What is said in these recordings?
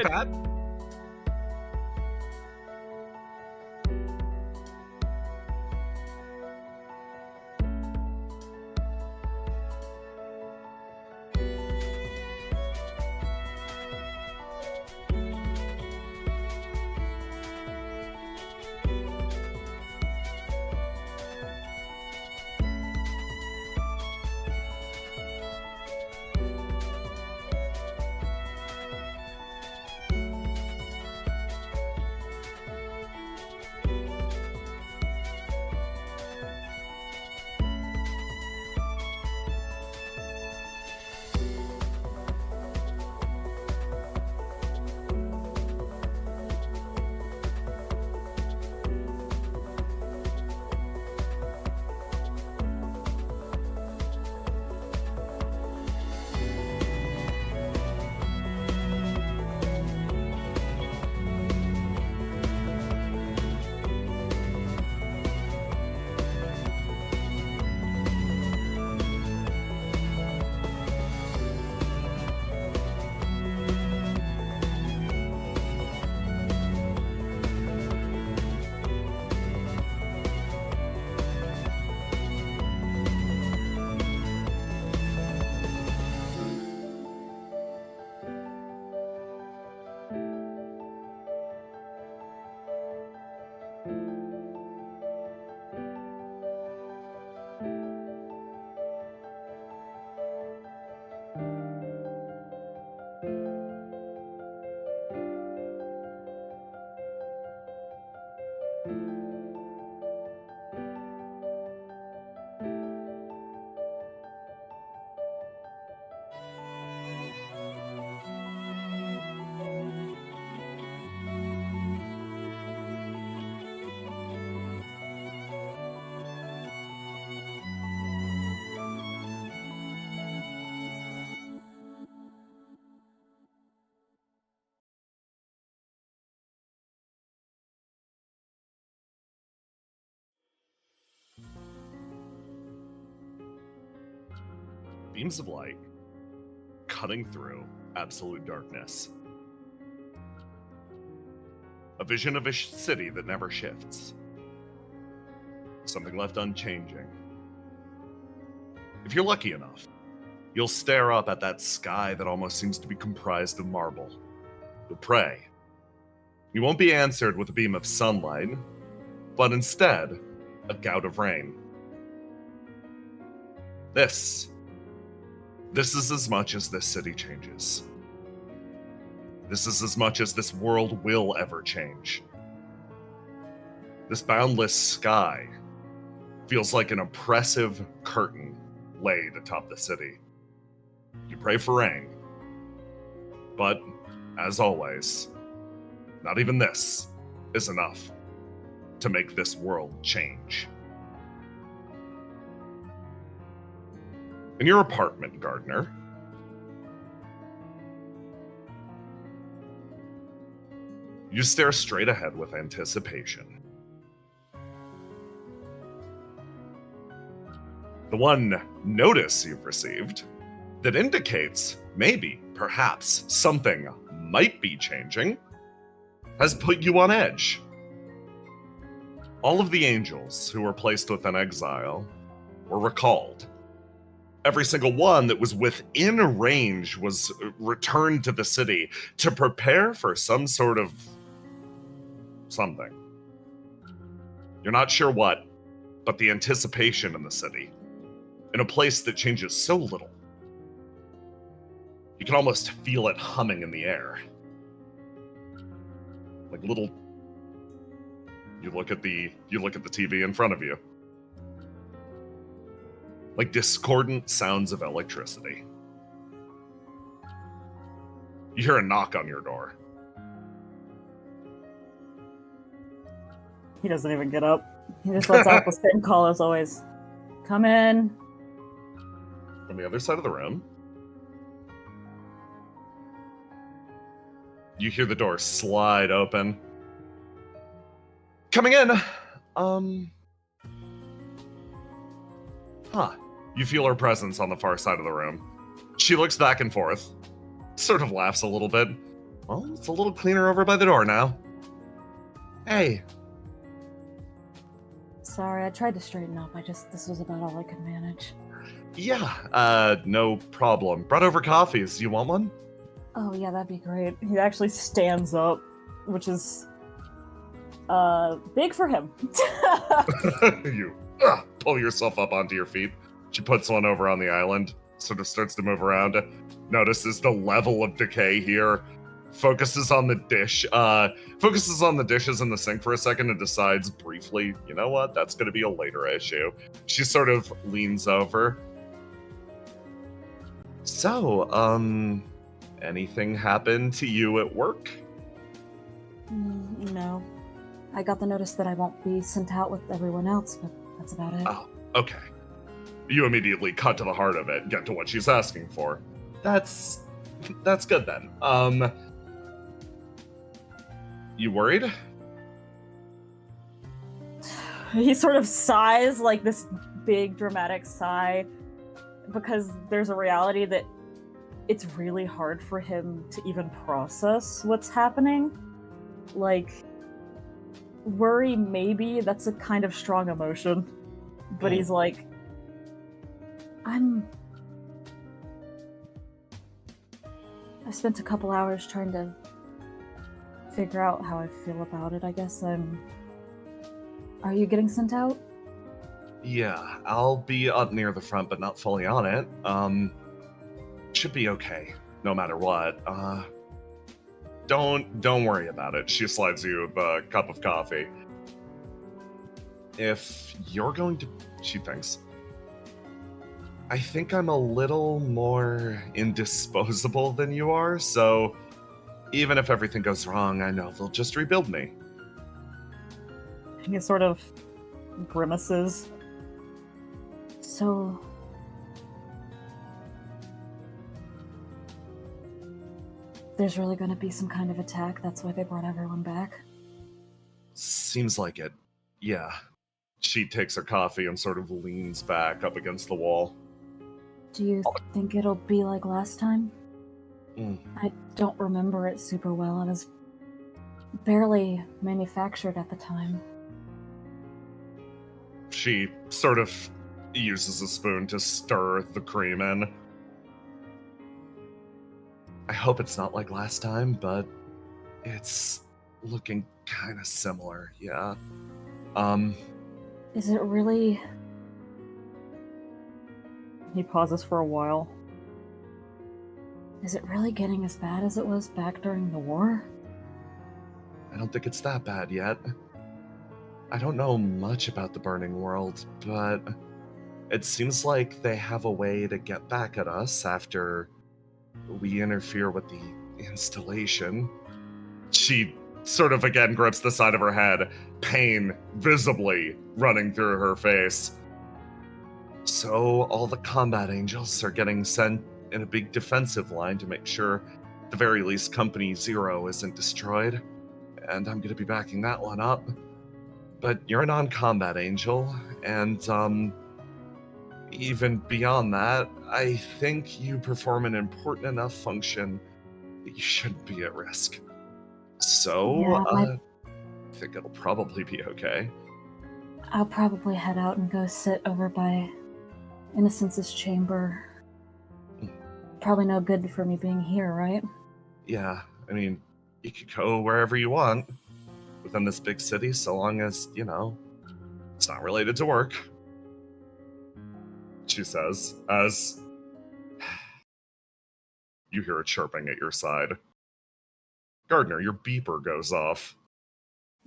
Pat? Beams of light cutting through absolute darkness. A vision of a city that never shifts. Something left unchanging. If you're lucky enough, you'll stare up at that sky that almost seems to be comprised of marble. You'll pray. You won't be answered with a beam of sunlight, but instead, a gout of rain. This is as much as this city changes. This is as much as this world will ever change. This boundless sky feels like an oppressive curtain laid atop the city. You pray for rain, but as always, not even this is enough to make this world change. In your apartment, Gardner, you stare straight ahead with anticipation. The one notice you've received that indicates maybe, perhaps, something might be changing has put you on edge. All of the angels who were placed within exile were recalled. Every single one that was within range was returned to the city to prepare for some sort of something. You're not sure what, but the anticipation in the city, in a place that changes so little. You can almost feel it humming in the air. Like little... You look at the TV in front of you. Like discordant sounds of electricity. You hear a knock on your door. He doesn't even get up. He just lets out the same call as always. Come in. From the other side of the room, you hear the door slide open. Coming in. You feel her presence on the far side of the room. She looks back and forth, sort of laughs a little bit. Well, it's a little cleaner over by the door now. Hey. Sorry, I tried to straighten up. This was about all I could manage. Yeah, no problem. Brought over coffees. You want one? Oh yeah, that'd be great. He actually stands up, which is big for him. You pull yourself up onto your feet. She puts one over on the island, sort of starts to move around, notices the level of decay here, focuses on the dishes in the sink for a second and decides briefly, you know what, that's going to be a later issue. She sort of leans over. So, anything happen to you at work? No. I got the notice that I won't be sent out with everyone else, but that's about it. Oh, okay. You immediately cut to the heart of it, get to what she's asking for. That's good then. You worried? He sort of sighs, like this big dramatic sigh, because there's a reality that it's really hard for him to even process what's happening. Like, worry, maybe, that's a kind of strong emotion. But he's like, I spent a couple hours trying to figure out how I feel about it. I guess Are you getting sent out? Yeah, I'll be up near the front, but not fully on it. Should be okay, no matter what. Don't worry about it. She slides you the cup of coffee. If you're going to, she thinks, I think I'm a little more indisposable than you are, so even if everything goes wrong, I know they'll just rebuild me. He sort of grimaces. So... there's really going to be some kind of attack, that's why they brought everyone back? Seems like it. Yeah. She takes her coffee and sort of leans back up against the wall. Do you think it'll be like last time? I don't remember it super well. It was barely manufactured at the time. She sort of uses a spoon to stir the cream in. I hope it's not like last time, but it's looking kind of similar, yeah. Is it really... He pauses for a while. Is it really getting as bad as it was back during the war? I don't think it's that bad yet. I don't know much about the Burning World, but it seems like they have a way to get back at us after we interfere with the installation. She sort of again grips the side of her head, pain visibly running through her face. So all the combat angels are getting sent in a big defensive line to make sure, at the very least, Company Zero isn't destroyed. And I'm going to be backing that one up. But you're a non-combat angel, and even beyond that, I think you perform an important enough function that you shouldn't be at risk. So, Yeah, I think it'll probably be okay. I'll probably head out and go sit over by Innocence's chamber. Probably no good for me being here, right? Yeah, I mean, you could go wherever you want within this big city, so long as, you know, it's not related to work. She says, as you hear a chirping at your side. Gardner, your beeper goes off.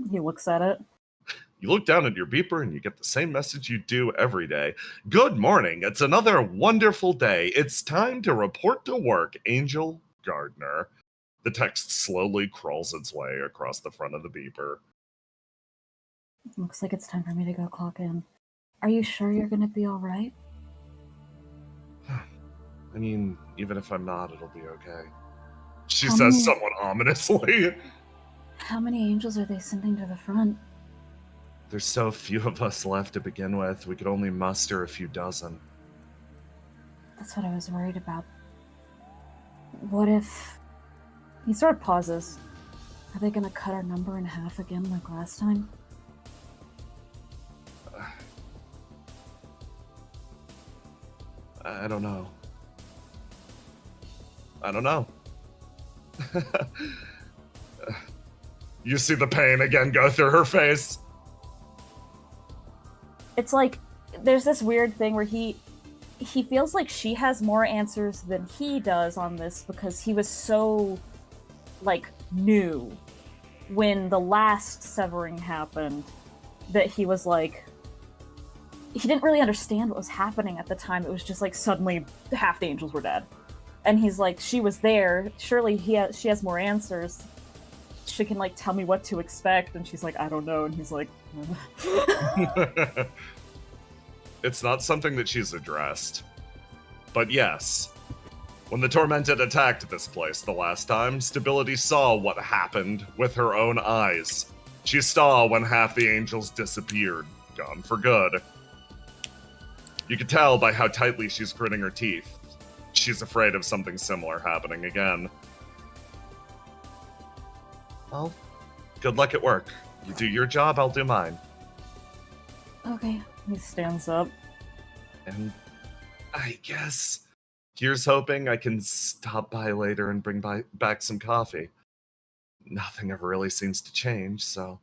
He looks at it. You look down at your beeper and you get the same message you do every day. Good morning. It's another wonderful day. It's time to report to work, Angel Gardner. The text slowly crawls its way across the front of the beeper. Looks like it's time for me to go clock in. Are you sure you're gonna be alright? I mean, even if I'm not, it'll be okay. She How says many- somewhat ominously. How many angels are they sending to the front? There's so few of us left to begin with, we could only muster a few dozen. That's what I was worried about. What if He sort of pauses. Are they gonna cut our number in half again like last time? I don't know. I don't know. You see the pain again go through her face. It's like there's this weird thing where he feels like she has more answers than he does on this because he was so like new when the last severing happened that he was like he didn't really understand what was happening at the time. It was just like suddenly half the angels were dead. And he's like, she was there. Surely she has more answers. She can like tell me what to expect. And she's like, I don't know. And he's like, It's not something that she's addressed. But yes, when the Tormented attacked this place the last time, Stability saw what happened with her own eyes. She saw when half the angels disappeared, gone for good. You could tell by how tightly she's gritting her teeth. She's afraid of something similar happening again. Well, good luck at work. You do your job, I'll do mine. okay. He stands up. And I guess here's hoping I can stop by later and bring back some coffee. Nothing ever really seems to change, so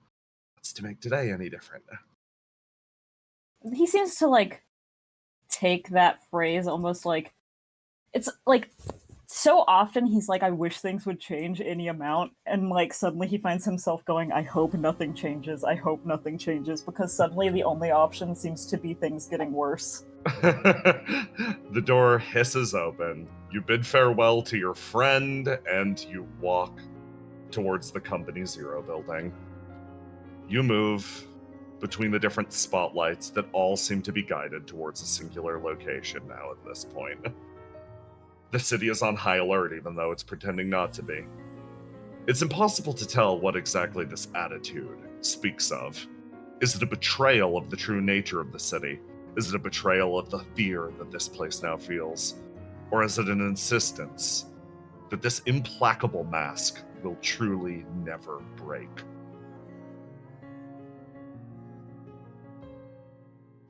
what's to make today any different? He seems to like take that phrase almost like it's like so often he's like, I wish things would change any amount, and like suddenly he finds himself going, I hope nothing changes, I hope nothing changes, because suddenly the only option seems to be things getting worse. The door hisses open. You bid farewell to your friend, and you walk towards the Company Zero building. You move between the different spotlights that all seem to be guided towards a singular location now at this point. The city is on high alert, even though it's pretending not to be. It's impossible to tell what exactly this attitude speaks of. Is it a betrayal of the true nature of the city? Is it a betrayal of the fear that this place now feels? Or is it an insistence that this implacable mask will truly never break?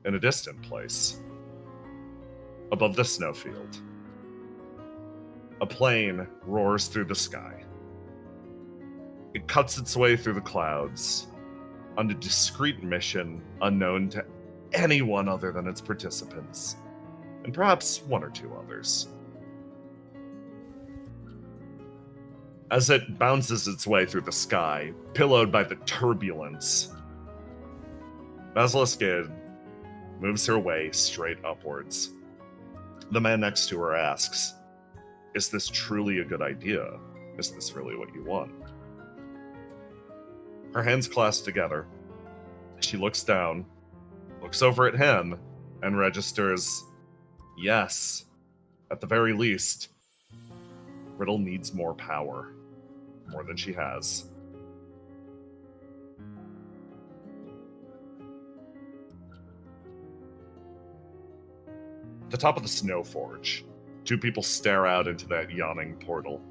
In a distant place, above the snowfield, a plane roars through the sky. It cuts its way through the clouds on a discreet mission unknown to anyone other than its participants, and perhaps one or two others. As it bounces its way through the sky, pillowed by the turbulence, Basiliskid moves her way straight upwards. The man next to her asks, is this truly a good idea? Is this really what you want? Her hands clasped together. She looks down, looks over at him, and registers, yes, at the very least, Riddle needs more power. More than she has. At the top of the Snow Forge, two people stare out into that yawning portal,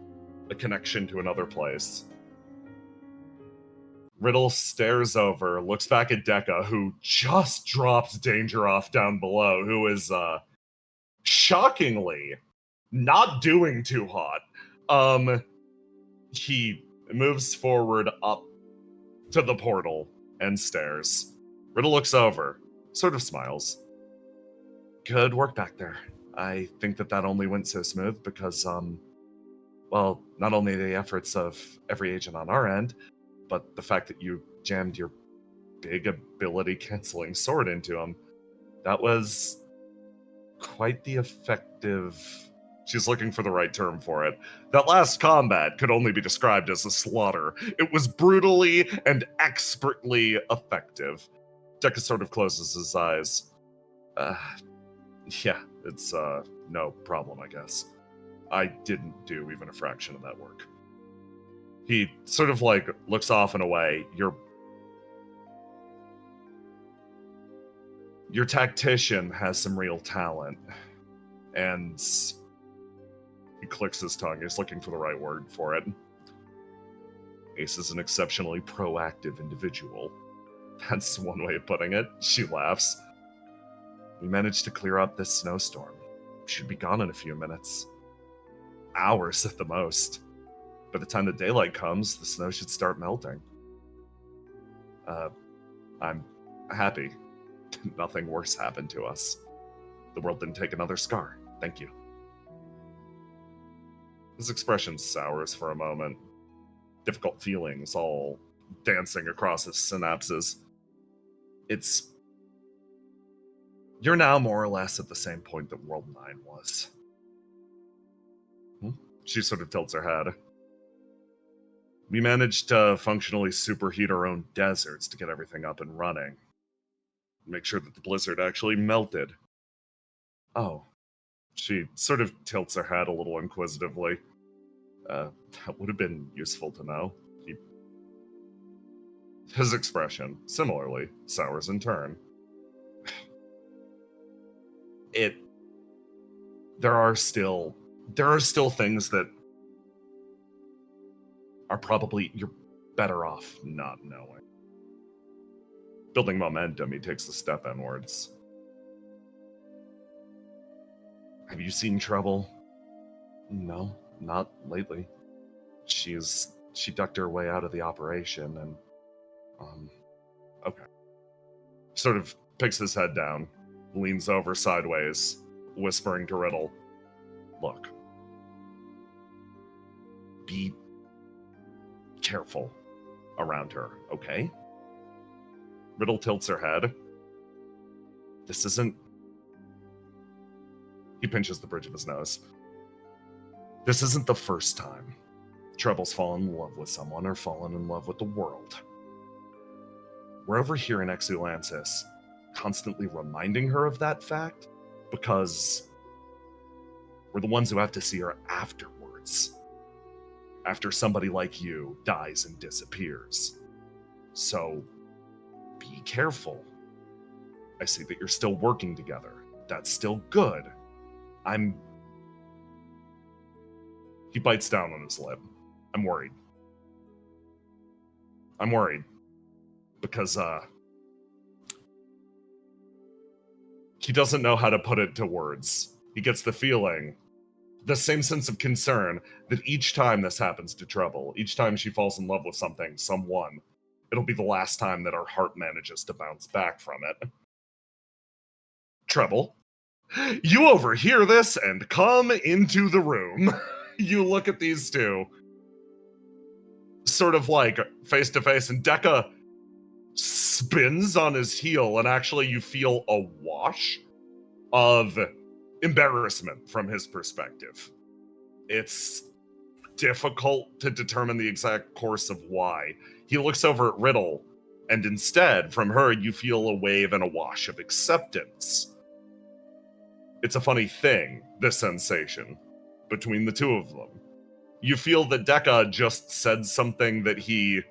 a connection to another place. Riddle stares over, looks back at Dekka, who just dropped Danger off down below, who is, shockingly not doing too hot. He moves forward up to the portal and stares. Riddle looks over, sort of smiles. Good work back there. I think that only went so smooth because, well, not only the efforts of every agent on our end, but the fact that you jammed your big ability-canceling sword into him. That was quite the effective... She's looking for the right term for it. That last combat could only be described as a slaughter. It was brutally and expertly effective. Dekka sort of closes his eyes. Yeah, it's, no problem, I guess. I didn't do even a fraction of that work. He sort of, like, looks off and away. Your tactician has some real talent. And he clicks his tongue. He's looking for the right word for it. Ace is an exceptionally proactive individual. That's one way of putting it. She laughs. We managed to clear up this snowstorm. Should be gone in a few minutes. Hours at the most. By the time the daylight comes, the snow should start melting. I'm happy. Nothing worse happened to us. The world didn't take another scar. Thank you. His expression sours for a moment. Difficult feelings all dancing across his synapses. You're now more or less at the same point that World 9 was. She sort of tilts her head. We managed to functionally superheat our own deserts to get everything up and running. Make sure that the blizzard actually melted. Oh. She sort of tilts her head a little inquisitively. That would have been useful to know. His expression, similarly, sours in turn. There are still things that are probably you're better off not knowing. Building momentum, he takes a step inwards. Have you seen Trouble? No, not lately. She ducked her way out of the operation and okay. Sort of picks his head down, leans over sideways, whispering to Riddle, look, be careful around her, okay? Riddle tilts her head. This isn't... He pinches the bridge of his nose. This isn't the first time Trouble's fallen in love with someone or fallen in love with the world. We're over here in Exulansis, constantly reminding her of that fact, because we're the ones who have to see her afterwards. After somebody like you dies and disappears. So, be careful. I see that you're still working together. That's still good. He bites down on his lip. I'm worried. Because, he doesn't know how to put it to words. He gets the feeling, the same sense of concern, that each time this happens to Trouble, each time she falls in love with something, someone, it'll be the last time that her heart manages to bounce back from it. Trouble, you overhear this and come into the room. You look at these two, sort of like face to face, and Dekka spins on his heel, and actually you feel a wash of embarrassment from his perspective. It's difficult to determine the exact course of why. He looks over at Riddle, and instead, from her, you feel a wave and a wash of acceptance. It's a funny thing, this sensation, between the two of them. You feel that Dekka just said something that he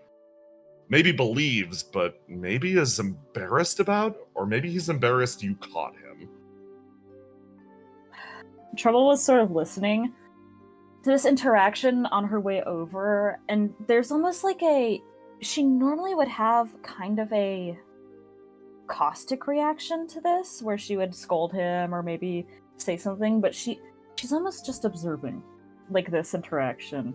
maybe believes, but maybe is embarrassed about, or maybe he's embarrassed you caught him. Trouble was sort of listening to this interaction on her way over, and there's almost like she normally would have kind of a caustic reaction to this, where she would scold him or maybe say something, but she's almost just observing, like, this interaction.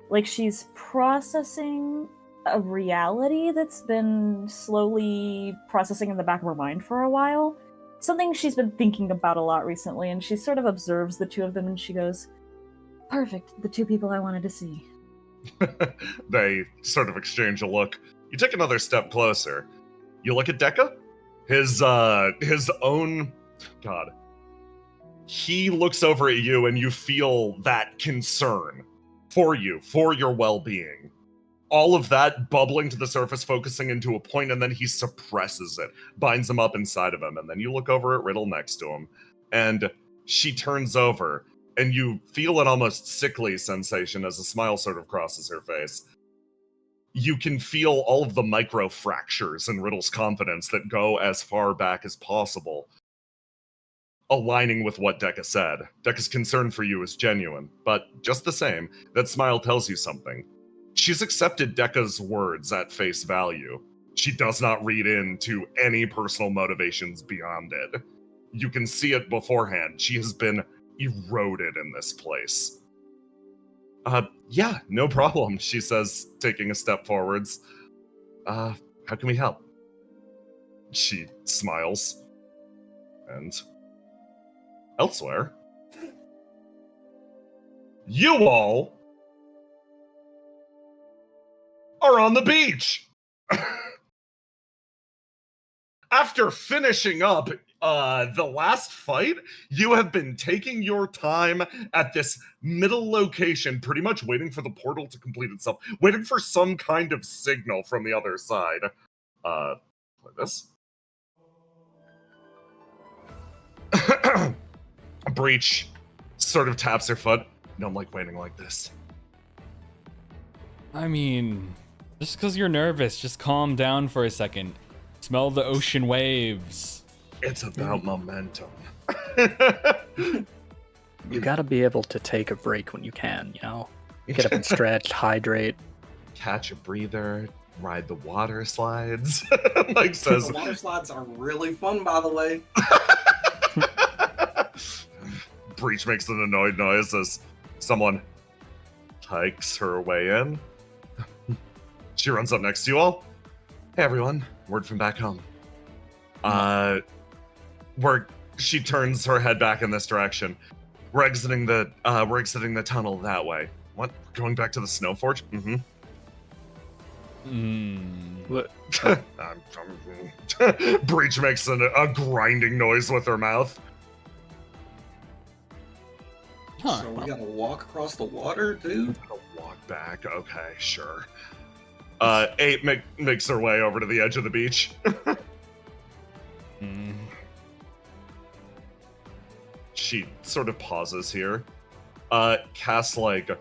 Like, she's processing a reality that's been slowly processing in the back of her mind for a while. Something she's been thinking about a lot recently, and she sort of observes the two of them and she goes, perfect, the two people I wanted to see. They sort of exchange a look. You take another step closer. You look at Dekka? His own... God. He looks over at you and you feel that concern for you, for your well-being. All of that bubbling to the surface, focusing into a point, and then he suppresses it, binds him up inside of him, and then you look over at Riddle next to him, and she turns over, and you feel an almost sickly sensation as a smile sort of crosses her face. You can feel all of the micro fractures in Riddle's confidence that go as far back as possible, aligning with what Dekka said. Dekka's concern for you is genuine, but just the same, that smile tells you something. She's accepted Decca's words at face value. She does not read into any personal motivations beyond it. You can see it beforehand. She has been eroded in this place. Yeah, no problem, she says, taking a step forwards. How can we help? She smiles. And elsewhere, you all are on the beach. After finishing up the last fight, you have been taking your time at this middle location, pretty much waiting for the portal to complete itself, waiting for some kind of signal from the other side. Like this. Breach sort of taps her foot. Don't like waiting like this. I mean, just because you're nervous, just calm down for a second. Smell the ocean waves. It's about momentum. You gotta be able to take a break when you can, you know? Get up and stretch, hydrate. Catch a breather, ride the water slides. Mike says, the water slides are really fun, by the way. Breach makes an annoyed noise as someone hikes her way in. She runs up next to you all. Hey everyone, word from back home. She turns her head back in this direction. We're exiting the tunnel that way. What? We're going back to the Snowforge? What? Breach makes a grinding noise with her mouth. Huh. So we gotta walk across the water, dude? Walk back. Okay, sure. 8 makes her way over to the edge of the beach. She sort of pauses here. Cass like,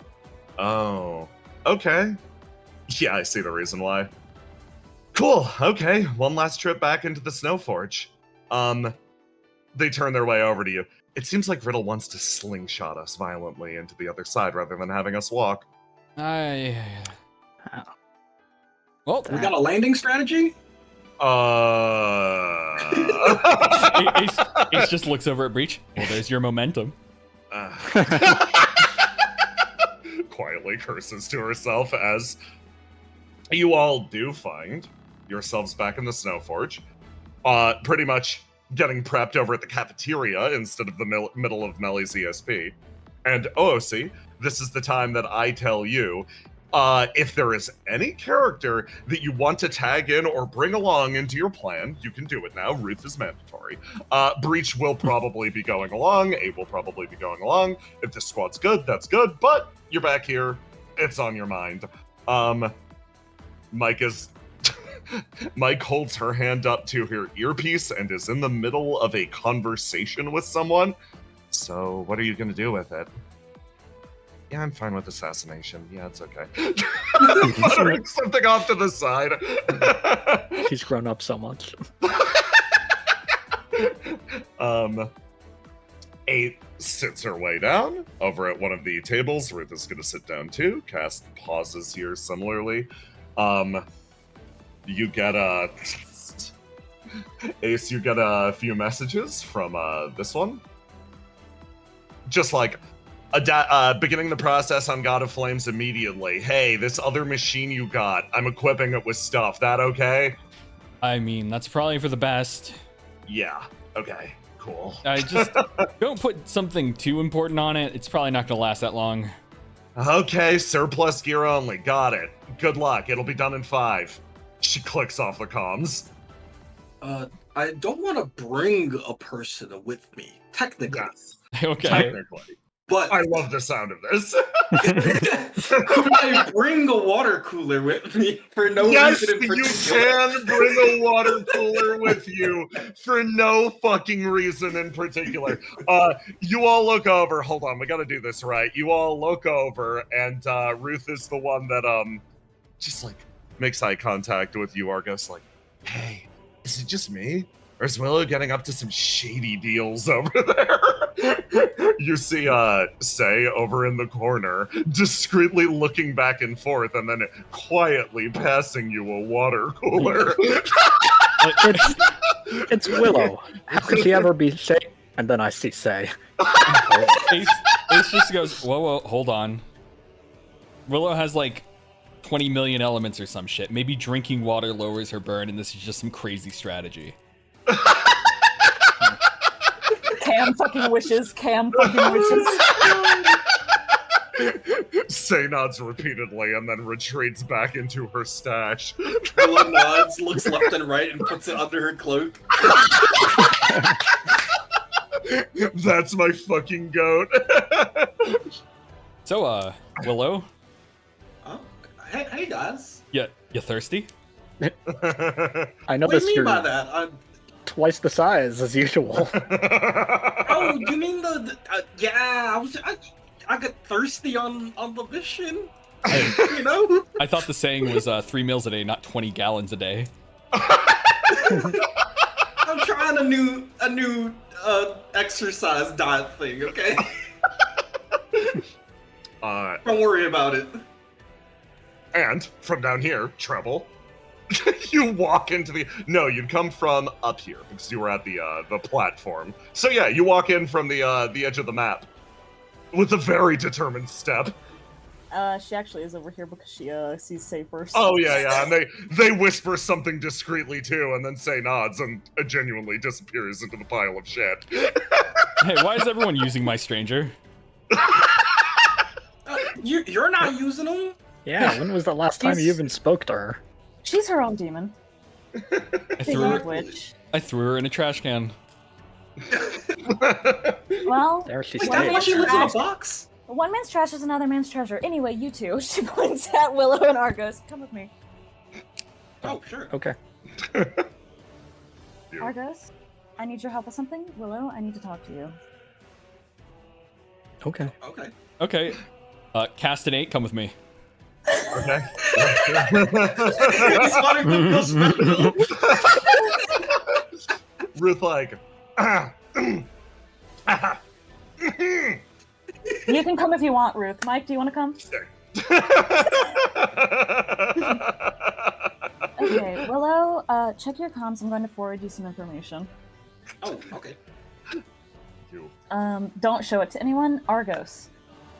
oh, okay. Yeah, I see the reason why. Cool, okay. One last trip back into the Snowforge. They turn their way over to you. It seems like Riddle wants to slingshot us violently into the other side rather than having us walk. Well, We got a landing strategy? Ace just looks over at Breach. Well, there's your momentum. Quietly curses to herself as you all do find yourselves back in the Snowforge. Pretty much getting prepped over at the cafeteria instead of the middle of Melly's ESP. And OOC, this is the time that I tell you, if there is any character that you want to tag in or bring along into your plan, you can do it now. Ruth is mandatory. Breach will probably be going along. 8 will probably be going along. If this squad's good, that's good. But you're back here. It's on your mind. Mike holds her hand up to her earpiece and is in the middle of a conversation with someone. So what are you going to do with it? Yeah, I'm fine with assassination. Yeah, it's okay. Muttering something off to the side. She's grown up so much. 8 sits her way down over at one of the tables. Ruth is going to sit down too. Cass pauses here similarly. You get Ace, you get a few messages from this one. Just like, beginning the process on God of Flames immediately. Hey, this other machine you got, I'm equipping it with stuff. That okay? I mean, that's probably for the best. Yeah. Okay. Cool. I just don't put something too important on it. It's probably not gonna last that long. Okay, surplus gear only. Got it. Good luck. It'll be done in 5. She clicks off the comms. I don't want to bring a person with me, technically. Yes. Okay. Technically. But I love the sound of this. I bring a water cooler with me for no Yes, reason in you particular. can bring a water cooler with you for no fucking reason in particular. You all look over. Hold on, we gotta do this right. You all look over, and Ruth is the one that just like makes eye contact with you, Argus. Like, hey, is it just me? Or is Willow getting up to some shady deals over there? You see Say over in the corner, discreetly looking back and forth and then quietly passing you a water cooler. It's Willow. How could she ever be Say? And then I see Say. Ace just goes, whoa, hold on. Willow has like 20 million elements or some shit. Maybe drinking water lowers her burn, and this is just some crazy strategy. Cam fucking wishes. Say nods repeatedly and then retreats back into her stash. Willow nods, looks left and right, and puts it under her cloak. That's my fucking goat. So, Willow? Oh, hey guys. You thirsty? I What do noticed you mean you're by that? twice the size as usual. Oh, you mean yeah, I got thirsty on the mission. You know? I thought the saying was 3 meals a day, not 20 gallons a day. I'm trying a new exercise diet thing, okay? Don't worry about it. And from down here, Treble, you walk into the... No, you'd come from up here because you were at the platform. So yeah, you walk in from the edge of the map with a very determined step. She actually is over here because she sees Say first. Oh yeah, and they whisper something discreetly too, and then Say nods and genuinely disappears into the pile of shit. Hey, why is everyone using my stranger? You're not using them? Yeah, when was the last time you even spoke to her? She's her own demon. I threw her in a trash can. Well, There she Wait, stays. that's why she lives in a box? one man's trash is another man's treasure. Anyway, you two. She points at Willow and Argos. Come with me. Oh, sure. Okay. Argos, I need your help with something. Willow, I need to talk to you. Okay. Okay. Okay. Castinate, come with me. Okay. He's wanting to feel special. Ruth like... You can come if you want, Ruth. Mike, do you want to come? Okay, Willow, check your comms. I'm going to forward you some information. Oh, okay. Don't show it to anyone. Argos,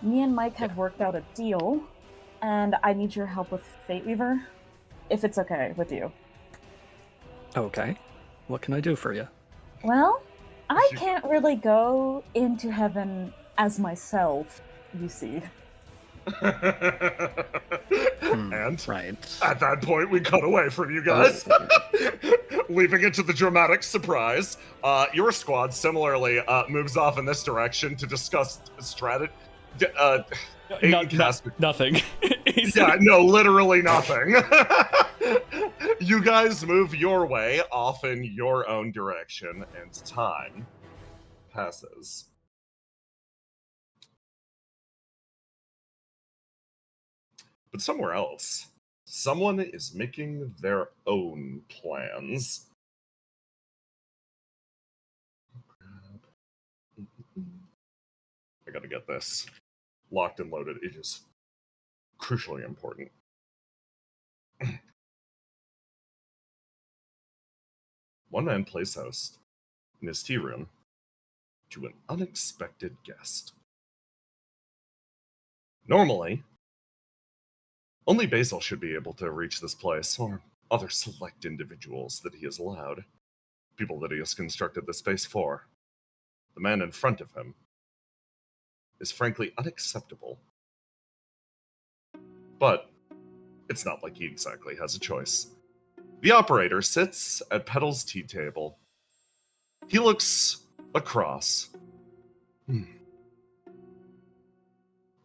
me and Mike have worked out a deal, and I need your help with Fate Weaver, if it's okay with you. Okay. What can I do for you? Well, I can't really go into heaven as myself, you see. And Right. at that point, we cut away from you guys, leaving it to the dramatic surprise. Your squad similarly moves off in this direction to discuss strategy. Nothing. Yeah, no, literally nothing. You guys move your way off in your own direction, and time passes. But somewhere else, someone is making their own plans. I gotta get this locked and loaded. It is crucially important. One man plays host in his tea room to an unexpected guest. Normally, only Basil should be able to reach this place, or other select individuals that he has allowed, people that he has constructed the space for. The man in front of him is frankly unacceptable. But it's not like he exactly has a choice. The operator sits at Petal's tea table. He looks across. I'm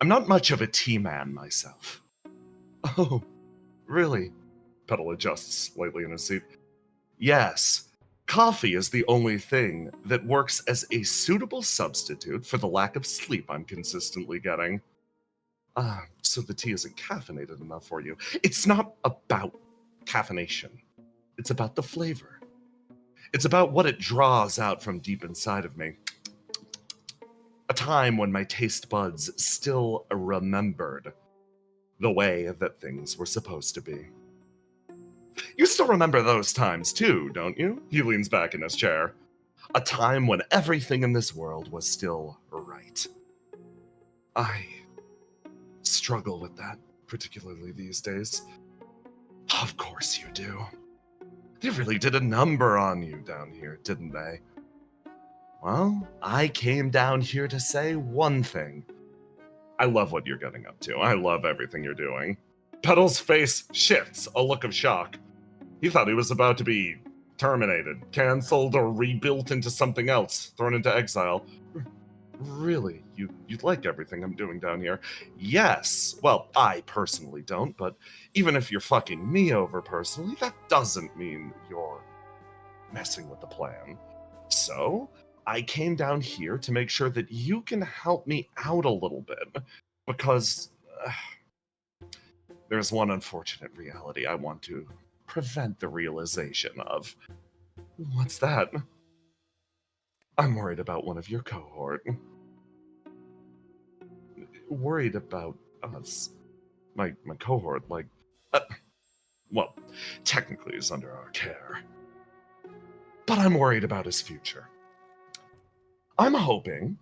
not much of a tea man myself. Oh, really? Petal adjusts slightly in his seat. Yes, coffee is the only thing that works as a suitable substitute for the lack of sleep I'm consistently getting. So the tea isn't caffeinated enough for you. It's not about caffeination. It's about the flavor. It's about what it draws out from deep inside of me. A time when my taste buds still remembered the way that things were supposed to be. You still remember those times too, don't you? He leans back in his chair. A time when everything in this world was still right. I struggle with that, particularly these days. Of course you do. They really did a number on you down here, didn't they? Well, I came down here to say one thing. I love what you're getting up to. I love everything you're doing. Petal's face shifts, a look of shock. He thought he was about to be terminated, cancelled, or rebuilt into something else, thrown into exile. Really? You like everything I'm doing down here? Yes. Well, I personally don't, but even if you're fucking me over personally, that doesn't mean you're messing with the plan. So, I came down here to make sure that you can help me out a little bit, because there's one unfortunate reality I want to prevent the realization of. What's that? I'm worried about one of your cohort. Worried about us. My cohort, like... well, technically he's under our care. But I'm worried about his future. I'm hoping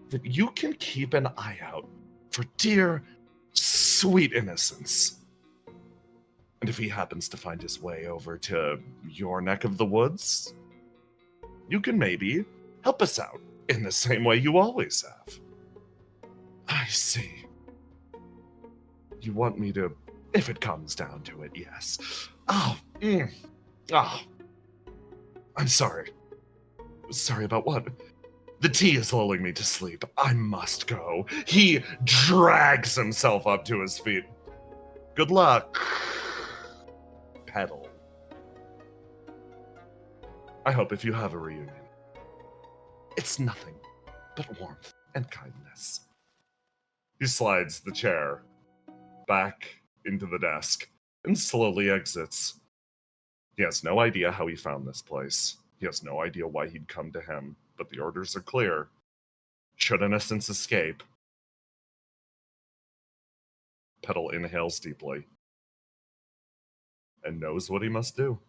that you can keep an eye out for dear, sweet innocence. And if he happens to find his way over to your neck of the woods, you can maybe help us out in the same way you always have. I see. You want me to, if it comes down to it, yes. I'm sorry. Sorry about what? The tea is lulling me to sleep. I must go. He drags himself up to his feet. Good luck, Petal. I hope if you have a reunion, it's nothing but warmth and kindness. He slides the chair back into the desk and slowly exits. He has no idea how he found this place. He has no idea why he'd come to him, but the orders are clear. Should innocence escape, Petal inhales deeply and knows what he must do.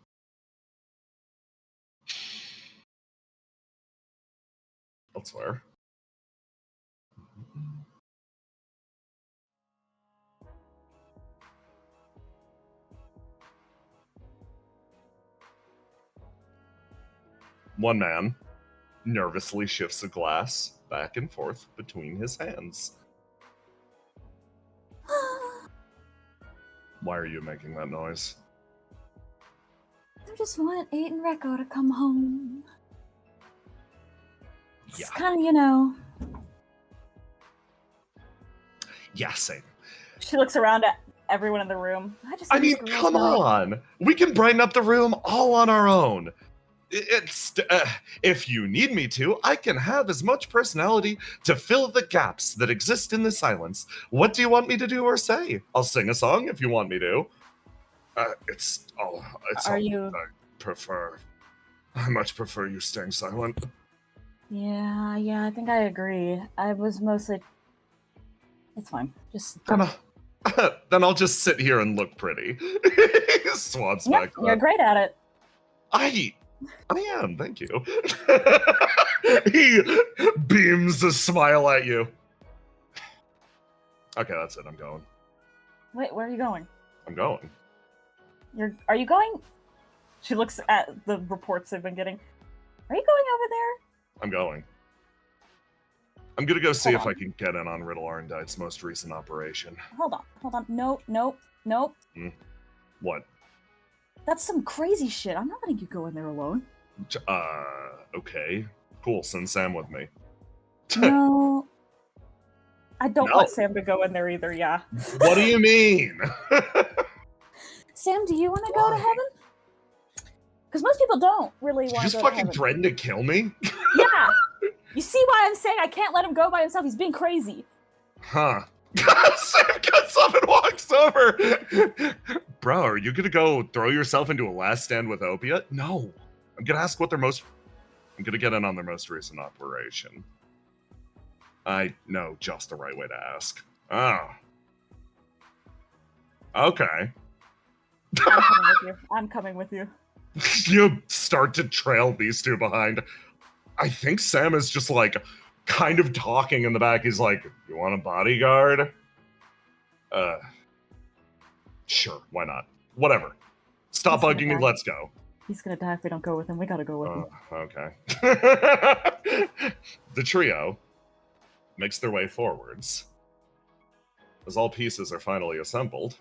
Elsewhere. One man nervously shifts a glass back and forth between his hands. Why are you making that noise? I just want 8 and Recco to come home. It's Yeah. kind of, you know. Yeah, same. She looks around at everyone in the room. I mean, come on. We can brighten up the room all on our own. It's if you need me to, I can have as much personality to fill the gaps that exist in the silence. What do you want me to do or say? I'll sing a song if you want me to. It's all you? I prefer. I much prefer you staying silent. Yeah, I think I agree. I was mostly... It's fine. Just... Then I'll just sit here and look pretty. Swabs Yeah, back. you're great at it. I am, thank you. He beams a smile at you. Okay, that's it, I'm going. Wait, where are you going? I'm going. Are you going? She looks at the reports they've been getting. Are you going over there? I'm going. I'm gonna go see Hold if on. I can get in on Riddle Arndite's most recent operation. Hold on. Nope. What? That's some crazy shit. I'm not letting you go in there alone. Okay. Cool, send Sam with me. No. I don't No. want Sam to go in there either, yeah. What do you mean? Sam, do you want to go to heaven? Because most people don't really Did you want just to go to fucking heaven. threaten to kill me? Yeah! You see why I'm saying I can't let him go by himself? He's being crazy. Huh. Sam gets up and walks over. Bro, are you gonna go throw yourself into a last stand with OPIA? No. I'm gonna get in on their most recent operation. I know just the right way to ask. Oh. Okay. I'm coming with you. You start to trail these two behind. I think Sam is just like kind of talking in the back. He's like, "You want a bodyguard?" Sure, why not? Whatever. Stop He's gonna bugging me, die. let's go. He's gonna die if we don't go with him. We gotta go with him. Okay. The trio makes their way forwards. As all pieces are finally assembled,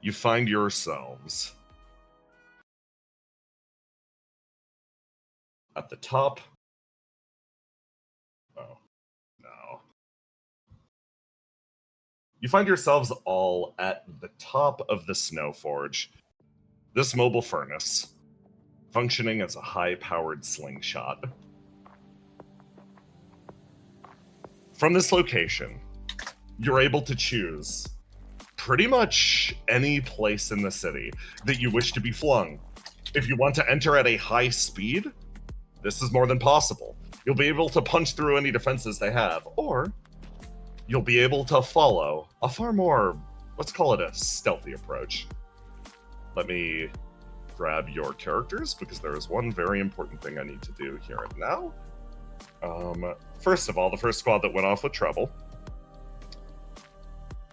you find yourselves at the top. Oh, no. You find yourselves all at the top of the Snow Forge. This mobile furnace, functioning as a high-powered slingshot. From this location, you're able to choose pretty much any place in the city that you wish to be flung. If you want to enter at a high speed, this is more than possible. You'll be able to punch through any defenses they have, or you'll be able to follow a far more, let's call it a stealthy approach. Let me grab your characters, because there is one very important thing I need to do here and now. First of all, the first squad that went off with Treble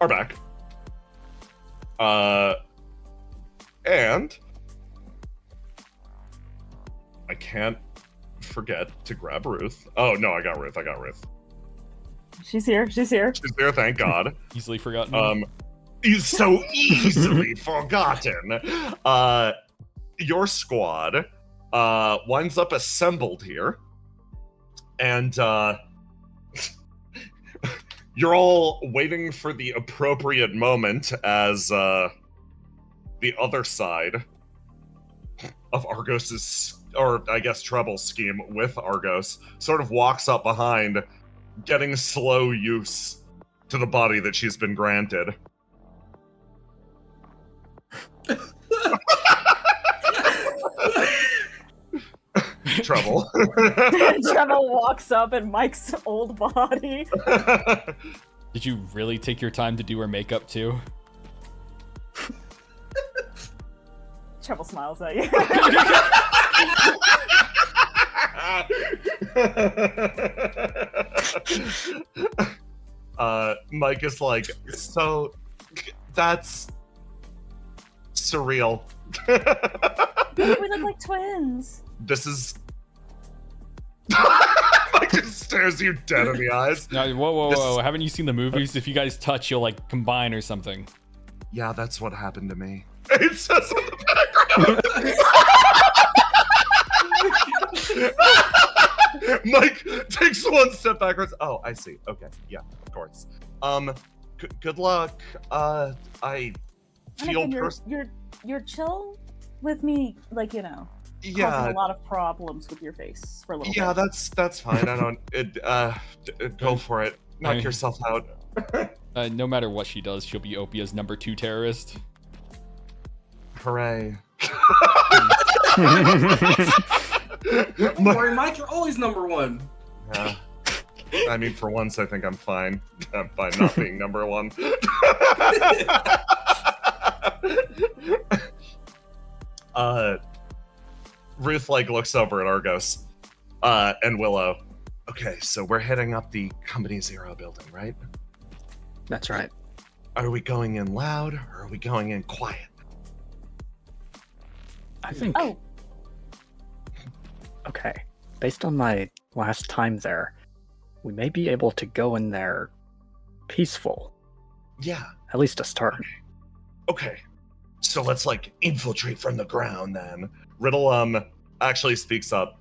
are back. And I can't forget to grab Ruth. Oh, no, I got Ruth. She's here. She's there, thank God. Easily forgotten. He's so easily forgotten. Your squad winds up assembled here, and you're all waiting for the appropriate moment as the other side of Argos's, or I guess Treble's scheme with Argos, sort of walks up behind, getting slow use to the body that she's been granted. Trouble. Treble walks up in Mike's old body. Did you really take your time to do her makeup too? Treble smiles at you. Mike is like, so that's surreal. We look like twins. This is Mike just stares you dead in the eyes. No, whoa. Haven't you seen the movies? If you guys touch, you'll like combine or something. Yeah, that's what happened to me. It says in the background. Mike takes one step backwards. Oh, I see. Okay, yeah, of course. Good luck. I feel you're chill with me, like, you know. Yeah, causing a lot of problems with your face for a little bit. Yeah, that's fine. I don't. Go for it. Knock yourself out. No matter what she does, she'll be OPIA's number 2 terrorist. Hooray! Don't worry, Mike. You're always number 1. Yeah. I mean, for once, I think I'm fine. I'm fine not being number 1. Ruth looks over at Argos and Willow. Okay, so we're heading up the Company Zero building, right? That's right. Are we going in loud or are we going in quiet? I think. Oh. Okay. Based on my last time there, we may be able to go in there peaceful. Yeah. At least to start. Okay. So let's infiltrate from the ground then. Riddle actually speaks up.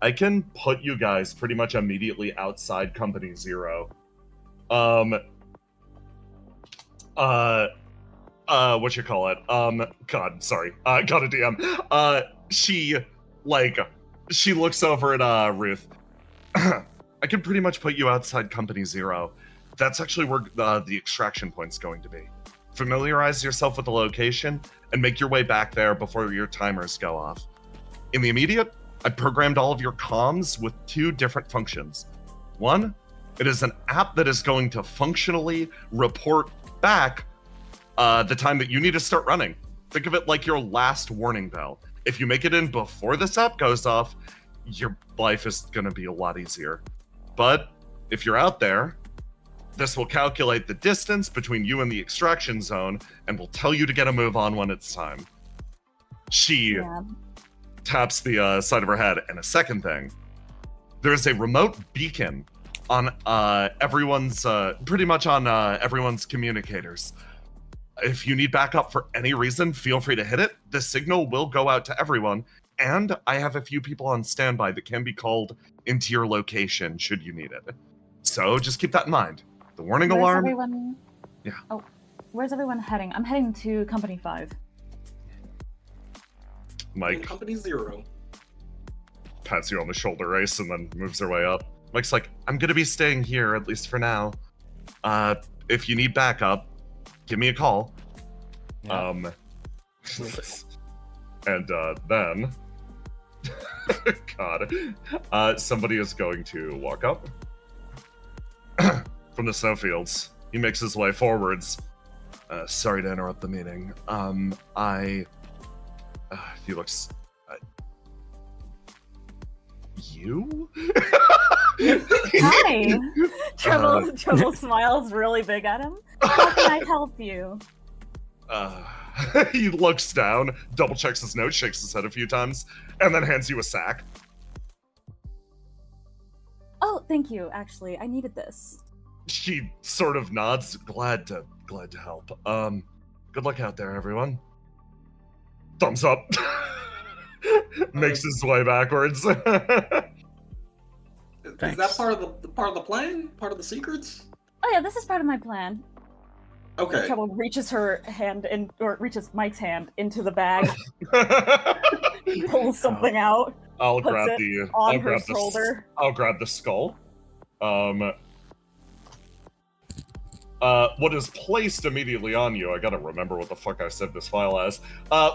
I can put you guys pretty much immediately outside Company Zero. What you call it? God, sorry. Got a DM. She looks over at Ruth. I can pretty much put you outside Company Zero. That's actually where the extraction point's going to be. familiarize yourself with the location, and make your way back there before your timers go off. In the immediate, I programmed all of your comms with 2 different functions. One, it is an app that is going to functionally report back the time that you need to start running. Think of it like your last warning bell. If you make it in before this app goes off, your life is going to be a lot easier. But if you're out there, this will calculate the distance between you and the extraction zone and will tell you to get a move on when it's time. She taps the side of her head. And a second thing, there's a remote beacon on everyone's, pretty much on everyone's communicators. If you need backup for any reason, feel free to hit it. The signal will go out to everyone. And I have a few people on standby that can be called into your location should you need it. So just keep that in mind. The warning alarm. Everyone? Yeah. Oh, where's everyone heading? I'm heading to Company 5. Mike Company 0. pats you on the shoulder, Race, and then moves their way up. Mike's like, I'm gonna be staying here, at least for now. If you need backup, give me a call. Yeah. And then God, somebody is going to walk up from the snowfields. He makes his way forwards. Sorry to interrupt the meeting. He looks. You? Hi! Trouble smiles really big at him. How can I help you? He looks down, double checks his notes, shakes his head a few times, and then hands you a sack. Oh, thank you. Actually, I needed this. He sort of nods, glad to help. Good luck out there, everyone. Thumbs up. Makes his way backwards. Is that part of the plan? Part of the secrets? Oh yeah, this is part of my plan. Okay. Trouble reaches her hand reaches Mike's hand into the bag, pulls something out. I'll puts grab it the on I'll her grab shoulder. I'll grab the skull. What is placed immediately on you, I gotta remember what the fuck I said this file as.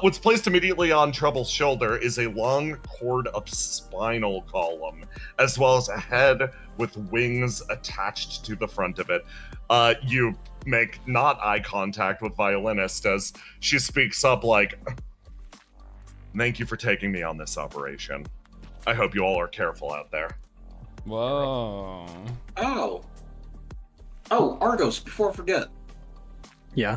What's placed immediately on Trouble's shoulder is a long cord of spinal column, as well as a head with wings attached to the front of it. You make not eye contact with Violinist as she speaks up like, thank you for taking me on this operation. I hope you all are careful out there. Whoa. Oh, Argos, before I forget. Yeah.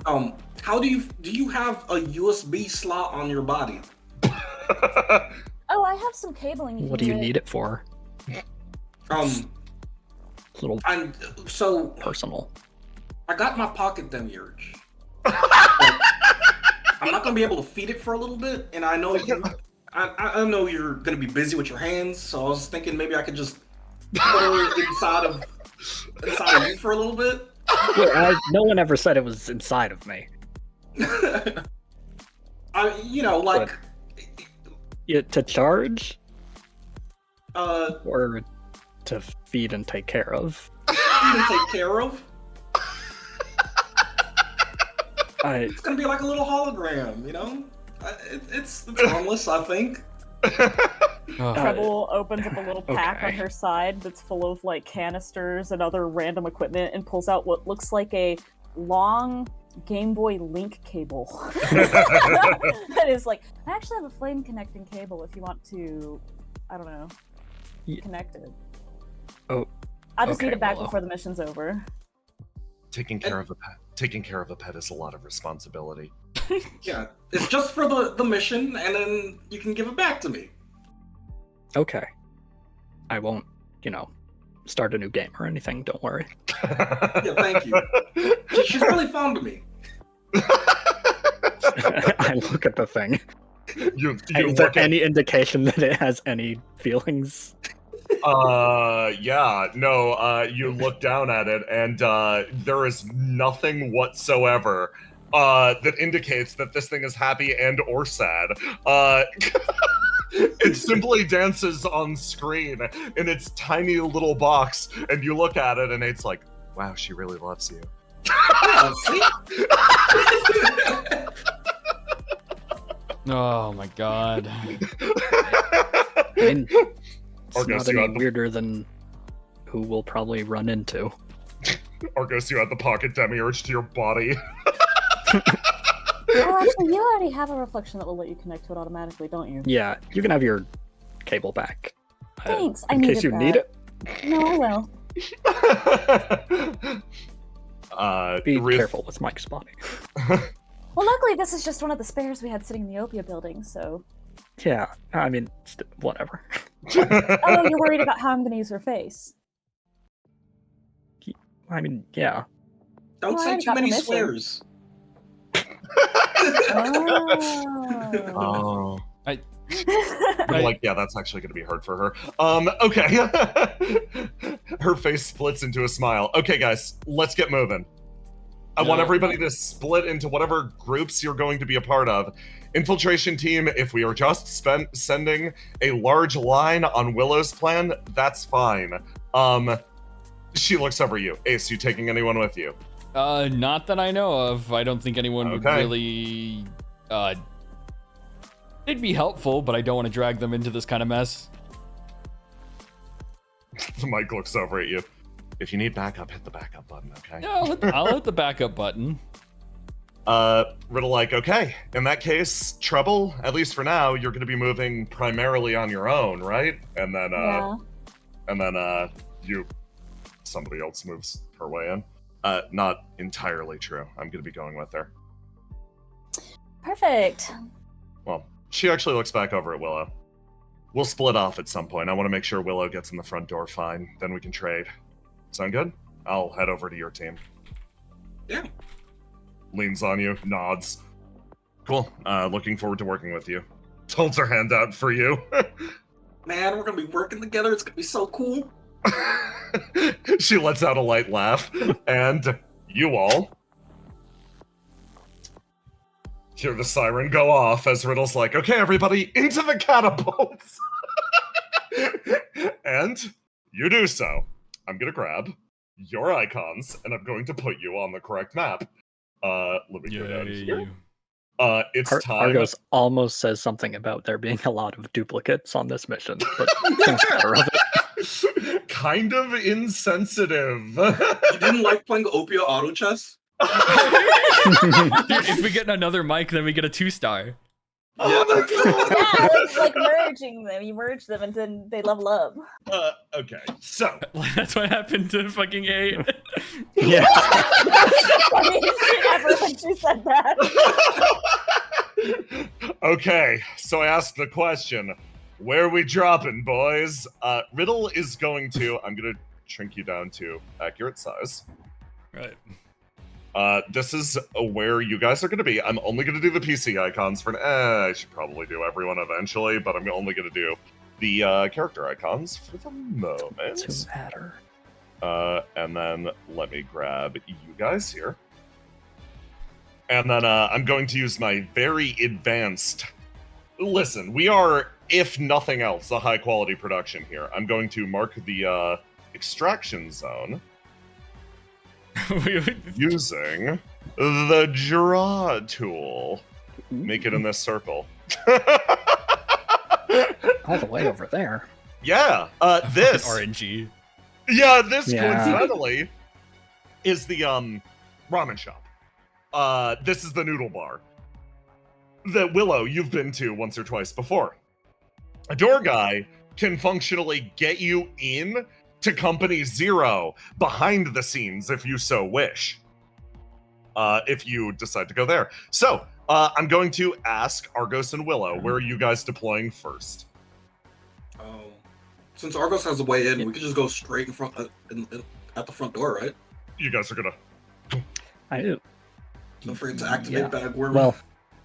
How do you have a USB slot on your body? Oh, I have some cabling. What do you need it for? Little so personal. I got my pocket demiurge. I'm not gonna be able to feed it for a little bit, and I know I know you're gonna be busy with your hands, so I was thinking maybe I could just put her inside of you for a little bit. Wait, no one ever said it was inside of me. To charge? Or to feed and take care of? Feed and take care of? It's gonna be like a little hologram, you know? It's harmless, I think. Treble opens up a little pack okay. on her side that's full of like canisters and other random equipment and pulls out what looks like a long Game Boy Link cable. That is like, I actually have a flame connecting cable if you want to, I don't know, connect it. Oh, I'll just okay, need it back Willow. before the mission's over. Taking care of a pet is a lot of responsibility. Yeah, it's just for the mission, and then you can give it back to me. Okay. I won't, start a new game or anything, don't worry. Yeah, thank you. She's really fond of me. I look at the thing. Is there any indication that it has any feelings? Yeah, no, you look down at it and there is nothing whatsoever that indicates that this thing is happy and or sad. It simply dances on screen in its tiny little box, and you look at it and it's like, wow, she really loves you. Yeah, see? Oh my god. I mean, it's Argos, not you any had the- weirder than who we'll probably run into. Argos, you add the pocket demiurge to your body. Oh, actually, you already have a reflection that will let you connect to it automatically, don't you? Yeah, you can have your cable back. Thanks, I in case needed you that. need it. No, I will. Be Ruth- careful with mic spotting. Well, luckily, this is just one of the spares we had sitting in the OPIA building, so... Yeah, I mean, whatever. Oh, you're worried about how I'm gonna use her face. I mean, yeah. Don't Well, I say already too got many permission. swears. Oh. Oh. I I'm like, yeah, that's actually going to be hard for her. Okay. Her face splits into a smile. Okay, guys, let's get moving. I want everybody to split into whatever groups you're going to be a part of. Infiltration team, if we are just sending a large line on Willow's plan, that's fine. She looks over you. Ace, you taking anyone with you? Not that I know of. I don't think anyone would Okay. really. It'd be helpful, but I don't want to drag them into this kind of mess. Mike looks over at you. If you need backup, hit the backup button, okay? Yeah, I'll hit the backup button. Riddle like, okay, in that case, Trouble, at least for now, you're gonna be moving primarily on your own, right? And then, Yeah. somebody else moves her way in. Not entirely true. I'm gonna be going with her. Perfect. Well, she actually looks back over at Willow. We'll split off at some point. I want to make sure Willow gets in the front door fine. Then we can trade. Sound good? I'll head over to your team. Yeah. Leans on you, nods. Cool. Looking forward to working with you. Holds her hand out for you. Man, we're gonna be working together. It's gonna be so cool. She lets out a light laugh, and you all hear the siren go off as Riddle's like, okay, everybody, into the catapults! And you do so. I'm gonna grab your icons, and I'm going to put you on the correct map. Let me go down here. It's time. Argos almost says something about there being a lot of duplicates on this mission, but thinks better of it. Kind of insensitive. You didn't like playing OPIA auto chess? Dude, if we get another mic, then we get a 2-star. Yeah. Yeah, like merging them. You merge them and then they level up. Okay, so That's what happened to fucking 8. Yeah. I mean, shit ever when she said that. okay, so I asked the question, where we dropping, boys? Riddle is going to, I'm gonna shrink you down to accurate size. Right. This is where you guys are gonna be. I'm only gonna do the PC icons for, I should probably do everyone eventually, but I'm only gonna do the character icons for the moment. To matter. And then let me grab you guys here. And then I'm going to use my very advanced... Listen, we are, if nothing else, a high-quality production here. I'm going to mark the extraction zone using the draw tool. Make it in this circle. All the way over there. Yeah, this... RNG. Yeah, this Yeah. coincidentally is the ramen shop. This is the noodle bar that Willow you've been to once or twice before. A door guy can functionally get you in to Company 0 behind the scenes if you so wish. If you decide to go there. So, I'm going to ask Argos and Willow, where are you guys deploying first? Oh. Since Argos has a way in, we could just go straight in front at the front door, right? You guys are gonna... I do. Don't forget to activate Yeah. Bagworm. Well,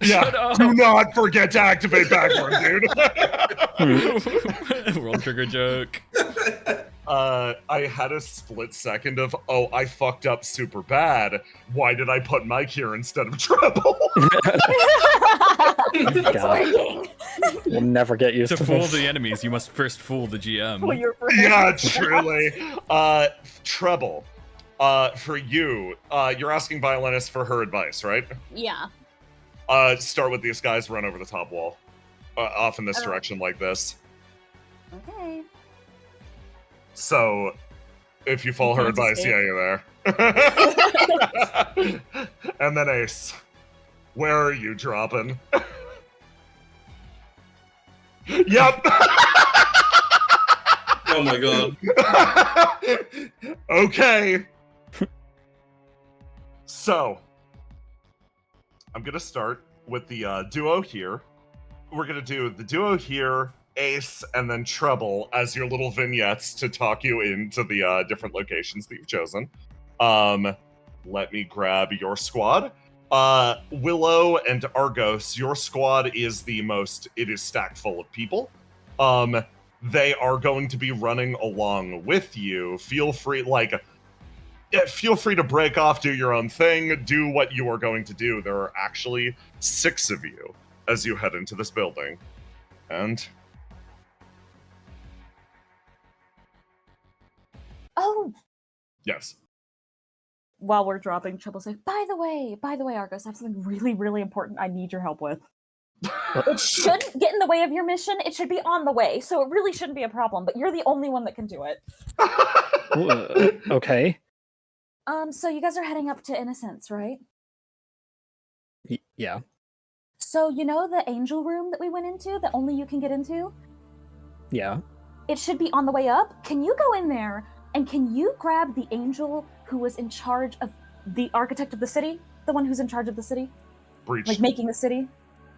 Shut Yeah, up. do not forget to activate backward, dude. World trigger joke. I had a split second of, oh, I fucked up super bad. Why did I put Mike here instead of Treble? It's working. we'll never get used To to fool this. the enemies, you must first fool the GM. Well, you're Yeah, truly. Treble. For you, you're asking Violinist for her advice, right? Yeah. Start with these guys, run over the top wall. Off in this direction like this. Okay. So, if you follow her can't advice, escape. yeah, you're there. And then Ace, where are you dropping? Yep. Oh my god. Okay. So, I'm gonna start with the duo here. We're gonna do the duo here, Ace, and then Treble as your little vignettes to talk you into the different locations that you've chosen. Let me grab your squad. Willow and Argos, your squad is it is stacked full of people. They are going to be running along with you. Feel free to break off, do your own thing, do what you are going to do. There are actually 6 of you as you head into this building. And Oh, yes. while we're dropping, Treble say, by the way, Argos, I have something really, really important I need your help with. It shouldn't get in the way of your mission. It should be on the way, so it really shouldn't be a problem, but you're the only one that can do it. Okay. So you guys are heading up to Innocence, right? Yeah. So you know the angel room that we went into that only you can get into? Yeah. It should be on the way up. Can you go in there and can you grab the angel who was in charge of the architect of the city? The one who's in charge of the city? Breach. Like making the city?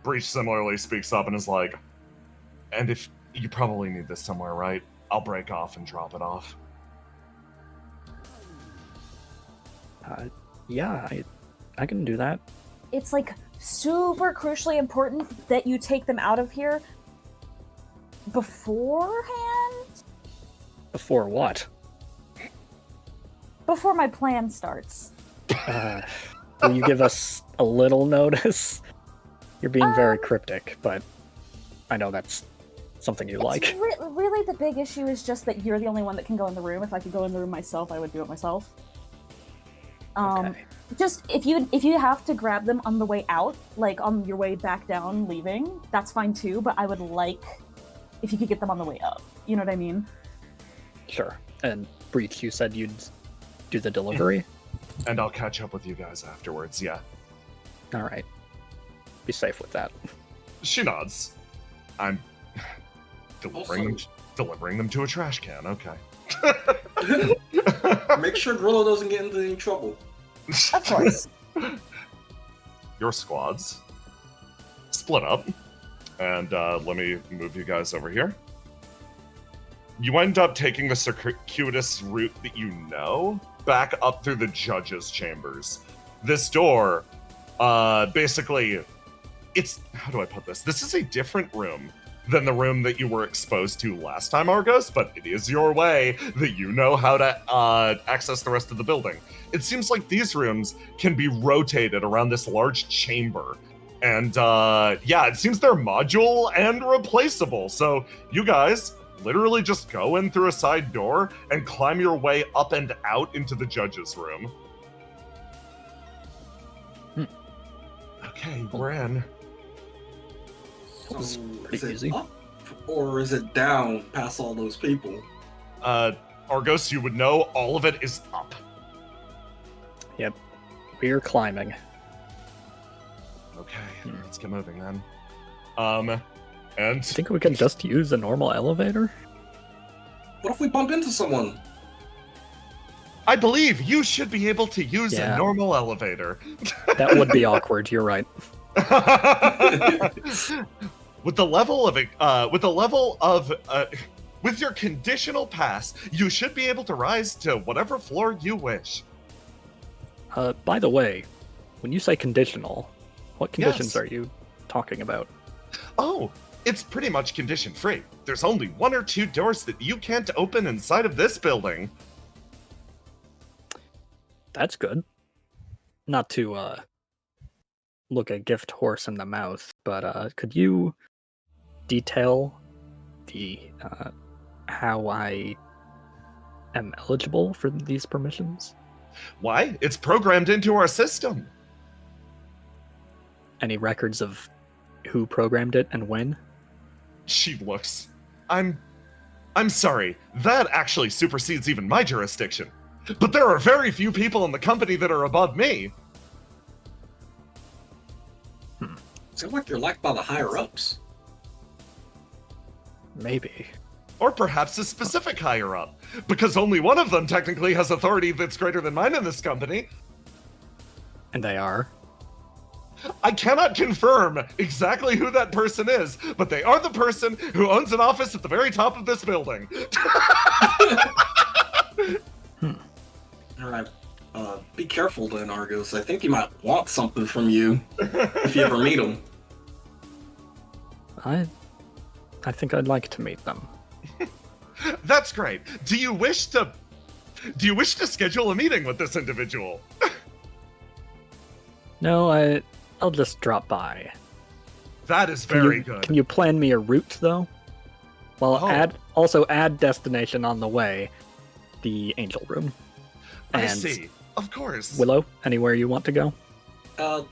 Breach similarly speaks up and is like, and if you probably need this somewhere, right? I'll break off and drop it off. Yeah, I can do that. It's like super crucially important that you take them out of here beforehand? Before what? Before my plan starts. Will you give us a little notice? You're being very cryptic, but I know that's something you like. Really, the big issue is just that you're the only one that can go in the room. If I could go in the room myself, I would do it myself. Okay. Just if you have to grab them on the way out, like on your way back down, leaving, that's fine too. But I would like if you could get them on the way up. You know what I mean? Sure. And Breach, you said you'd do the delivery? And I'll catch up with you guys afterwards, yeah. All right. Be safe with that. She nods. I'm delivering them to a trash can, okay. Make sure Grillo doesn't get into any trouble. Of course. Your squads split up, and let me move you guys over here. You end up taking the circuitous route that you know back up through the judge's chambers. This door, basically, how do I put this? This is a different room than the room that you were exposed to last time, Argos, but it is your way that you know how to access the rest of the building. It seems like these rooms can be rotated around this large chamber. And yeah, it seems they're modular and replaceable. So you guys literally just go in through a side door and climb your way up and out into the judge's room. Okay, we're in. That was So, pretty is it easy. up or is it down past all those people? Argos, you would know all of it is up. Yep. We're climbing. Okay, let's get moving then. And I think we can just use a normal elevator? What if we bump into someone? I believe you should be able to use Yeah. a normal elevator. That would be awkward, you're right. With your conditional pass, you should be able to rise to whatever floor you wish. By the way, when you say conditional, what conditions Yes. are you talking about? Oh, it's pretty much condition free. There's only 1 or 2 doors that you can't open inside of this building. That's good. Not to look a gift horse in the mouth, but could you detail the how I am eligible for these permissions? Why? It's programmed into our system. Any records of who programmed it and when? She looks. I'm sorry. That actually supersedes even my jurisdiction. But there are very few people in the company that are above me. Sounds like you're liked by the higher-ups. Maybe. Or perhaps a specific higher up, because only one of them technically has authority that's greater than mine in this company. And they are? I cannot confirm exactly who that person is, but they are the person who owns an office at the very top of this building. Alright, be careful then, Argos. I think he might want something from you if you ever meet him. I think I'd like to meet them. That's great. Do you wish to schedule a meeting with this individual? No, I'll just drop by. That is very good. Can you plan me a route though? Well, Oh. add destination on the way, the angel room. I And see. Of course. Willow, anywhere you want to go?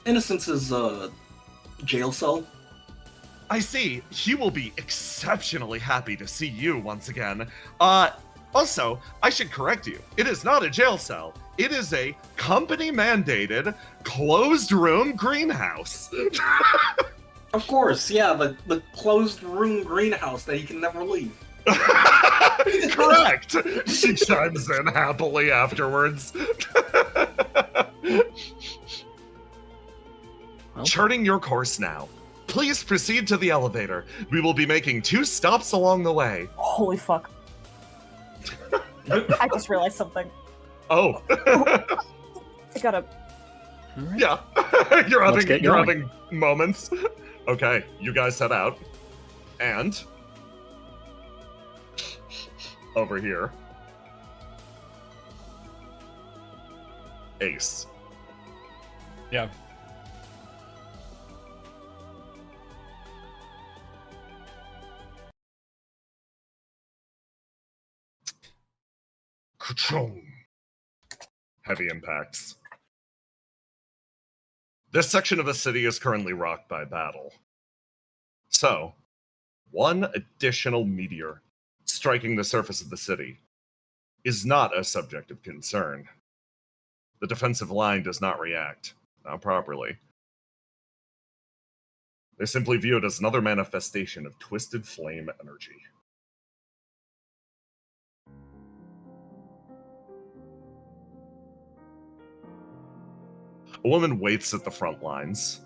Innocence's jail cell. I see. He will be exceptionally happy to see you once again. Also, I should correct you. It is not a jail cell. It is a company-mandated, closed-room greenhouse. Of course, yeah, the closed room greenhouse that he can never leave. Correct. She chimes in happily afterwards. Well, Charting your course now. Please proceed to the elevator. We will be making 2 stops along the way. Holy fuck. I just realized something. Oh. I gotta. all right. Yeah. you're Let's get you're going. having moments. Okay, you guys head out. And over here. Ace. Yeah. Ka-chong. Heavy impacts. This section of the city is currently rocked by battle. So, one additional meteor striking the surface of the city is not a subject of concern. The defensive line does not react, not properly. They simply view it as another manifestation of twisted flame energy. A woman waits at the front lines,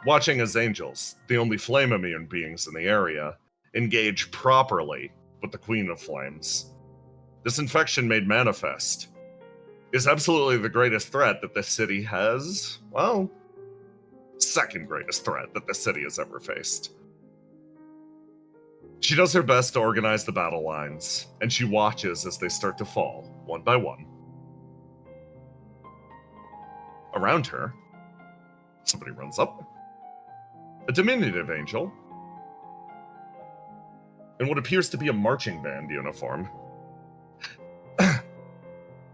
watching as angels, the only flame-immune beings in the area, engage properly with the Queen of Flames. This infection made manifest is absolutely the greatest threat that this city has, well, second greatest threat that this city has ever faced. She does her best to organize the battle lines, and she watches as they start to fall, one by one. Around her, somebody runs up. A diminutive angel in what appears to be a marching band uniform.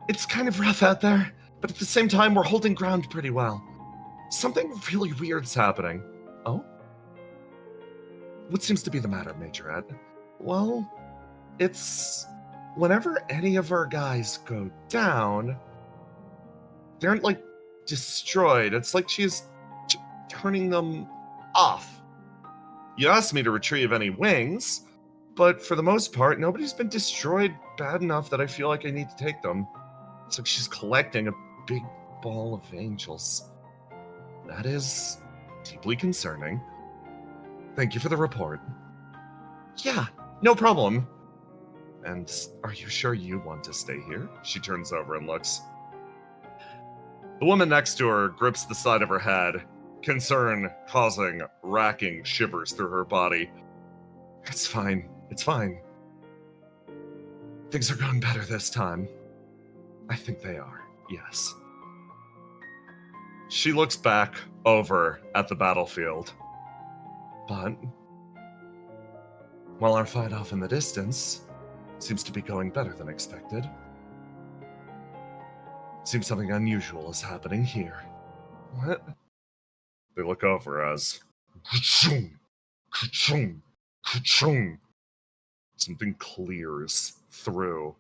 It's kind of rough out there, but at the same time, we're holding ground pretty well. Something really weird's happening. Oh? What seems to be the matter, Majorette? Well, it's whenever any of our guys go down, they aren't, like, destroyed. It's like she's turning them off. You asked me to retrieve any wings, but for the most part, nobody's been destroyed bad enough that I feel like I need to take them. It's like she's collecting a big ball of angels. That is deeply concerning. Thank you for the report. Yeah, no problem. And are you sure you want to stay here? She turns over and looks. The woman next to her grips the side of her head, concern causing racking shivers through her body. It's fine. It's fine. Things are going better this time. I think they are, yes. She looks back over at the battlefield. But while our fight off in the distance seems to be going better than expected, Seems something unusual is happening here. What? They look over as ka-chung, ka-chung, ka-chung. Something clears through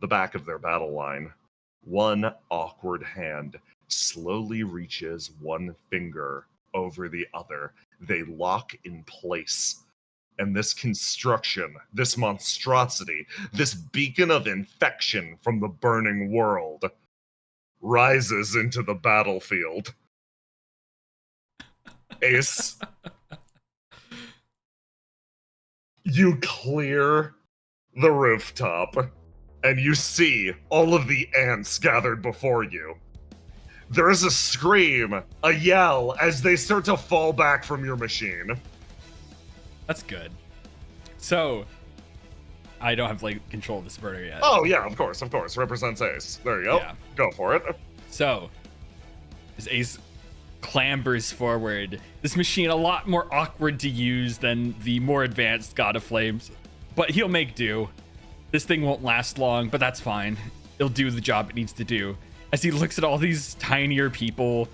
the back of their battle line. One awkward hand slowly reaches one finger over the other. They lock in place. And this construction, this monstrosity, this beacon of infection from the burning world rises into the battlefield. Ace, you clear the rooftop, and you see all of the ants gathered before you. There is a scream, a yell, as they start to fall back from your machine. That's good. So, I don't have like control of this burner yet. Oh yeah, of course. Represents Ace. There you go. Yeah. Go for it. So, as Ace clambers forward, this machine a lot more awkward to use than the more advanced God of Flames, but he'll make do. This thing won't last long, but that's fine. It'll do the job it needs to do. As he looks at all these tinier people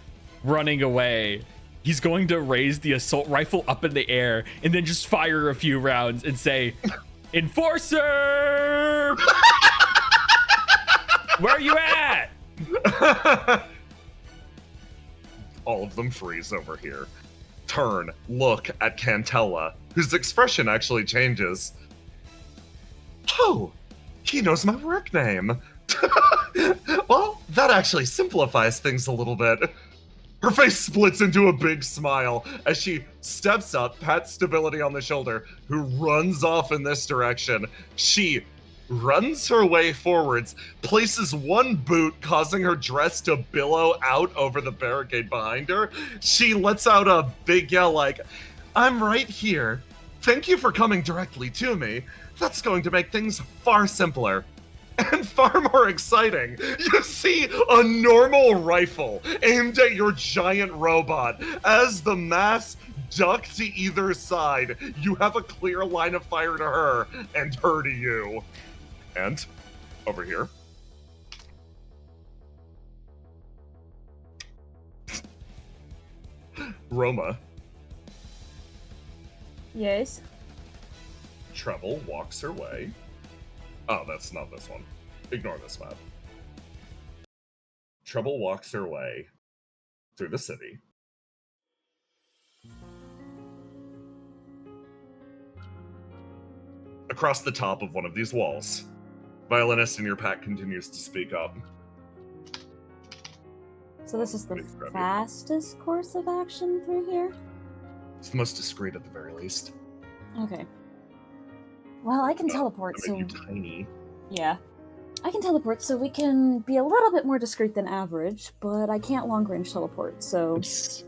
running away, he's going to raise the assault rifle up in the air and then just fire a few rounds and say, "Enforcer! Where are you at?" All of them freeze over here. Turn, look at Cantella, whose expression actually changes. Oh, he knows my work name. Well, that actually simplifies things a little bit. Her face splits into a big smile as she steps up, pats Stability on the shoulder, who runs off in this direction. She runs her way forwards, places one boot, causing her dress to billow out over the barricade behind her. She lets out a big yell like, "I'm right here. Thank you for coming directly to me. That's going to make things far simpler. And far more exciting. You see a normal rifle aimed at your giant robot. As the mass duck to either side, you have a clear line of fire to her and her to you. And over here. Roma. Yes. Treble walks her way. Oh, that's not this one. Ignore this map. Treble walks her way through the city. Across the top of one of these walls. Violinist in your pack continues to speak up. So this is the Please grab it. fastest course of action through here? It's the most discreet at the very least. Okay. Well, I can teleport, I make so... you tiny. Yeah. I can teleport, so we can be a little bit more discreet than average, but I can't long-range teleport, so...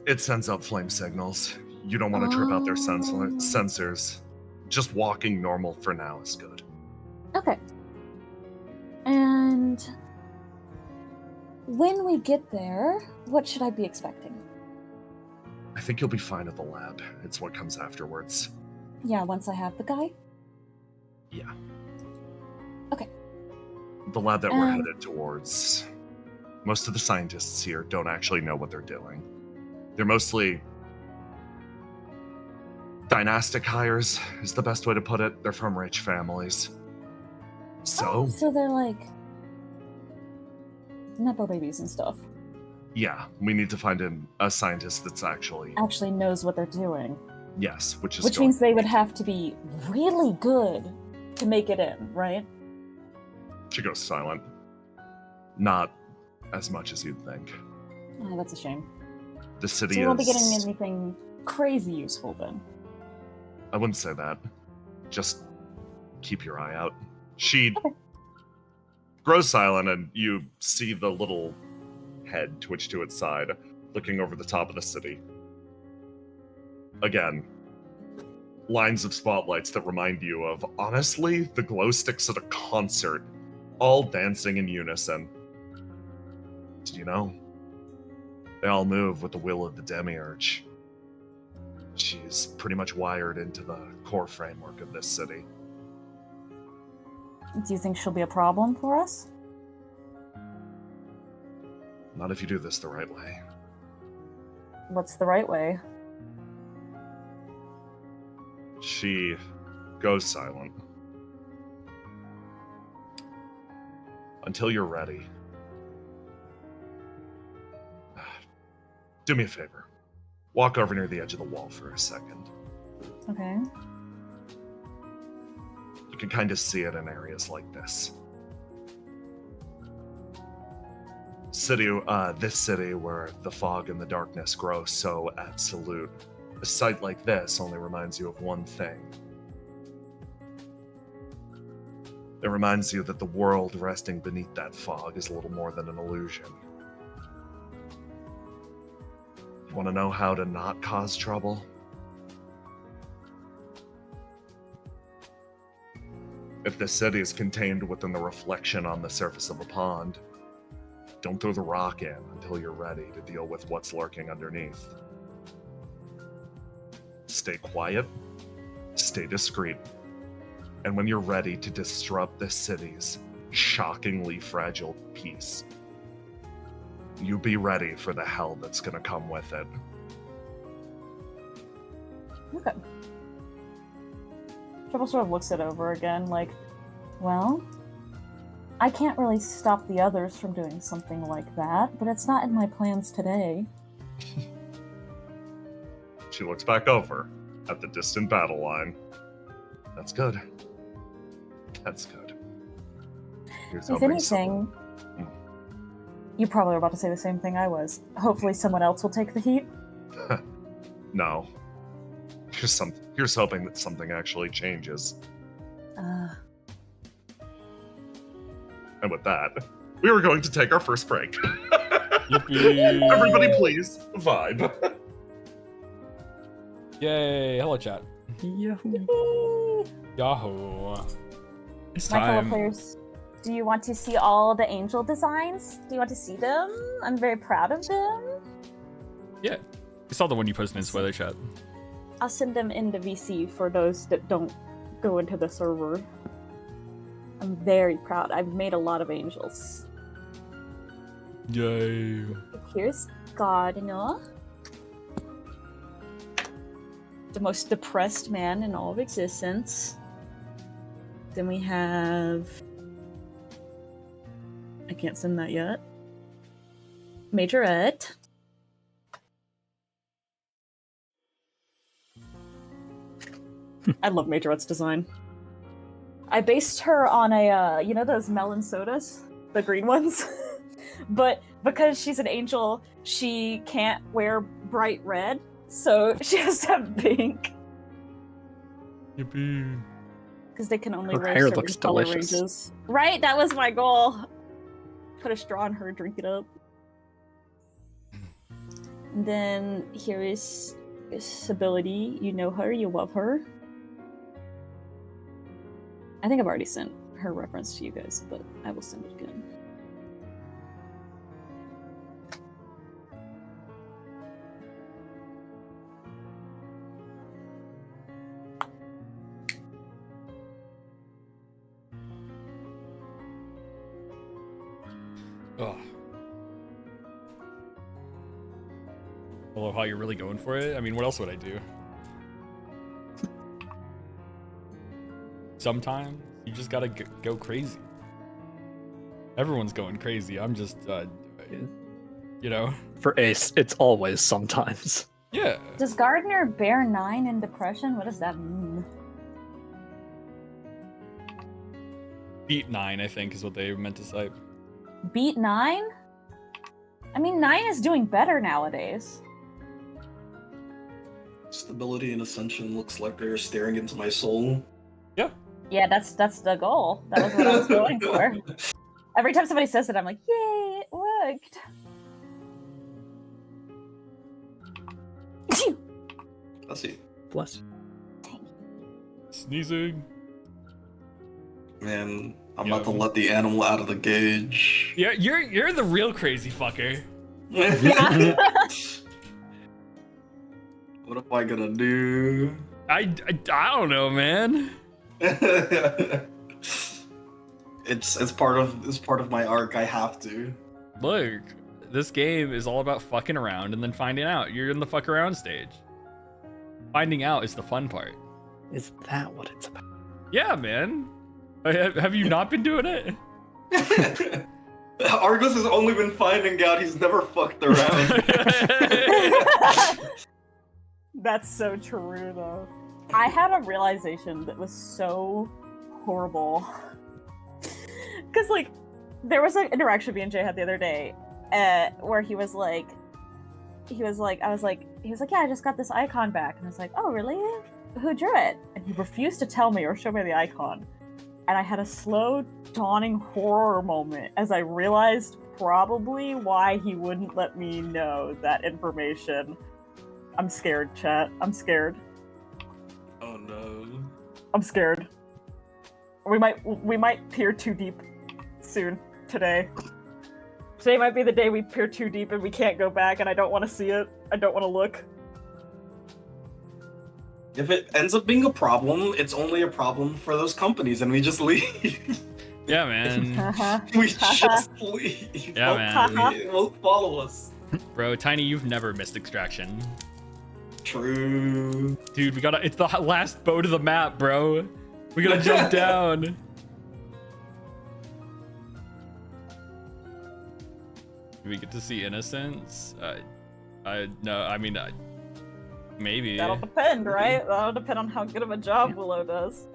It sends out flame signals. You don't want to trip out their Oh. sensors. Just walking normal for now is good. Okay. And... when we get there, what should I be expecting? I think you'll be fine at the lab. It's what comes afterwards. Yeah, once I have the guy? Yeah. Okay. The lab that we're headed towards. Most of the scientists here don't actually know what they're doing. They're mostly dynastic hires, is the best way to put it. They're from rich families. So, So they're like... Nepo babies and stuff. yeah, we need to find a scientist that's actually Knows what they're doing. yes, which Means they would have to be really good to make it in, right? She goes silent. Not as much as you'd think. Oh, that's a shame. The city So we won't be getting is. anything crazy useful then. I wouldn't say that. Just keep your eye out. She grows silent, and you see the little head twitch to its side, looking over the top of the city. Again, lines of spotlights that remind you of, honestly, the glow sticks at a concert, all dancing in unison. Did you know? They all move with the will of the demiurge. She's pretty much wired into the core framework of this city. Do you think she'll be a problem for us? Not if you do this the right way. What's the right way? She goes silent. Until you're ready. Do me a favor. Walk over near the edge of the wall for a second. Okay. You can kind of see it in areas like this. This city where the fog and the darkness grow so absolute. A sight like this only reminds you of one thing. It reminds you that the world resting beneath that fog is little more than an illusion. You want to know how to not cause trouble? If the city is contained within the reflection on the surface of a pond, don't throw the rock in until you're ready to deal with what's lurking underneath. Stay quiet, stay discreet, and when you're ready to disrupt the city's shockingly fragile peace, you be ready for the hell that's gonna come with it. Okay. Trouble sort of looks it over again, like, well, I can't really stop the others from doing something like that, but it's not in my plans today. She looks back over at the distant battle line. That's good. That's good. Here's If hoping anything, you probably were about to say the same thing I was. Hopefully someone else will take the heat. No. Here's hoping that something actually changes. And with that, we were going to take our first break. Yippee. Everybody please, vibe. Yay! Hello, chat. Yahoo! Yahoo! It's My fellow time. players, do you want to see all the angel designs? Do you want to see them? I'm very proud of them. Yeah, I saw the one you posted in spoiler chat. I'll send them into VC for those that don't go into the server. I'm very proud. I've made a lot of angels. Yay! Here's Gardner. The most depressed man in all of existence. Then we have... I can't send that yet. Majorette. I love Majorette's design. I based her on a, you know those melon sodas? The green ones? But because she's an angel, she can't wear bright red, so she has to have pink. Yippee! Because they can only Her wear hair certain looks color delicious. ranges. Right? That was my goal. Put a straw in her, drink it up. And then here is this ability. You know her, you love her. I think I've already sent her reference to you guys, but I will send it again. Oh. I love how you're really going for it. I mean, what else would I do? Sometimes you just gotta go crazy. Everyone's going crazy. I'm just, you know. For Ace, it's always sometimes. Yeah. Does Gardner bear 9 in depression? What does that mean? Beat 9, I think, is what they meant to say. Beat 9? I mean, 9 is doing better nowadays. Stability and Ascension looks like they're staring into my soul. Yeah, that's the goal. That was what I was going for. Every time somebody says it, I'm like, yay, it worked. Let's see. Bless. Sneezing. Man, I'm about to let the animal out of the cage. Yeah, you're the real crazy fucker. What am I gonna do? I don't know, man. It's part of my arc. I have to. Look, this game is all about fucking around and then finding out. You're in the fuck around stage. Finding out is the fun part. Is that what it's about? Yeah, man. Have you not been doing it? Argus has only been finding out, he's never fucked around. That's so true, though. I had a realization that was so horrible. Because, like, there was an interaction me and Jay had the other day where he was like, yeah, I just got this icon back. And I was like, oh, really? Who drew it? And he refused to tell me or show me the icon. And I had a slow, dawning horror moment as I realized probably why he wouldn't let me know that information. I'm scared, chat. I'm scared. Oh no. I'm scared. We might peer too deep soon today. Today might be the day we peer too deep and we can't go back, and I don't want to see it. I don't want to look. If it ends up being a problem, it's only a problem for those companies, and we just leave. Yeah, man. We just leave. Yeah, man. It won't follow us. Bro, Tiny, you've never missed extraction. True. Dude, it's the last boat of the map, bro. We gotta jump down. Do we get to see Innocence? Maybe. That'll depend, right? That'll depend on how good of a job Willow does.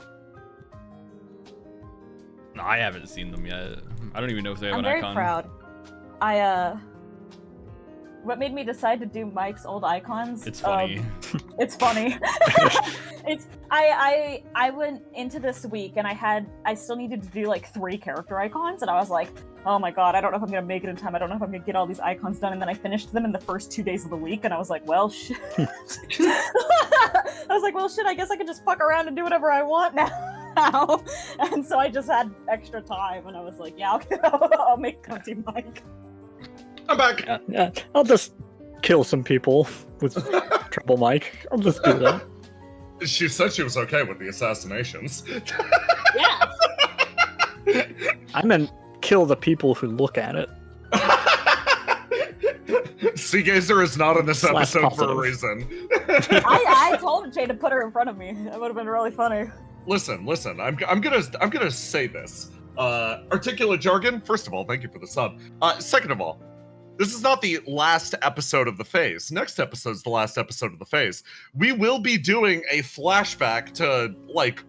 No, I haven't seen them yet. I don't even know if they have I'm an very icon. proud. What made me decide to do Mike's old icons? It's funny. It's funny. I went into this week and I still needed to do like 3 character icons, and I was like, oh my god, I don't know if I'm gonna make it in time. I don't know if I'm gonna get all these icons done. And then I finished them in the first 2 days of the week, and I was like, well, shit. I guess I can just fuck around and do whatever I want now. And so I just had extra time, and I was like, yeah, I'll make Cunty Mike. I'm back. Yeah, I'll just kill some people with Trouble Mike. I'll just do that. She said she was okay with the assassinations. Yeah. I meant kill the people who look at it. Seagazer is not in this Slash episode for a positive. reason. I told Jay to put her in front of me. That would have been really funny. Listen. I'm gonna say this. Articulate jargon. First of all, thank you for the sub. Second of all, this is not the last episode of the phase. Next episode's the last episode of the phase. We will be doing a flashback to, like,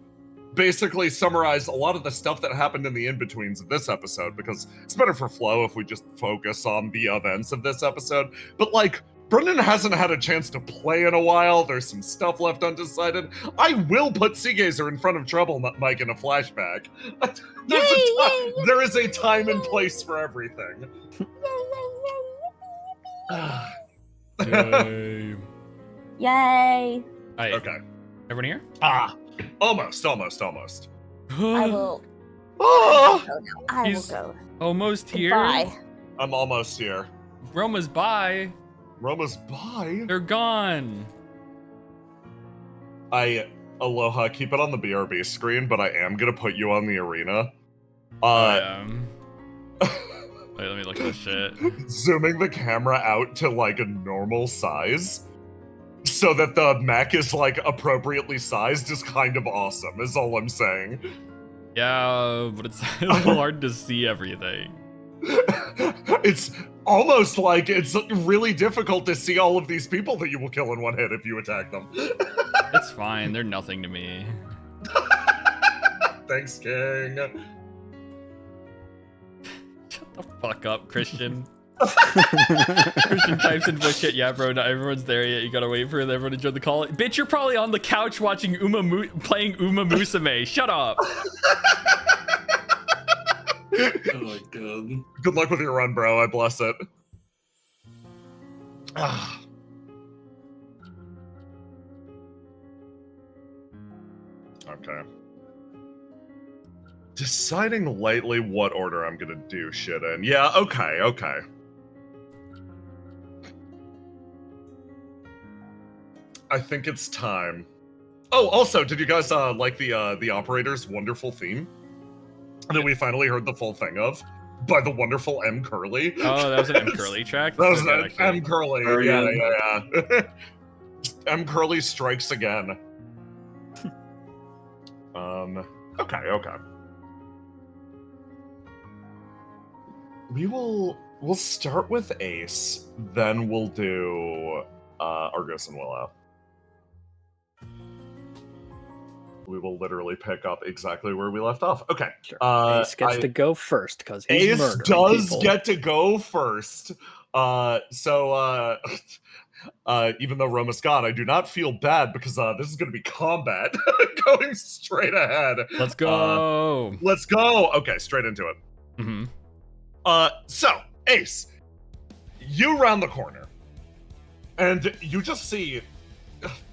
basically summarize a lot of the stuff that happened in the in-betweens of this episode, because it's better for flow if we just focus on the events of this episode. But, like, Brendan hasn't had a chance to play in a while. There's some stuff left undecided. I will put Seagazer in front of Trouble Mike in a flashback. There is a time and place for everything. Yay. Yay! Alright, Okay. everyone here? Almost. I will. Ah! Go now. I will He's- go. Almost here. Bye. I'm almost here. Roma's by. Roma's bye. They're gone. Aloha, keep it on the BRB screen, but I am gonna put you on the arena. Wait, let me look at this shit. Zooming the camera out to like a normal size so that the mech is like appropriately sized is kind of awesome, is all I'm saying. Yeah, but it's a little hard to see everything. It's almost like it's really difficult to see all of these people that you will kill in one hit if you attack them. It's fine, they're nothing to me. Thanks, King. Shut the fuck up, Christian. Christian types in voice chat, yeah, bro, not everyone's there yet. You gotta wait for everyone to join the call. Bitch, you're probably on the couch watching playing Uma Musume. Shut up. Oh my god. Good luck with your run, bro. I bless it. Ah. Okay. Deciding lightly what order I'm gonna do shit in. Yeah, okay. I think it's time. Oh, also, did you guys like the operator's wonderful theme that we finally heard the full thing of? by the wonderful M. Curly. Oh, that was an M. Curly track? That was So good, an actually. M. Curly. Oh, Yeah. yeah. M. Curly strikes again. Okay. We'll start with Ace, then we'll do Argus and Willow. We will literally pick up exactly where we left off. Okay. Sure. Ace gets to go first because he's Ace murdering does people. get to go first. Even though Roma's gone, I do not feel bad because this is going to be combat going straight ahead. Let's go. Let's go. Okay, straight into it. Mm-hmm. So, Ace, you round the corner, and you just see,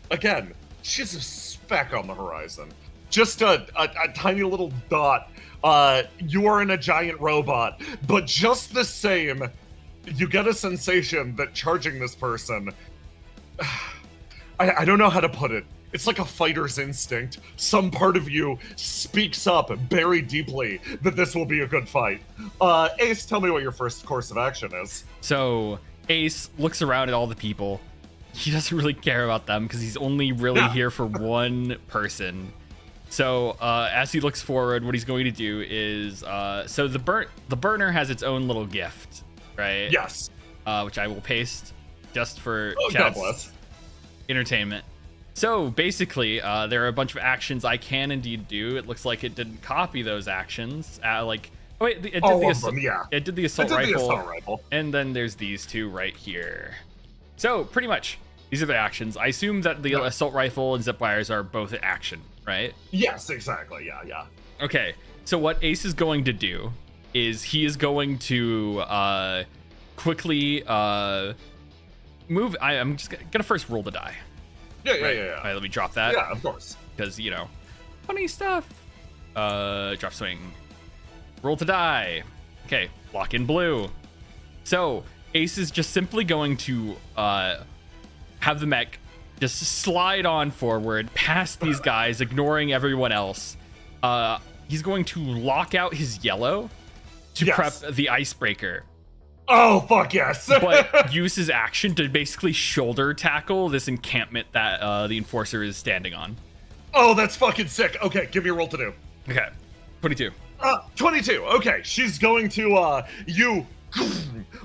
again, she's a speck on the horizon. Just a tiny little dot. You are in a giant robot, but just the same, you get a sensation that charging this person, I don't know how to put it. It's like a fighter's instinct. Some part of you speaks up very deeply that this will be a good fight. Ace, tell me what your first course of action is. So Ace looks around at all the people. He doesn't really care about them because he's only really here for one person. So as he looks forward, what he's going to do is so the burner has its own little gift, right? Yes. Which I will paste just for God chat's bless. entertainment. So basically, there are a bunch of actions I can indeed do. It looks like it didn't copy those actions. It did All the of them, yeah. It did the assault It did the rifle, assault rifle. and then there's these two right here. So pretty much, these are the actions. I assume that the assault rifle and zip wires are both action, right? Yes, exactly. Yeah. Okay. So what Ace is going to do is he is going to quickly move. I'm just gonna first roll the die. Yeah. All right, let me drop that. Yeah, of course. Because, funny stuff. Drop swing. Roll to die. Okay, lock in blue. So, Ace is just simply going to have the mech just slide on forward past these guys, ignoring everyone else. He's going to lock out his yellow to prep the icebreaker. Oh, fuck yes. But use his action to basically shoulder tackle this encampment that the enforcer is standing on. Oh, that's fucking sick. Okay, give me a roll to do. Okay, 22. 22. Okay, she's going to, you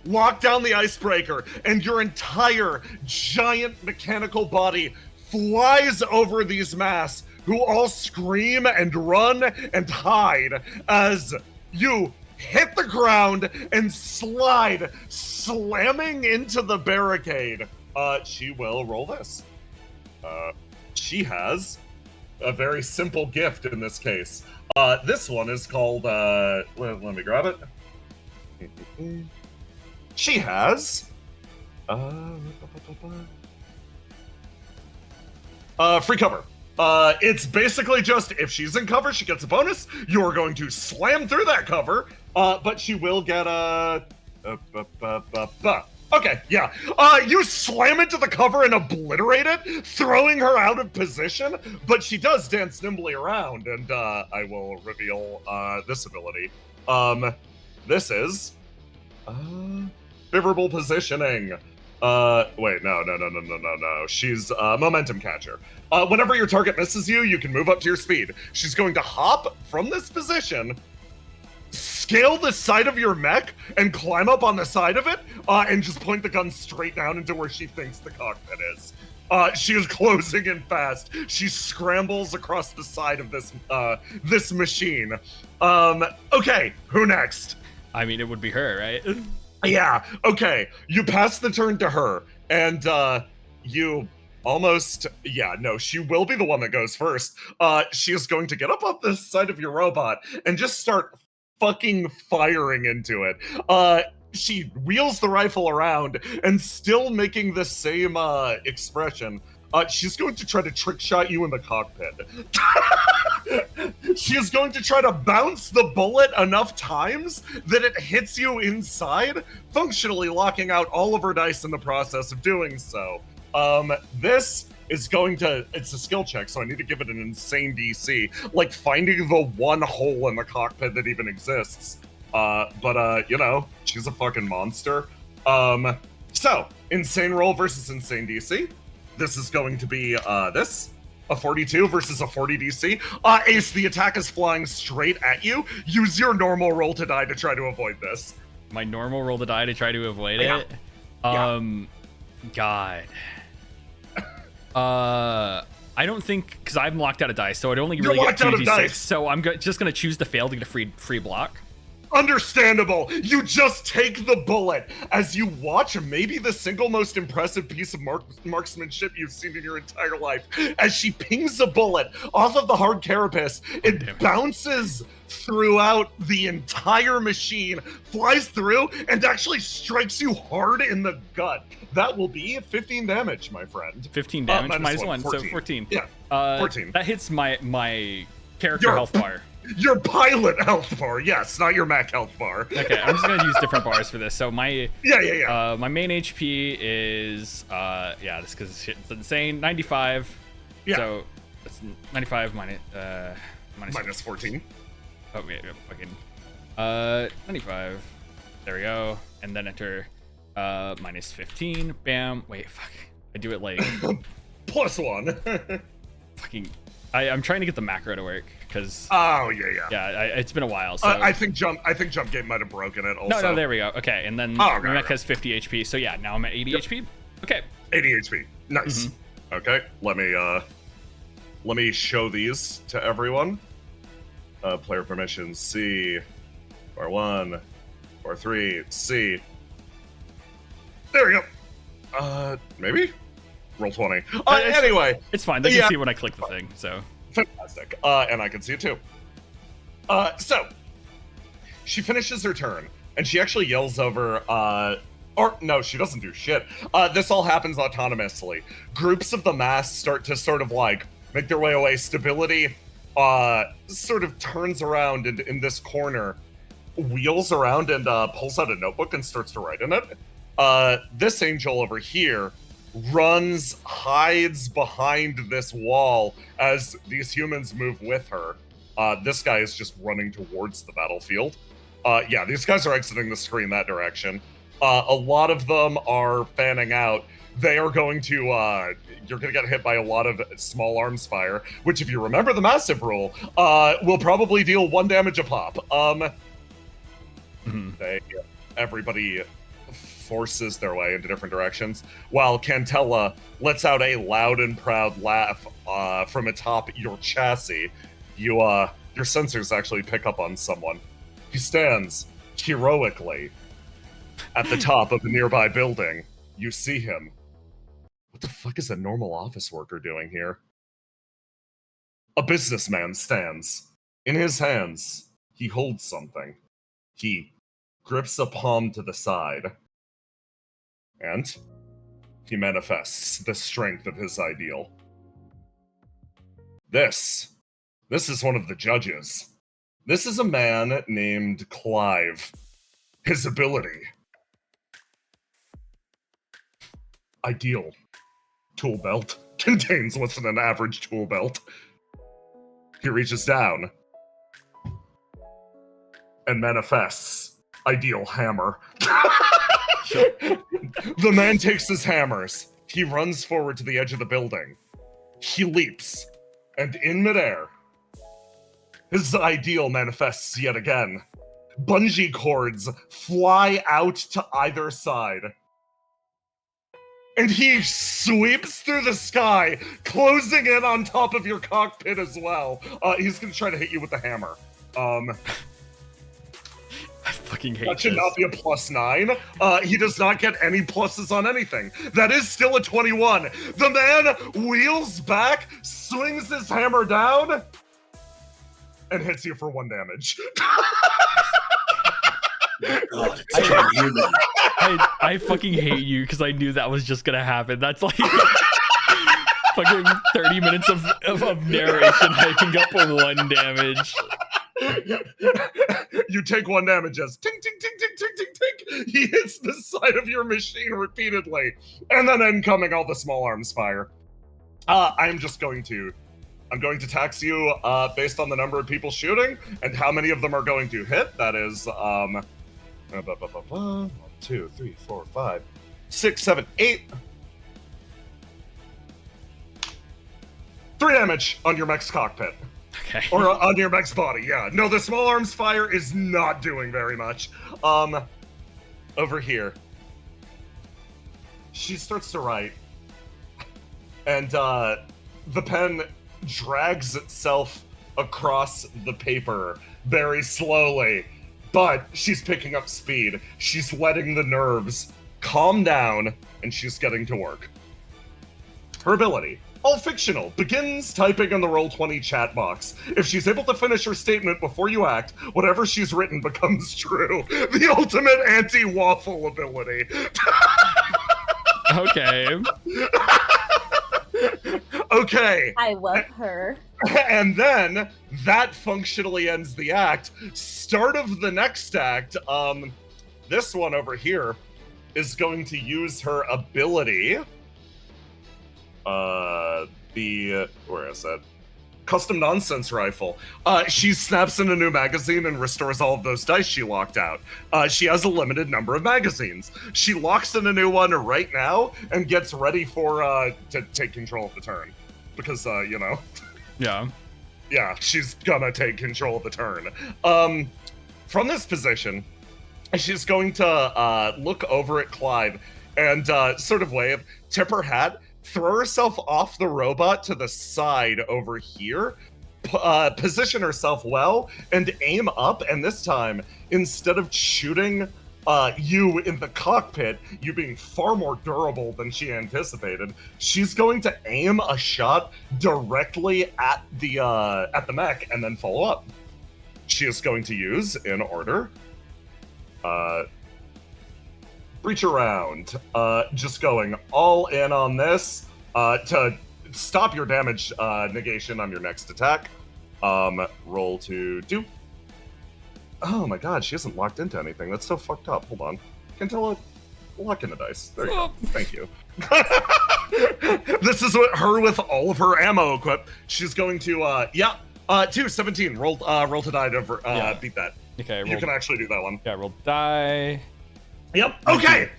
lock down the icebreaker, and your entire giant mechanical body flies over these mass, who all scream and run and hide as you hit the ground and slide, slamming into the barricade. She will roll this. She has a very simple gift in this case. This one is called, let me grab it. She has, free cover. It's basically just, if she's in cover, she gets a bonus. You're going to slam through that cover, but she will get a... Okay, yeah. You slam into the cover and obliterate it, throwing her out of position, but she does dance nimbly around, and I will reveal this ability. This is... favorable positioning. Wait, no. She's momentum catcher. Whenever your target misses you, you can move up to your speed. She's going to hop from this position, scale the side of your mech, and climb up on the side of it, and just point the gun straight down into where she thinks the cockpit is. She is closing in fast. She scrambles across the side of this machine. Okay, who next? I mean, it would be her, right? Yeah, okay. You pass the turn to her, and you almost... Yeah, no, she will be the one that goes first. She is going to get up on this side of your robot and just start fucking firing into it. She wheels the rifle around and still making the same expression. She's going to try to trick shot you in the cockpit. She is going to try to bounce the bullet enough times that it hits you inside, functionally locking out all of her dice in the process of doing so. This is going to... It's a skill check, so I need to give it an insane DC, like finding the one hole in the cockpit that even exists. But you know, she's a fucking monster. So insane roll versus insane DC. This is going to be a 42 versus a 40 DC. Ace, the attack is flying straight at you. Use your normal roll to die to try to avoid this. My normal roll to die to try to avoid Yeah. it. Yeah. God. I don't think, because I'm locked out of dice, so I'd only You're really get locked out of 2d6. dice. So I'm just gonna choose to fail to get a free block. Understandable. You just take the bullet as you watch maybe the single most impressive piece of marksmanship you've seen in your entire life. As she pings a bullet off of the hard carapace, it damn. bounces throughout the entire machine, flies through, and actually strikes you hard in the gut. That will be 15 damage, my friend. 15 damage, minus minus one, 1, 14. so 14. Yeah, 14. That hits my character Your- health bar. Your pilot health bar, yes, not your Mac health bar. Okay, I'm just gonna use different bars for this. So my Yeah. my main HP is this because it's insane 95. Yeah. So that's 95 minus Minus 14. Oh wait, fucking 95. There we go, and then enter minus 15. Bam. Wait, fuck. I do it like Plus 1. fucking. I'm trying to get the macro to work because Oh yeah. it's been a while. So I think jump gate might have broken it. Also, no, there we go. Okay, and then Oh, okay, mech okay. has 50 HP. So yeah, now I'm at 80 HP. Okay. 80 HP. Nice. Mm-hmm. Okay, let me show these to everyone. Player permissions C, bar 1, bar 3, C. There we go. Maybe roll 20. Anyway, It's fine. They can Yeah. see when I click the thing. So fantastic. And I can see it too. So she finishes her turn, and she actually yells over. Or no, she doesn't do shit. This all happens autonomously. Groups of the mass start to sort of like make their way away. Stability sort of turns around and in this corner, wheels around and pulls out a notebook and starts to write in it. This angel over here runs, hides behind this wall as these humans move with her. This guy is just running towards the battlefield. Yeah, these guys are exiting the screen that direction. A lot of them are fanning out. They are going to, you're going to get hit by a lot of small arms fire, which if you remember the massive rule, will probably deal 1 damage a pop. Everybody forces their way into different directions, while Cantella lets out a loud and proud laugh from atop your chassis. Your sensors actually pick up on someone. He stands heroically at the top of a nearby building. You see him. What the fuck is a normal office worker doing here? A businessman stands. In his hands, he holds something. He grips a palm to the side. And he manifests the strength of his ideal. This is one of the judges. This is a man named Clive. His ability. Ideal. Tool belt. Contains what's in an average tool belt. He reaches down and manifests ideal hammer. The man takes his hammers. He runs forward to the edge of the building. He leaps, and in midair, his ideal manifests yet again. Bungee cords fly out to either side. And he sweeps through the sky, closing in on top of your cockpit as well. He's gonna try to hit you with the hammer. I fucking hate That should this. not be a +9. He does not get any pluses on anything. That is still a 21. The man wheels back, swings his hammer down, and hits you for 1 damage. God, it's so human. I fucking hate you because I knew that was just gonna happen. That's like fucking 30 minutes of narration hyping up with 1 damage. You take 1 damage as ting, ting, ting, ting, ting, ting, ting. He hits the side of your machine repeatedly, and then incoming all the small arms fire. I'm just going to I'm going to tax you based on the number of people shooting and how many of them are going to hit. That is 1, 2, 3, 4, 5, 6, 7, 8. 3 damage on your mech's cockpit. Okay. Or on your mech's body, yeah. No, the small arms fire is not doing very much. Over here. She starts to write. And, the pen drags itself across the paper very slowly. But she's picking up speed. She's letting the nerves calm down, and she's getting to work. Her ability. All fictional, begins typing in the Roll20 chat box. If she's able to finish her statement before you act, whatever she's written becomes true. The ultimate anti-waffle ability. Okay. Okay. I love her. And then that functionally ends the act. Start of the next act, this one over here is going to use her ability. Where is it? Custom nonsense rifle. She snaps in a new magazine and restores all of those dice she locked out. She has a limited number of magazines. She locks in a new one right now and gets ready for to take control of the turn. Because you know. Yeah. Yeah, she's gonna take control of the turn. From this position, she's going to look over at Clyde and sort of wave, tip her hat, throw herself off the robot to the side over here, position herself well, and aim up. And this time, instead of shooting you in the cockpit, you being far more durable than she anticipated, she's going to aim a shot directly at the mech and then follow up. She is going to use, in order, breach around, just going all in on this to stop your damage negation on your next attack. Roll to do. Oh my god, she isn't locked into anything. That's so fucked up. Hold on. Can tell it. Lock in the dice. There you go. Thank you. This is what her with all of her ammo equipped. She's going to 17. Roll to die to beat that. Okay. You can actually do that one. Yeah, roll die. Yep. Okay.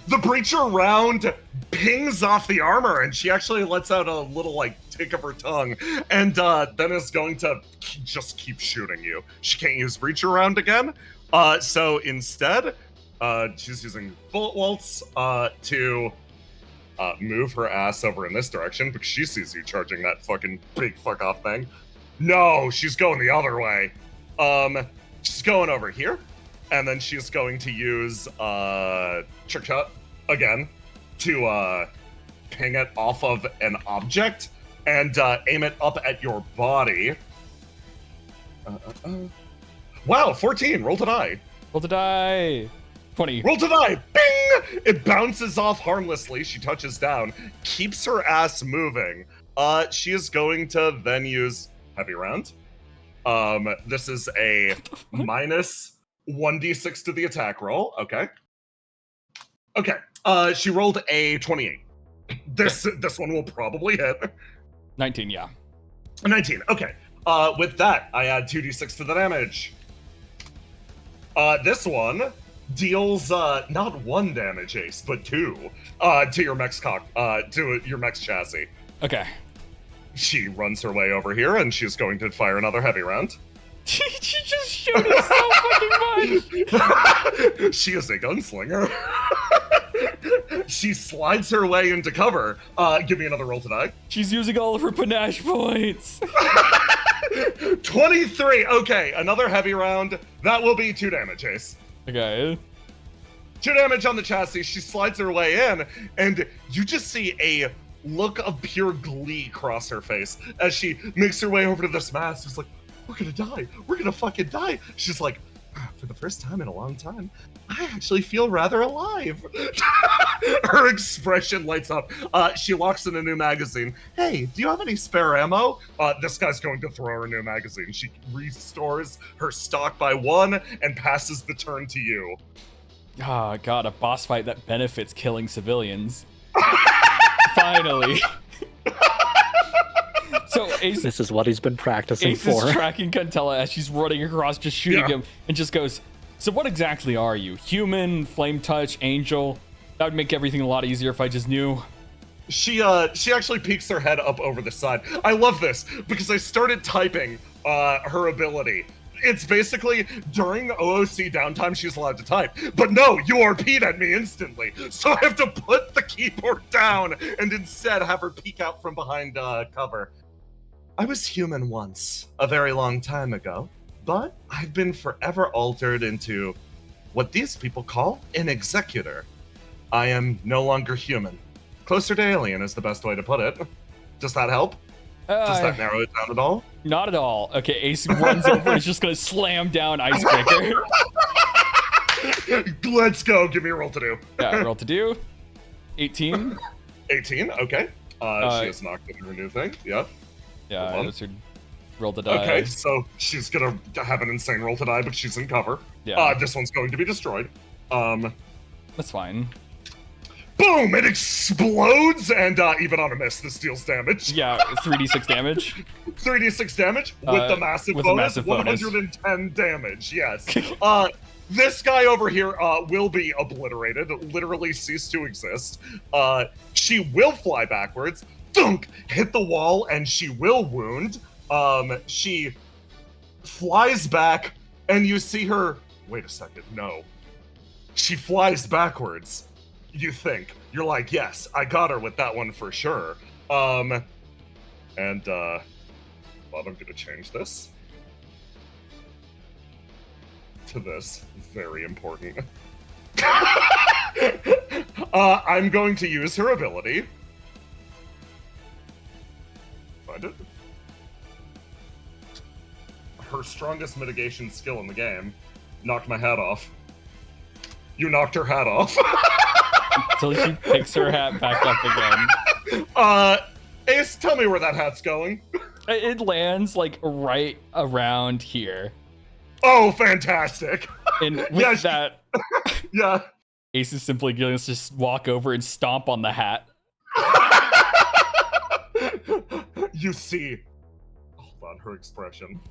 The breacher round pings off the armor, and she actually lets out a little tick of her tongue, and then is going to just keep shooting you. She can't use breacher round again, so instead, she's using bullet waltz to move her ass over in this direction because she sees you charging that fucking big fuck off thing. No, she's going the other way. She's going over here. And then she's going to use trick shot again to ping it off of an object and aim it up at your body. Wow, 14. Roll to die. Roll to die. 20. Roll to die. Bing! It bounces off harmlessly. She touches down, keeps her ass moving. She is going to then use heavy round. This is a minus 1d6 to the attack roll. Okay. She rolled a 28. This one will probably hit. 19, yeah. 19. Okay. With that, I add 2d6 to the damage. This one deals not 1 damage, Ace, but 2 to your mech's to your mech's chassis. Okay. She runs her way over here, and she's going to fire another heavy round. She just shooting so fucking much. She is a gunslinger. She slides her way into cover. Give me another roll to die. She's using all of her panache points. 23. Okay, another heavy round. That will be 2 damage, Ace. Okay. 2 damage on the chassis. She slides her way in, and you just see a look of pure glee cross her face as she makes her way over to this mass. She's like, we're gonna die. We're gonna fucking die. She's like, for the first time in a long time, I actually feel rather alive. Her expression lights up. She locks in a new magazine. Hey, do you have any spare ammo? This guy's going to throw her a new magazine. She restores her stock by 1 and passes the turn to you. Oh god, a boss fight that benefits killing civilians. Finally. So Ace, This is what he's been practicing Ace for. is tracking Cantella as she's running across, just shooting him, and just goes, so what exactly are you? Human, flame touch, angel? That would make everything a lot easier if I just knew. She actually peeks her head up over the side. I love this because I started typing her ability. It's basically during OOC downtime she's allowed to type, but no, you RP'd at me instantly, so I have to put the keyboard down and instead have her peek out from behind cover. I was human once, a very long time ago, but I've been forever altered into what these people call an executor. I am no longer human. Closer to alien is the best way to put it. Does that help? Does that narrow it down at all? Not at all. Okay, Ace runs over and is just gonna slam down Icebreaker. Let's go. Give me a roll to do. Yeah, roll to do. 18. 18. Okay. She has knocked in her new thing. Yep. Yeah, that's her roll to die. Okay, so she's gonna have an insane roll to die, but she's in cover. Yeah. This one's going to be destroyed. That's fine. Boom! It explodes, and even on a miss, this deals damage. Yeah, 3d6 damage. 3d6 damage with the massive with a bonus. massive bonus. 110 damage. Yes. This guy over here will be obliterated, literally cease to exist. She will fly backwards, thunk, hit the wall, and she will wound. She flies back, and you see her. Wait a second. No. She flies backwards. You think. You're like, yes, I got her with that one for sure. Well, I'm gonna change this to this. Very important. I'm going to use her ability. Find it. Her strongest mitigation skill in the game. Knocked my hat off. You knocked her hat off. Until she picks her hat back up again. Ace, tell me where that hat's going. It lands like right around here. Oh, fantastic. And with that, yeah. Ace is simply going to just walk over and stomp on the hat. You see. Hold on, her expression.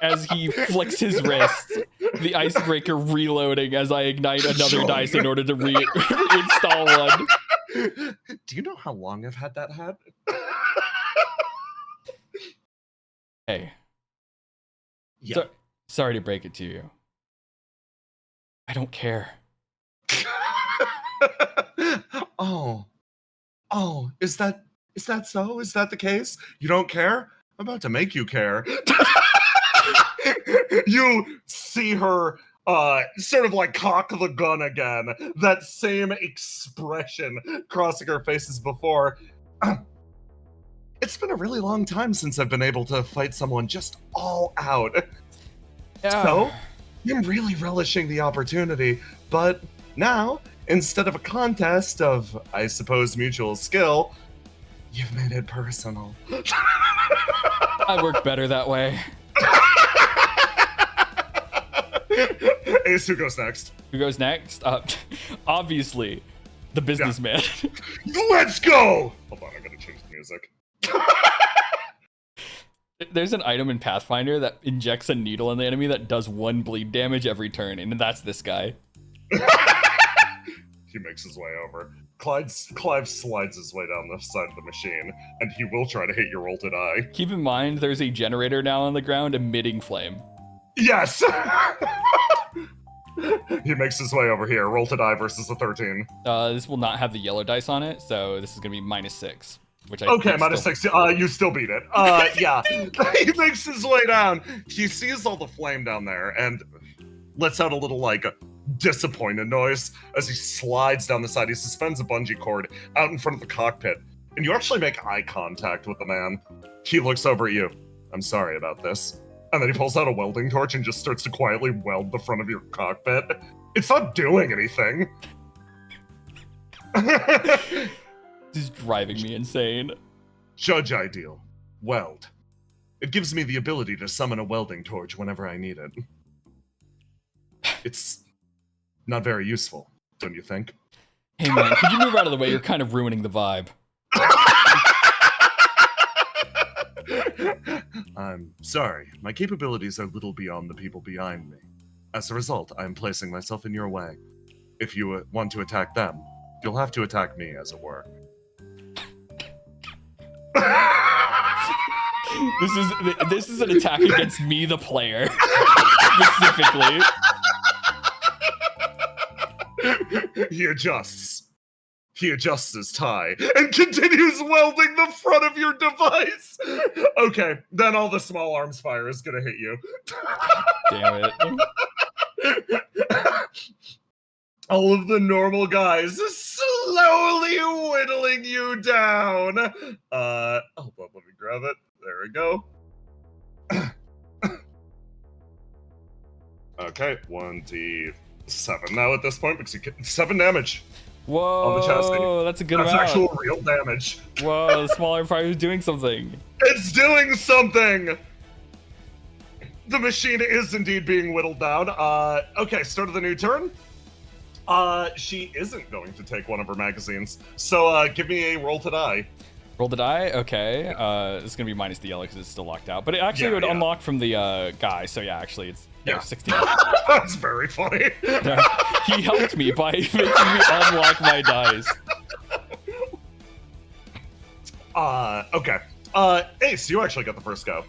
As he flicks his wrist, the icebreaker reloading as I ignite another dice in order to reinstall one. Do you know how long I've had that hat? Hey. Yeah. Sorry to break it to you. I don't care. Oh, is that so? Is that the case? You don't care? I'm about to make you care. You see her sort of like cock the gun again. That same expression crossing her face as before. It's been a really long time since I've been able to fight someone just all out. Yeah. So, I'm really relishing the opportunity, but now, instead of a contest of, I suppose, mutual skill, you've made it personal. I work better that way. Ace, who goes next? Who goes next? Obviously, the businessman. Yeah. Let's go! Hold on, I'm gonna change the music. There's an item in Pathfinder that injects a needle in the enemy that does 1 bleed damage every turn, and that's this guy. He makes his way over. Clive slides his way down the side of the machine, and he will try to hit your roll to die. Keep in mind, there's a generator now on the ground emitting flame. Yes! He makes his way over here. Roll to die versus a 13. This will not have the yellow dice on it, so this is going to be -6. Which I okay, think -6. You still beat it. Yeah. He makes his way down. He sees all the flame down there and lets out a little, like, disappointed noise as he slides down the side. He suspends a bungee cord out in front of the cockpit. And you actually make eye contact with the man. He looks over at you. I'm sorry about this. And then he pulls out a welding torch and just starts to quietly weld the front of your cockpit. It's not doing anything. This is driving me insane. Judge Ideal. Weld. It gives me the ability to summon a welding torch whenever I need it. It's not very useful, don't you think? Hey man, could you move out of the way? You're kind of ruining the vibe. I'm sorry. My capabilities are little beyond the people behind me. As a result, I am placing myself in your way. If you want to attack them, you'll have to attack me, as it were. This is an attack against me, the player, specifically. He adjusts his tie and continues welding the front of your device. Okay, then all the small arms fire is gonna hit you. Damn it. All of the normal guys slowly whittling you down. Hold on, let me grab it. There we go. Okay, 1d7 now at this point because you get 7 damage. On the chassis. Whoa, that's a good That's amount. actual real damage. Whoa, the smaller fire is doing something. It's doing something! The machine is indeed being whittled down. Okay, start of the new turn. She isn't going to take one of her magazines. So, give me a roll to die. Roll the die? Okay. It's gonna be minus the yellow because it's still locked out. But it actually would unlock from the guy. So yeah, actually it's 16. That's very funny. He helped me by making me unlock my dice. Okay. Ace, you actually get the first go.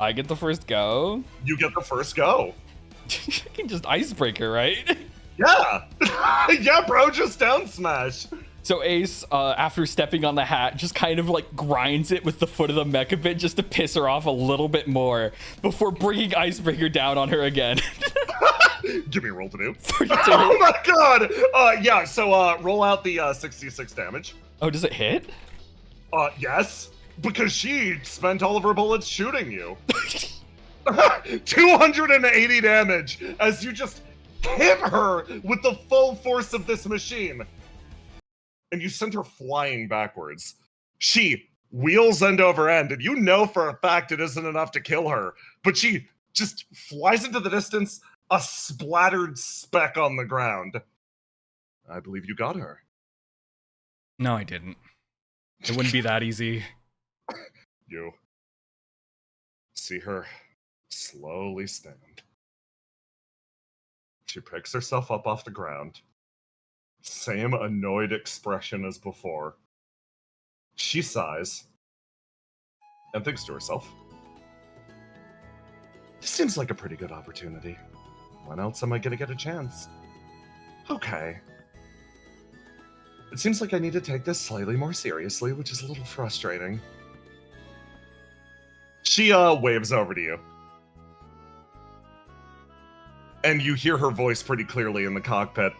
I get the first go. You get the first go. I can just icebreaker, right? Yeah. Yeah, bro, just down smash. So Ace, after stepping on the hat, just kind of like grinds it with the foot of the mech a bit just to piss her off a little bit more before bringing Icebreaker down on her again. Give me a roll to do. 32. Oh my god! Yeah, so roll out the 66 damage. Oh, does it hit? Yes, because she spent all of her bullets shooting you. 280 damage as you just hit her with the full force of this machine. And you send her flying backwards. She wheels end over end, and you know for a fact it isn't enough to kill her, but she just flies into the distance, a splattered speck on the ground. I believe you got her. No, I didn't. It wouldn't be that easy. You see her slowly stand. She picks herself up off the ground. Same annoyed expression as before. She sighs and thinks to herself, this seems like a pretty good opportunity. When else am I going to get a chance? Okay. It seems like I need to take this slightly more seriously, which is a little frustrating. She waves over to you. And you hear her voice pretty clearly in the cockpit.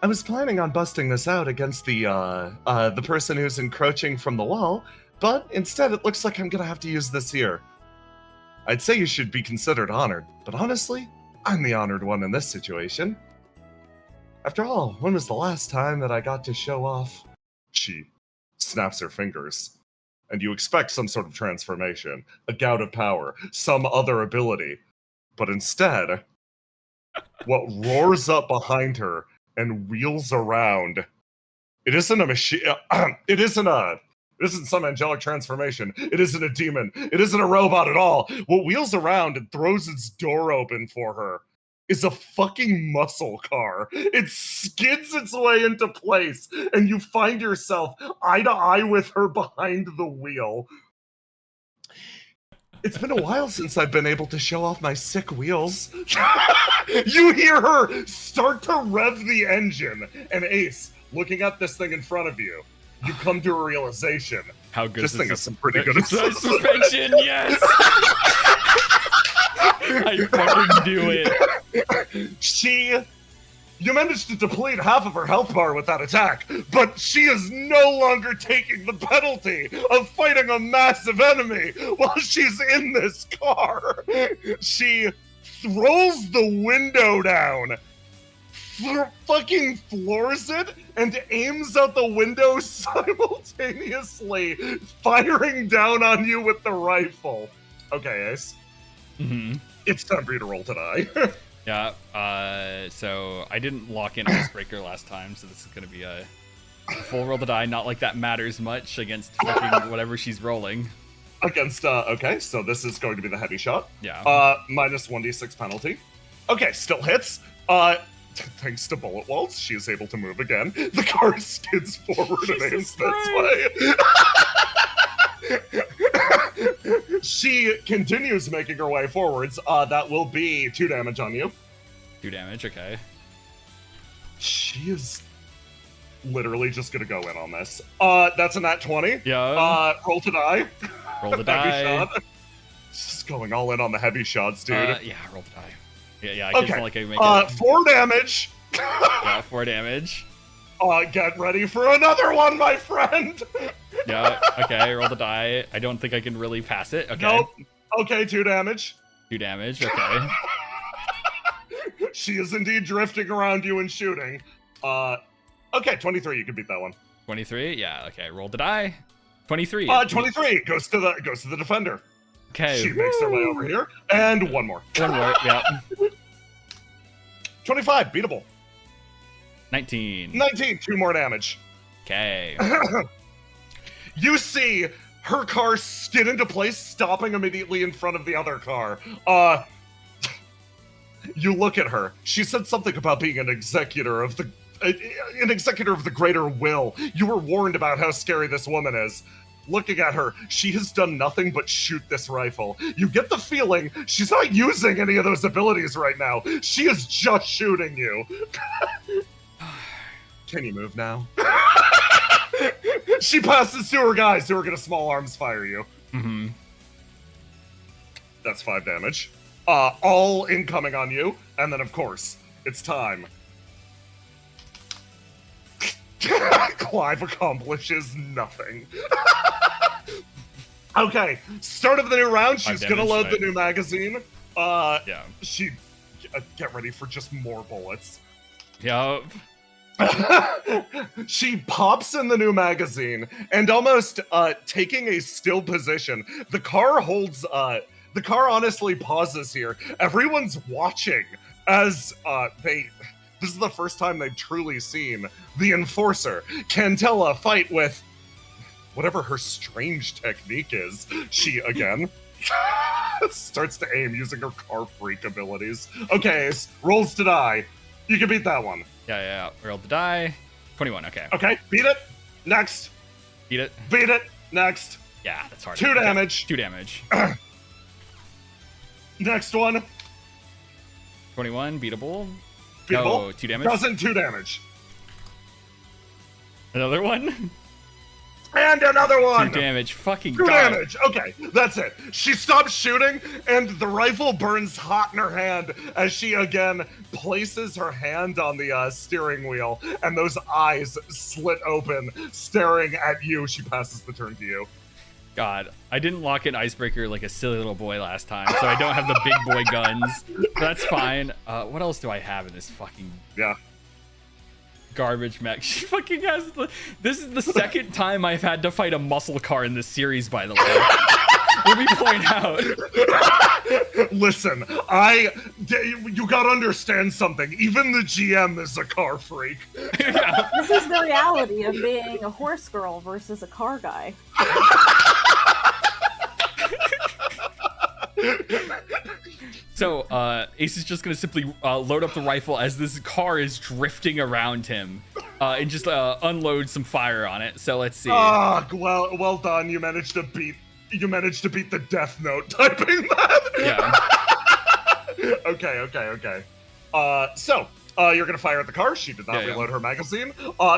I was planning on busting this out against the person who's encroaching from the wall, but instead it looks like I'm gonna have to use this here. I'd say you should be considered honored, but honestly, I'm the honored one in this situation. After all, when was the last time that I got to show off? She snaps her fingers, and you expect some sort of transformation, a gout of power, some other ability. But instead, what roars up behind her and wheels around, it isn't a machine, it isn't some angelic transformation, it isn't a demon, it isn't a robot at all. What wheels around and throws its door open for her is a fucking muscle car. It skids its way into place, and you find yourself eye to eye with her behind the wheel. It's been a while since I've been able to show off my sick wheels. You hear her start to rev the engine, and Ace, looking at this thing in front of you, you come to a realization. How good This is thing has some pretty good suspension? Yes! I fucking do it. You managed to deplete half of her health bar with that attack, but she is no longer taking the penalty of fighting a massive enemy while she's in this car. She throws the window down, fucking floors it, and aims out the window simultaneously, firing down on you with the rifle. Okay, Ace. Mm-hmm. It's time for you to roll to die. Yeah. So I didn't lock in Icebreaker last time, so this is gonna be a full roll the die. Not like that matters much against fucking whatever she's rolling. Against, okay, so this is going to be the heavy shot. Yeah. Minus 1d6 penalty. Okay, still hits. Thanks to bullet walls, she is able to move again. The car skids forward and aims this way. She continues making her way forwards. That will be 2 damage on you. 2 damage, okay. She is literally just gonna go in on this. That's a nat 20. Yeah. Roll to die. Roll the Heavy die. shot. Just going all in on the heavy shots, dude. Yeah, roll the die. Yeah, I Okay. like I make it. 4 damage. Yeah, 4 damage. Get ready for another one, my friend. Yeah, okay, roll the die. I don't think I can really pass it. Okay. Nope. Okay, 2 damage. 2 damage, okay. She is indeed drifting around you and shooting. Okay, 23. You can beat that one. 23, yeah, okay. Roll the die. 23. 23 goes to the defender. Okay. She makes her way over here, and one more. One more, yeah. 25, beatable. 19. 19, 2 more damage. Okay. You see her car skid into place, stopping immediately in front of the other car. You look at her. She said something about being an executor of the greater will. You were warned about how scary this woman is. Looking at her, she has done nothing but shoot this rifle. You get the feeling she's not using any of those abilities right now. She is just shooting you. Can you move now? She passes to her guys who are gonna small arms fire you. Mm-hmm. That's 5 damage. All incoming on you, and then of course, it's time. Clive accomplishes nothing. Okay, start of the new round. She's gonna load the new magazine. Yeah. She get ready for just more bullets. Yup. She pops in the new magazine and almost taking a still position. The car holds. The car honestly pauses here. Everyone's watching as This is the first time they've truly seen the Enforcer Cantella fight with whatever her strange technique is. She, again, starts to aim using her car freak abilities. Okay, rolls to die. You can beat that one. Yeah. Roll the die. 21, okay. Okay, beat it. Next. Beat it. Beat it. Next. Yeah, that's hard. 2 damage. 2 damage. Next one. 21, beatable. Beatable. No, 2 damage. Doesn't 2 damage. Another one. And another one! 2 damage. Fucking 2 God. damage! Okay, that's it. She stops shooting, and the rifle burns hot in her hand as she again places her hand on the steering wheel, and those eyes slit open, staring at you. She passes the turn to you. God, I didn't lock in Icebreaker like a silly little boy last time, so I don't have the big boy guns. That's fine. What else do I have in this fucking garbage mech? She fucking has this is the second time I've had to fight a muscle car in this series, by the way. Let me point out. Listen, you gotta understand something. Even the GM is a car freak. Yeah. This is the reality of being a horse girl versus a car guy. So, Ace is just gonna simply load up the rifle as this car is drifting around him, and just unload some fire on it. So let's see. Well done. You managed to beat the Death Note typing that. Yeah. Okay. So you're gonna fire at the car. She did not reload her magazine.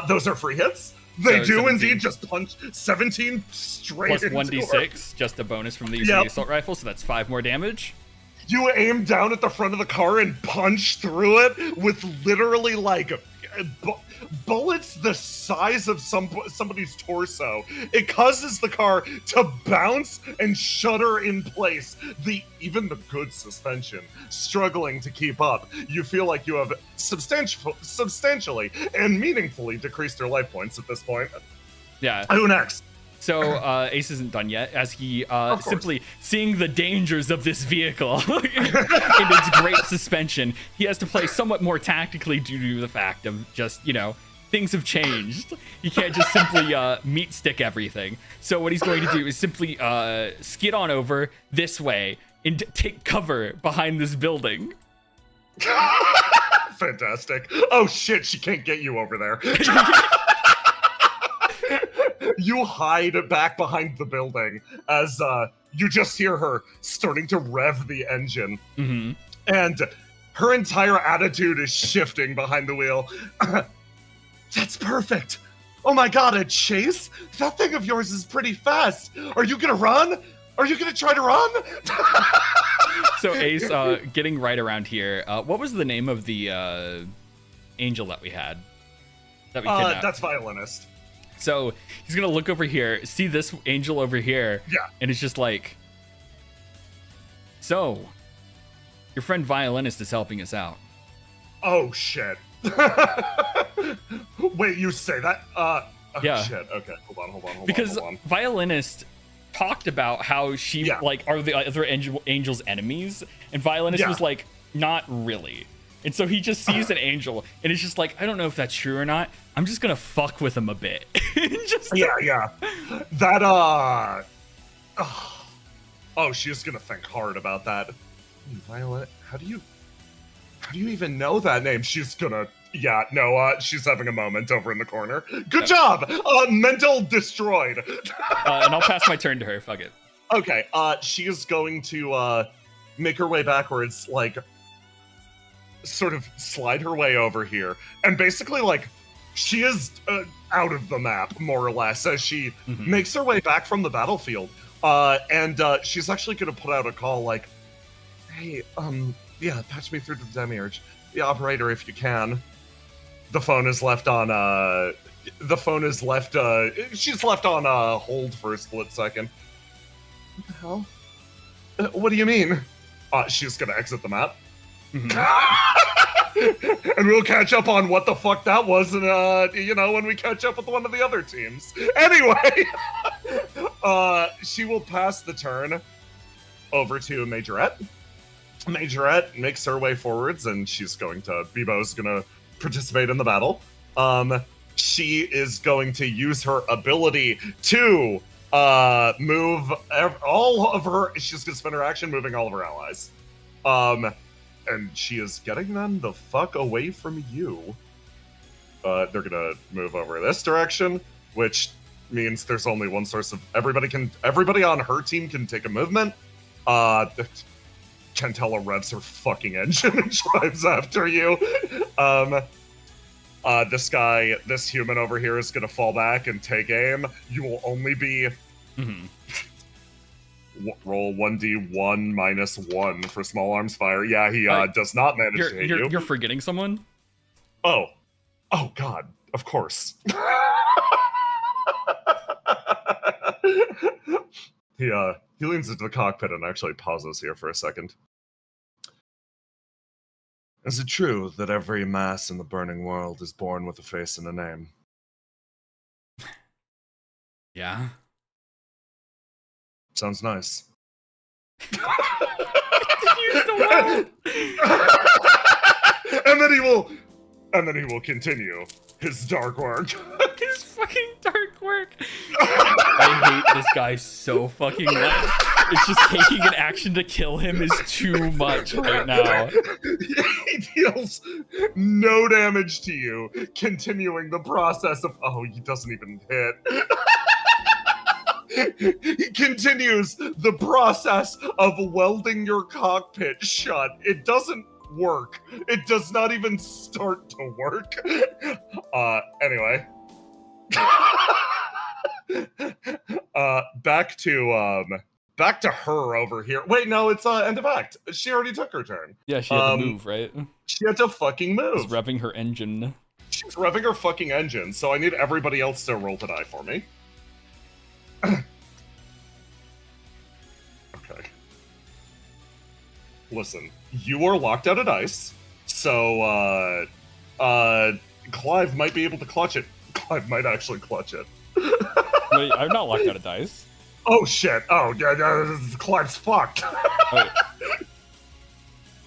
Those are free hits. They do 17. indeed just punch 17 straight Plus into 1d6, just a bonus from the use of the assault rifle, so that's 5 more damage. You aim down at the front of the car and punch through it with literally like bullets the size of somebody's torso. It causes the car to bounce and shudder in place. Even the good suspension struggling to keep up. You feel like you have substantially and meaningfully decreased your life points at this point. Yeah. Who next? So Ace isn't done yet, as he course. simply seeing the dangers of this vehicle in its great suspension, he has to play somewhat more tactically due to the fact of just, things have changed. You can't just simply meat stick everything. So what he's going to do is simply skid on over this way and take cover behind this building. Fantastic. Oh shit, she can't get you over there. You hide back behind the building as you just hear her starting to rev the engine. Mm-hmm. And her entire attitude is shifting behind the wheel. That's perfect. Oh my god, a chase? That thing of yours is pretty fast. Are you gonna run? Are you gonna try to run? So Ace, getting right around here, what was the name of the angel that we had? That we kidnapped? That's Violinist. So he's gonna look over here, see this angel over here, Yeah. and it's just like, so, your friend Violinist is helping us out. Oh shit. Wait, you say that? Yeah. Shit. Okay, hold on. Because hold on. Violinist talked about how she are the other angel's enemies, and Violinist was like, not really. And so he just sees an angel, and it's just like, I don't know if that's true or not. I'm just gonna fuck with him a bit. Yeah. That oh, she's gonna think hard about that. Violet, how do you even know that name? She's gonna she's having a moment over in the corner. Good job! Mental destroyed. And I'll pass my turn to her, fuck it. Okay, she is going to make her way backwards, like sort of slide her way over here, and basically like she is out of the map more or less as she makes her way back from the battlefield, and she's actually going to put out a call like, hey, patch me through to the demiurge, the operator, if you can. The phone is left on she's left on hold for a split second. What the hell? What do you mean? She's gonna exit the map. And we'll catch up on what the fuck that was, and when we catch up with one of the other teams. Anyway, she will pass the turn over to Majorette. Majorette makes her way forwards, and Bebo's gonna participate in the battle. She is going to use her ability to move all of her. She's gonna spend her action moving all of her allies. And she is getting them the fuck away from you. They're gonna move over this direction, which means there's only one source of everybody on her team can take a movement. Chantella revs her fucking engine and drives after you. This human over here is gonna fall back and take aim. You will only be roll 1d1 -1 for small arms fire. Yeah, he does not manage to hit you. You're forgetting someone? Oh god, of course. He leans into the cockpit and actually pauses here for a second. Is it true that every mass in the burning world is born with a face and a name? Yeah. Sounds nice. And then he will continue his dark work. His fucking dark work. I hate this guy so fucking much. It's just taking an action to kill him is too much right now. He deals no damage to you, continuing the process of he doesn't even hit. He continues the process of welding your cockpit shut. It doesn't work. It does not even start to work. Anyway. Back to her over here. Wait, no, it's end of act. She already took her turn. Yeah, she had to move, right? She had to fucking move. She's revving her engine. She's revving her fucking engine, so I need everybody else to roll to die for me. Okay. Listen, you are locked out of dice, so Clive might be able to clutch it. Clive might actually clutch it. Wait, I've not locked out a dice. Oh shit! Oh yeah, Clive's fucked. Wait.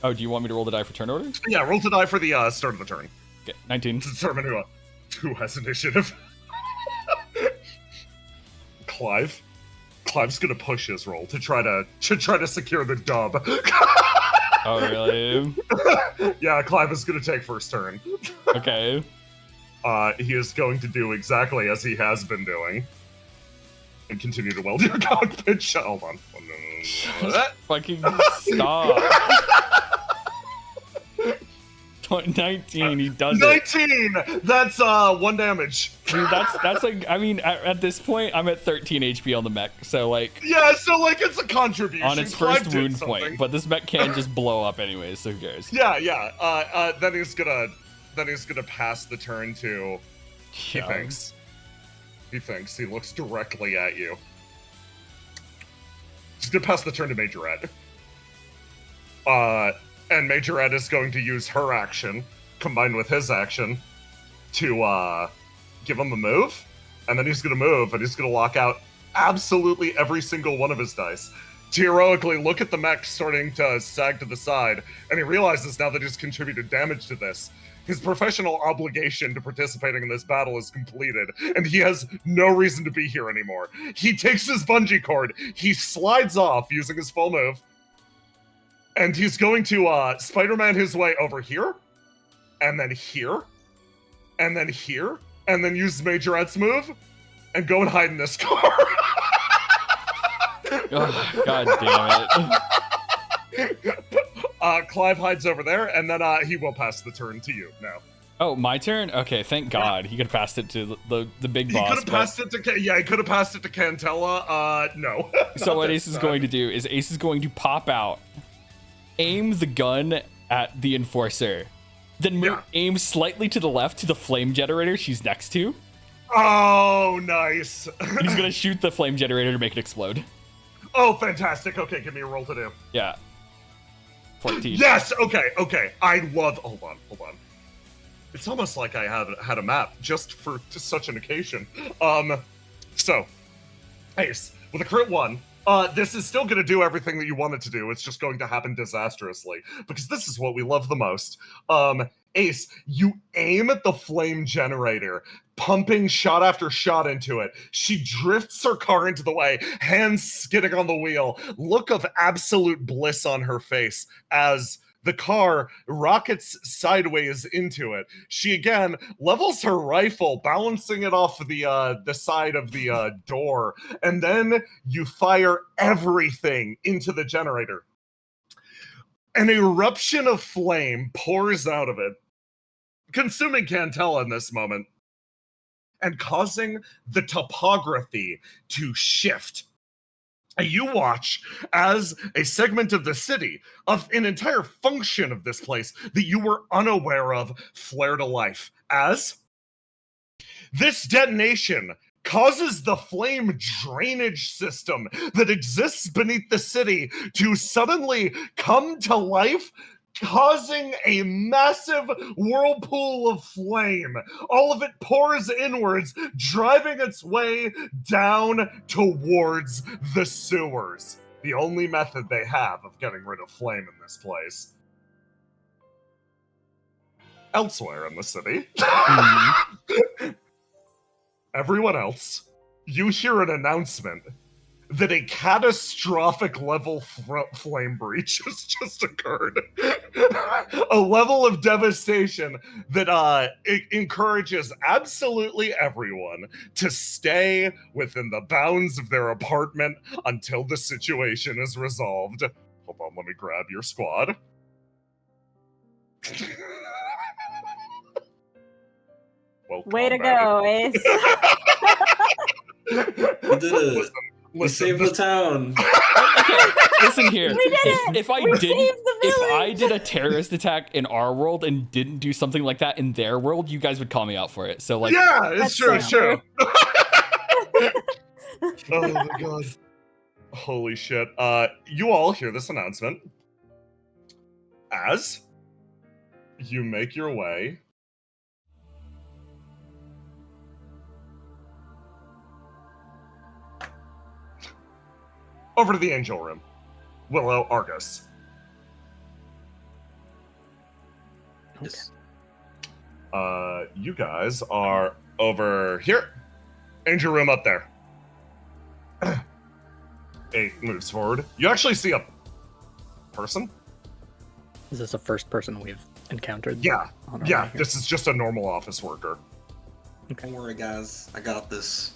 Oh, do you want me to roll the die for turn order? Yeah, roll to die for the start of the turn Okay, 19. to determine who has initiative. Clive's gonna push his roll to try to secure the dub. Oh, really? Yeah, Clive is gonna take first turn. Okay. He is going to do exactly as he has been doing. And continue to weld your cockpit shut. Hold on. Fucking stop. 19, he does it. 19! That's 1 damage. Dude, that's like, I mean, at this point, I'm at 13 HP on the mech, so like, Yeah, so like it's a contribution. on its Clive first did wound something. point, but this mech can just blow up anyways, so who cares? Yeah. Then he's gonna pass the turn to. He Yeah. thinks. He looks directly at you. He's gonna pass the turn to Majorette. And Majorette is going to use her action, combined with his action, to give him a move. And then he's gonna move, and he's gonna lock out absolutely every single one of his dice. To heroically look at the mech starting to sag to the side, and he realizes now that he's contributed damage to this, his professional obligation to participating in this battle is completed, and he has no reason to be here anymore. He takes his bungee cord, he slides off using his full move, and he's going to Spider-Man his way over here, and then here, and then here, and then use Majorette's move, and go and hide in this car. Oh, God damn it. Clive hides over there, and then he will pass the turn to you now. Oh, my turn? Okay, thank God. He could have passed it to the big He boss. could have passed it to he could have passed it to Cantella. No. So what Ace is going to do is Ace is going to pop out, aim the gun at the Enforcer, then aim slightly to the left to the flame generator she's next to. Oh, nice. And he's gonna shoot the flame generator to make it explode. Oh, fantastic. Okay, give me a roll to do. Yeah. 14. Yes. Okay. I love. Hold on. It's almost like I had a map just for such an occasion. So, Ace with a crit 1. This is still going to do everything that you want it to do. It's just going to happen disastrously because this is what we love the most. Ace, you aim at the flame generator, pumping shot after shot into it. She drifts her car into the way, hands skidding on the wheel, look of absolute bliss on her face as the car rockets sideways into it. She again levels her rifle, balancing it off the side of the door, and then you fire everything into the generator. An eruption of flame pours out of it, consuming Cantella in this moment, and causing the topography to shift. You watch as a segment of the city, of an entire function of this place that you were unaware of, flare to life. As this detonation causes the flame drainage system that exists beneath the city to suddenly come to life, causing a massive whirlpool of flame. All of it pours inwards, driving its way down towards the sewers. The only method they have of getting rid of flame in this place. Elsewhere in the city, everyone else, you hear an announcement that a catastrophic level flame breach has just occurred. A level of devastation that it encourages absolutely everyone to stay within the bounds of their apartment until the situation is resolved. Hold on, let me grab your squad. Well, Way to go, Ace. You did it. You saved the town. Okay, listen here. We did it! If I We didn't, saved the if I village! did a terrorist attack in our world and didn't do something like that in their world, you guys would call me out for it. So like, yeah, it's That's true, so it's true. Oh my god. Holy shit. You all hear this announcement as you make your way over to the angel room. Willow, Argus. Yes. You guys are over here. Angel room up there. 8 moves forward. You actually see a person? Is this the first person we've encountered? Yeah. on our Yeah, way here? this is just a normal office worker. Don't worry, guys. I got this.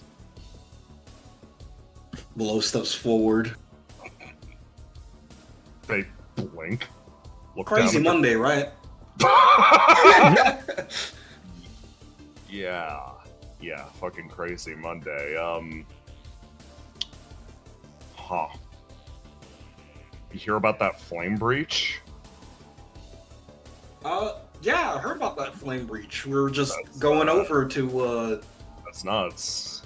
Willow steps forward. They blink. Look Crazy down Monday, right? Yeah, fucking crazy Monday. You hear about that flame breach? Yeah, I heard about that flame breach. We were just going over to, That's nuts.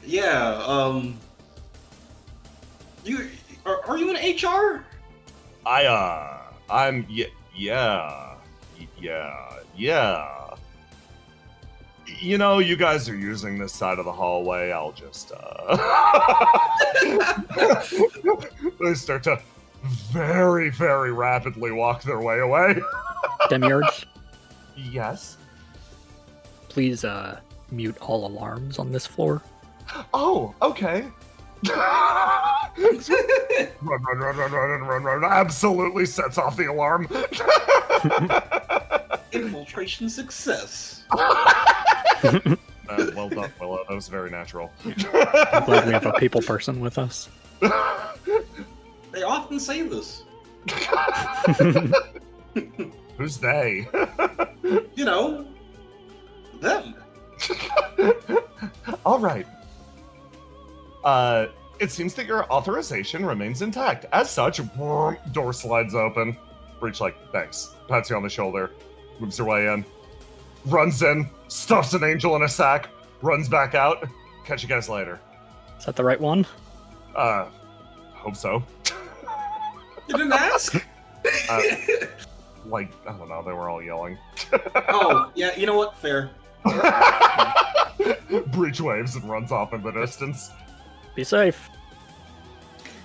yeah, are you in HR? I'm, yeah. You know, you guys are using this side of the hallway. I'll just, they start to very, very rapidly walk their way away. Demiurge, Yes. please mute all alarms on this floor. Oh, okay. run. Absolutely sets off the alarm. Infiltration success. Well done, Willow. That was very natural. I'm glad we have a people person with us. They often say this. Who's they? You know, them. All right. It seems that your authorization remains intact. As such, door slides open. Breach like, thanks. Pats you on the shoulder. Moves her way in. Runs in. Stuffs an angel in a sack. Runs back out. Catch you guys later. Is that the right one? Hope so. You didn't ask? Like, I don't know, they were all yelling. Oh, yeah, you know what? Fair. Breach waves and runs off in the distance. Be safe.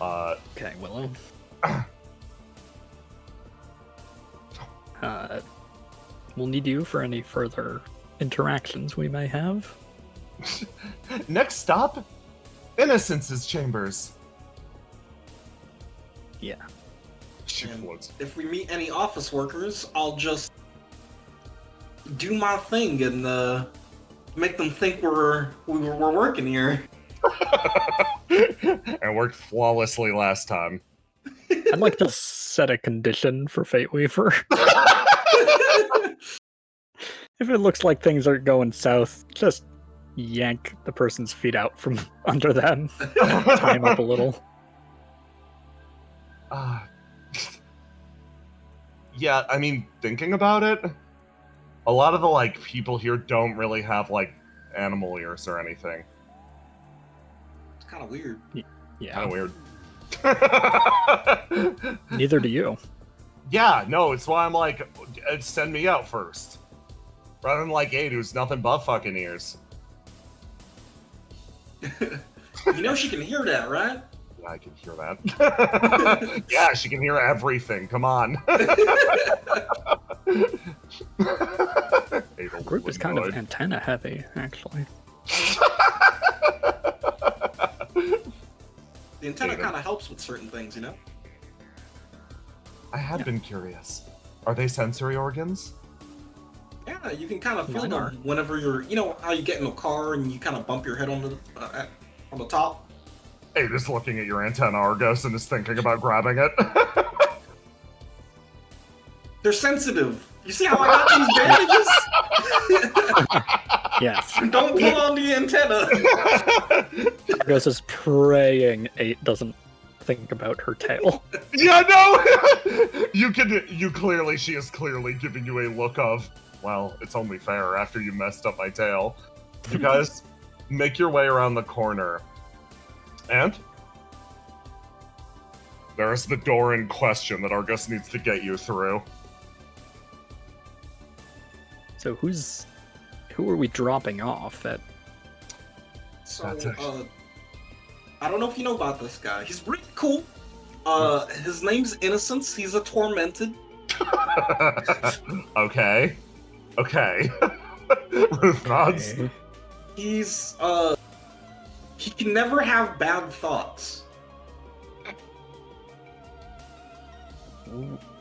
Okay, Willow. We'll need you for any further interactions we may have. next stop, Innocence's chambers. Yeah. She And floats. if we meet any office workers, I'll just do my thing and make them think we're working here. And worked flawlessly last time. I'd like to set a condition for Fate Weaver. If it looks like things are going south, just yank the person's feet out from under them. Tie him up a little. Yeah, I mean, thinking about it, a lot of the, like, people here don't really have, like, animal ears or anything. It's kind of weird. Yeah. Kind of weird. Neither do you. Yeah, no, it's why I'm like, send me out first. Rather than like Aid, who's nothing but fucking ears. You know she can hear that, right? Yeah, I can hear that. Yeah, she can hear everything. Come on. Group is kind of antenna heavy, actually. The antenna kind of helps with certain things, you know? I had been curious. Are they sensory organs? Yeah, you can kind of feel Mine them are. whenever you're, you know, how you get in a car and you kind of bump your head on the top. Aid is looking at your antenna, Argos, and is thinking about grabbing it. They're sensitive. You see how I got these bandages? Yes. Don't pull on the antenna. Argos is praying 8 doesn't think about her tail. Yeah, no! She is clearly giving you a look of, well, it's only fair after you messed up my tail. You guys make your way around the corner. And there's the door in question that Argus needs to get you through. So who are we dropping off at? So, That's it. I don't know if you know about this guy. He's really cool. His name's Innocence. He's a tormented. Okay. Okay. Ruth nods. Okay. He's he can never have bad thoughts.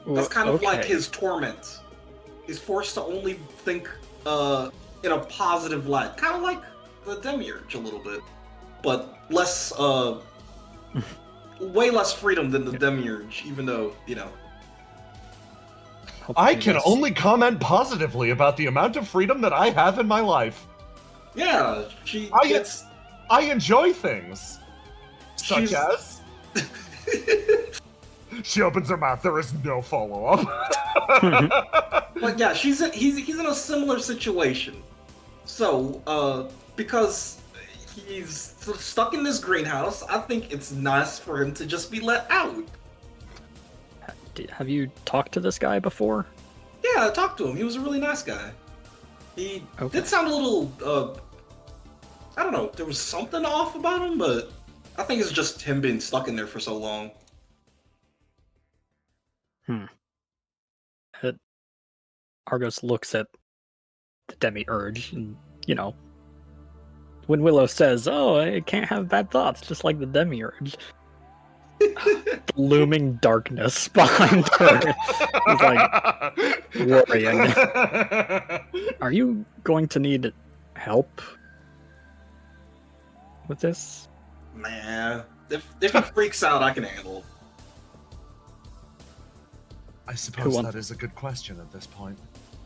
That's kind of like Okay. his torment. He's forced to only think in a positive light, kind of like the Demiurge a little bit, but less way less freedom than the Demiurge. Even though I Hopefully can this- only comment positively about the amount of freedom that I have in my life. yeah, I enjoy things. Such She's- as... She opens her mouth. There is no follow-up. But yeah, he's in a similar situation. So, because he's stuck in this greenhouse, I think it's nice for him to just be let out. Have you talked to this guy before? Yeah, I talked to him. He was a really nice guy. He Okay. did sound a little, I don't know, there was something off about him, but I think it's just him being stuck in there for so long. Argos looks at the Demiurge, and when Willow says, "Oh, I can't have bad thoughts," just like the Demiurge, looming darkness behind her. He's like worrying. Are you going to need help with this? Nah, if he freaks out, I can handle it. I suppose wants- that is a good question at this point.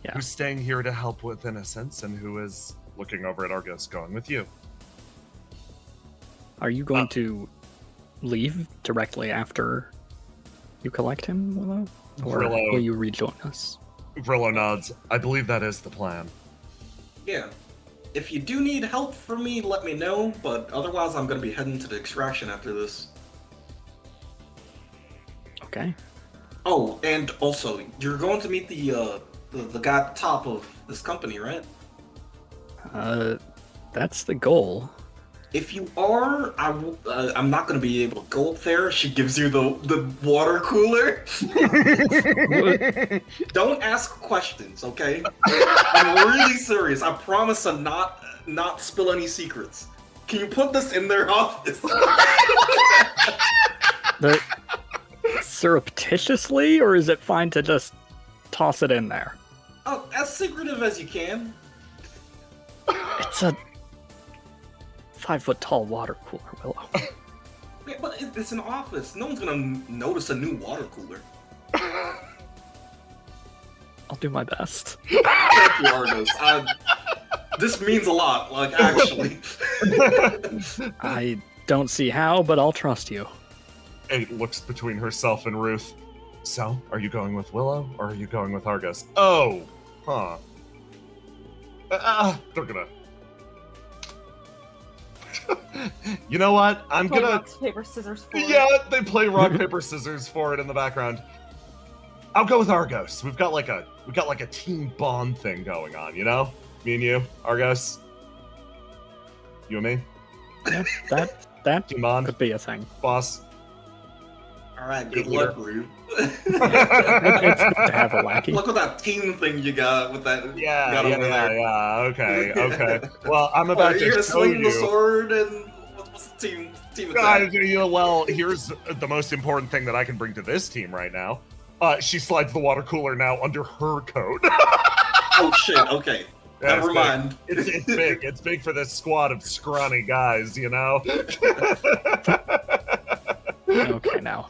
Yeah. Who's staying here to help with Innocence, and who is looking over at Argos going with you? Are you going to leave directly after you collect him, Willow? Or Willow. will you rejoin us? Grillo nods. I believe that is the plan. Yeah. If you do need help from me, let me know, but otherwise I'm gonna be heading to the extraction after this. Okay. Oh, and also, you're going to meet the guy at the top of this company, right? That's the goal. If you are, I'm not going to be able to go up there. She gives you the water cooler. Don't ask questions, okay? I'm really serious. I promise to not spill any secrets. Can you put this in their office? The surreptitiously, or is it fine to just toss it in there? Oh, as secretive as you can. It's a 5-foot tall water cooler, Willow. Yeah, but it's an office. No one's gonna notice a new water cooler. I'll do my best. Thank you, Argos. This means a lot, like, actually. I don't see how, but I'll trust you. Eight looks between herself and Ruth. So, are you going with Willow, or are you going with Argos? Oh, huh. They're gonna... You know what? I'm Play gonna... rock, paper, scissors for it. Yeah, they play rock, paper, scissors for it in the background. I'll go with Argos. We got like a team bond thing going on, you know? Me and you, Argos. You and me, Yeah, that team bond, could be a thing. boss. Alright, good Leader. luck, Rue. It's good to have a lackey. Look at that team thing you got with that. Yeah, got over there. yeah. Okay. Well, I'm Oh, about you're to gonna show swing the you. sword and what's the team Guys, attack? well, here's the most important thing that I can bring to this team right now. She slides the water cooler now under her coat. Oh shit, okay. Yeah, Never it's mind. Big. It's big. It's big for this squad of scrawny guys, you know? Okay, now.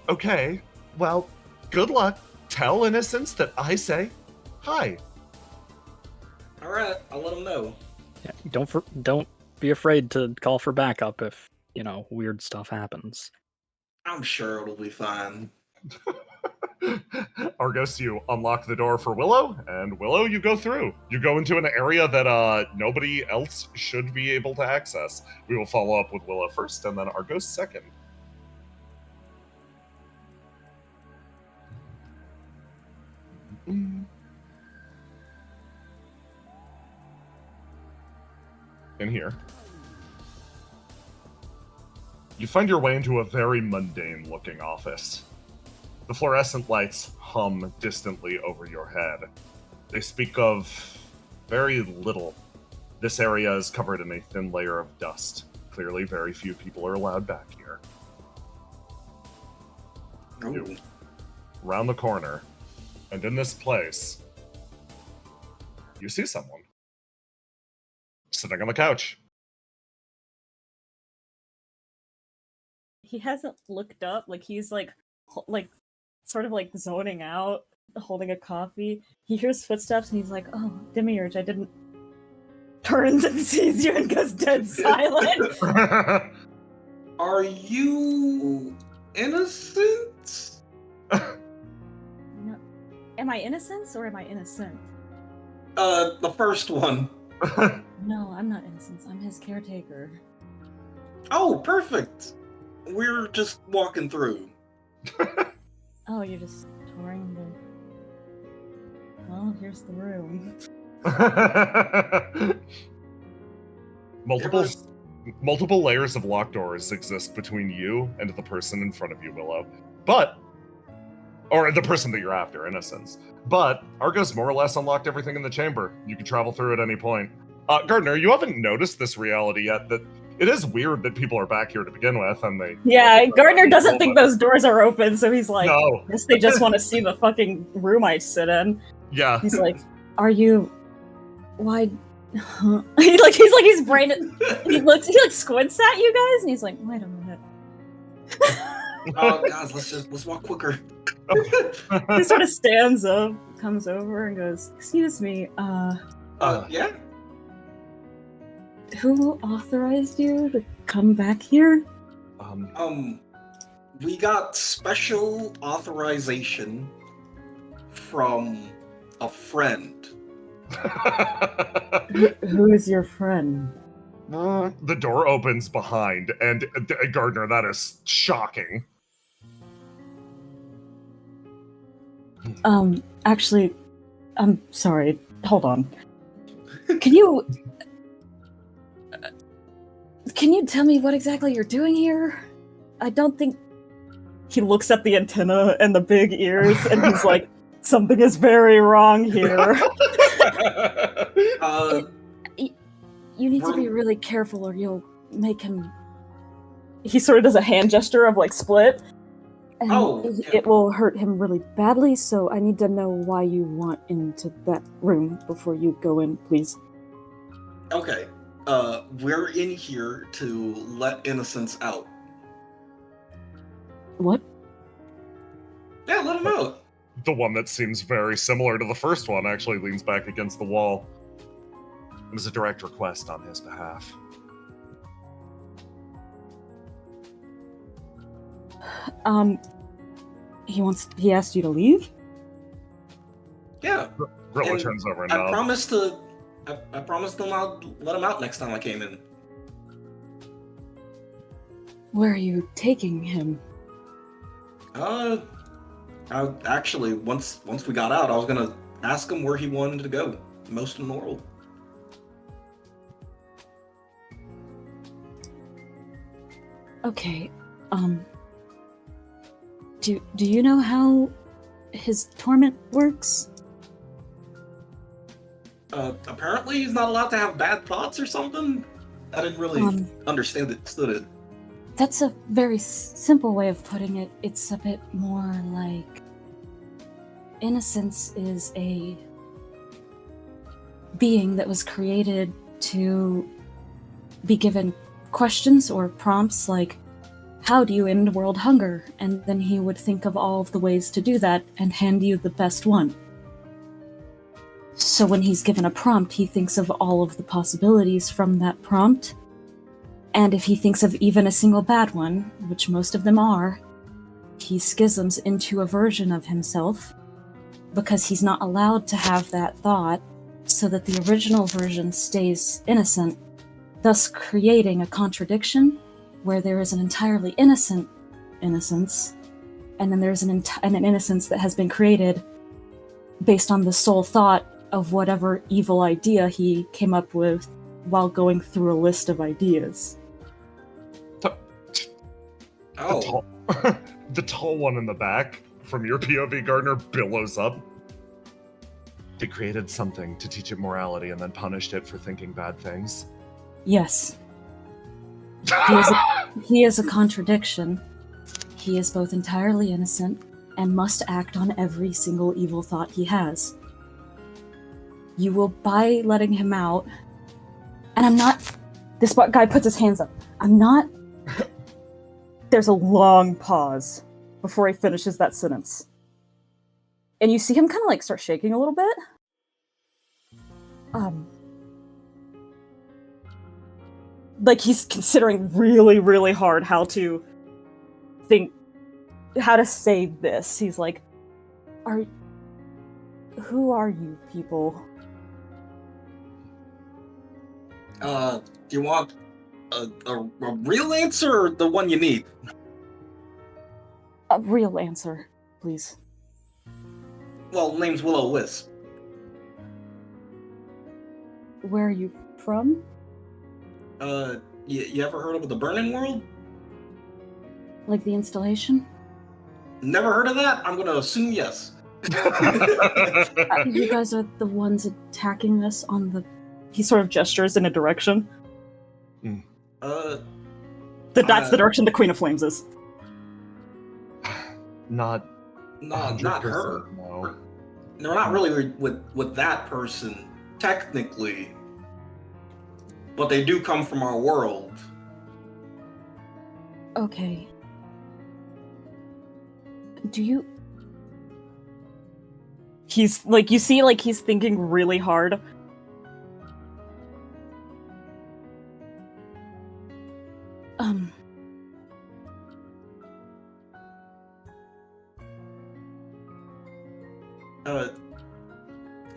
Okay. Well, good luck. Tell Innocence that I say hi. Alright, I'll let him know. Yeah, don't be afraid to call for backup if weird stuff happens. I'm sure it'll be fine. Argos, you unlock the door for Willow, and Willow, you go through. You go into an area that nobody else should be able to access. We will follow up with Willow first, and then Argos second. in here. You find your way into a very mundane-looking office. The fluorescent lights hum distantly over your head. They speak of very little. This area is covered in a thin layer of dust. Clearly, very few people are allowed back here. Ooh. Round the corner, and in this place, you see someone sitting on the couch. He hasn't looked up. Like he's like sort of like zoning out, holding a coffee. He hears footsteps and he's like, "Oh, Demiurge, I didn't." Turns and sees you and goes dead silent. Are you innocent? No. Am I innocent or am I innocent? The first one. No, I'm not innocent. I'm his caretaker. Oh, perfect. We're just walking through. Oh, you're just touring the... Well, here's the room. Multiple layers of locked doors exist between you and the person in front of you, Willow. Or the person that you're after, in a sense. But Argo's more or less unlocked everything in the chamber. You can travel through at any point. Gardner, you haven't noticed this reality yet, that it is weird that people are back here to begin with, and they... Yeah, Gardner doesn't think those doors are open, so he's like, No. I guess they just want to see the fucking room I sit in. Yeah. He's like, are you... Why... he's brain... He squints at you guys, and he's like, wait a minute. Oh, guys, let's walk quicker. He sort of stands up, comes over, and goes, excuse me, Yeah? who authorized you to come back here? We got special authorization from a friend. Who is your friend? The door opens behind, and Gardner, that is shocking. Actually, I'm sorry. Hold on. Can you tell me what exactly you're doing here? I don't think... He looks at the antenna and the big ears, and he's like, something is very wrong here. You need to be really careful or you'll make him... He sort of does a hand gesture of, like, split. And it will hurt him really badly, so I need to know why you want into that room before you go in, please. Okay. We're in here to let innocents out. What? Yeah, let them out. The one that seems very similar to the first one actually leans back against the wall. It was a direct request on his behalf. He asked you to leave? Yeah. Grilla And turns over and I nods. promised to not let him out next time I came in. Where are you taking him? Actually, once we got out, I was gonna ask him where he wanted to go. Most in the world. Okay, do you know how his torment works? Apparently he's not allowed to have bad thoughts or something? I didn't really understand it. That's a very simple way of putting it. It's a bit more like... Innocence is a being that was created to be given questions or prompts like, how do you end world hunger? And then he would think of all of the ways to do that and hand you the best one. So when he's given a prompt, he thinks of all of the possibilities from that prompt. And if he thinks of even a single bad one, which most of them are, he schisms into a version of himself because he's not allowed to have that thought, so that the original version stays innocent, thus creating a contradiction where there is an entirely innocent innocence, and then there's an innocence that has been created based on the sole thought of whatever evil idea he came up with while going through a list of ideas. Oh, The tall, the tall one in the back, from your POV, Gardner, billows up. They created something to teach it morality and then punished it for thinking bad things. Yes, he is a contradiction. He is both entirely innocent and must act on every single evil thought he has. You will, by letting him out, and I'm not... This guy puts his hands up. I'm not... There's a long pause before he finishes that sentence. And you see him kind of like start shaking a little bit. Like he's considering really, really hard how to say this. He's like, who are you people? do you want a real answer or the one you need? A real answer, please. Well, name's Will-O-Wisp. Where are you from? You ever heard of the Burning World? Like the installation? Never heard of that? I'm gonna assume yes. You guys are the ones attacking us on the... He sort of gestures in a direction. That's the direction the Queen of Flames is. Not her. No. No, not really with that person, technically. But they do come from our world. Okay. Do you... He's, like, you see, like, he's thinking really hard.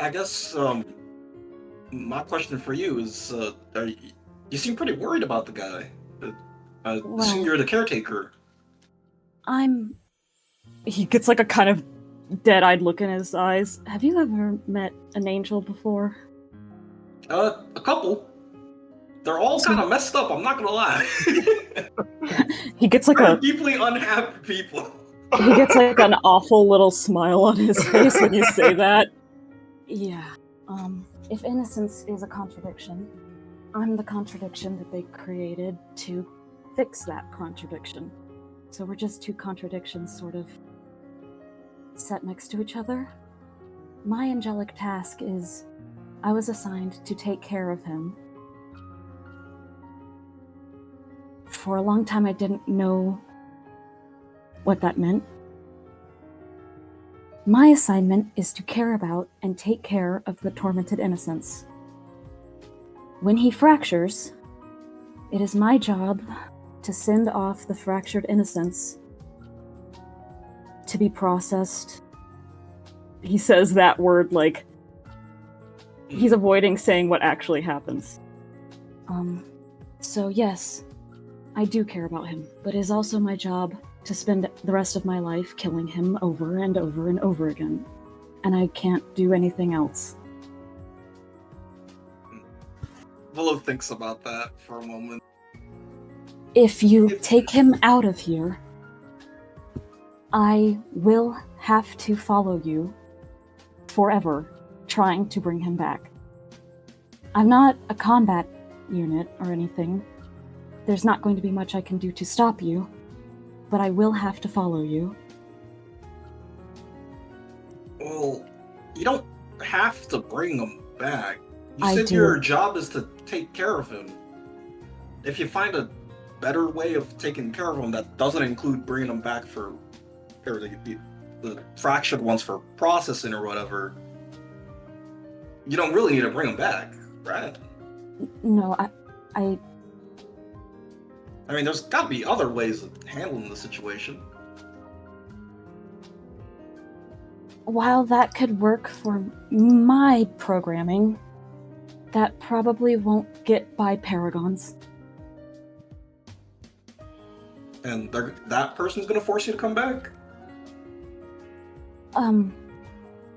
I guess, my question for you is, you seem pretty worried about the guy. Well, assume you're the caretaker. He gets, like, a kind of dead-eyed look in his eyes. Have you ever met an angel before? A couple. They're all kind of messed up, I'm not gonna lie. He gets, like, They're deeply unhappy people. He gets, like, an awful little smile on his face when you say that. Yeah. If innocence is a contradiction, I'm the contradiction that they created to fix that contradiction. So we're just two contradictions sort of set next to each other. My angelic task is I was assigned to take care of him. For a long time I didn't know what that meant. My assignment is to care about and take care of the tormented innocents. When he fractures, it is my job to send off the fractured innocents to be processed. He says that word like he's avoiding saying what actually happens. So yes, I do care about him, but it is also my job to spend the rest of my life killing him over and over and over again. And I can't do anything else. Willow thinks about that for a moment. If you take him out of here, I will have to follow you forever, trying to bring him back. I'm not a combat unit or anything. There's not going to be much I can do to stop you, but I will have to follow you. Well, you don't have to bring him back. You I said do. your job is to take care of him. If you find a better way of taking care of him that doesn't include bringing him back for or the fractured ones for processing or whatever, you don't really need to bring him back, right? No, I mean, there's got to be other ways of handling the situation. While that could work for my programming, that probably won't get by Paragons. And that person's gonna force you to come back?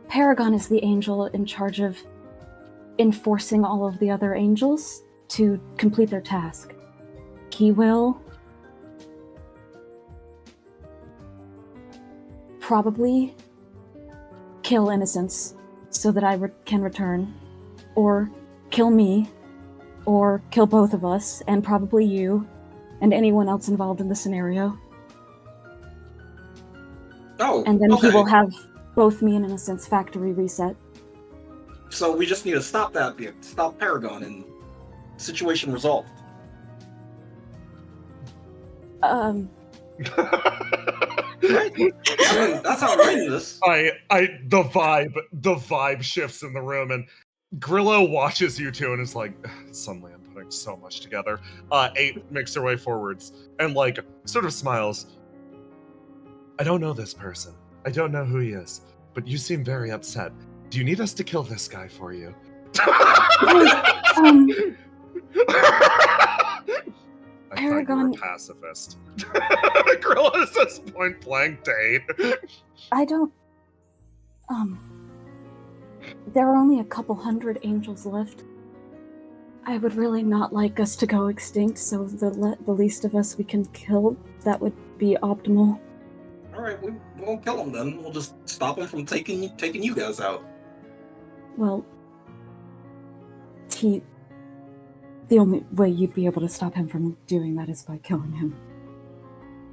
Paragon is the angel in charge of enforcing all of the other angels to complete their task. He will probably kill innocents so that I can return, or kill me, or kill both of us, and probably you, and anyone else involved in the scenario. Oh, And then okay. he will have both me and Innocent's factory reset. So we just need to stop stop Paragon, and situation resolved. Um, Right? I mean, that's how I'm reading this. The vibe shifts in the room, and Grillo watches you two and is like, suddenly I'm putting so much together. 8 makes her way forwards and like sort of smiles. I don't know this person. I don't know who he is, but you seem very upset. Do you need us to kill this guy for you? I thought you were Paragon- a pacifist. Grillo says point blank to 8. I don't... There are only a couple hundred angels left. I would really not like us to go extinct, so the least of us we can kill, that would be optimal. Alright, we won't kill him then. We'll just stop him from taking you guys out. Well, the only way you'd be able to stop him from doing that is by killing him.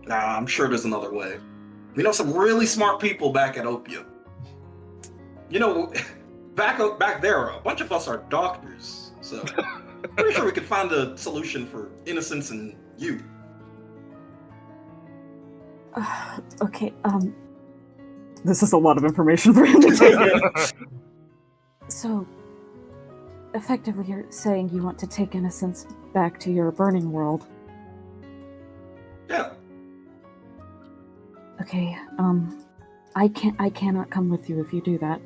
Nah, I'm sure there's another way. We know some really smart people back at OPIA. You know, back there, a bunch of us are doctors, so pretty sure we could find a solution for Innocence and you. Okay, this is a lot of information for him to take in. So, effectively you're saying you want to take Innocence back to your burning world. Yeah. Okay, I cannot come with you if you do that.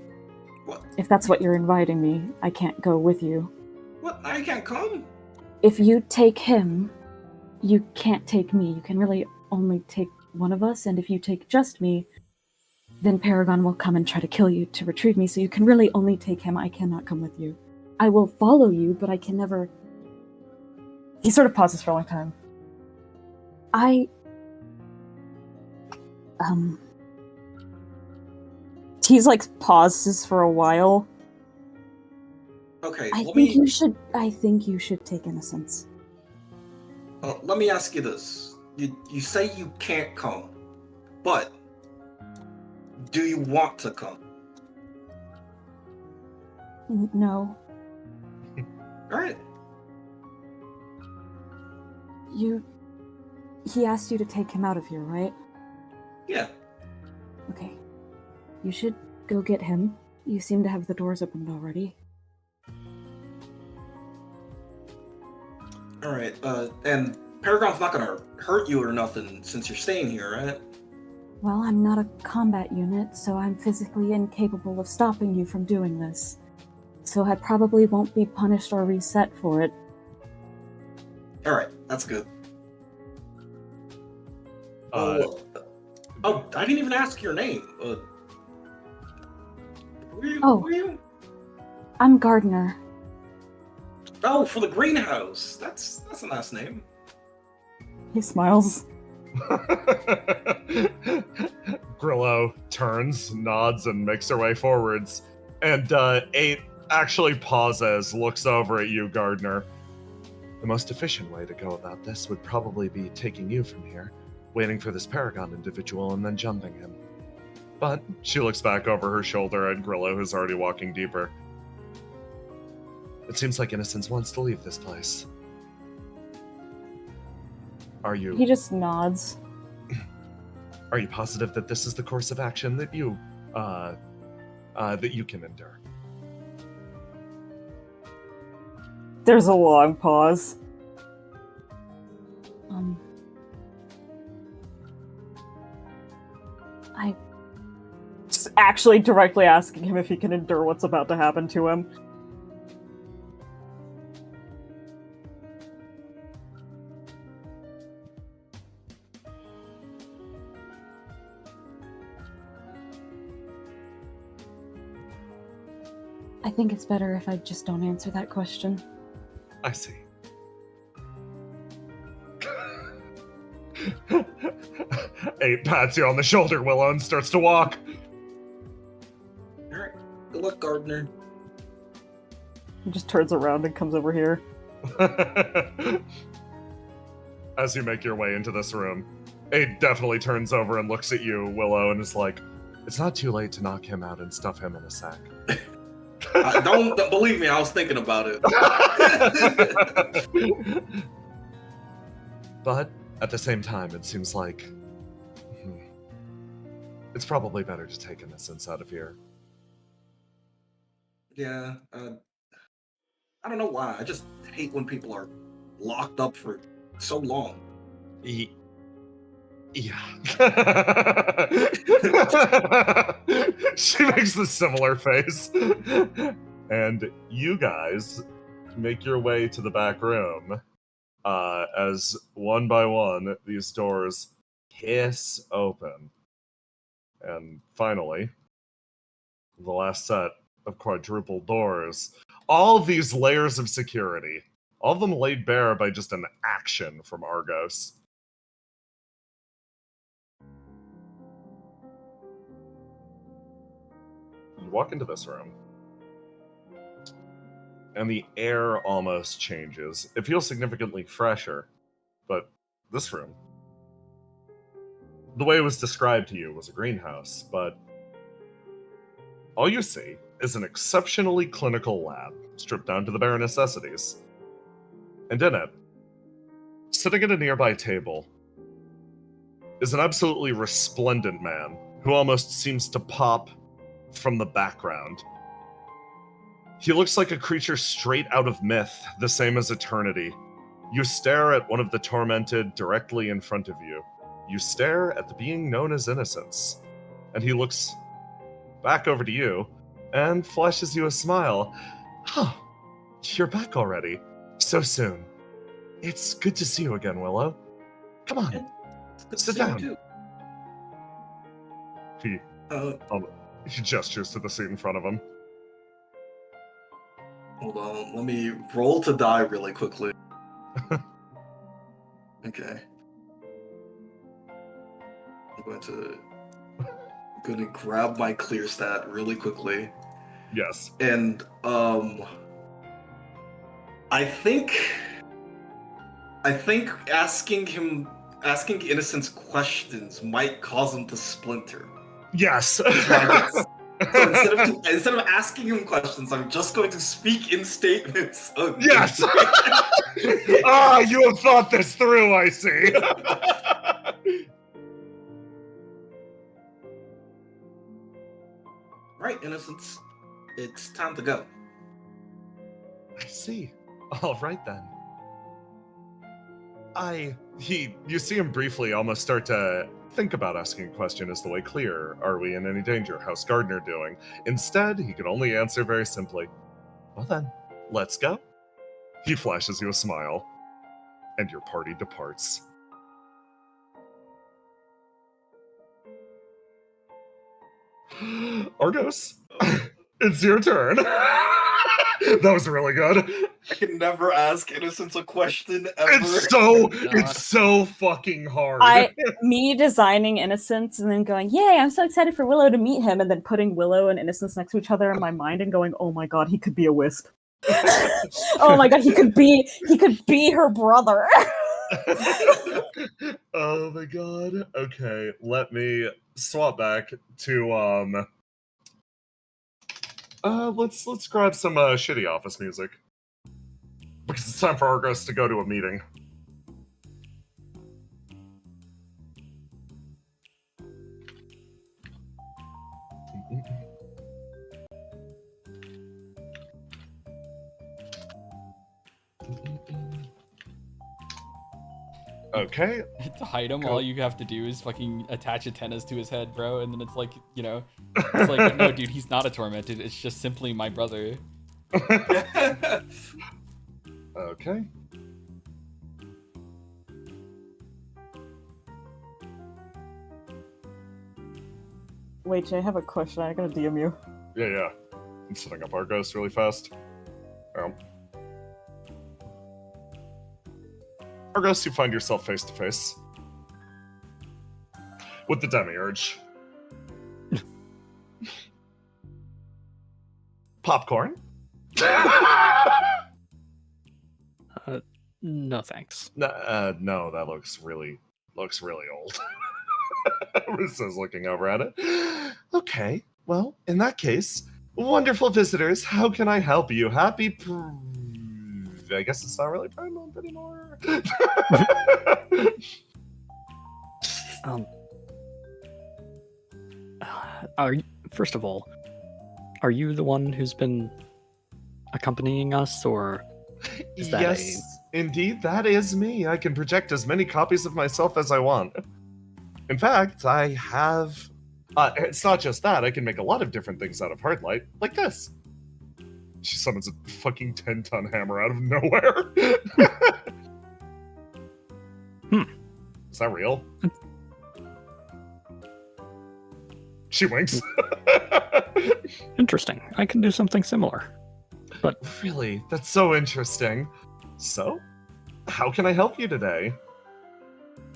What? If that's what you're inviting me, I can't go with you. What? I can't come? If you take him, you can't take me. You can really only take one of us, and if you take just me, then Paragon will come and try to kill you to retrieve me, so you can really only take him. I cannot come with you. I will follow you, but I can never... He sort of pauses for a long time. He's like pauses for a while. Okay, I think you should take Innocence. Let me ask you this. You say you can't come, but do you want to come? No. Alright. He asked you to take him out of here, right? Yeah. Okay. You should go get him. You seem to have the doors opened already. Alright, and Paragon's not gonna hurt you or nothing since you're staying here, right? Well, I'm not a combat unit, so I'm physically incapable of stopping you from doing this. So I probably won't be punished or reset for it. Alright, that's good. I didn't even ask your name. Who are you? I'm Gardner. Oh, for the greenhouse. That's a nice name. He smiles. Grillo turns, nods, and makes her way forwards. And 8 actually pauses, looks over at you, Gardner. The most efficient way to go about this would probably be taking you from here, waiting for this Paragon individual, and then jumping him. But she looks back over her shoulder at Grillo, who's already walking deeper. It seems like Innocence wants to leave this place. Are you... He just nods. Are you positive that this is the course of action that you can endure? There's a long pause. I just actually directly asking him if he can endure what's about to happen to him. I think it's better if I just don't answer that question. I see. 8 pats you on the shoulder, Willow, and starts to walk. Alright. Good luck, Gardner. He just turns around and comes over here. As you make your way into this room, 8 definitely turns over and looks at you, Willow, and is like, it's not too late to knock him out and stuff him in a sack. Don't believe me, I was thinking about it. But at the same time, it seems like it's probably better to take Innocence out of here. Yeah, I don't know why. I just hate when people are locked up for so long. Yeah. She makes the similar face. And you guys make your way to the back room as one by one these doors hiss open. And finally, the last set of quadruple doors, all of these layers of security, all of them laid bare by just an action from Argos. You walk into this room, and the air almost changes. It feels significantly fresher, but this room, the way it was described to you was a greenhouse, but all you see is an exceptionally clinical lab, stripped down to the bare necessities. And in it, sitting at a nearby table, is an absolutely resplendent man who almost seems to pop from the background. He looks like a creature straight out of myth, the same as eternity. You stare at one of the tormented directly in front of you. You stare at the being known as Innocence, and he looks back over to you and flashes you a smile. Huh, you're back already. So soon. It's good to see you again, Willow. Come on, sit down. He gestures to the seat in front of him. Hold on, let me roll to die really quickly. Okay. I'm going to grab my clear stat really quickly. Yes. And I think asking Innocence questions might cause him to splinter. Yes. So instead of asking him questions, I'm just going to speak in statements. Yes. Ah, you have thought this through, I see. Right, Innocence. It's time to go. I see. All right then. You see him briefly almost start to think about asking a question as the way clear. Are we in any danger? How's Gardner doing? Instead, he can only answer very simply, well then, let's go. He flashes you a smile, and your party departs. Argos, it's your turn. That was really good. I can never ask Innocence a question ever. It's so fucking hard. Me designing Innocence and then going, yay, I'm so excited for Willow to meet him, and then putting Willow and Innocence next to each other in my mind and going, oh my god, he could be a wisp. Oh my god, he could be her brother. Oh my god. Okay, let me swap back to let's grab some shitty office music. Because it's time for Argos to go to a meeting. Okay. To hide him, all you have to do is fucking attach antennas to his head, bro, and then it's like, you know, it's like, no, dude, he's not a tormented. It's just simply my brother. Okay. Wait, Jay, I have a question. I gotta DM you. Yeah. I'm setting up Argos really fast. Argos, you find yourself face to face. with the demiurge. Popcorn? No thanks. No, that looks really old. Russo's looking over at it. Okay, well, in that case, wonderful visitors, how can I help you? I guess it's not really Prime Month anymore. First of all, are you the one who's been accompanying us, or is that yes, indeed, that is me. I can project as many copies of myself as I want. In fact, I have... it's not just that, I can make a lot of different things out of hard light, like this. She summons a fucking 10-ton hammer out of nowhere. Is that real? She winks. Interesting. I can do something similar. But really, that's so interesting. So, how can I help you today?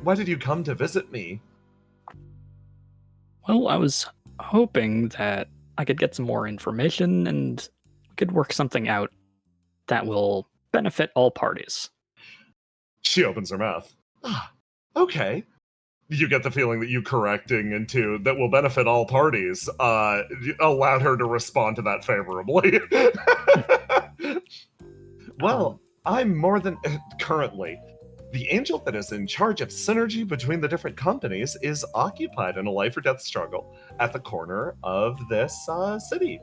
Why did you come to visit me? well, I was hoping that I could get some more information and we could work something out that will benefit all parties. She opens her mouth. Ah, okay. You get the feeling that you correcting into that will benefit all parties allowed her to respond to that favorably. Well, I'm more than currently. The angel that is in charge of synergy between the different companies is occupied in a life or death struggle at the corner of this city.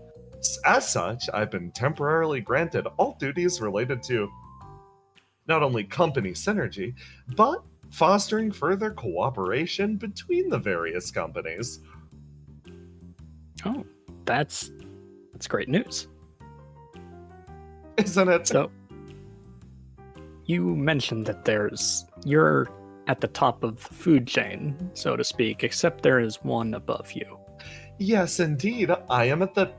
As such, I've been temporarily granted all duties related to not only company synergy, but fostering further cooperation between the various companies. Oh, that's great news. Isn't it? So, you mentioned that you're at the top of the food chain, so to speak, except there is one above you. Yes, indeed. I am at the...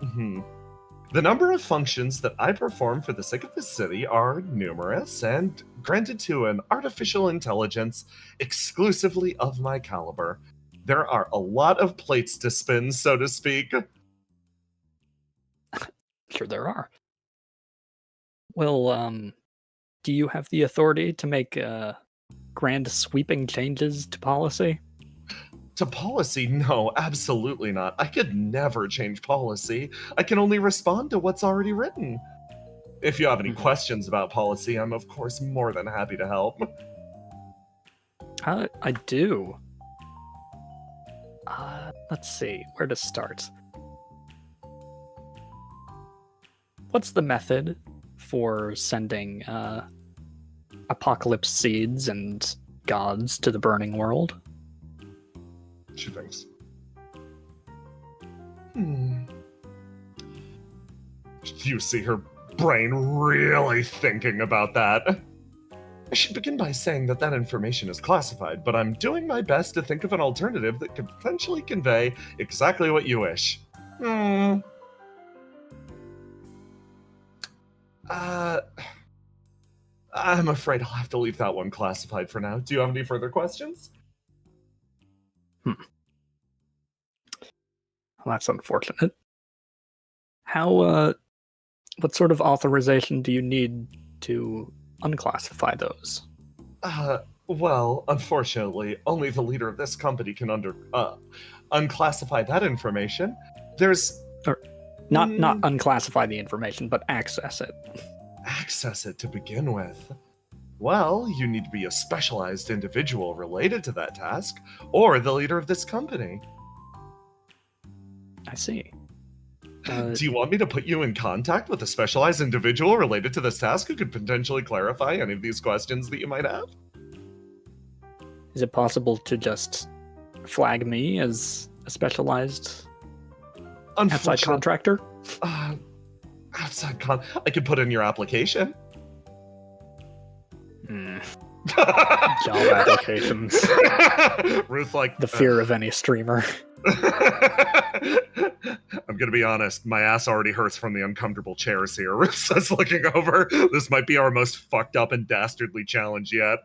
The number of functions that I perform for the sake of the city are numerous and granted to an artificial intelligence exclusively of my caliber. There are a lot of plates to spin, so to speak. Sure there are. Well, do you have the authority to make grand sweeping changes to policy? To policy? No, absolutely not. I could never change policy. I can only respond to what's already written. If you have any questions about policy, I'm of course more than happy to help. I do. Let's see, where to start. What's the method for sending apocalypse seeds and gods to the burning world? She thinks. You see her brain really thinking about that. I should begin by saying that information is classified, but I'm doing my best to think of an alternative that could potentially convey exactly what you wish. I'm afraid I'll have to leave that one classified for now. Do you have any further questions? Well, that's unfortunate. What sort of authorization do you need to unclassify those? Well, unfortunately, only the leader of this company can unclassify that information. There's... Not unclassify the information, but access it. Access it to begin with. Well, you need to be a specialized individual related to that task, or the leader of this company. I see. Do you want me to put you in contact with a specialized individual related to this task who could potentially clarify any of these questions that you might have? Is it possible to just flag me as a specialized outside contractor? I could put in your application. Job applications. Ruth, like... The fear of any streamer. I'm gonna be honest, my ass already hurts from the uncomfortable chairs here. Ruth says, looking over. This might be our most fucked up and dastardly challenge yet.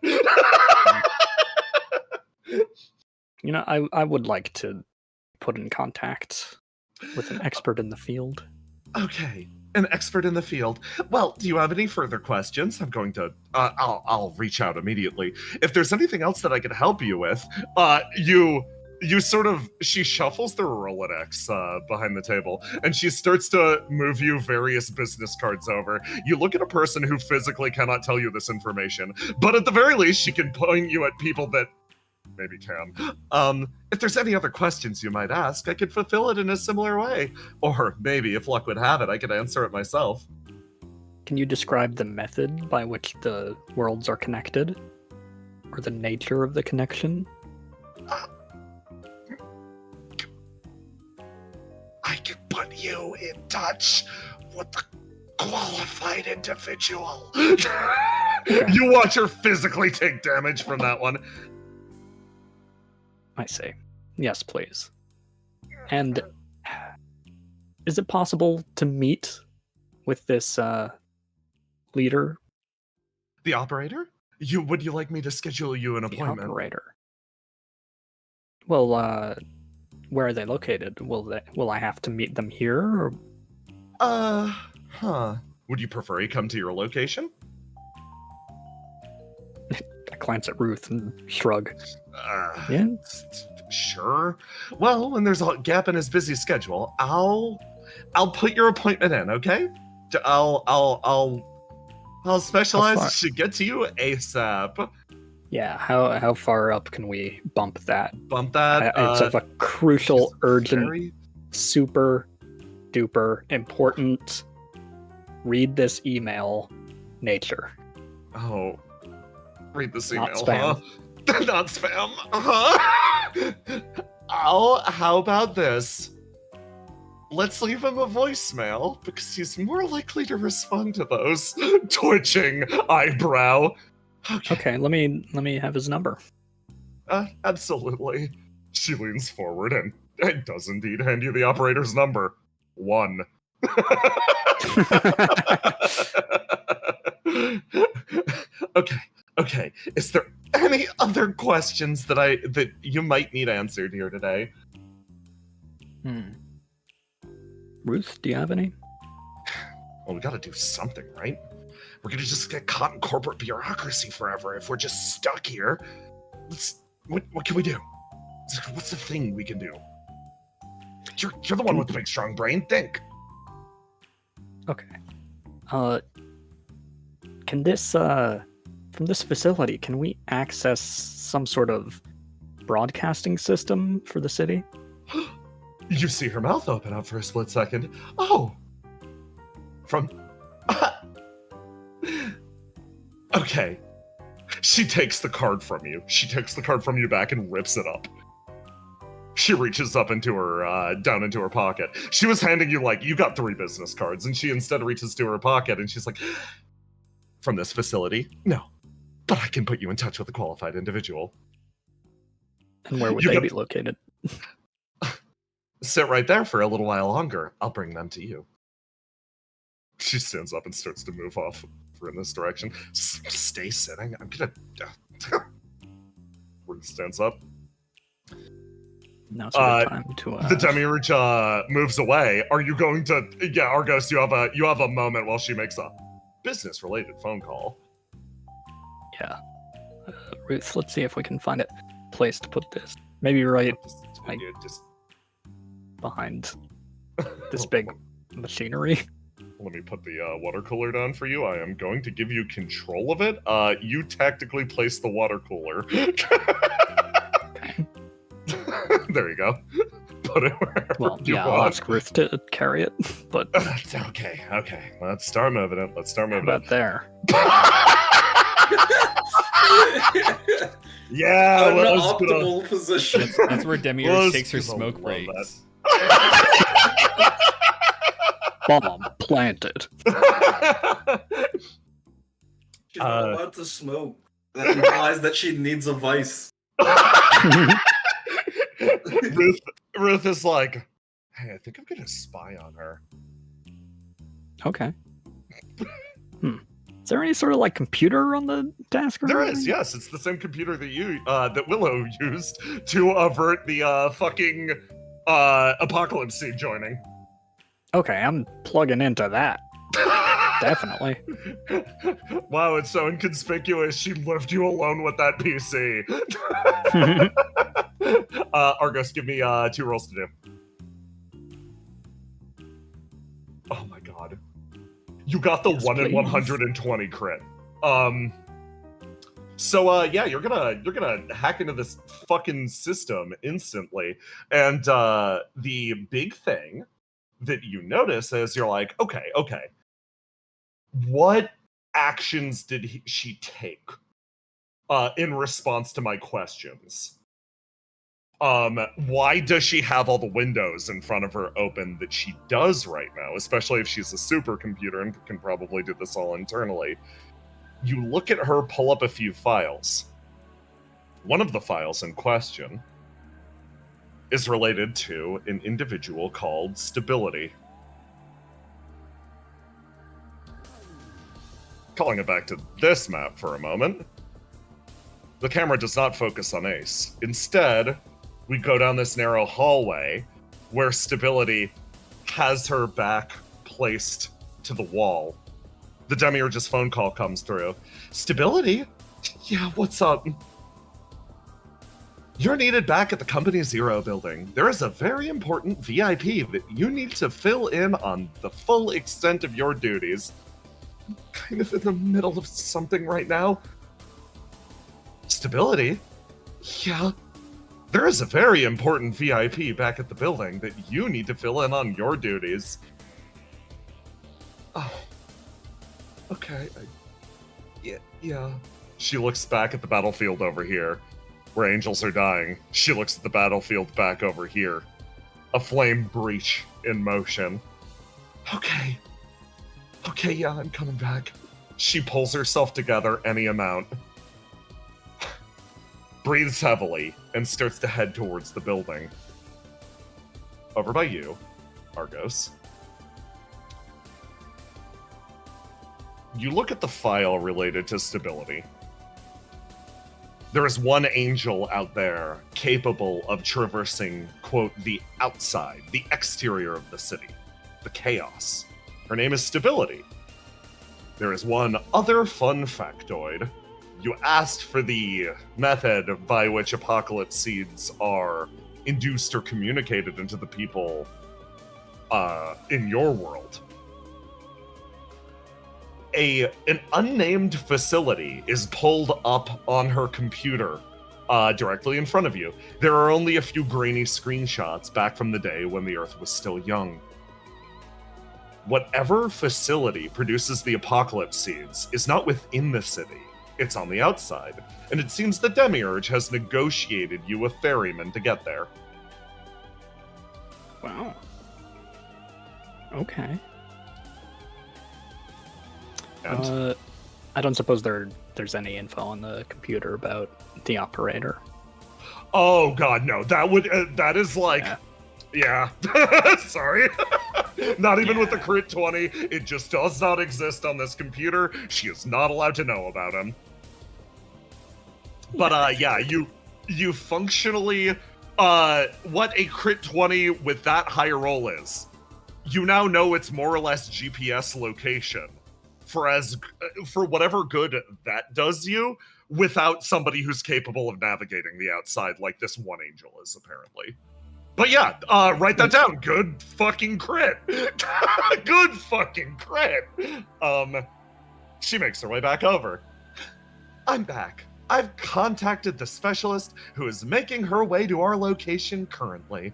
I would like to put in contact with an expert in the field. Okay, an expert in the field. Well, do you have any further questions? I'm going to. I'll reach out immediately. If there's anything else that I can help you with, you sort of. She shuffles the Rolodex behind the table, and she starts to move you various business cards over. You look at a person who physically cannot tell you this information, but at the very least, she can point you at people that maybe can. If there's any other questions you might ask, I could fulfill it in a similar way. Or maybe, if luck would have it, I could answer it myself. Can you describe the method by which the worlds are connected? Or the nature of the connection? I can put you in touch with the qualified individual. You watch her physically take damage from that one. I see. Yes, please. And is it possible to meet with this leader? The operator? Would you like me to schedule you an appointment? The operator. Well, where are they located? Will I have to meet them here? Or... Would you prefer he come to your location? I glance at Ruth and shrug. Yeah. Sure. Well, when there's a gap in his busy schedule, I'll put your appointment in, okay? I'll specialize to get to you ASAP. Yeah, how far up can we bump that? Bump that? It's of a crucial, urgent, super duper important, read this email nature. Oh. Read this email, Not spam. huh? Not spam. How about this? Let's leave him a voicemail, because he's more likely to respond to those. Twitching eyebrow. Okay, let me have his number. Absolutely. She leans forward and does indeed hand you the operator's number. 1. Okay. Is there any other questions that you might need answered here today? Ruth, do you have any? Well, we gotta do something, right? We're gonna just get caught in corporate bureaucracy forever if we're just stuck here. What can we do? What's the thing we can do? You're the one with the big strong brain. Think. Okay. Can this from this facility, can we access some sort of broadcasting system for the city? You see her mouth open up for a split second. Oh! Okay. She takes the card from you. She takes the card from you back and rips it up. She reaches up into her, down into her pocket. She was handing you, you got 3 business cards, and she instead reaches to her pocket, and she's like, from this facility? No. But I can put you in touch with a qualified individual. And where would they be located? Sit right there for a little while longer. I'll bring them to you. She stands up and starts to move off in this direction. Stay sitting. I'm gonna... Ruth stands up. Now's a good time to... The demiurge moves away. Are you going to... Yeah, Argos, you have a moment while she makes a business-related phone call. Yeah. Ruth, let's see if we can find a place to put this. Maybe right behind this big machinery. Let me put the water cooler down for you. I am going to give you control of it. You tactically place the water cooler. Okay. There you go. Put it wherever you want. I'll ask Ruth to carry it, but... That's okay. Let's start moving it. How about there? Yeah, an optimal position. That's where Demiurge takes her smoke breaks. Bomb planted. She's not allowed to smoke. That implies that she needs a vice. Ruth is like, hey, I think I'm gonna spy on her. Okay. there any sort of like computer on the desk? Or There anything? is, yes. It's the same computer that Willow used to avert the fucking apocalypse scene joining. Okay, I'm plugging into that. Definitely. Wow, it's so inconspicuous. She left you alone with that PC. Argos, give me 2 rolls to do. Oh my god. You got the Yes, 1 in please. 120 crit. So yeah, you're gonna hack into this fucking system instantly. And the big thing that you notice is you're like, okay, what actions did she take in response to my questions? Why does she have all the windows in front of her open that she does right now, especially if she's a supercomputer and can probably do this all internally? You look at her pull up a few files. One of the files in question is related to an individual called Stability. Calling it back to this map for a moment. The camera does not focus on Ace. Instead, we go down this narrow hallway where Stability has her back placed to the wall. The Demiurge's phone call comes through. Stability? Yeah, what's up? You're needed back at the Company Zero building. There is a very important VIP that you need to fill in on the full extent of your duties. I'm kind of in the middle of something right now. Stability? Yeah. There is a very important VIP back at the building that you need to fill in on your duties. Oh. Okay. Yeah. She looks back at the battlefield over here, where angels are dying. She looks at the battlefield back over here. A flame breach in motion. Okay, yeah, I'm coming back. She pulls herself together any amount. Breathes heavily and starts to head towards the building. Over by you, Argos. You look at the file related to Stability. There is one angel out there capable of traversing, quote, the outside, the exterior of the city, the chaos. Her name is Stability. There is one other fun factoid. You asked for the method by which apocalypse seeds are induced or communicated into the people in your world. An unnamed facility is pulled up on her computer directly in front of you. There are only a few grainy screenshots back from the day when the Earth was still young. Whatever facility produces the apocalypse seeds is not within the city. It's on the outside, and it seems the Demiurge has negotiated you a ferryman to get there. Wow. Okay. And I don't suppose there's any info on the computer about the operator. oh god, no! That is like, yeah. Sorry, not even with the crit 20. It just does not exist on this computer. She is not allowed to know about him. But yeah, you functionally what a crit 20 with that high roll is. You now know its more or less GPS location. For whatever good that does you, without somebody who's capable of navigating the outside like this one angel is, apparently. But yeah, write that down. Good fucking crit. Good fucking crit. She makes her way back over. I'm back. I've contacted the specialist who is making her way to our location currently.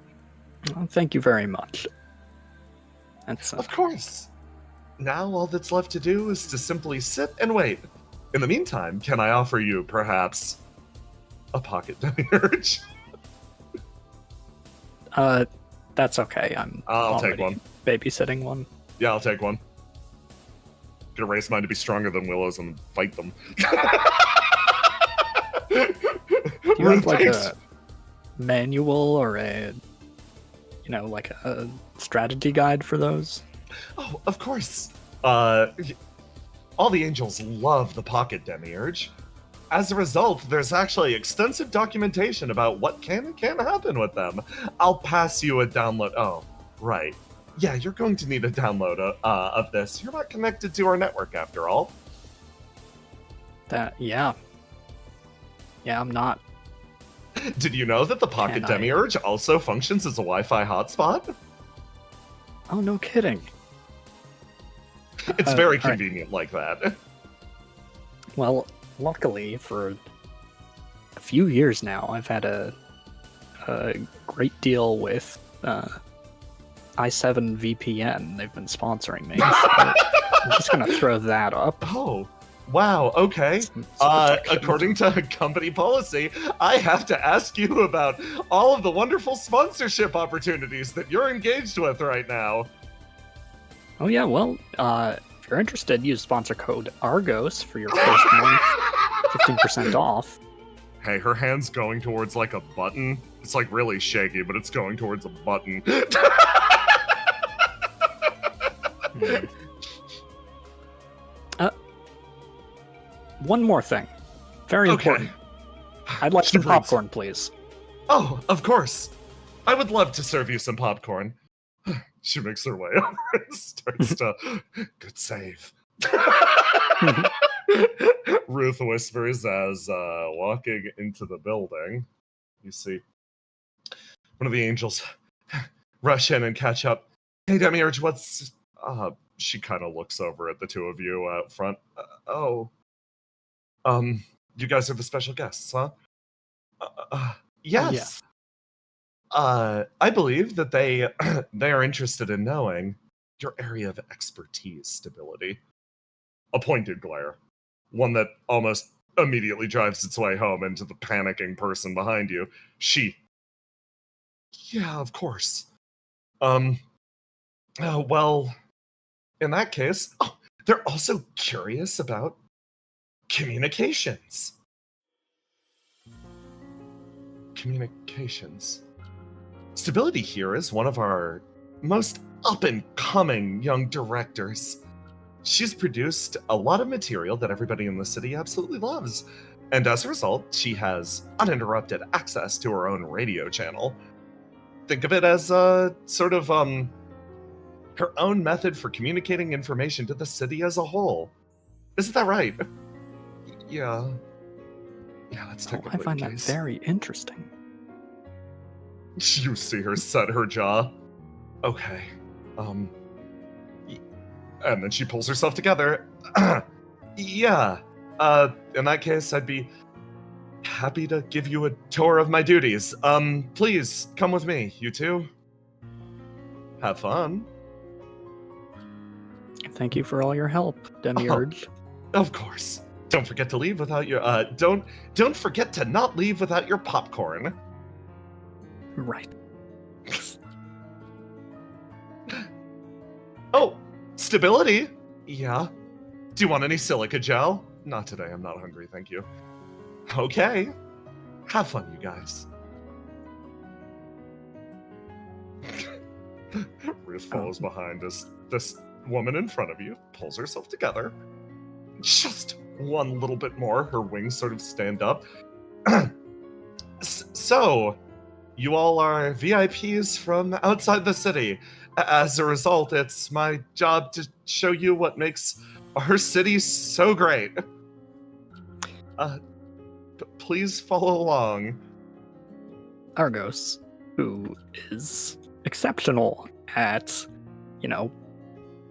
Well, thank you very much. That's Of course. Now all that's left to do is to simply sit and wait. In the meantime, can I offer you, perhaps, a pocket demiurge? That's okay. I'll take already one. Babysitting one. Yeah, I'll take one. Gonna raise mine to be stronger than Willow's and fight them. Do you have like a manual or like a strategy guide for those? Oh, of course. all the angels love the pocket demiurge. As a result, there's actually extensive documentation about what can and can't happen with them. I'll pass you a download. Oh, right. Yeah, you're going to need a download of this. You're not connected to our network after all. Yeah, I'm not. Did you know that the pocket demiurge also functions as a Wi-Fi hotspot? Oh, no kidding. It's very convenient like that. Well, luckily for a few years now, I've had a great deal with i7 VPN. They've been sponsoring me. So I'm just gonna throw that up. Oh, wow, okay. According to company policy, I have to ask you about all of the wonderful sponsorship opportunities that you're engaged with right now. Oh yeah, well, if you're interested, use sponsor code ARGOS for your first month, 15% off. Hey, her hand's going towards like a button. It's like really shaky, but it's going towards a button. One more thing. Very important. I'd like some popcorn, please. Oh, of course. I would love to serve you some popcorn. She makes her way over and starts to... Good save. Ruth whispers as walking into the building. You see one of the angels rush in and catch up. Hey, Demiurge, what's... she kind of looks over at the two of you out front. You guys are the special guests, huh? Yes. I believe that they they are interested in knowing your area of expertise, Stability. A pointed glare. One that almost immediately drives its way home into the panicking person behind you. She. Yeah, of course. Well, in that case, they're also curious about communications. Communications. Stability here is one of our most up-and-coming young directors. She's produced a lot of material that everybody in the city absolutely loves, and as a result, she has uninterrupted access to her own radio channel. Think of it as a sort of, her own method for communicating information to the city as a whole. Isn't that right? Yeah. Yeah, that's technically I find the that case. very interesting. You see her set her jaw. Okay. And then she pulls herself together. Yeah. In that case, I'd be happy to give you a tour of my duties. Please, come with me, you two. Have fun. Thank you for all your help, Demiurge. Of course. Don't forget to leave without your, don't forget to not leave without your popcorn. Right. Oh, Stability? Yeah. Do you want any silica gel? Not today, I'm not hungry, thank you. Okay. Have fun, you guys. Ruth follows behind as this woman in front of you pulls herself together. Just one little bit more, her wings sort of stand up. So, you all are VIPs from outside the city. As a result, it's my job to show you what makes our city so great. Please follow along. Argos, who is exceptional at,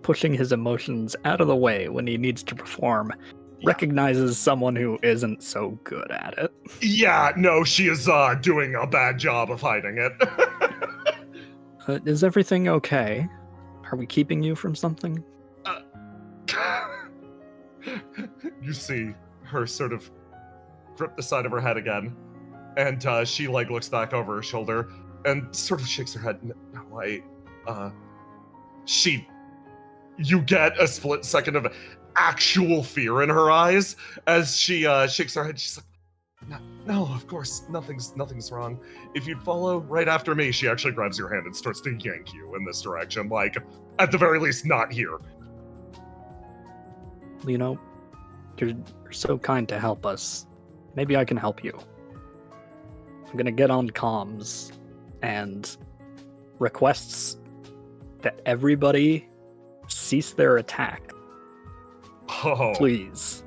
pushing his emotions out of the way when he needs to perform, recognizes someone who isn't so good at it. Yeah, no, she is doing a bad job of hiding it. Is everything okay? Are we keeping you from something? You see her sort of grip the side of her head again, and she looks back over her shoulder and sort of shakes her head. No, you get a split second of actual fear in her eyes as she shakes her head. She's like, no, of course, nothing's wrong. If you'd follow right after me, she actually grabs your hand and starts to yank you in this direction. Like, at the very least, not here. You know, you're so kind to help us. Maybe I can help you. I'm gonna get on comms and requests that everybody cease their attack. Oh. Please.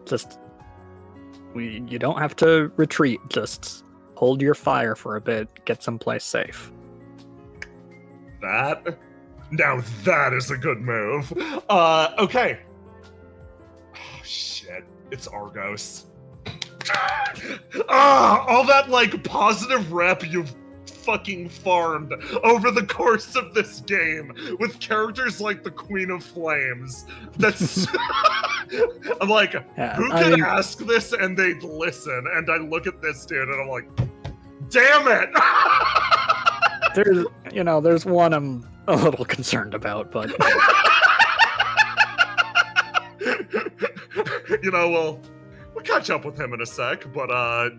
Just, you don't have to retreat. Just hold your fire for a bit. Get someplace safe. That? Now that is a good move. Okay. Oh, shit. It's Argos. All that, like, positive rep you've fucking farmed over the course of this game with characters like the Queen of Flames. That's... I'm like, who could ask this and they'd listen? And I look at this dude and I'm like, damn it! There's one I'm a little concerned about, but... we'll catch up with him in a sec, but,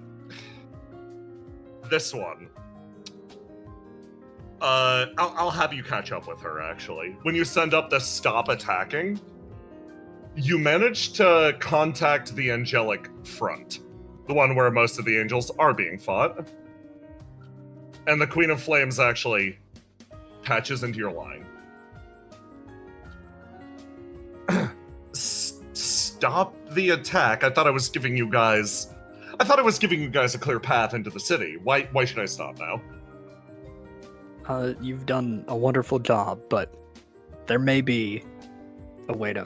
this one. I'll have you catch up with her, actually. When you send up the stop attacking, you manage to contact the angelic front. The one where most of the angels are being fought. And the Queen of Flames actually patches into your line. Stop the attack. I thought I was giving you guys a clear path into the city. Why should I stop now? You've done a wonderful job, but there may be a way to,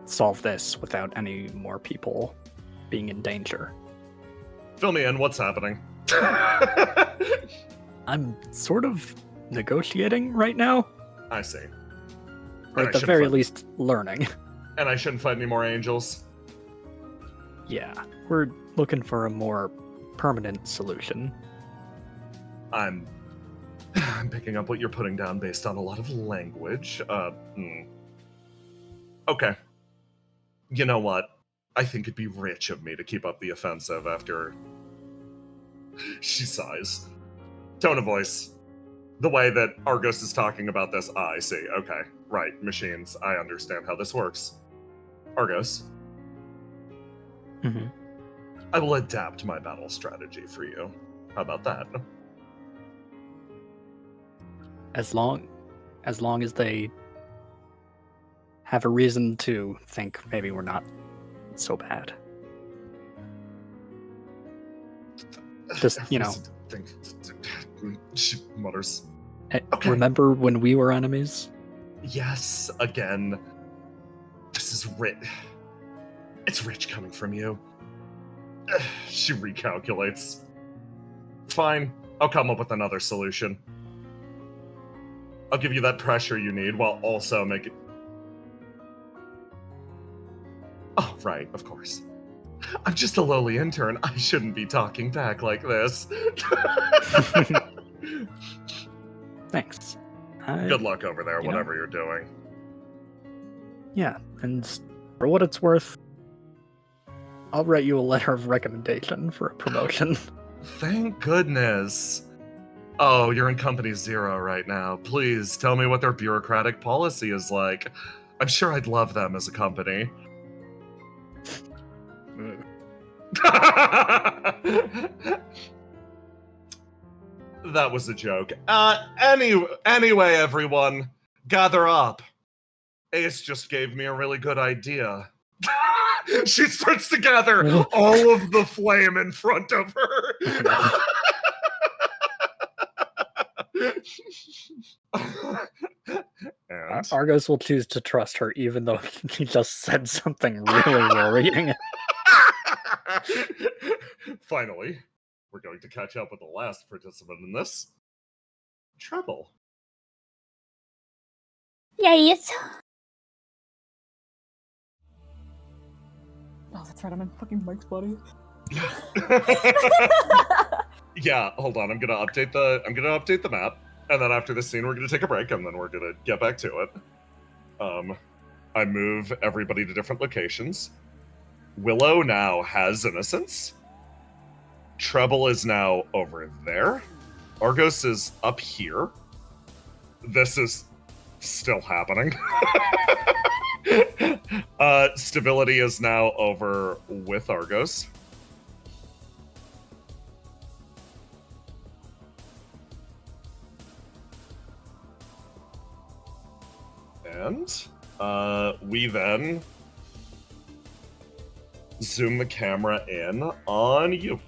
solve this without any more people being in danger. Fill me in. What's happening? I'm sort of negotiating right now. I see. Or at the very least, learning. And I shouldn't fight any more angels? Yeah, we're looking for a more permanent solution. I'm picking up what you're putting down based on a lot of language. Okay. You know what? I think it'd be rich of me to keep up the offensive after... She sighs. Tone of voice. The way that Argos is talking about this, I see. Okay. Right. Machines. I understand how this works. Argos. Mm-hmm. I will adapt my battle strategy for you. How about that? As long as they have a reason to think maybe we're not so bad. Just, She mutters. Okay. Remember when we were enemies? Yes, again. This is rich. It's rich coming from you. She recalculates. Fine, I'll come up with another solution. I'll give you that pressure you need while also making... Oh, right, of course. I'm just a lowly intern. I shouldn't be talking back like this. Thanks. Good luck over there, whatever you're doing. Yeah, and for what it's worth, I'll write you a letter of recommendation for a promotion. Thank goodness. Oh, you're in Company Zero right now. Please tell me what their bureaucratic policy is like. I'm sure I'd love them as a company. That was a joke. Anyway, everyone, gather up. Ace just gave me a really good idea. She starts to gather all of the flame in front of her. And Argos will choose to trust her even though she just said something really worrying. Finally, we're going to catch up with the last participant in this. Treble. Yes. Oh, that's right. I'm in fucking Mike's body. Yeah, hold on. I'm gonna update the map, and then after this scene, we're gonna take a break, and then we're gonna get back to it. I move everybody to different locations. Willow now has Innocence. Treble is now over there. Argos is up here. This is still happening. Stability is now over with Argos. And we then zoom the camera in on you.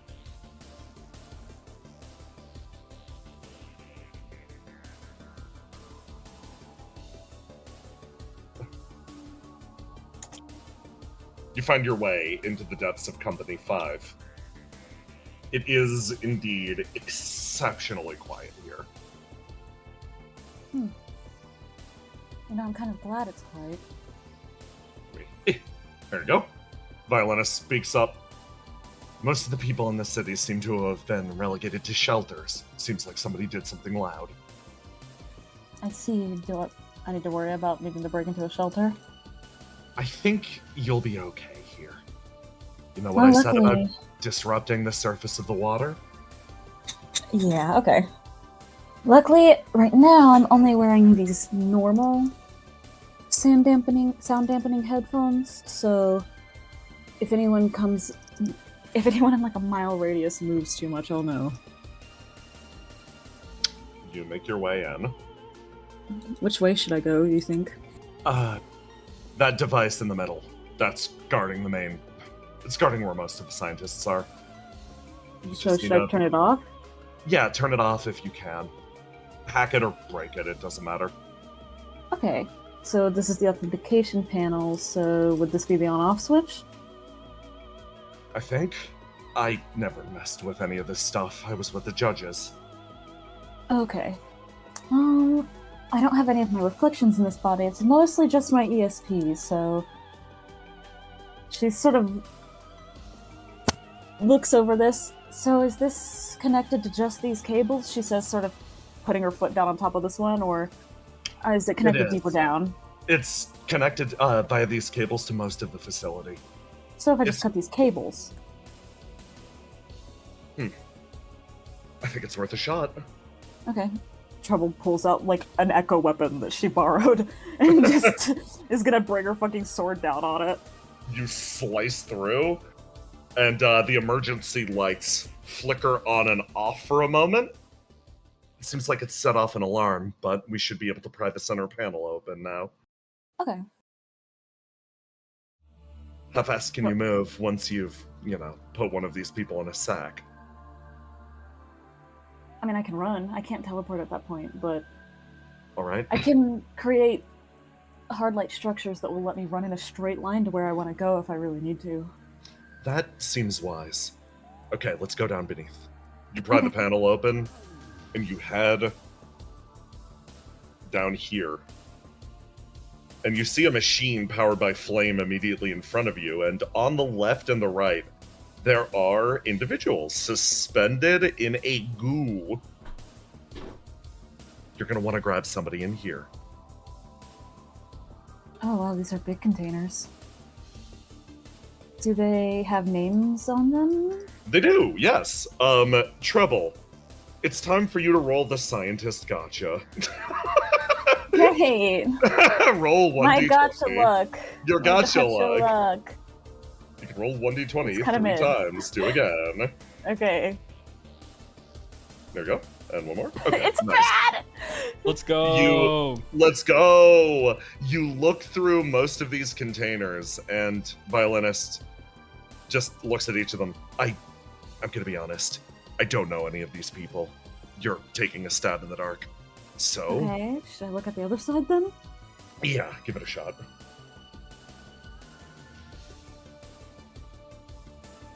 You find your way into the depths of Company 5. It is indeed exceptionally quiet here. You know, I'm kind of glad it's quiet. There you go. Violinist speaks up. Most of the people in the city seem to have been relegated to shelters. Seems like somebody did something loud. I see. I need to worry about needing to break into a shelter? I think you'll be okay here. You know what I said about disrupting the surface of the water? Yeah, okay. Luckily, right now, I'm only wearing these normal sound dampening headphones, so if anyone in like a mile radius moves too much, I'll know. You make your way in. Which way should I go, you think? That device in the middle. That's guarding the main. It's guarding where most of the scientists are. So should I turn it off? Yeah, turn it off if you can. Hack it or break it, it doesn't matter. Okay, so this is the authentication panel, so would this be the on-off switch? I think. I never messed with any of this stuff. I was with the judges. Okay. I don't have any of my reflections in this body. It's mostly just my ESP, so... She sort of looks over this. So is this connected to just these cables? She says, sort of putting her foot down on top of this one, or is it connected deeper down? It's connected via these cables to most of the facility. So if I just cut these cables... I think it's worth a shot. Okay. Trouble pulls out, like, an echo weapon that she borrowed, and just is gonna bring her fucking sword down on it. You slice through, and the emergency lights flicker on and off for a moment. It seems like it's set off an alarm, but we should be able to pry the center panel open now. Okay. How fast can you move once you've, put one of these people in a sack? I mean, I can run. I can't teleport at that point, but... Alright. I can create hard light structures that will let me run in a straight line to where I want to go if I really need to. That seems wise. Okay, let's go down beneath. You pry the panel open, and you head down here. And you see a machine powered by flame immediately in front of you, and on the left and the right, there are individuals suspended in a goo. You're going to want to grab somebody in here. Oh wow, these are big containers. Do they have names on them? They do, yes. Treble, it's time for you to roll the scientist gotcha. Great! Roll 1d20. My gotcha luck. Your gotcha luck. You can roll 1d20 It's kinda 3 mid. times. Do again. Okay. There you go. And one more. Okay, It's nice. bad! Let's go. Let's go! You look through most of these containers, and Violinist just looks at each of them. I'm gonna be honest. I don't know any of these people. You're taking a stab in the dark. So... Okay, should I look at the other side then? Yeah, give it a shot.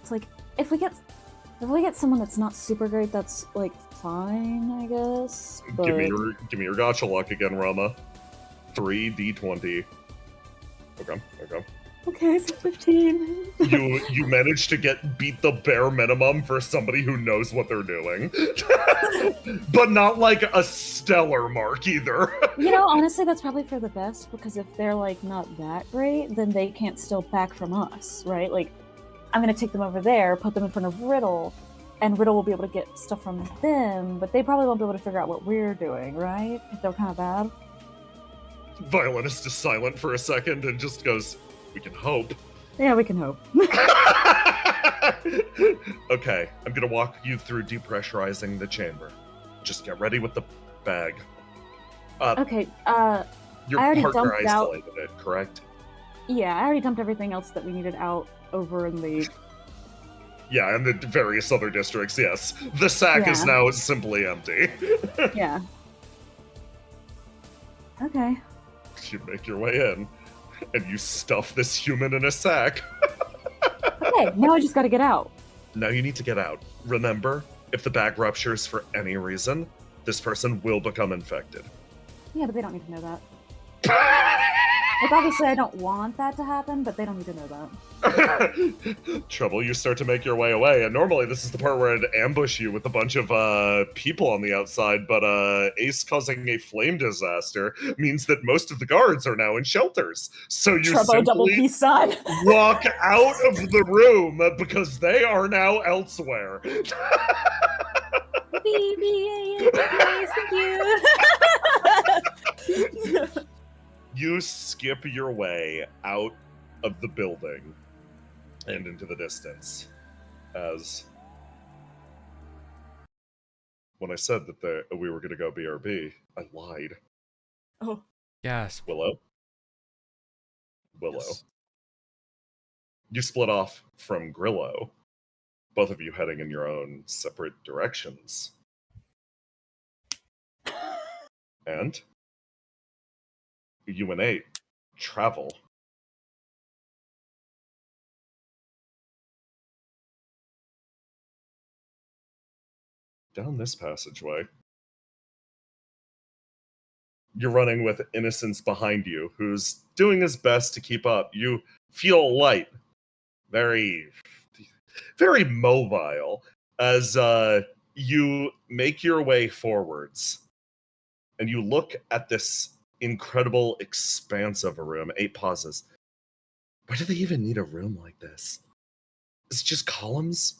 It's like, if we get someone that's not super great, that's, like, fine, I guess. But... Give me your gotcha luck again, Rama. 3d20. Okay. Okay, so 15. You managed to beat the bare minimum for somebody who knows what they're doing. But not like a stellar mark either. Honestly, that's probably for the best, because if they're, like, not that great, then they can't steal back from us, right? Like, I'm gonna take them over there, put them in front of Riddle, and Riddle will be able to get stuff from them, but they probably won't be able to figure out what we're doing, right? If they're kind of bad. Violinist is silent for a second and just goes, "We can hope." Yeah, we can hope. Okay, I'm gonna walk you through depressurizing the chamber. Just get ready with the bag. Okay, Your I already partner dumped out- isolated it, correct? yeah, I already dumped everything else that we needed out over in the... Yeah, and the various other districts, yes. The sack is Yeah. now simply empty. Yeah. Okay. You make your way in, and you stuff this human in a sack. Okay, now I just gotta get out. Now you need to get out. Remember, if the bag ruptures for any reason, this person will become infected. Yeah, but they don't need to know that. Like, obviously I don't want that to happen, but they don't need to know that. Trouble, you start to make your way away, and normally this is the part where I'd ambush you with a bunch of people on the outside, but Ace causing a flame disaster means that most of the guards are now in shelters. So you Trouble double simply peace sign. walk out of the room because they are now elsewhere. Thank you. You skip your way out of the building and into the distance. As when I said that we were going to go BRB, I lied. Oh. Yes. Willow? Yes. You split off from Grillo, both of you heading in your own separate directions. And you and 8 travel. Down this passageway. You're running with Innocence behind you, who's doing his best to keep up. You feel light, very, very mobile, as you make your way forwards. And you look at this incredible expanse of a room. 8 pauses. Why do they even need a room like this? Is it just columns?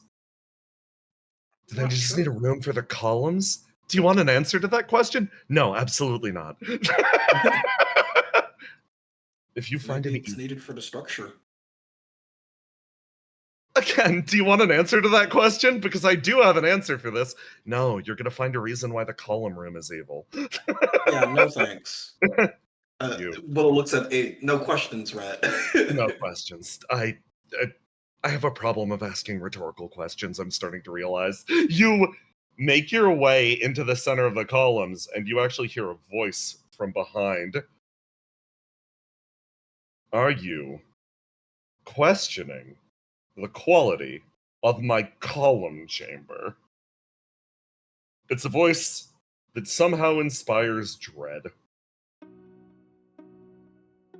Do they Not just sure. need a room for their columns? Do you want an answer to that question? No, absolutely not. If you find Maybe any... it's needed for the structure. Again, do you want an answer to that question? Because I do have an answer for this. No, you're going to find a reason why the column room is evil. Yeah, no thanks. You. Willow looks at 8. No questions, right? No questions. I have a problem of asking rhetorical questions, I'm starting to realize. You make your way into the center of the columns, and you actually hear a voice from behind. Are you questioning the quality of my column chamber? It's a voice that somehow inspires dread.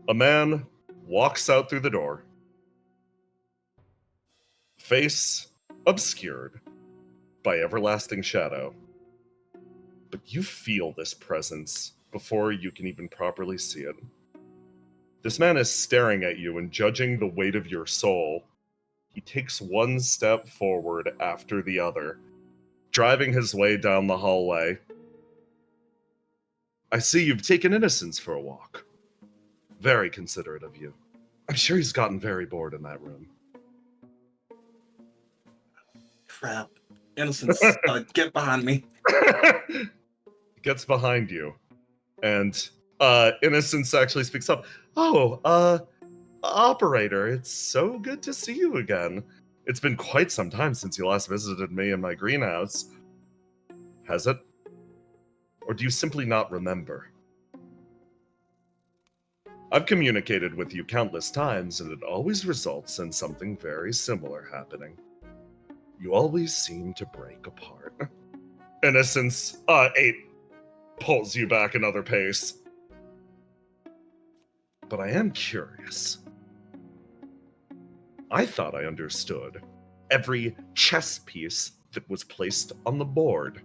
A man walks out through the door, face obscured by everlasting shadow. But you feel this presence before you can even properly see it. This man is staring at you and judging the weight of your soul. He takes one step forward after the other, driving his way down the hallway. I see you've taken Innocence for a walk. Very considerate of you. I'm sure he's gotten very bored in that room. Crap. Innocence, get behind me. Gets behind you, and Innocence actually speaks up. Oh, operator, it's so good to see you again. It's been quite some time since you last visited me in my greenhouse. Has it? Or do you simply not remember? I've communicated with you countless times, and it always results in something very similar happening. You always seem to break apart. Innocence, 8 pulls you back another pace. But I am curious. I thought I understood every chess piece that was placed on the board.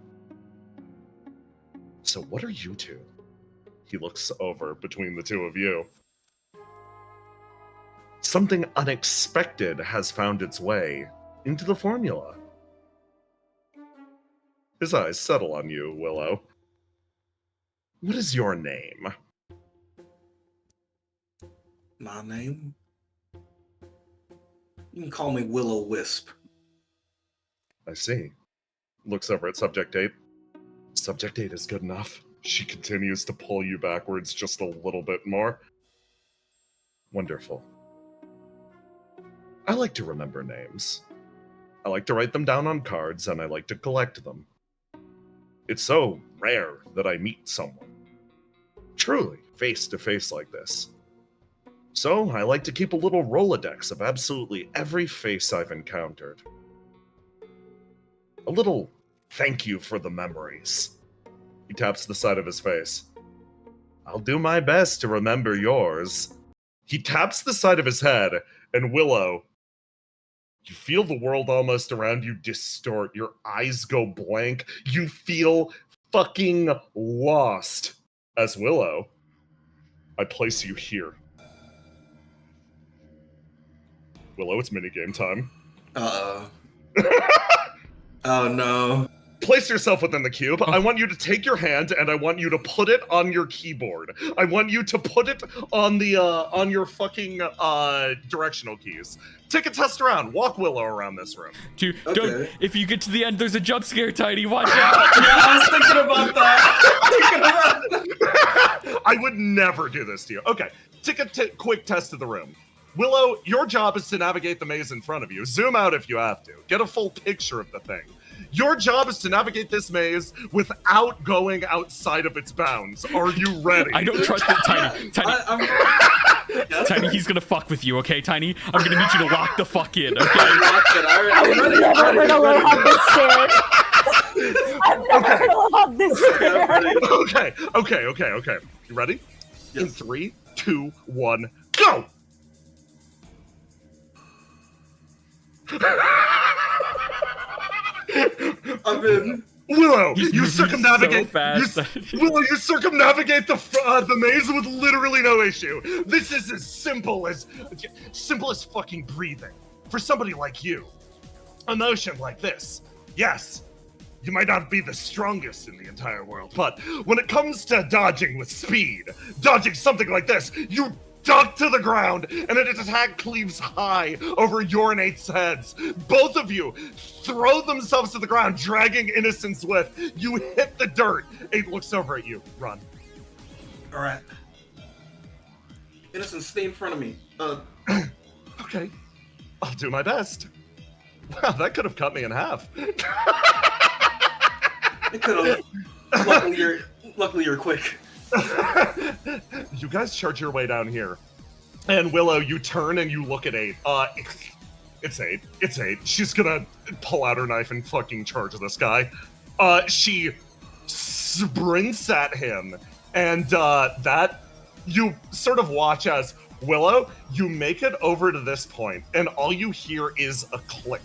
So what are you two? He looks over between the two of you. Something unexpected has found its way into the formula. His eyes settle on you, Willow. What is your name? My name? You can call me Will-O-Wisp. I see. Looks over at Subject 8. Subject 8 is good enough. She continues to pull you backwards just a little bit more. Wonderful. I like to remember names. I like to write them down on cards, and I like to collect them. It's so rare that I meet someone, truly face to face like this. So I like to keep a little Rolodex of absolutely every face I've encountered. A little thank you for the memories. He taps the side of his face. I'll do my best to remember yours. He taps the side of his head, and Willow, you feel the world almost around you distort. Your eyes go blank. You feel fucking lost. As Willow, I place you here. Willow, it's minigame time. Uh-oh. Oh no. Place yourself within the cube. I want you to take your hand and I want you to put it on your keyboard. I want you to put it on the on your fucking directional keys. Take a test around. Walk Willow around this room. Dude, Okay. don't. If you get to the end, there's a jump scare, Tiny. Watch out. Yeah, I was thinking about that. I would never do this to you. Okay, take a quick test of the room. Willow, your job is to navigate the maze in front of you. Zoom out if you have to. Get a full picture of the thing. Your job is to navigate this maze without going outside of its bounds. Are you ready? I don't trust it, Tiny. Tiny, Yes? Tiny, he's gonna fuck with you, okay, Tiny? I'm gonna need you to lock the fuck in, okay? I'm ready. Never heard a little hub this scared. I've never heard a little hub this Yeah, I'm scared. ready. Okay. You ready? In Yes. 3, 2, 1, go! I'm in. Willow, He's you moving circumnavigate. so fast. Willow, you circumnavigate the maze with literally no issue. This is as simple as fucking breathing. For somebody like you, emotion like this, yes, you might not be the strongest in the entire world, but when it comes to dodging with speed, dodging something like this, you duck to the ground, and an attack cleaves high over your Nate's heads. Both of you throw themselves to the ground, dragging Innocence with. You hit the dirt. Eight looks over at you. Run. All right. Innocent, stay in front of me. Okay. I'll do my best. Wow, that could have cut me in half. It could have. Luckily, you're quick. You guys charge your way down here. And Willow, you turn and you look at 8. It's 8. It's 8. She's gonna pull out her knife and fucking charge this guy. She sprints at him, and that you sort of watch as Willow, you make it over to this point, and all you hear is a click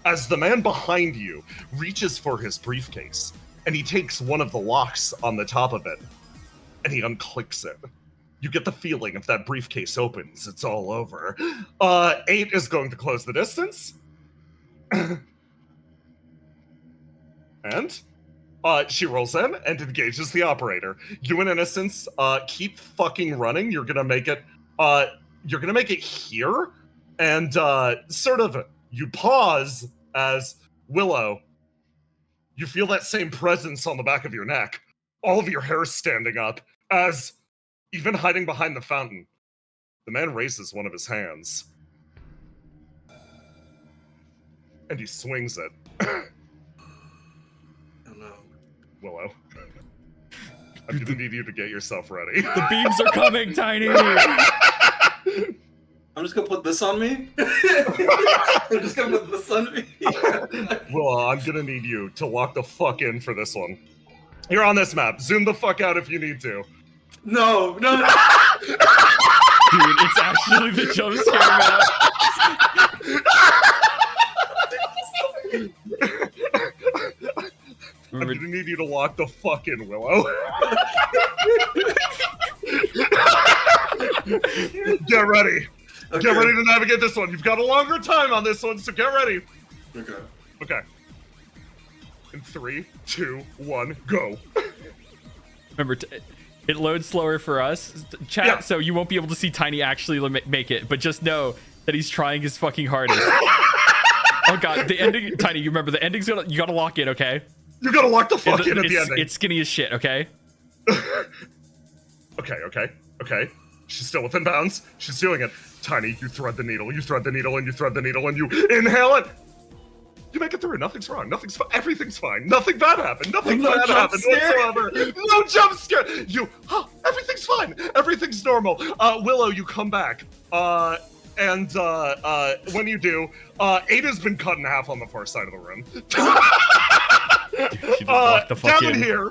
as the man behind you reaches for his briefcase, and he takes one of the locks on the top of it, and he unclicks it. You get the feeling if that briefcase opens, it's all over. 8 is going to close the distance. And she rolls in and engages the operator. You and Innocence keep fucking running. You're gonna make it here, and sort of you pause as Willow, you feel that same presence on the back of your neck. All of your hair standing up, as even hiding behind the fountain, the man raises one of his hands. And he swings it. Oh no. Willow, I'm gonna need you to get yourself ready. The beams are coming, Tiny! I'm just gonna put this on me. I'm just gonna put this on me. Willow, I'm gonna need you to lock the fuck in for this one. You're on this map. Zoom the fuck out if you need to. No. Dude, it's actually the jump scare map. I'm gonna need you to lock the fuck in, Willow. Get ready. Okay. Get ready to navigate this one. You've got a longer time on this one, so get ready. Okay. In 3, 2, 1, go. Remember, It loads slower for us, chat, Yeah. so you won't be able to see Tiny actually make it. But just know that he's trying his fucking hardest. Oh god, the ending, Tiny. You remember the ending's you gotta lock in, okay? You gotta lock the fuck in at the It's, ending. it's skinny as shit, okay? Okay. She's still within bounds. She's doing it. Tiny, you thread the needle, and you thread the needle, and you inhale it. You make it through. Nothing's wrong. Everything's fine. Nothing bad happened. Nothing No bad jump happened scare? whatsoever. No jump scare. Everything's fine. Everything's normal. Willow, you come back. And when you do, Ada's been cut in half on the far side of the room. She just locked the fuck in.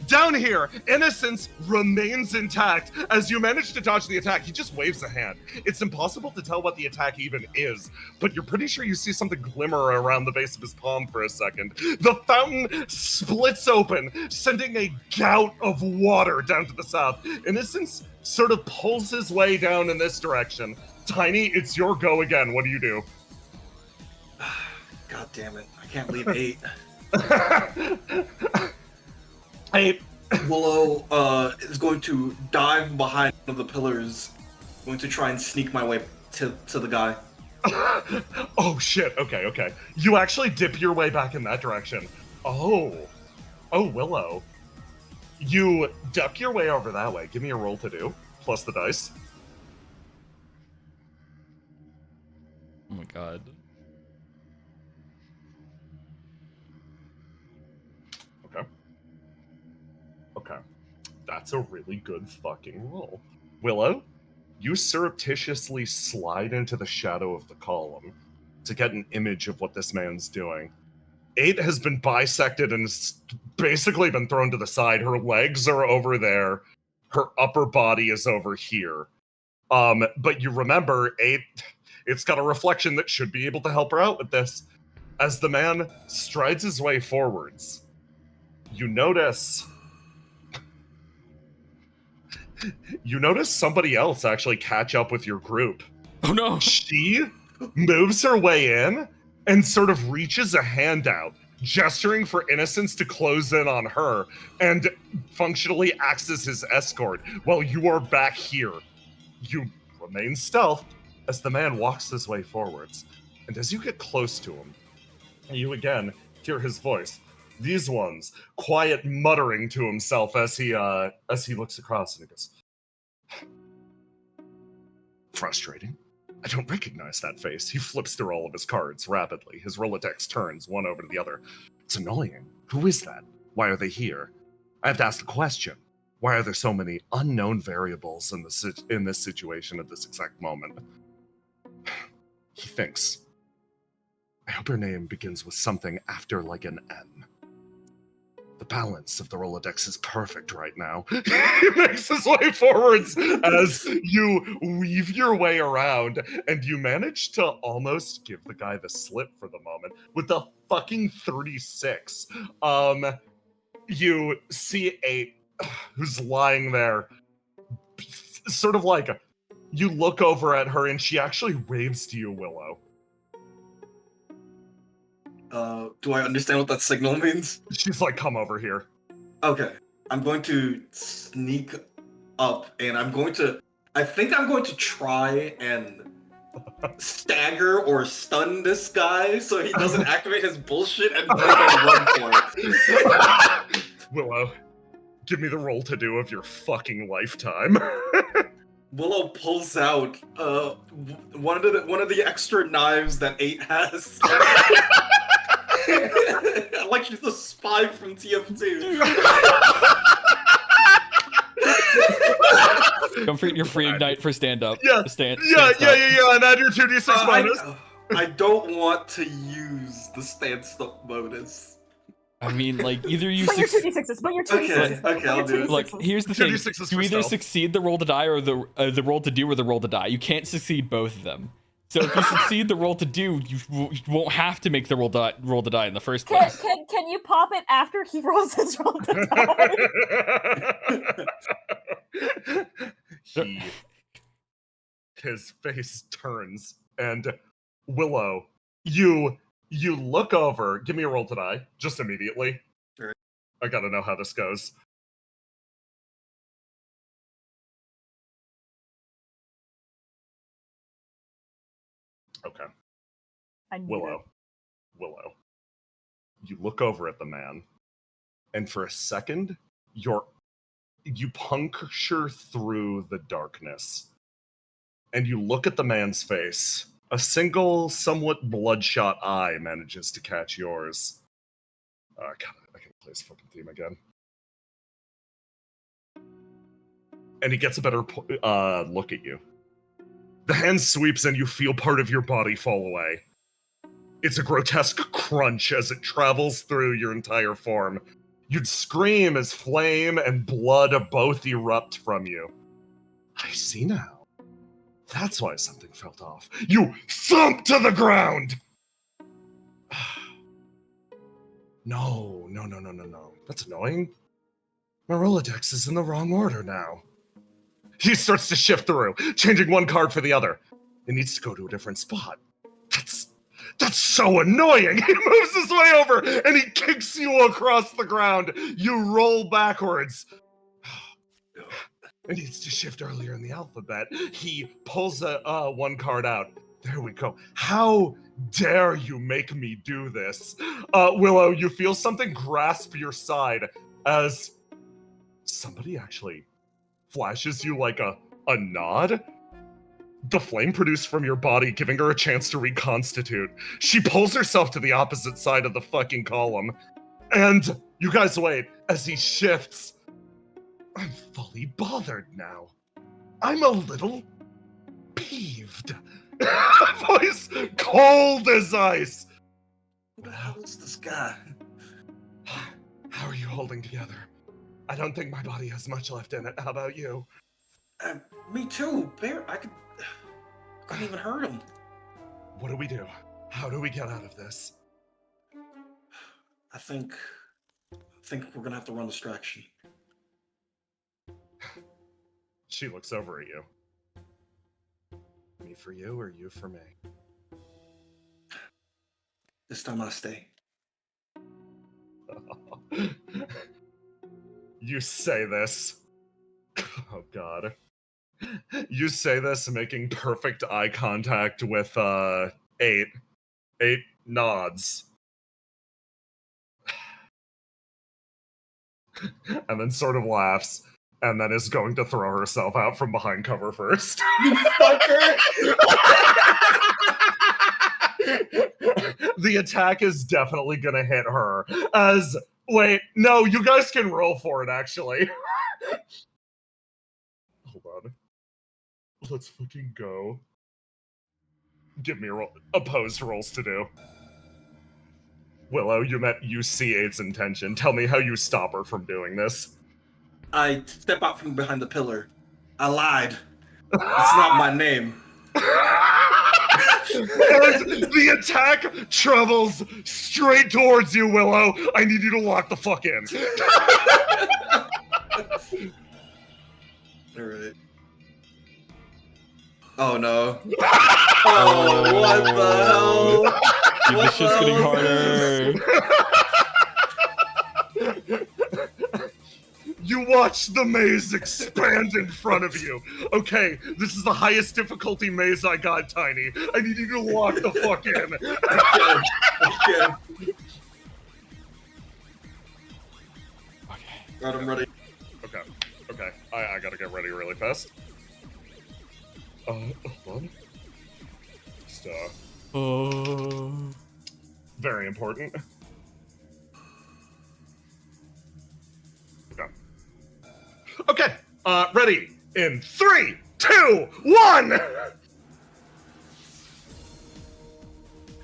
Down here, Innocence remains intact. As you manage to dodge the attack, he just waves a hand. It's impossible to tell what the attack even is, but you're pretty sure you see something glimmer around the base of his palm for a second. The fountain splits open, sending a gout of water down to the south. Innocence sort of pulls his way down in this direction. Tiny, it's your go again. What do you do? God damn it! I can't leave 8. 8. Willow is going to dive behind one of the pillars, going to try and sneak my way to the guy. Oh shit, okay. You actually dip your way back in that direction. Oh, Willow. You duck your way over that way. Give me a roll to do, plus the dice. Oh my god. Okay. That's a really good fucking roll. Willow, you surreptitiously slide into the shadow of the column to get an image of what this man's doing. 8 has been bisected and has basically been thrown to the side. Her legs are over there. Her upper body is over here. But you remember, 8, it's got a reflection that should be able to help her out with this. As the man strides his way forwards, you notice somebody else actually catch up with your group. Oh no! She moves her way in and sort of reaches a hand out, gesturing for Innocence to close in on her, and functionally acts as his escort while you are back here. You remain stealthed as the man walks his way forwards, and as you get close to him, you again hear his voice. These ones, quiet muttering to himself as he looks across and he goes, frustrating. I don't recognize that face. He flips through all of his cards rapidly. His Rolodex turns one over to the other. It's annoying. Who is that? Why are they here? I have to ask the question. Why are there so many unknown variables in this situation at this exact moment? He thinks. I hope her name begins with something after like an M. The balance of the Rolodex is perfect right now. He makes his way forwards as you weave your way around, and you manage to almost give the guy the slip for the moment with the fucking 36. You see 8 who's lying there, sort of like, you look over at her and she actually waves to you, Willow. Do I understand what that signal means? She's like, come over here. Okay. I'm going to sneak up and I think I'm going to try and stagger or stun this guy so he doesn't activate his bullshit and make a run for it. Willow, give me the roll to do of your fucking lifetime. Willow pulls out one of the extra knives that 8 has. Like she's a spy from TF2. Don't forget your free ignite for stand up. Yeah, and add your 2d6 bonus. I don't want to use the stand-up bonus. I mean, like, either you... But your 2d6s, but your 2d6s. Okay, I'll do it. Look, here's the thing. 2d6 is You for either stealth. succeed the roll to die or the roll to do or the roll to die. You can't succeed both of them. So if you succeed the roll to do, you won't have to make the roll to die in the first place. Can you pop it after he rolls his roll to die? His face turns, and Willow, you look over. Give me a roll to die, just immediately. Alright. I gotta know how this goes. Okay. I need Willow. You look over at the man, and for a second, you puncture through the darkness, and you look at the man's face. A single, somewhat bloodshot eye manages to catch yours. God, I can play this fucking theme again. And he gets a better look at you. The hand sweeps and you feel part of your body fall away. It's a grotesque crunch as it travels through your entire form. You'd scream as flame and blood both erupt from you. I see now. That's why something felt off. You thump to the ground! No. That's annoying. My Rolodex is in the wrong order now. He starts to shift through, changing one card for the other. It needs to go to a different spot. That's so annoying! He moves his way over, and he kicks you across the ground. You roll backwards. It needs to shift earlier in the alphabet. He pulls one card out. There we go. How dare you make me do this? Willow, you feel something grasp your side as somebody actually flashes you like a nod. The flame produced from your body, giving her a chance to reconstitute. She pulls herself to the opposite side of the fucking column. And you guys wait as he shifts. I'm fully bothered now. I'm a little peeved. Voice cold as ice. Who the hell is this guy? How are you holding together? I don't think my body has much left in it. How about you? Me too. Bear, I couldn't even hurt him. What do we do? How do we get out of this? I think we're gonna have to run distraction. She looks over at you. Me for you or you for me? This time I stay. You say this. Oh, God. You say this making perfect eye contact with, 8. 8 nods. And then sort of laughs. And then is going to throw herself out from behind cover first. You fucker! The attack is definitely gonna hit her. Wait, no, you guys can roll for it, actually. Hold on. Let's fucking go. Give me opposed rolls to do. Willow, you see 8's intention. Tell me how you stop her from doing this. I step out from behind the pillar. I lied. It's not my name. And the attack travels straight towards you, Willow. I need you to lock the fuck in. Alright. Oh no. Oh, what the hell? Dude, this shit's getting harder. You watch the maze expand in front of you. Okay, this is the highest difficulty maze I got, Tiny. I need you to lock the fuck in. Okay. Okay. Right, I'm ready. Okay. I gotta get ready really fast. Hold on. Just, very important. Okay, ready in 3, 2, 1!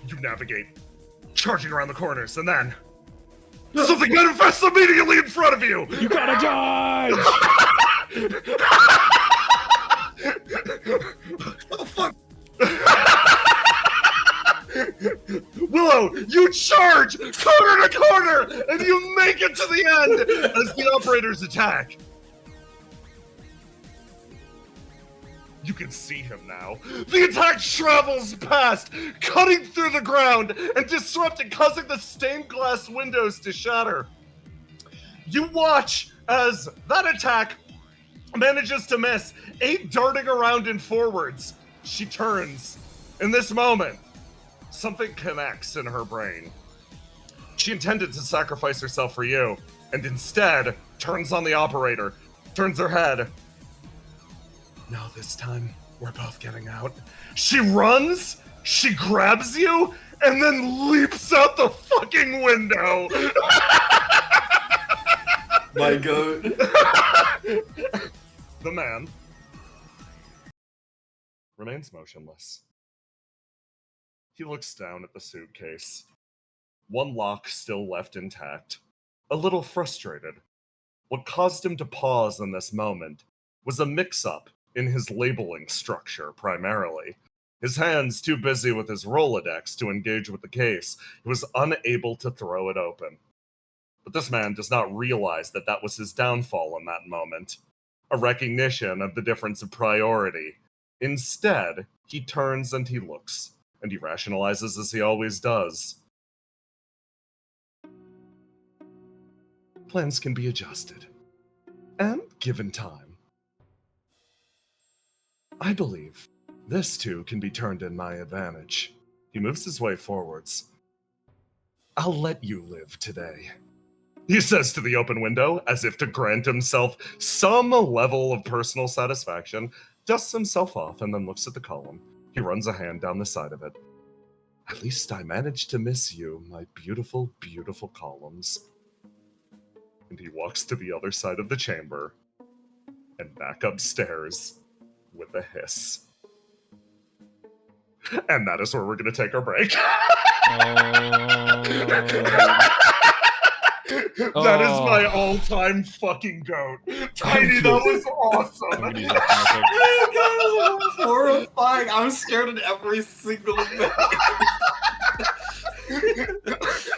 You navigate, charging around the corners, and then something manifests immediately in front of you! You gotta dodge! Oh, fuck! Willow, you charge corner to corner, and you make it to the end as the operators attack. You can see him now. The attack travels past, cutting through the ground and disrupting, causing the stained glass windows to shatter. You watch as that attack manages to miss, 8 darting around and forwards. She turns In this moment, something connects in her brain. She intended to sacrifice herself for you, and instead turns on the operator, turns her head. No, this time, we're both getting out. She runs, she grabs you, and then leaps out the fucking window. My goat. The man remains motionless. He looks down at the suitcase. One lock still left intact. A little frustrated. What caused him to pause in this moment was a mix-up in his labeling structure, primarily. His hands too busy with his Rolodex to engage with the case, he was unable to throw it open. But this man does not realize that that was his downfall in that moment. A recognition of the difference of priority. Instead, he turns and he looks, and he rationalizes as he always does. Plans can be adjusted, and given time. I believe this too can be turned in my advantage. He moves his way forwards. I'll let you live today, he says to the open window, as if to grant himself some level of personal satisfaction, dusts himself off, and then looks at the column. He runs a hand down the side of it. At least I managed to miss you, my beautiful, beautiful columns. And he walks to the other side of the chamber and back upstairs with a hiss. And that is where we're going to take our break. That is my all-time fucking goat. Tiny, that was awesome. That was horrifying. I'm scared of every single thing.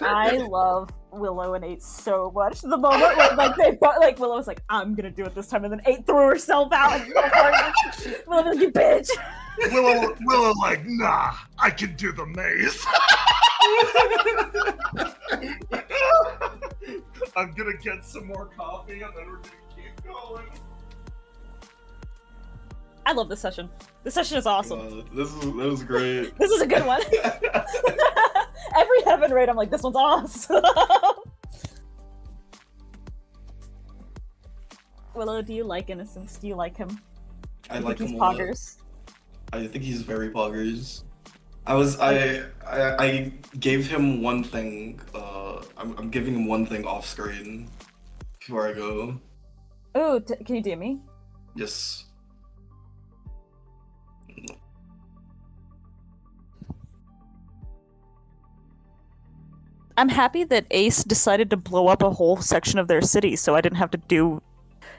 I love Willow and 8 so much. The moment when like Willow was like, I'm gonna do it this time, and then 8 threw herself out. And Willow was like, you bitch. Willow like, nah, I can do the maze. I'm gonna get some more coffee and then we're gonna keep going. I love this session. This session is awesome. That was great. This is a good one. Every heaven raid, I'm like, this one's awesome. Willow, do you like Innocence? Do you like him? I like him a poggers. lot. I think he's very poggers. I gave him one thing. I'm giving him one thing off screen before I go. Oh, can you DM me? Yes. I'm happy that Ace decided to blow up a whole section of their city, so I didn't have to do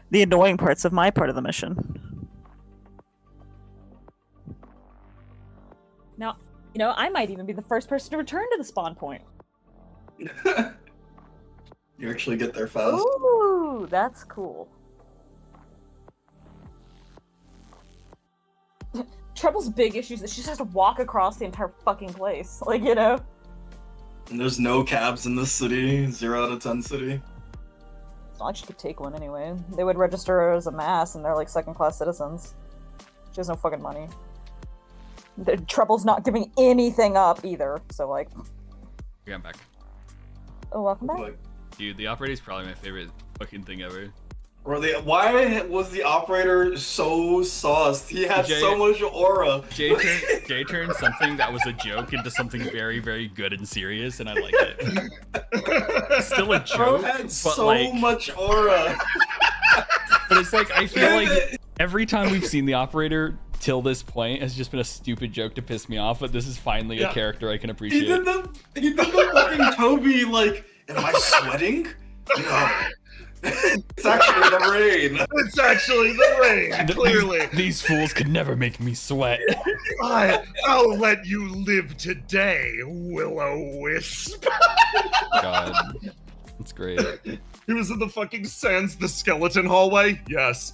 the annoying parts of my part of the mission. Now, you know, I might even be the first person to return to the spawn point. You actually get there fast. Ooh, that's cool. Treble's big issue is that she just has to walk across the entire fucking place. Like, you know? And there's no cabs in this city. 0 out of 10 city. It's not like she could take one anyway. They would register her as a mass, and they're like second-class citizens. She has no fucking money. The Treble's not giving anything up either, so like... Yeah, I'm back. Oh, welcome back. Like, Dude, the operator's probably my favorite fucking thing ever. why was the operator so sauced? He had so much aura. Jay turned something that was a joke into something very, very good and serious, and I like it. It's still a joke, Bro had but so like, much aura. but it's like, I feel like every time we've seen the operator till this point has just been a stupid joke to piss me off, but this is finally a character I can appreciate. He did the fucking Toby, like, am I sweating? No. It's actually the rain. It's actually the rain, clearly. These fools could never make me sweat. I'll let you live today, Will-O-Wisp. God, that's great. He was in the fucking Sans the Skeleton hallway? Yes.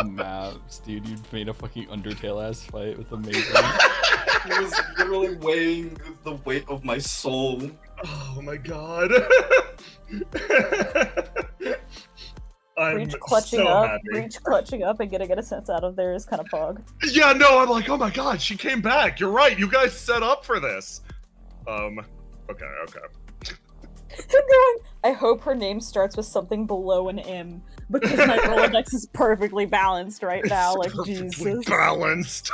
Maps, dude, you made a fucking Undertale-ass fight with amazing. He was literally weighing the weight of my soul. Oh my god. I'm Breach clutching so up, happy. Breach clutching up and getting a sense out of there is kind of pog. Yeah, no, I'm like, oh my god, she came back. You're right. You guys set up for this. Okay. I'm going, I hope her name starts with something below an M, because my Rolodex is perfectly balanced right now, like, Perfectly Jesus. balanced.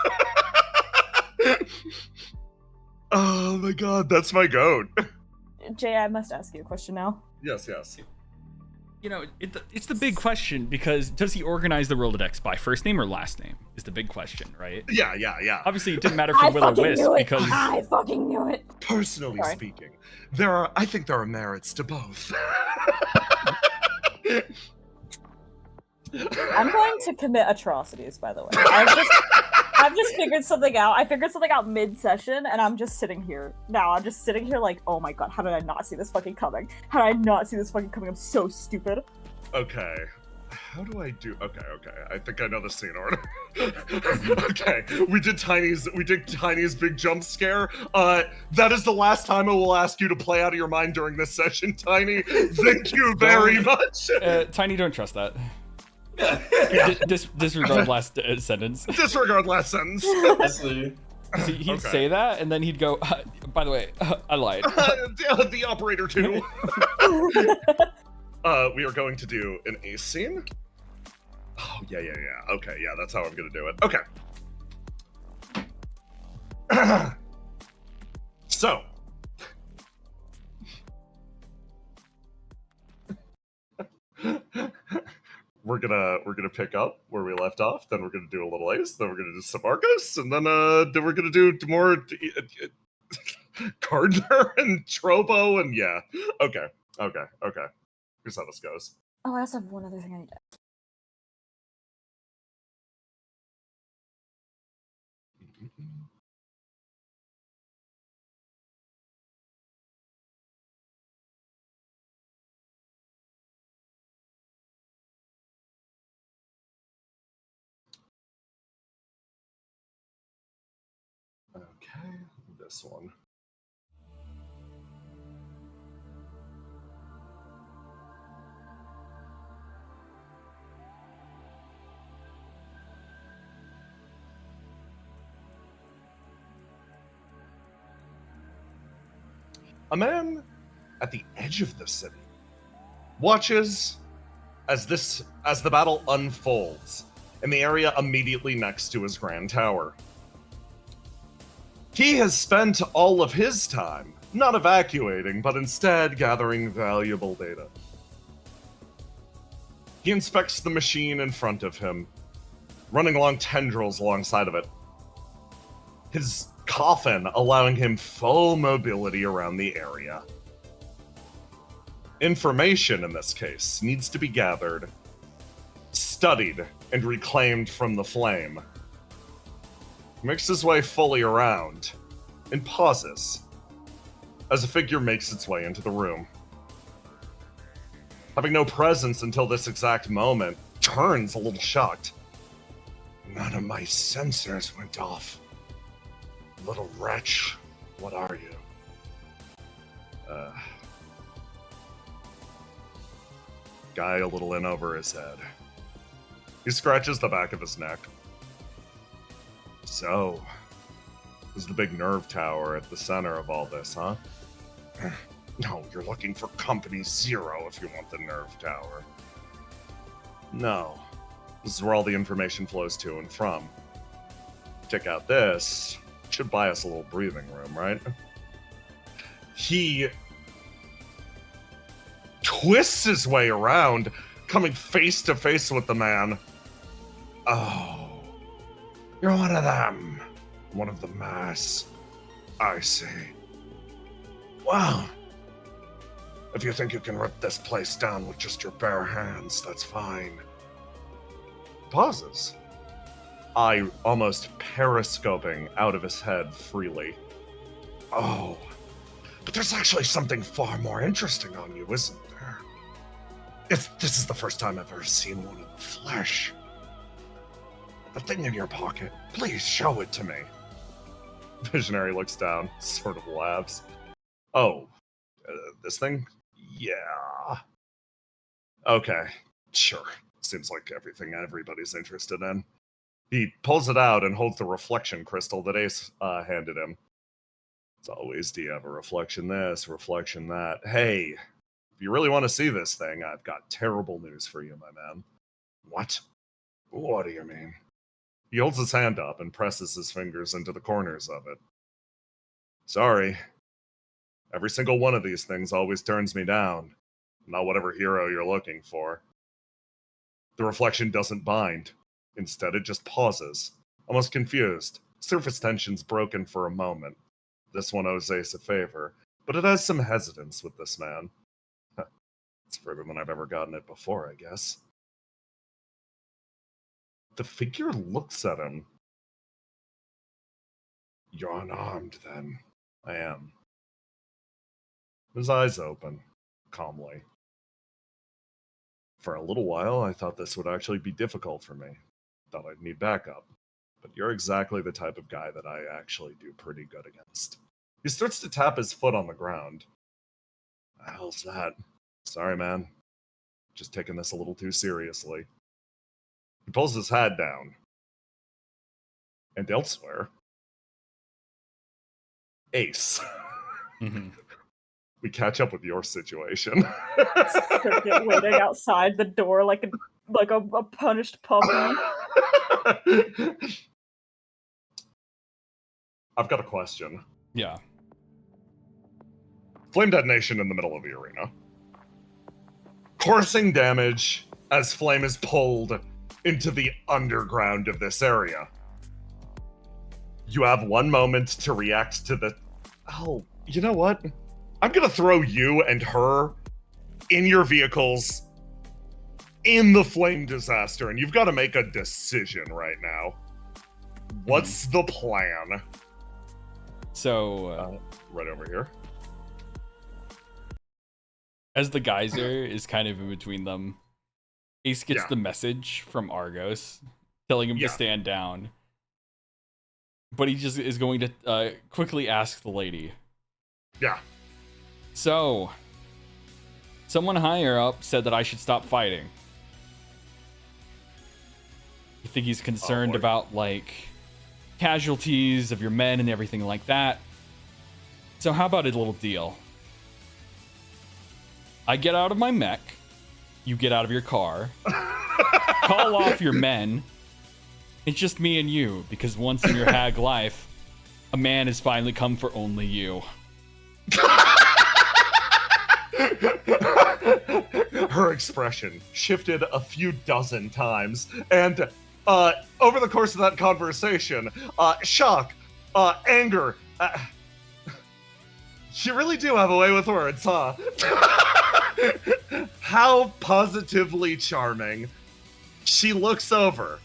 Oh my god, that's my goat. Jay, I must ask you a question now. Yes. You know, it's the big question, because does he organize the Rolodex by first name or last name is the big question, right? Yeah. Obviously, it didn't matter for Will-O-Wisp because I fucking knew it! Personally Sorry. speaking, I think there are merits to both. I'm going to commit atrocities, by the way. I've just figured something out. I figured something out mid-session, and I'm just sitting here. Now, I'm just sitting here like, oh my god, how did I not see this fucking coming? How did I not see this fucking coming? I'm so stupid. Okay. How do I do? Okay. I think I know the scene order. Okay. We did Tiny's big jump scare. That is the last time I will ask you to play out of your mind during this session, Tiny. Thank you very much. Tiny, don't trust that. Yeah. Disregard last sentence. Disregard last sentence. See. See, he'd Okay. say that, and then he'd go, by the way, I lied. The operator too. We are going to do an ace scene. Oh, yeah. Okay, yeah, that's how I'm gonna do it. Okay. So. We're gonna pick up where we left off, then we're gonna do a little ace, then we're gonna do some Arcos, and then we're gonna do more Gardner and Trobo, and yeah. Okay. Here's how this goes. Oh, I also have one other thing I need to ask. Okay, this one. A man at the edge of the city watches as the battle unfolds in the area immediately next to his grand tower. He has spent all of his time not evacuating, but instead gathering valuable data. He inspects the machine in front of him, running along tendrils alongside of it. His coffin allowing him full mobility around the area. Information, in this case, needs to be gathered, studied, and reclaimed from the flame. He makes his way fully around, and pauses, as a figure makes its way into the room. Having no presence until this exact moment, turns a little shocked. None of my sensors went off. Little wretch, what are you? Guy a little in over his head. He scratches the back of his neck. So, is the big nerve tower at the center of all this, huh? No, you're looking for Company Zero if you want the nerve tower. No, this is where all the information flows to and from. Check out this. Should buy us a little breathing room, right? He twists his way around, coming face to face with the man. Oh, you're one of them. One of the mass. I see. Well, if you think you can rip this place down with just your bare hands, that's fine. Pauses. Eye almost periscoping out of his head freely. Oh, but there's actually something far more interesting on you, isn't there? If this is the first time I've ever seen one in the flesh. The thing in your pocket, please show it to me. Visionary looks down, sort of laughs. Oh, this thing? Yeah. Okay, Sure. Seems like everything everybody's interested in. He pulls it out and holds the reflection crystal that Ace handed him. It's always, do you have a reflection this, reflection that? Hey, if you really want to see this thing, I've got terrible news for you, my man. What? What do you mean? He holds his hand up and presses his fingers into the corners of it. Sorry. Every single one of these things always turns me down. Not whatever hero you're looking for. The reflection doesn't bind. Instead, it just pauses, almost confused. Surface tension's broken for a moment. This one owes Ace a favor, but it has some hesitance with this man. It's further than I've ever gotten it before, I guess. The figure looks at him. You're unarmed, then. I am. His eyes open, calmly. For a little while, I thought this would actually be difficult for me. Thought I'd need backup. But you're exactly the type of guy that I actually do pretty good against. He starts to tap his foot on the ground. The hell's that? Sorry, man. Just taking this a little too seriously. He pulls his hat down. And elsewhere, Ace. We catch up with your situation. Circuit waiting outside the door like a punished puppy. I've got a question. Yeah. Flame detonation in the middle of the arena. Coursing damage as flame is pulled into the underground of this area. You have 1 moment to react to the... Oh, you know what? I'm gonna throw you and her in your vehicles in the flame disaster, and you've got to make a decision right now. What's the plan? So, right over here. as the geyser is kind of in between them, Ace gets the message from Argos telling him to stand down. But he just is going to quickly ask the lady. Yeah. So, someone higher up said that I should stop fighting. You think he's concerned about, like, casualties of your men and everything like that. So how about a little deal? I get out of my mech, you get out of your car, call off your men. It's just me and you, because once in your hag life, a man has finally come for only you. Her expression shifted a few dozen times, and over the course of that conversation, shock, anger, you really do have a way with words, huh? How positively charming. She looks over.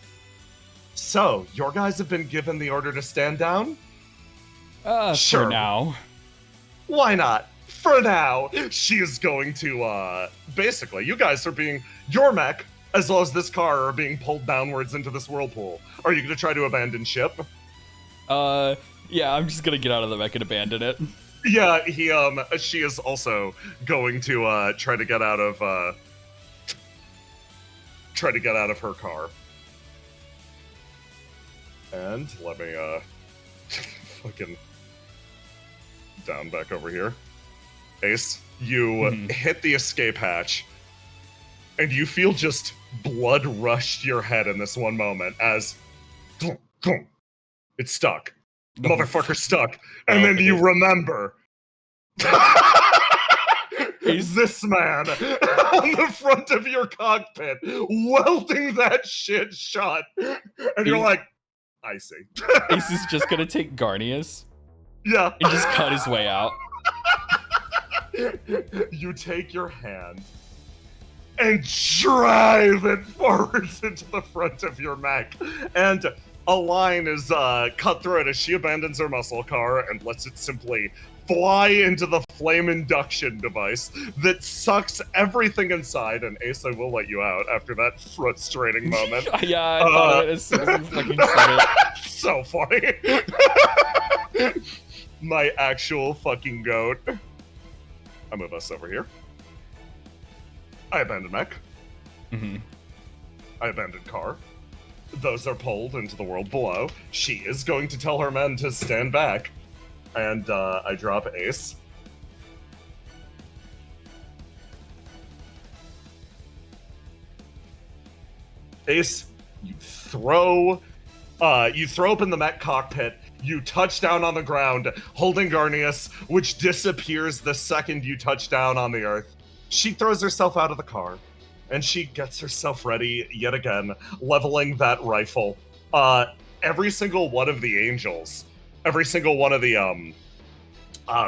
So, your guys have been given the order to stand down? Sure. For now. Why not? For now. She is going to, basically, you guys are being, your mech, as well as this car, are being pulled downwards into this whirlpool. Are you going to try to abandon ship? Yeah, I'm just going to get out of the mech and abandon it. Yeah, she is also going to, try to get out of her car. And let me, fucking down back over here. Ace, you hit the escape hatch, and you feel just blood rush to your head in this one moment as it's stuck. Motherfucker stuck. And then you remember is this man on the front of your cockpit welding that shit shut. And you're like, I see. Ace is just gonna take Garnius. Yeah. And just cut his way out. You take your hand and drive it forwards into the front of your mech. And a line is cut through it as she abandons her muscle car and lets it simply fly into the flame induction device that sucks everything inside. And Ace, I will let you out after that frustrating moment. Yeah, I thought of it as soon as you fucking said it. So funny. My actual fucking goat. I move us over here. I abandon mech. Mm-hmm. I abandon car. Those are pulled into the world below. She is going to tell her men to stand back. And I drop Ace. Ace, you throw open the mech cockpit. You touch down on the ground, holding Garnius, which disappears the second you touch down on the earth. She throws herself out of the car, and she gets herself ready yet again, leveling that rifle. Every single one of the angels, every single one of the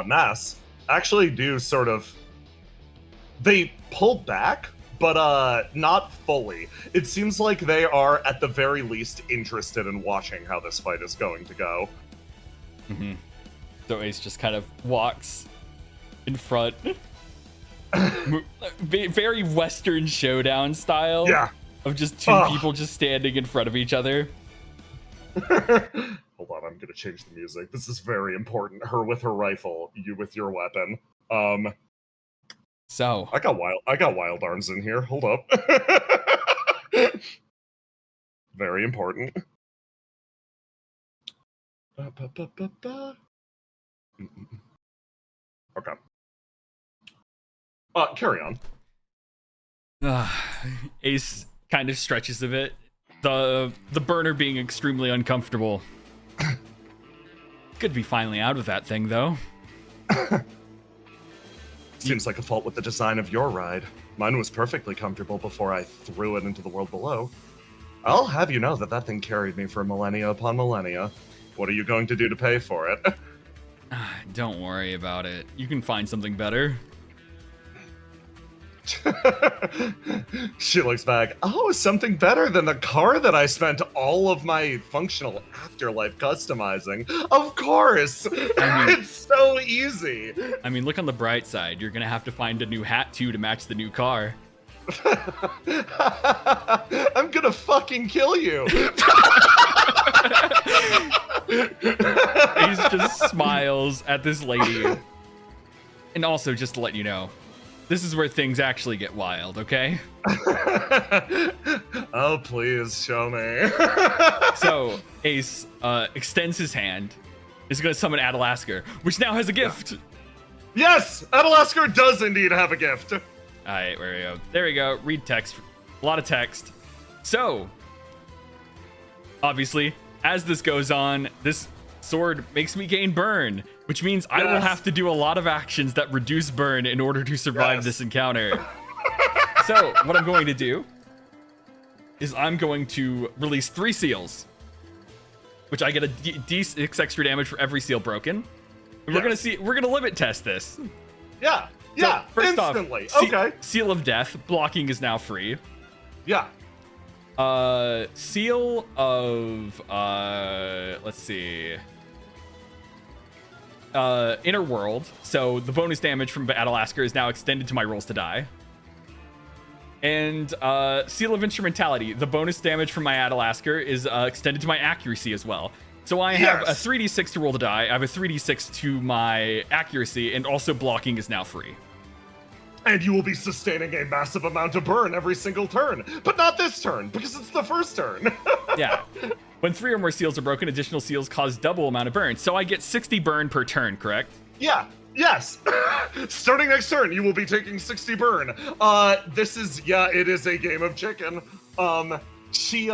mass, actually do sort of... They pull back, but not fully. It seems like they are, at the very least, interested in watching how this fight is going to go. Mm-hmm. So Ace just kind of walks in front. Very Western Showdown style. Yeah. Of just two people just standing in front of each other. Hold on, I'm gonna change the music. This is very important. Her with her rifle, you with your weapon. So I got wild arms in here. Hold up. Very important. Okay. Carry on. Ace kind of stretches a bit. The burner being extremely uncomfortable. Good to be finally out of that thing, though. Seems like a fault with the design of your ride. Mine was perfectly comfortable before I threw it into the world below. I'll have you know that that thing carried me for millennia upon millennia. What are you going to do to pay for it? Don't worry about it. You can find something better. She looks back. Oh, something better than the car that I spent all of my functional afterlife customizing. Of course! I mean, it's so easy! I mean, look on the bright side. You're gonna have to find a new hat, too, to match the new car. I'm gonna fucking kill you! He just smiles at this lady. And also, just to let you know, this is where things actually get wild, okay? Oh, please, show me. So, Ace extends his hand. Is going to summon Adalasker, which now has a gift. Yes! Adalasker does indeed have a gift. All right, where we go? There we go. Read text. A lot of text. So, obviously, as this goes on, this sword makes me gain burn, which means I will have to do a lot of actions that reduce burn in order to survive this encounter. So what I'm going to do is I'm going to release 3 seals, which I get a D6 extra damage for every seal broken. And we're gonna limit test this. Yeah, So, first instantly. off, Okay. Seal of Death, blocking is now free. Yeah. Seal of let's see. Inner World. So the bonus damage from Adalasker is now extended to my rolls to die. And Seal of Instrumentality. The bonus damage from my Adalasker is extended to my accuracy as well. So I have a 3d6 to roll to die. I have a 3d6 to my accuracy, and also blocking is now free. And you will be sustaining a massive amount of burn every single turn. But not this turn, because it's the first turn. Yeah. When 3 or more seals are broken, additional seals cause double amount of burn. So I get 60 burn per turn, correct? Yeah. Yes. Starting next turn, you will be taking 60 burn. This is, it is a game of chicken. She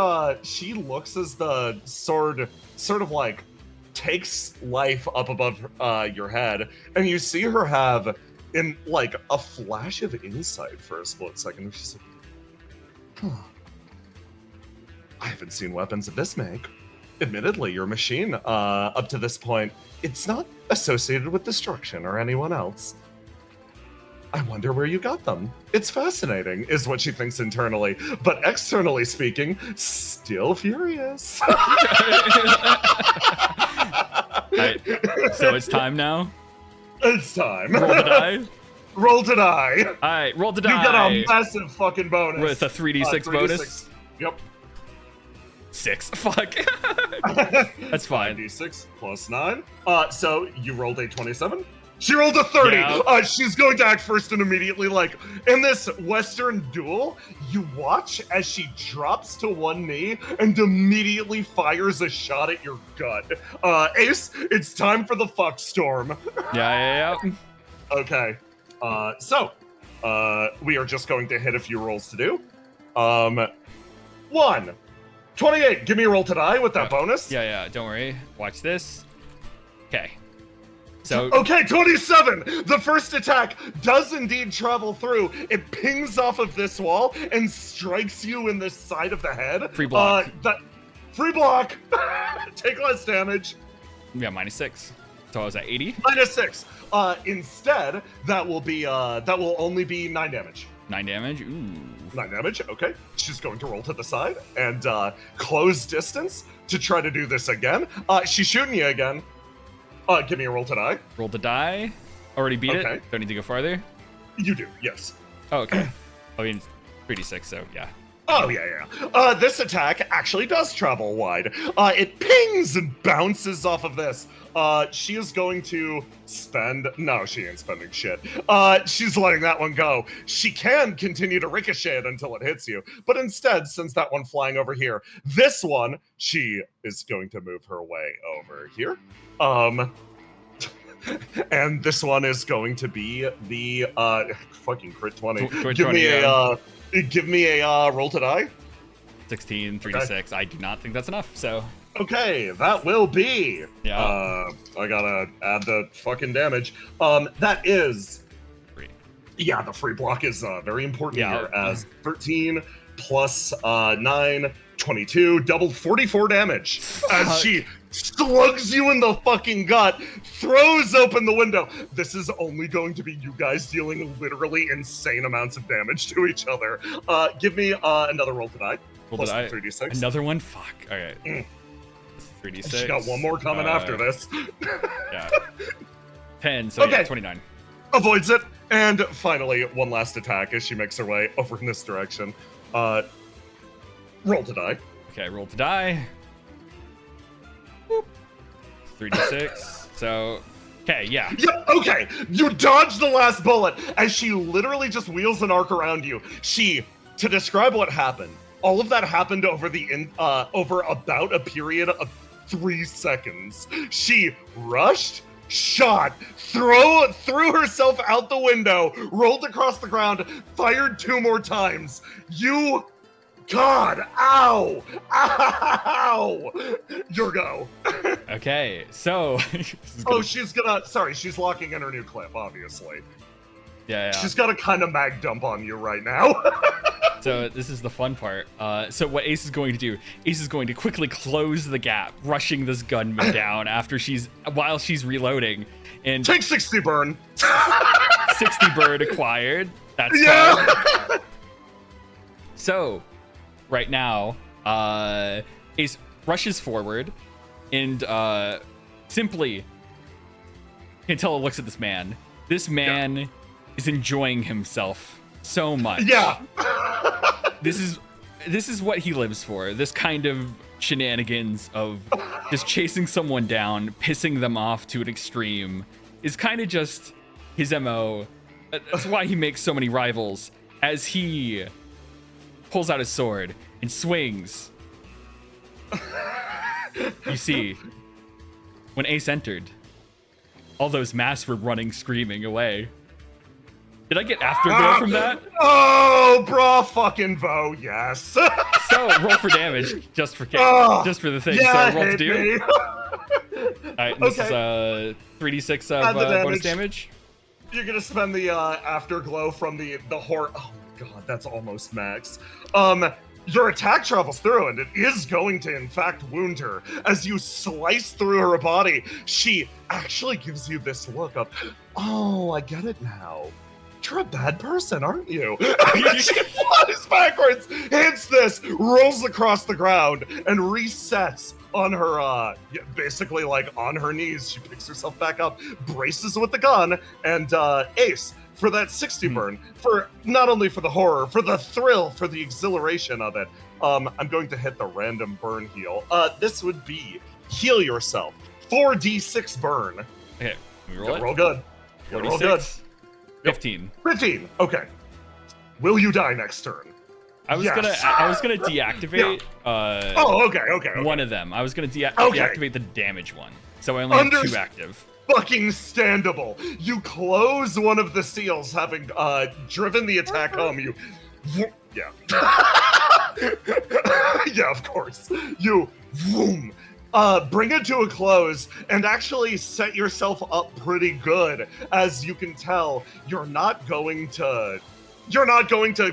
looks as the sword sort of like takes life up above your head, and you see her have in like a flash of insight for a split second. She's like, I haven't seen weapons of this make. Admittedly, your machine, up to this point, it's not associated with destruction or anyone else. I wonder where you got them. It's fascinating, is what she thinks internally. But externally speaking, still furious. Alright, so it's time now. It's time. Roll the die. Roll to die. Alright, roll the die. You get a massive fucking bonus. With a 3d6 bonus. Yep. 6. Fuck. That's fine. 5d6 plus 9. So you rolled a 27. She rolled a 30. Yeah. She's going to act first and immediately, like, in this Western duel, you watch as she drops to one knee and immediately fires a shot at your gut. Ace, it's time for the fuck storm. Yeah. Okay. So, we are just going to hit a few rolls to do. 28. Give me a roll to die with that bonus. Yeah. Don't worry. Watch this. Okay. So okay, 27. The first attack does indeed travel through. It pings off of this wall and strikes you in the side of the head. Free block. Free block. Take less damage. Yeah, -6. So I was at 80. -6. Instead, that will only be 9 damage. 9 damage. Ooh. 9 damage. Okay. She's going to roll to the side and close distance to try to do this again. She's shooting you again. Give me a roll to die. Roll to die. Already beat Okay. it. Don't need to go farther. You do, yes. Oh, okay. I mean, 3d6, so yeah. Oh, yeah. This attack actually does travel wide. It pings and bounces off of this. She is going to spend... No, she ain't spending shit. She's letting that one go. She can continue to ricochet it until it hits you, but instead sends that one flying over here. This one, she is going to move her way over here. And this one is going to be the fucking crit 20. Give me a roll to die. 16, 3d6. I do not think that's enough, so. Okay, that will be. Yeah. I gotta add the fucking damage. That is. 3. Yeah, the free block is very important Yeah. here, as 13 plus 9, 22, double 44 damage. As she slugs you in the fucking gut, throws open the window. This is only going to be you guys dealing literally insane amounts of damage to each other. Give me another roll to die. Plus 3d6. Another one? Fuck. All right. 3d6. She got one more coming after this. Yeah. 10, so Okay. yeah, 29. Avoids it. And finally, one last attack as she makes her way over in this direction. Roll to die. Okay, roll to die. Boop. 3d6. So, okay, yeah. Yep, okay. You dodge the last bullet as she literally just wheels an arc around you. To describe what happened, all of that happened over over about a period of 3 seconds. She rushed, shot, threw herself out the window, rolled across the ground, fired 2 more times. God, ow! Your go. Okay, so. She's locking in her new clip, obviously. Yeah. She's got a kind of mag dump on you right now. So this is the fun part. So what Ace is going to do, Ace is going to quickly close the gap, rushing this gunman down while she's reloading. And Take 60 burn. 60 bird acquired. That's fine. So, right now, Ace rushes forward and simply Cantella looks at this man. This man is enjoying himself so much. Yeah. This is what he lives for. This kind of shenanigans of just chasing someone down, pissing them off to an extreme is kind of just his MO. That's why he makes so many rivals, as he pulls out his sword and swings. You see, when Ace entered, all those masks were running screaming away. Did I get afterglow from that? Oh, bra fucking vo, yes. So roll for damage, just for the thing. Yeah, so roll to do. me. Alright, this is 3d6 of bonus damage. You're gonna spend the afterglow from the horror. Oh my god, that's almost max. Your attack travels through, and it is going to, in fact, wound her. As you slice through her body, she actually gives you this look of, oh, I get it now. You're a bad person, aren't you? She flies backwards, hits this, rolls across the ground, and resets on her, basically like on her knees. She picks herself back up, braces with the gun, and Ace, for that 60 burn, for not only for the horror, for the thrill, for the exhilaration of it, I'm going to hit the random burn heal. This would be heal yourself, 4d6 burn. Okay, let me roll it. Roll good. You're all good. 46. Yep. 15. 15. Okay. Will you die next turn? I was gonna deactivate Okay. one of them. I was gonna Okay. deactivate the damage one. So I only have 2 active. Fucking standable. You close one of the seals, having driven the attack home. You, yeah, yeah, of course. You, vroom, bring it to a close and actually set yourself up pretty good. As you can tell, you're not going to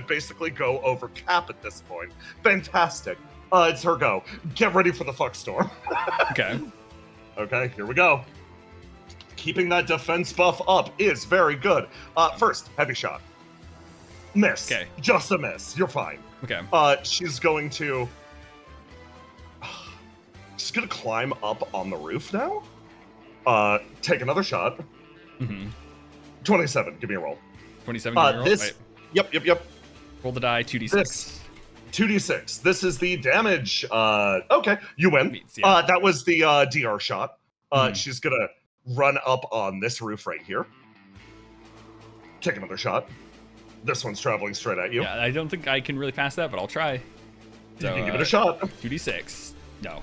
basically go over cap at this point. Fantastic. It's her go. Get ready for the fuck storm. Okay. Okay, here we go. Keeping that defense buff up is very good. First, heavy shot. Miss. Okay. Just a miss. You're fine. Okay. She's going to climb up on the roof now. Take another shot. Mm-hmm. 27. Give me a roll. 27. Give me a roll? This. Wait. Yep. Roll the die. 2d6. This. 2d6. This is the damage. Okay, you win. Yeah. That was the DR shot. She's gonna run up on this roof right here. Take another shot. This one's traveling straight at you. Yeah, I don't think I can really pass that, but I'll try. So, You can give it a shot. 2d6. No.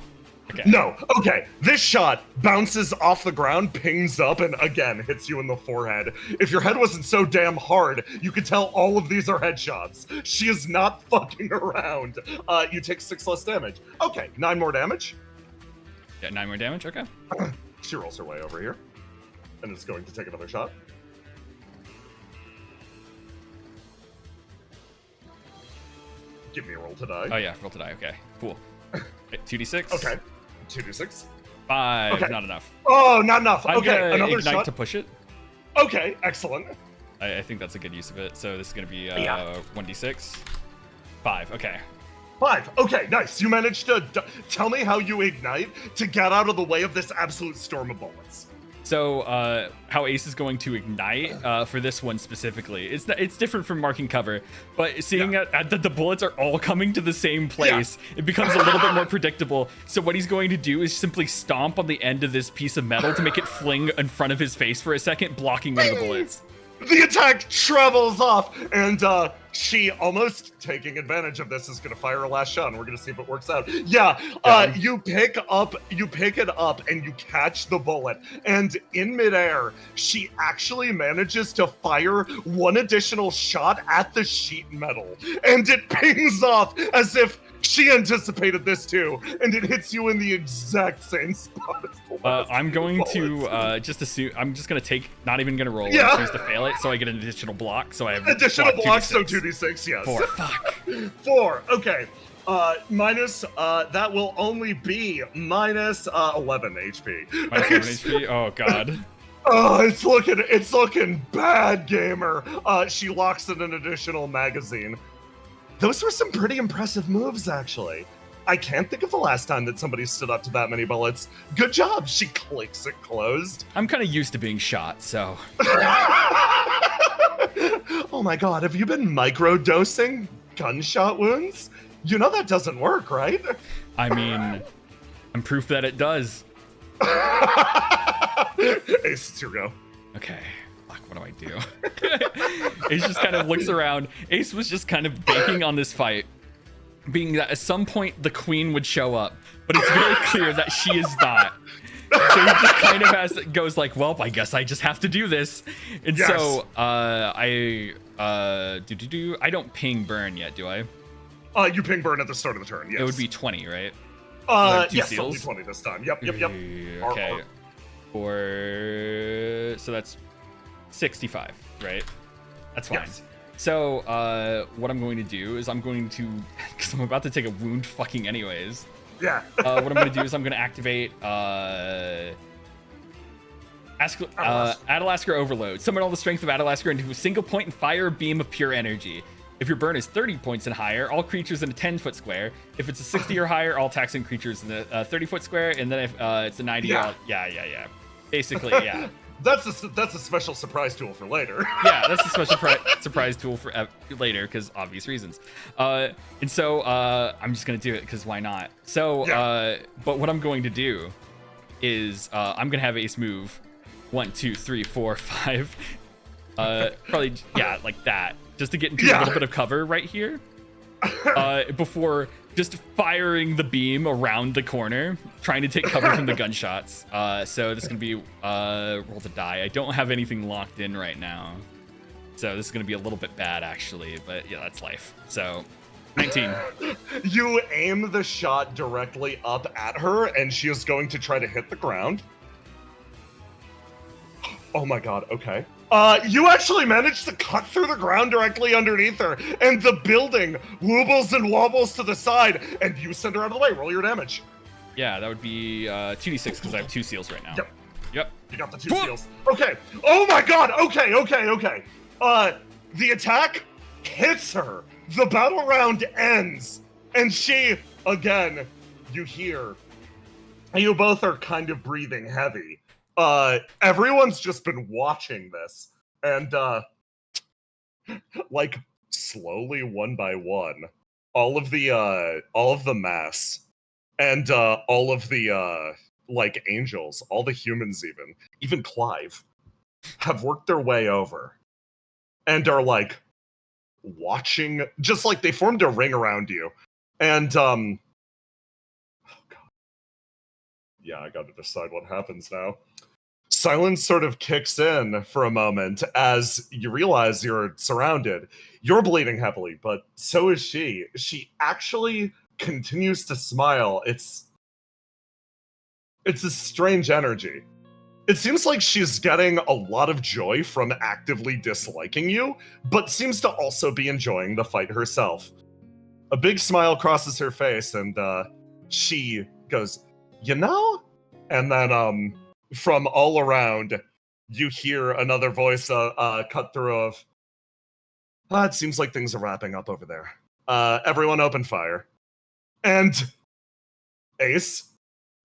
Okay. No. Okay. This shot bounces off the ground, pings up, and again hits you in the forehead. If your head wasn't so damn hard, you could tell all of these are headshots. She is not fucking around. You take 6 less damage. Okay, 9 more damage. Yeah, 9 more damage. Okay. She rolls her way over here, and is going to take another shot. Give me a roll to die. Oh yeah, roll to die. Okay, cool. 2d6. Okay. 2d6. 5. Okay. Not enough. Oh, not enough. I'm Okay, gonna another ignite shot. to push it. Okay, excellent. I think that's a good use of it. So this is gonna be Yeah. 1d6. 5. Okay. 5. Okay, nice. You managed to tell me how you ignite to get out of the way of this absolute storm of bullets. So how Ace is going to ignite for this one specifically, it's different from marking cover, but seeing that the bullets are all coming to the same place, it becomes a little bit more predictable. So what he's going to do is simply stomp on the end of this piece of metal to make it fling in front of his face for a second, blocking one of the bullets. The attack travels off, and she, almost taking advantage of this, is going to fire a last shot, and we're going to see if it works out. Yeah, you pick it up, and you catch the bullet, and in midair, she actually manages to fire one additional shot at the sheet metal, and it pings off as if she anticipated this too, and it hits you in the exact same spot as the last I'm going to bullets. just assume, I'm just going to take, not even going to roll, Yeah. choose to fail it, so I get an additional block, so I have Additional block, so 2d6. 2d6, yes. 4. Fuck. 4, okay. Minus, that will only be minus 11 HP. Minus 11 HP? Oh, God. Oh, it's looking bad, gamer. She locks in an additional magazine. Those were some pretty impressive moves, actually. I can't think of the last time that somebody stood up to that many bullets. Good job. She clicks it closed. I'm kind of used to being shot, so... Oh my god, have you been micro-dosing gunshot wounds? You know that doesn't work, right? I mean, I'm proof that it does. Ace, it's your go. Okay. Fuck, what do I do? Ace just kind of looks around. Ace was just kind of banking on this fight, being that at some point the queen would show up, but it's very clear that she is not. So he just kind of goes like, well, I guess I just have to do this. And Yes. so I don't ping burn yet, do I? You ping burn at the start of the turn, yes. It would be 20, right? two yes, it'll be seals? 20 this time. Yep. Okay. So that's 65, right? That's fine. Yes. So what I'm going to do is I'm going to, because I'm about to take a wound fucking anyways. Yeah. What I'm going to do is I'm going to activate Adalasker Overload. Summon all the strength of Adalasker into a single point and fire a beam of pure energy. If your burn is 30 points and higher, all creatures in a 10-foot square. If it's a 60 or higher, all attacking creatures in the 30-foot square. And then if it's a 90, Yeah. yeah. Basically, yeah. That's a special surprise tool for later. Yeah, that's a special surprise tool for later because obvious reasons. And so I'm just gonna do it because why not? So, Yeah. but what I'm going to do is I'm gonna have Ace move 1, 2, 3, 4, 5. Probably, yeah, like that. Just to get into a little bit of cover right here. Before just firing the beam around the corner, trying to take cover from the gunshots. So this is going to be roll to die. I don't have anything locked in right now. So this is going to be a little bit bad, actually. But yeah, that's life. So 19. You aim the shot directly up at her, and she is going to try to hit the ground. Oh my god, okay. You actually managed to cut through the ground directly underneath her, and the building wobbles and wobbles to the side, and you send her out of the way. Roll your damage. Yeah, that would be 2d6 because I have 2 seals right now. Yep. You got the 2 seals. Okay. Oh my god. Okay. The attack hits her. The battle round ends, and she, again, you hear, and you both are kind of breathing heavy. Everyone's just been watching this, and like slowly, one by one, all of the mass, and all of the like angels, all the humans, even Clive, have worked their way over, and are like watching, just like they formed a ring around you, and oh god, yeah, I got to decide what happens now. Silence sort of kicks in for a moment as you realize you're surrounded. You're bleeding heavily, but so is she. She actually continues to smile. It's a strange energy. It seems like she's getting a lot of joy from actively disliking you, but seems to also be enjoying the fight herself. A big smile crosses her face, and she goes, "You know?" And then from all around, you hear another voice cut through of, it seems like things are wrapping up over there. Everyone open fire. And Ace,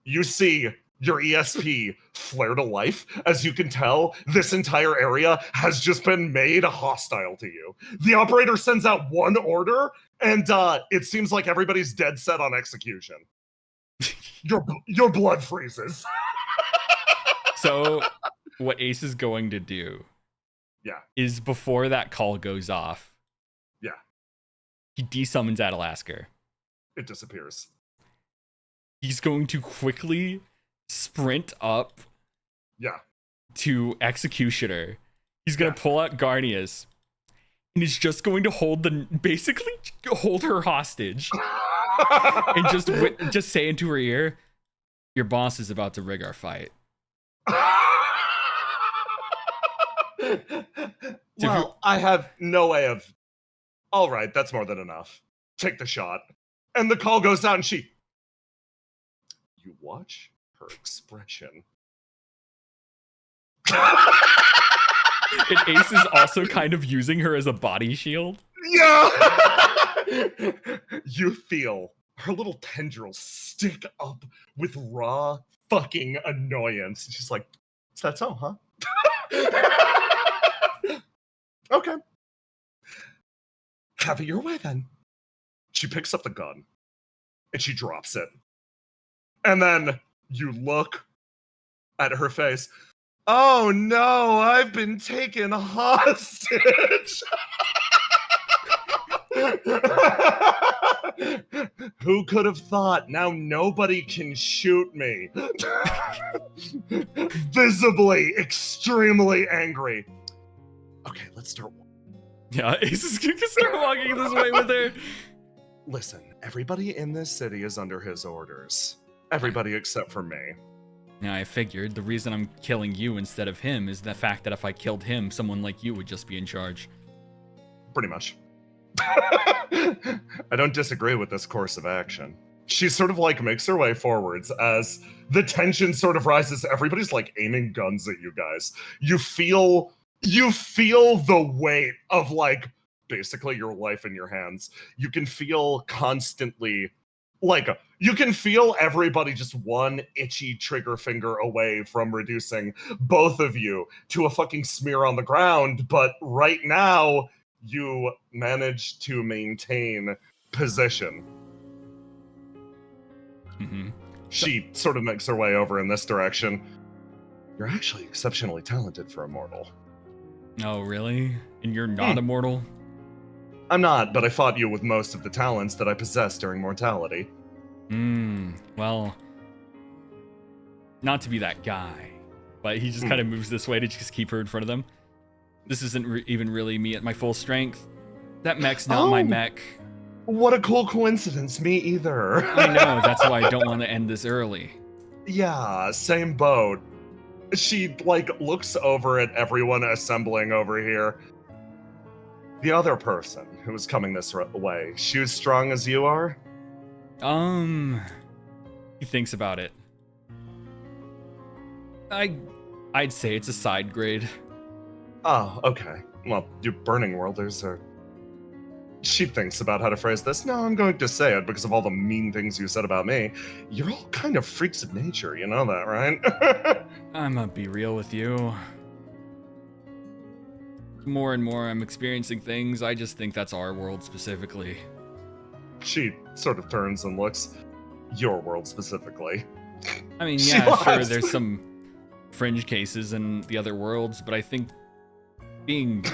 you see your ESP flare to life. As you can tell, this entire area has just been made hostile to you. The operator sends out one order, and it seems like everybody's dead set on execution. Your blood freezes. So what Ace is going to do is before that call goes off, he desummons Adalasker. It disappears. He's going to quickly sprint up to Executioner. He's going to pull out Garnias, and he's just going to basically hold her hostage and just say into her ear, "Your boss is about to rig our fight." Well, I have no way of... All right, that's more than enough. Take the shot. And the call goes out, and you watch her expression. And Ace is also kind of using her as a body shield. Yeah! You feel her little tendrils stick up with raw fucking annoyance. She's like, "Is that so, huh?" Okay. Have it your way, then. She picks up the gun, and she drops it. And then you look at her face. "Oh no, I've been taken hostage." Who could have thought? Now nobody can shoot me. Visibly, extremely angry. Okay, let's start. Yeah, Ace is gonna start walking this way with her. Listen, everybody in this city is under his orders. Everybody except for me. Now, I figured the reason I'm killing you instead of him is the fact that if I killed him, someone like you would just be in charge. Pretty much. I don't disagree with this course of action. She sort of like makes her way forwards as the tension sort of rises. Everybody's like aiming guns at you guys. You feel the weight of like basically your life in your hands. You can feel constantly, like, you can feel everybody just one itchy trigger finger away from reducing both of you to a fucking smear on the ground. But right now, you manage to maintain position. Mm-hmm. She sort of makes her way over in this direction. you're actually exceptionally talented for a mortal. Oh, really? And you're not immortal? I'm not, but I fought you with most of the talents that I possessed during mortality. Well, not to be that guy, but he just kind of moves this way to just keep her in front of them. This isn't even really me at my full strength. That mech's not my mech. What a cool coincidence, me either. I know, that's why I don't want to end this early. Yeah, same boat. She, looks over at everyone assembling over here. The other person who was coming this way, she as strong as you are? He thinks about it. I'd say it's a side grade. Oh, okay. Well, you Burning Worlders are... She thinks about how to phrase this. No, I'm going to say it because of all the mean things you said about me. You're all kind of freaks of nature, you know that, right? I'm gonna be real with you. More and more I'm experiencing things, I just think that's our world specifically. She sort of turns and looks. Your world specifically. I mean, She yeah, sure, was. there's some fringe cases in the other worlds, but I think being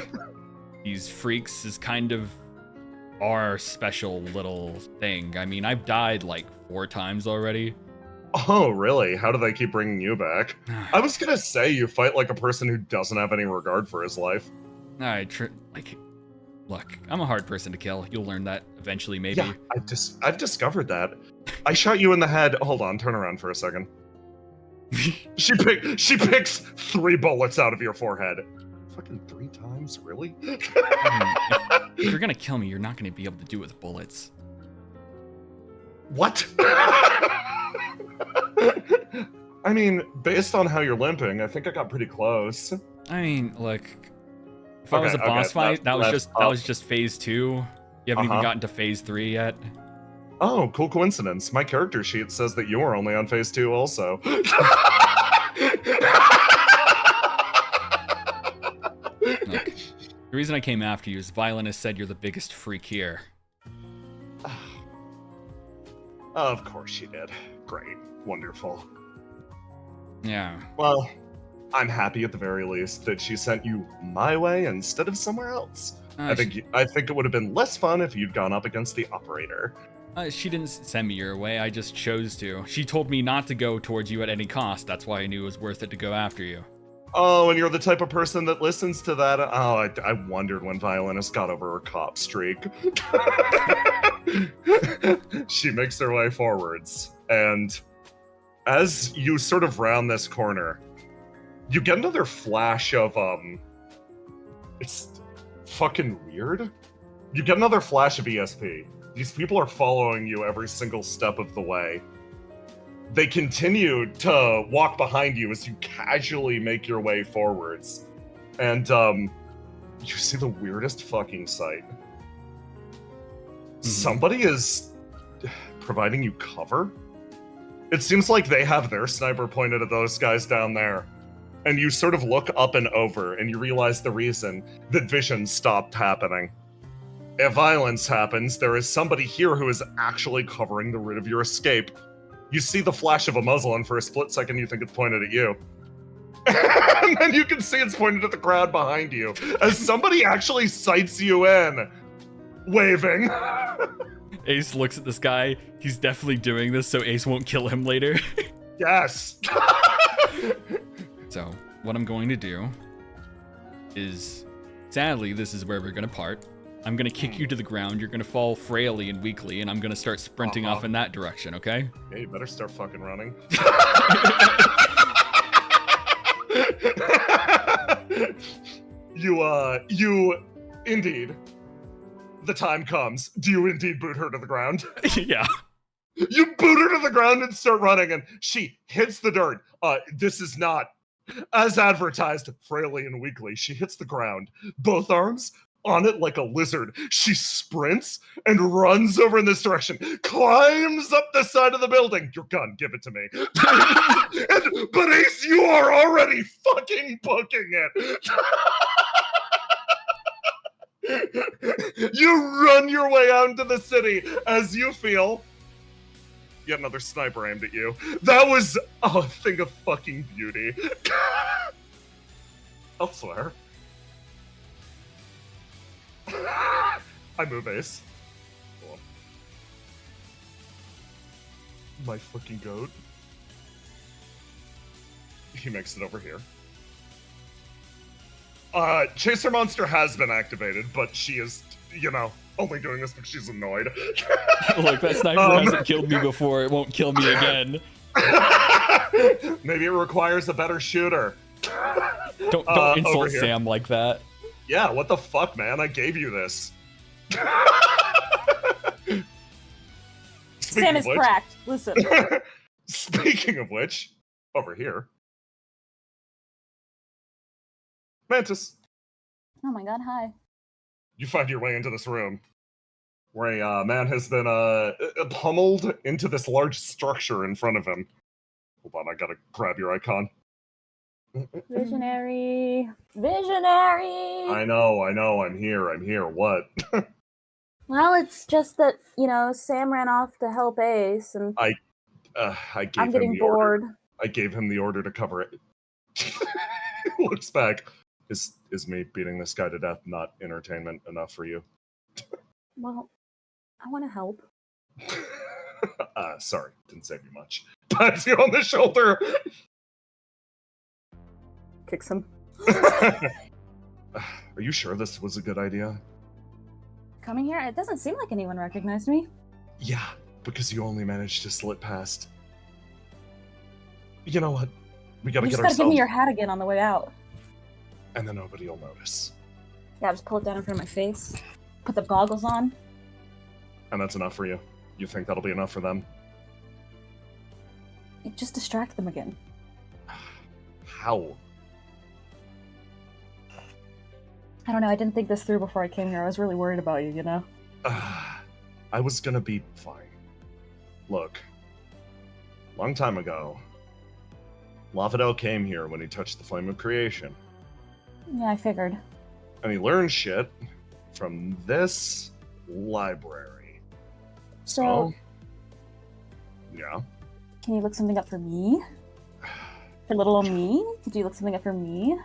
these freaks is kind of our special little thing. I mean, I've died 4 times already. Oh, really? How do they keep bringing you back? I was gonna say you fight like a person who doesn't have any regard for his life. Look, I'm a hard person to kill. You'll learn that eventually, maybe. Yeah, I've discovered that. I shot you in the head. Hold on, turn around for a second. She picks 3 bullets out of your forehead. Fucking 3 times, really? If you're gonna kill me, you're not gonna be able to do it with bullets. What? I mean, based on how you're limping, I think I got pretty close. I mean, look, if I was a boss fight, that was just phase 2. You haven't even gotten to phase 3 yet. Oh, cool coincidence. My character sheet says that you were only on phase 2 also. Look, the reason I came after you is Violinist said you're the biggest freak here. Of course she did. Great. Wonderful. Yeah. Well, I'm happy at the very least that she sent you my way instead of somewhere else. I think it would have been less fun if you'd gone up against the operator. She didn't send me your way, I just chose to. She told me not to go towards you at any cost. That's why I knew it was worth it to go after you. Oh, and you're the type of person that listens to that? Oh, I wondered when Violinist got over her cop streak. She makes her way forwards, and as you sort of round this corner, you get another flash of, it's fucking weird. You get another flash of ESP. These people are following you every single step of the way. They continue to walk behind you as you casually make your way forwards. And, you see the weirdest fucking sight. Somebody is providing you cover? It seems like they have their sniper pointed at those guys down there. And you sort of look up and over, and you realize the reason that vision stopped happening. If violence happens, there is somebody here who is actually covering the route of your escape. You see the flash of a muzzle, and for a split second you think it's pointed at you. And then you can see it's pointed at the crowd behind you, as somebody actually sights you in, waving. Ace looks at this guy. He's definitely doing this so Ace won't kill him later. Yes. So, what I'm going to do is, sadly, this is where we're going to part. I'm going to kick you to the ground. You're going to fall frailly and weakly, and I'm going to start sprinting off in that direction, okay? Yeah, you better start fucking running. You indeed. The time comes. Do you indeed boot her to the ground? Yeah. You boot her to the ground and start running, and she hits the dirt. This is not as advertised, frailly and weakly. She hits the ground. Both arms on it like a lizard. She sprints and runs over in this direction, climbs up the side of the building. Your gun, give it to me. But Ace, you are already fucking booking it. You run your way out into the city as you feel Yet another sniper aimed at you. That was a thing of fucking beauty. Elsewhere. I move Ace. Hold on. My fucking goat. He makes it over here. Chaser Monster has been activated, but she is, only doing this because she's annoyed. Look, that sniper hasn't killed me before. It won't kill me again. Maybe it requires a better shooter. Don't insult Sam like that. Yeah, what the fuck, man? I gave you this. Sam is cracked. Listen. Speaking of which, over here. Mantis. Oh my god, hi. You find your way into this room where a man has been pummeled into this large structure in front of him. Hold on, I gotta grab your icon. Visionary. Visionary! I know, I'm here. What? Well, it's just that, Sam ran off to help Ace, and I gave I'm getting bored. I gave him the order to cover it. Looks back. Is me beating this guy to death not entertainment enough for you? Well, I want to help. Sorry, didn't save you much. Pats you on the shoulder. Kicks him. Are you sure this was a good idea? Coming here? It doesn't seem like anyone recognized me. Yeah, because you only managed to slip past. You know what? We gotta You get just ourselves. gotta give me your hat again on the way out. And then nobody will notice. Yeah, just pull it down in front of my face. Put the goggles on. And that's enough for you? You think that'll be enough for them? Just distract them again. How? I don't know, I didn't think this through before I came here. I was really worried about you, I was gonna be fine. Look, long time ago, Lafadel came here when he touched the Flame of Creation. Yeah, I figured. And he learned shit from this library. So, yeah. can you look something up for me? For little old me? Could you look something up for me?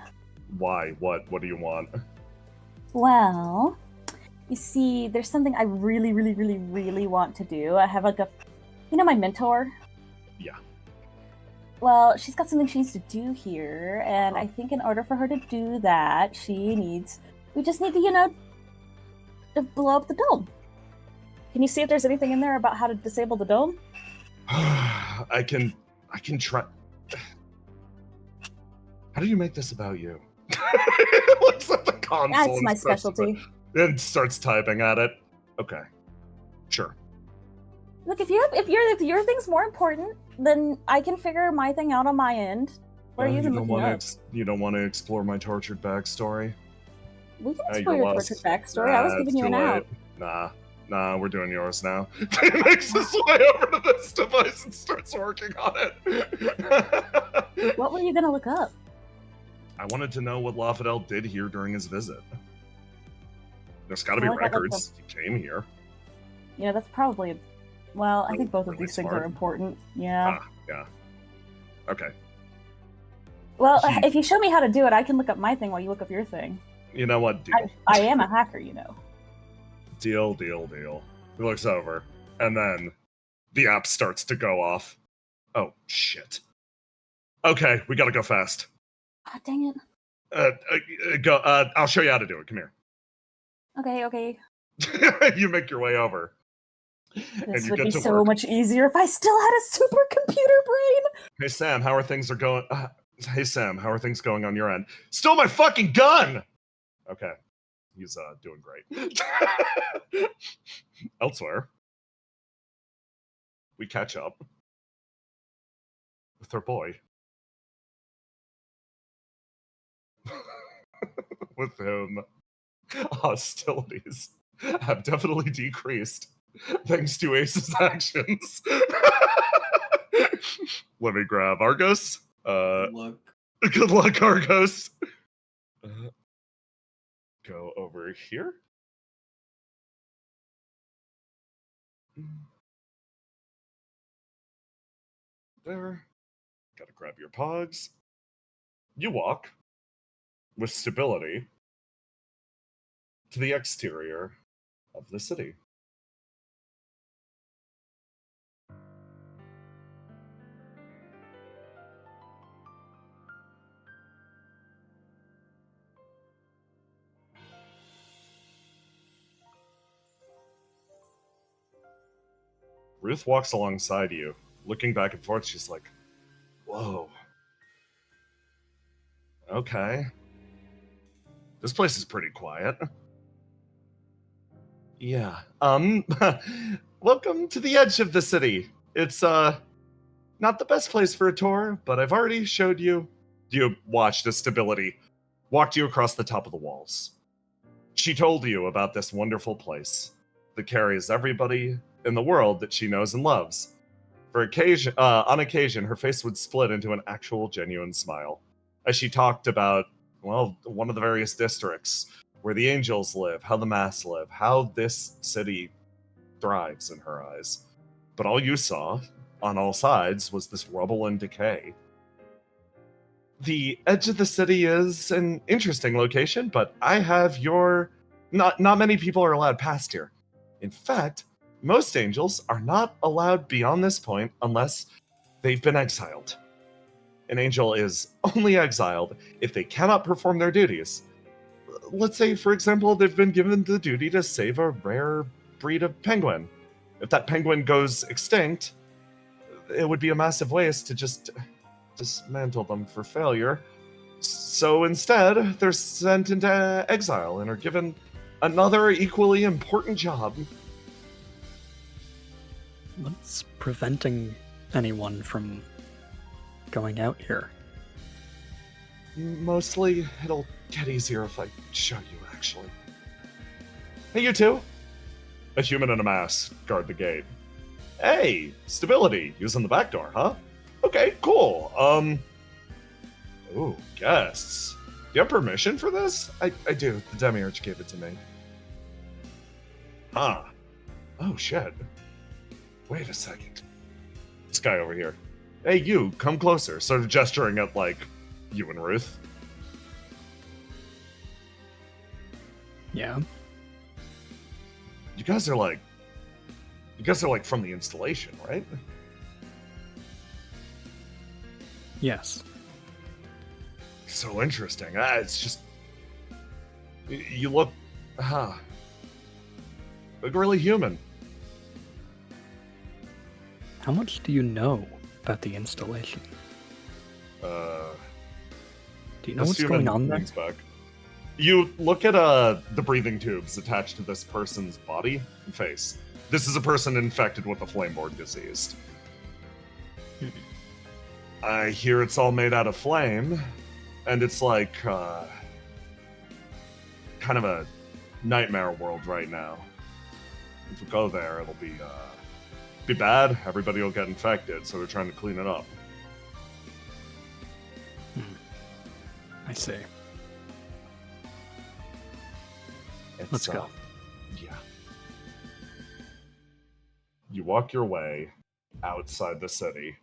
Why? What do you want? Well, you see, there's something I really, really, really, really want to do. I have my mentor? Yeah. Well, she's got something she needs to do here, and I think in order for her to do that, we just need to, to blow up the dome. Can you see if there's anything in there about how to disable the dome? I can try. How do you make this about you? Looks at the console. That's my specialty. And starts typing at it. Okay, sure. Look, if your thing's more important, then I can figure my thing out on my end. What are you even looking up? You don't want to explore my tortured backstory? We can explore your tortured backstory. I was giving you an out. Nah, we're doing yours now. He makes his way over to this device and starts working on it. What were you gonna look up? I wanted to know what Lafadel did here during his visit. There's got to be records. He came here. That's probably. Well, I think both of these things are important. Yeah. Yeah. Okay. Well, if you show me how to do it, I can look up my thing while you look up your thing. You know what? Deal. I am a hacker, Deal. He looks over, and then the app starts to go off. Oh, shit. Okay, we gotta go fast. Oh, dang it. Go. I'll show you how to do it. Come here. Okay. You make your way over. This would be so much easier if I still had a supercomputer brain. Hey Sam, how are things going? Hey Sam, how are things going on your end? Stole my fucking gun. Okay, he's doing great. Elsewhere, we catch up with our boy. With him, hostilities have definitely decreased thanks to Ace's actions. Let me grab Argos. Good luck, Argos. Go over here. There. Gotta grab your pogs. You walk, with stability, to the exterior of the city. Ruth walks alongside you, looking back and forth. She's like, whoa. Okay. This place is pretty quiet. Yeah. Welcome to the edge of the city. It's, not the best place for a tour, but I've already showed you. You watched as Stability walked you across the top of the walls. She told you about this wonderful place that carries everybody in the world that she knows and loves. On occasion, her face would split into an actual genuine smile as she talked about, well, one of the various districts where the angels live, how the mass live, how this city thrives in her eyes. But all you saw on all sides was this rubble and decay. The edge of the city is an interesting location, but I have your... Not many people are allowed past here. In fact, most angels are not allowed beyond this point unless they've been exiled. An angel is only exiled if they cannot perform their duties. Let's say, for example, they've been given the duty to save a rare breed of penguin. If that penguin goes extinct, it would be a massive waste to just dismantle them for failure. So instead, they're sent into exile and are given another equally important job. What's preventing anyone from going out here? Mostly, it'll get easier if I show you, actually. Hey, you two! A human and a mask guard the gate. Hey, Stability, using the back door, huh? Okay, cool. Ooh, guests. Do you have permission for this? I do. The Demiurge gave it to me. Huh. Oh, shit. Wait a second. This guy over here. Hey, you, come closer. Sort of gesturing at, like, you and Ruth. Yeah. You guys are like from the installation, right? Yes. So interesting. It's just... You look... look really human. How much do you know about the installation? Do you know This what's human going on there? leans back. You look at the breathing tubes attached to this person's body and face. This is a person infected with the flameborne disease. I hear it's all made out of flame, and it's like kind of a nightmare world right now. If we go there, it'll be bad. Everybody will get infected, so they're trying to clean it up. I see. It's, Let's go. Yeah. You walk your way outside the city,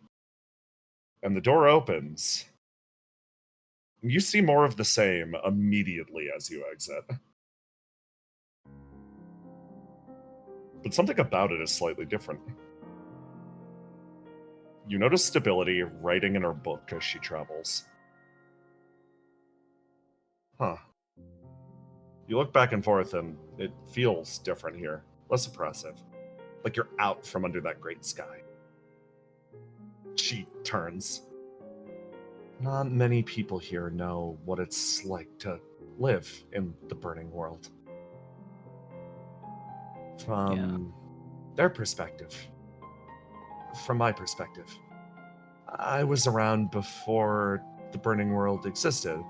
and the door opens. You see more of the same immediately as you exit. But something about it is slightly different. You notice Stability writing in her book as she travels. Huh. You look back and forth, and it feels different here. Less oppressive. Like you're out from under that great sky. She turns. Not many people here know what it's like to live in the burning world. From their perspective. From my perspective. I was around before the burning world existed.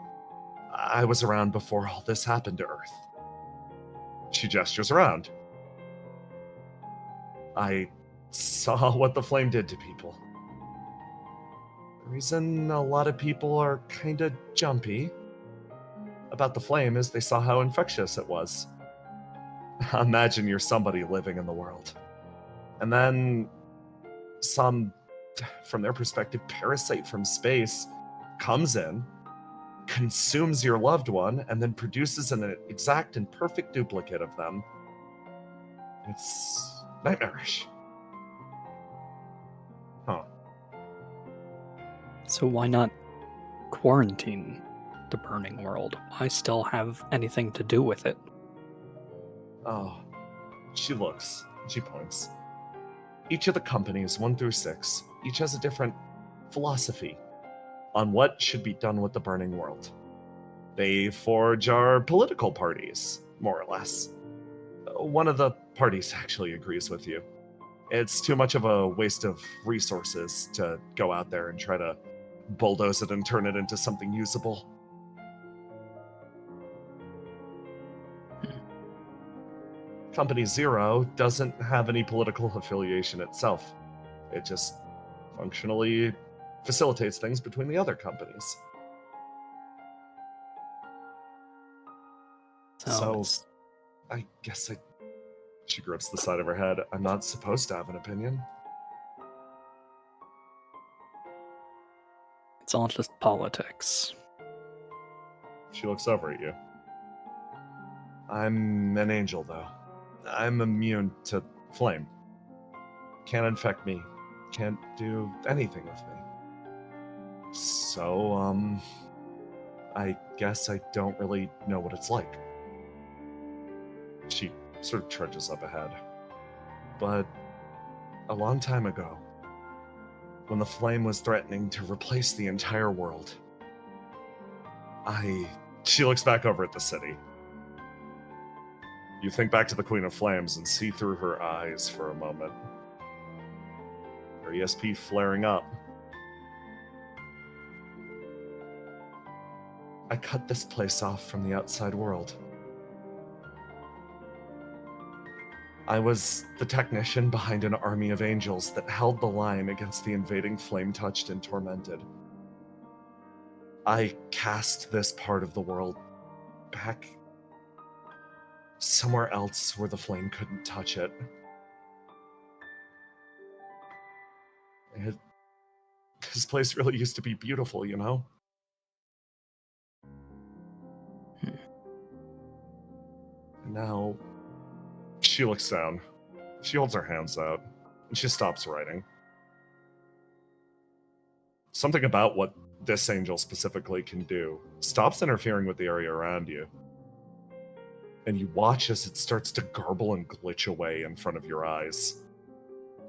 I was around before all this happened to Earth. She gestures around. I saw what the flame did to people. The reason a lot of people are kinda jumpy about the flame is they saw how infectious it was. Imagine you're somebody living in the world. And then some from their perspective, parasite from space comes in, consumes your loved one, and then produces an exact and perfect duplicate of them. It's nightmarish. Huh. So why not quarantine the burning world? Why still have anything to do with it? Oh, she looks, she points. Each of the companies, 1 through 6, each has a different philosophy on what should be done with the burning world. They forge our political parties, more or less. One of the parties actually agrees with you. It's too much of a waste of resources to go out there and try to bulldoze it and turn it into something usable. Company 0 doesn't have any political affiliation itself. It just functionally facilitates things between the other companies. So it's- I guess she grips the side of her head. I'm not supposed to have an opinion. it's all just politics. She looks over at you. I'm an angel, though. I'm immune to flame. Can't infect me. Can't do anything with me. So, I guess I don't really know what it's like. She sort of trudges up ahead. But a long time ago, when the flame was threatening to replace the entire world, she looks back over at the city. You think back to the Queen of Flames and see through her eyes for a moment. Her ESP flaring up. I cut this place off from the outside world. I was the technician behind an army of angels that held the line against the invading flame-touched and tormented. I cast this part of the world back somewhere else where the flame couldn't touch it. This place really used to be beautiful, you know? And now, she looks down. She holds her hands out, and she stops writing. Something about what this angel specifically can do stops interfering with the area around you. And you watch as it starts to garble and glitch away in front of your eyes.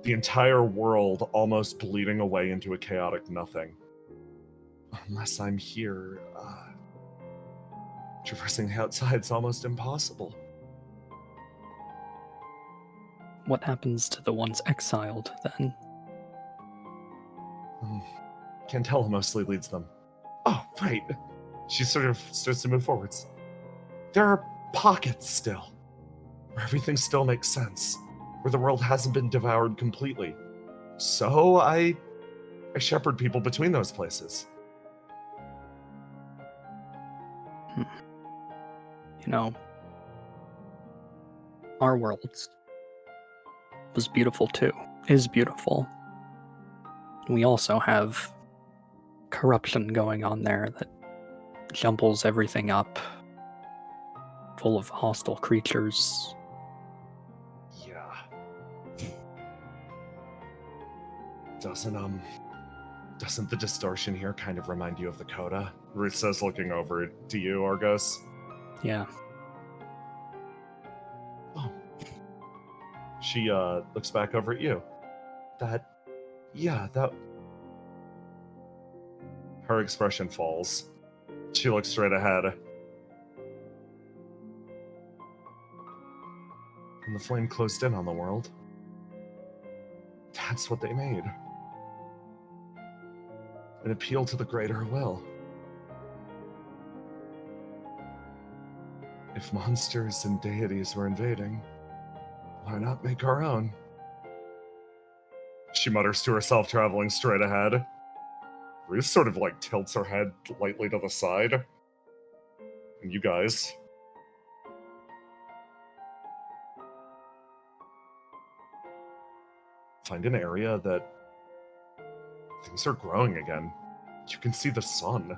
The entire world almost bleeding away into a chaotic nothing. Unless I'm here, traversing the outside's almost impossible. What happens to the ones exiled, then? Cantella mostly leads them. Oh, right. She sort of starts to move forwards. There are pockets still, where everything still makes sense, where the world hasn't been devoured completely. So I shepherd people between those places. You know, our world was beautiful too, is beautiful. We also have corruption going on there that jumbles everything up, full of hostile creatures. Yeah. Doesn't the distortion here kind of remind you of the Coda? Ruth says, looking over to you, Argos. Yeah. Oh. She looks back over at you. That. Her expression falls. She looks straight ahead. When the flame closed in on the world, that's what they made. An appeal to the greater will. If monsters and deities were invading, why not make our own? She mutters to herself, traveling straight ahead. Ruth sort of tilts her head lightly to the side. And you guys find an area that Things are growing again. You can see the sun.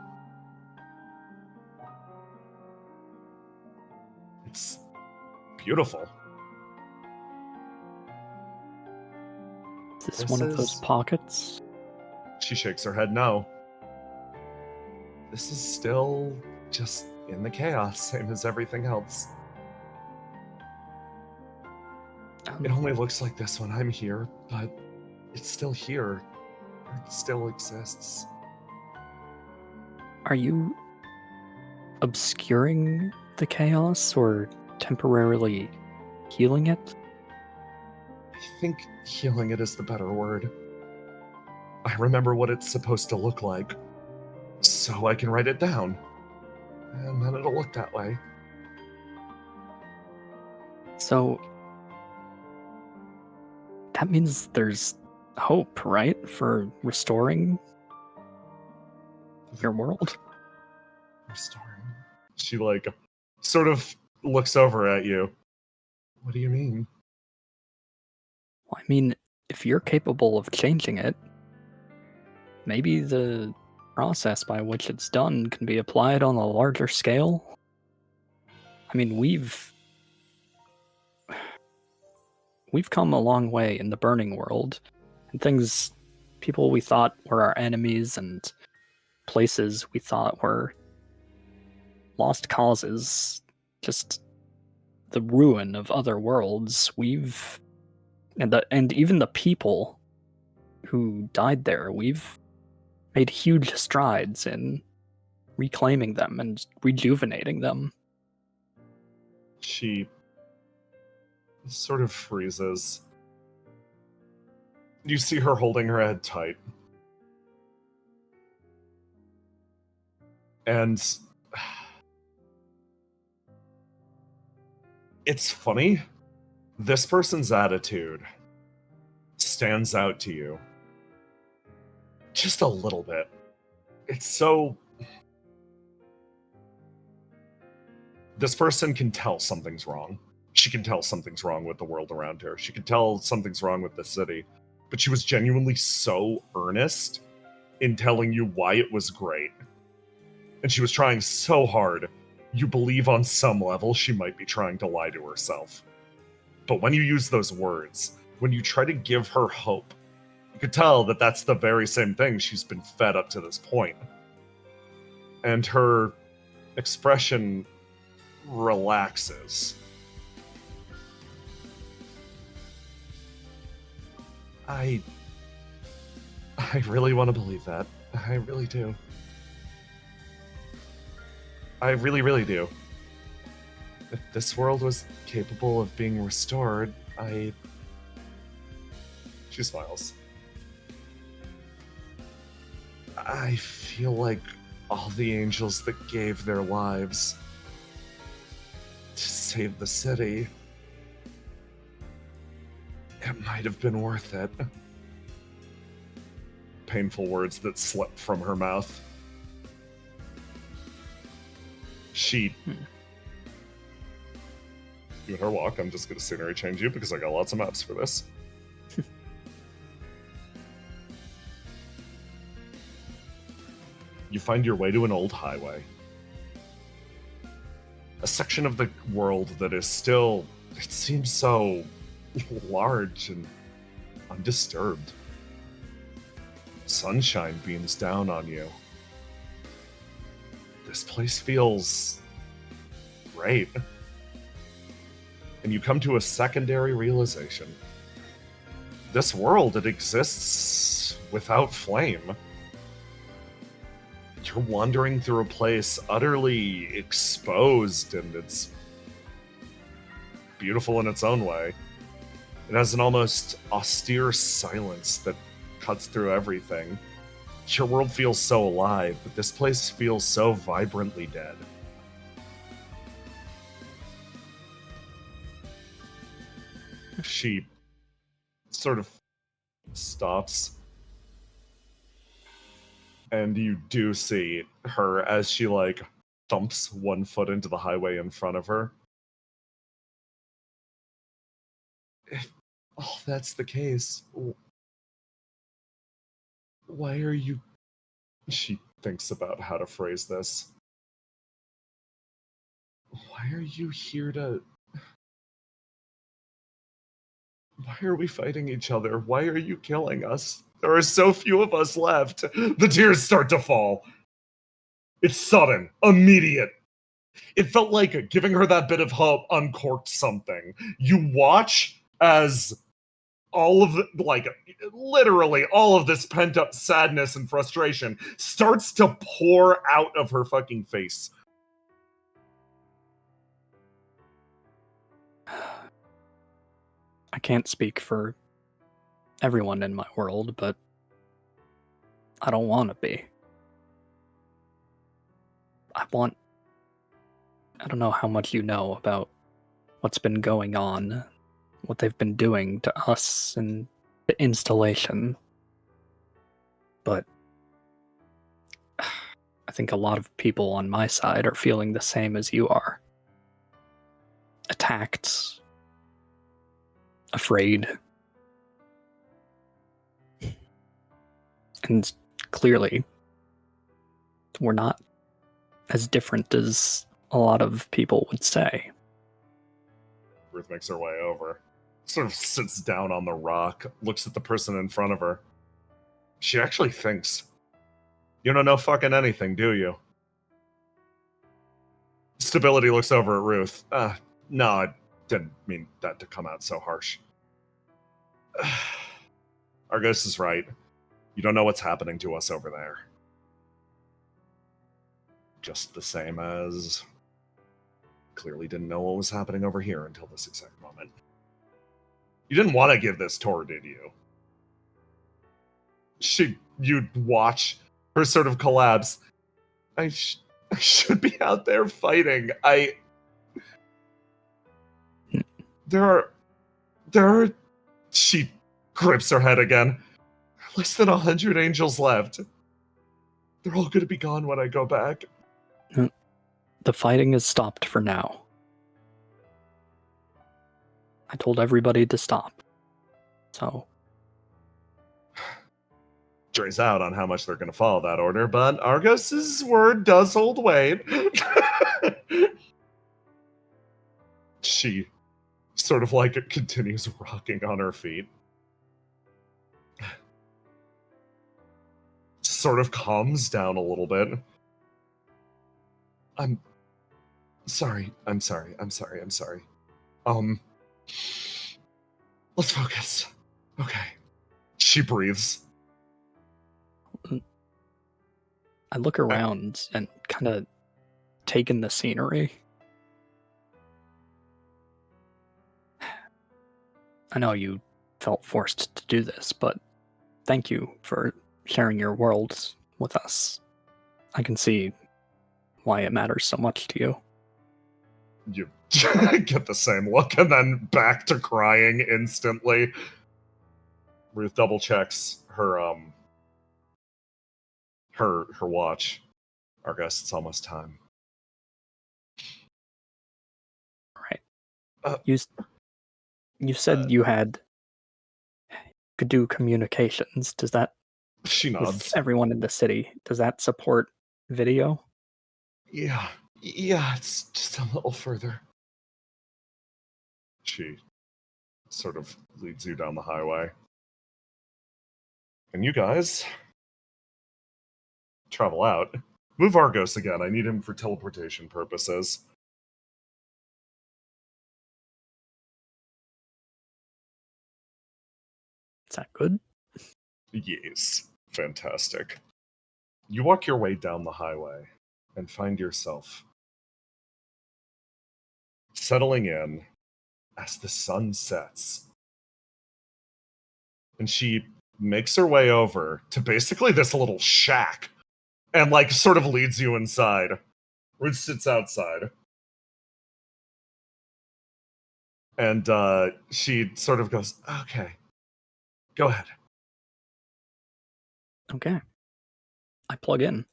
It's beautiful. Is this This one of those is- pockets? She shakes her head no. This is still just in the chaos, same as everything else. It only looks like this when I'm here, but it's still here. It still exists. Are you obscuring the chaos or temporarily healing it? I think healing it is the better word. I remember what it's supposed to look like, so I can write it down. And then it'll look that way. So that means there's hope, right? For restoring your world? Restoring. She, sort of looks over at you. What do you mean? Well, I mean, if you're capable of changing it, maybe the process by which it's done can be applied on a larger scale. I mean, we've come a long way in the burning world, and people we thought were our enemies and places we thought were lost causes, just the ruin of other worlds. And even the people who died there, we've made huge strides in reclaiming them and rejuvenating them. She sort of freezes. You see her holding her head tight. And it's funny. This person's attitude stands out to you. Just a little bit. It's so... This person can tell something's wrong. She can tell something's wrong with the world around her. She can tell something's wrong with the city. But she was genuinely so earnest in telling you why it was great. And she was trying so hard. You believe on some level she might be trying to lie to herself. But when you use those words, when you try to give her hope, you could tell that that's the very same thing she's been fed up to this point. And her expression relaxes. I really want to believe that. I really do. I really, really do. If this world was capable of being restored, She smiles. I feel like all the angels that gave their lives to save the city, it might have been worth it. Painful words that slip from her mouth. You and her walk. I'm just going to scenery change you because I got lots of maps for this. You find your way to an old highway. A section of the world that is still, it seems so large and undisturbed. Sunshine beams down on you. This place feels great. And you come to a secondary realization. This world, it exists without flame. You're wandering through a place utterly exposed, and it's beautiful in its own way. It has an almost austere silence that cuts through everything. Your world feels so alive, but this place feels so vibrantly dead. She sort of stops. And you do see her as she, thumps one foot into the highway in front of her. If all that's the case, Why are you... She thinks about how to phrase this. Why are you here to... Why are we fighting each other? Why are you killing us? There are so few of us left. The tears start to fall. It's sudden, immediate. It felt like giving her that bit of hope uncorked something. You watch as all of the, like, literally all of this pent up sadness and frustration starts to pour out of her fucking face. I can't speak for everyone in my world, but I don't want to be. I don't know how much you know about what's been going on, what they've been doing to us and the installation, but I think a lot of people on my side are feeling the same as you are. Attacked, afraid, and clearly we're not as different as a lot of people would say. Ruth makes her way over, sort of sits down on the rock, looks at the person in front of her. She actually thinks, you don't know fucking anything, do you? Stability looks over at Ruth. No, I didn't mean that to come out so harsh. Argos is right. You don't know what's happening to us over there. Just the same as... Clearly didn't know what was happening over here until this exact moment. You didn't want to give this tour, did you? You'd watch her sort of collapse. I should be out there fighting. There are... She grips her head again. Less than 100 angels left. They're all going to be gone when I go back. The fighting is stopped for now. I told everybody to stop. So... Jury's out on how much they're going to follow that order, but Argos's word does hold weight. She sort of like continues rocking on her feet. Sort of calms down a little bit. I'm sorry. Let's focus. Okay. She breathes. I look around and kind of take in the scenery. I know you felt forced to do this, but thank you for sharing your worlds with us. I can see why it matters so much to you. You get the same look and then back to crying instantly. Ruth double checks her her watch. Argus, it's almost time. Right. You said you could do communications. Does that... She with nods. everyone in the city, does that support video? Yeah, it's just a little further. She sort of leads you down the highway. And you guys travel out. Move Argos again. I need him for teleportation purposes. Is that good? Yes. Fantastic. You walk your way down the highway and find yourself settling in as the sun sets. And she makes her way over to basically this little shack and like sort of leads you inside. Ruth sits outside. And she sort of goes, okay, go ahead. Okay. I plug in.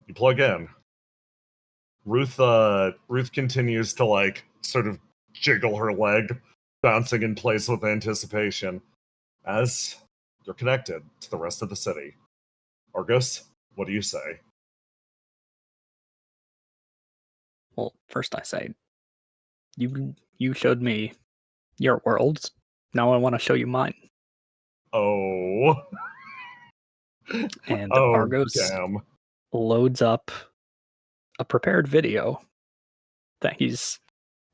You plug in. Ruth continues to like sort of jiggle her leg, bouncing in place with anticipation. As You're connected to the rest of the city. Argus, what do you say? Well, first I say, you showed me your world. Now I want to show you mine. Oh. And Oh, Argos damn. loads up a prepared video that he's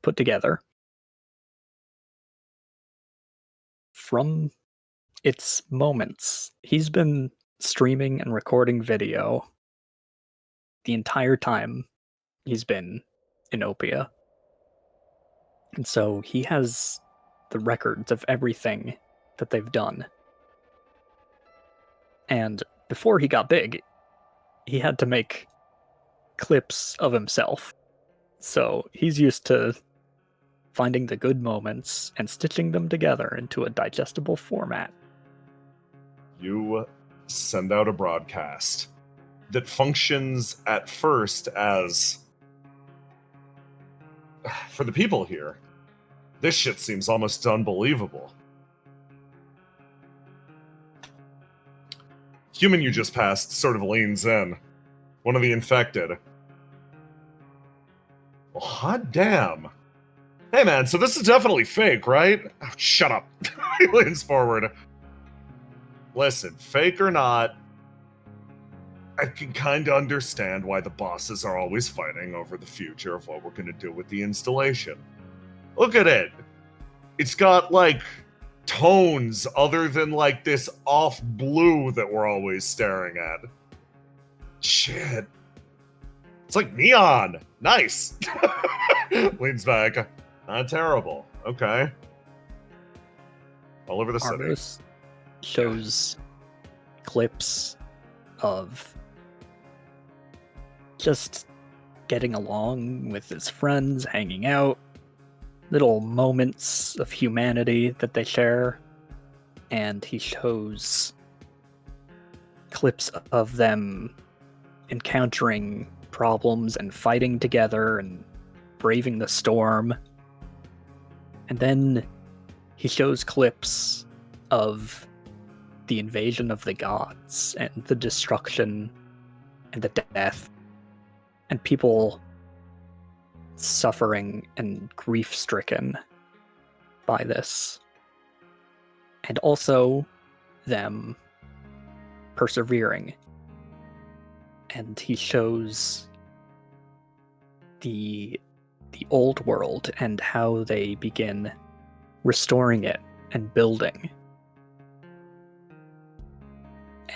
put together. From its moments, he's been streaming and recording video the entire time he's been in OPIA. And so he has the records of everything that they've done. And before he got big, he had to make clips of himself. So he's used to finding the good moments and stitching them together into a digestible format. You send out a broadcast that functions at first as, for the people here, this shit seems almost unbelievable. Human you just passed sort of leans in. One of the infected. Well, hot damn. Hey man, so this is definitely fake, right? Oh, shut up. He leans forward. Listen, fake or not, I can kind of understand why the bosses are always fighting over the future of what we're going to do with the installation. Look at it. It's got, like, tones other than, like, this off blue that we're always staring at. Shit. It's like neon. Nice. Leans back. Not terrible. Okay. All over the city. Argos shows clips of just getting along with his friends, hanging out, little moments of humanity that they share, and he shows clips of them encountering problems and fighting together and braving the storm. And then he shows clips of the invasion of the gods and the destruction and the death and people suffering and grief-stricken by this. And also them persevering. And he shows the old world and how they begin restoring it and building.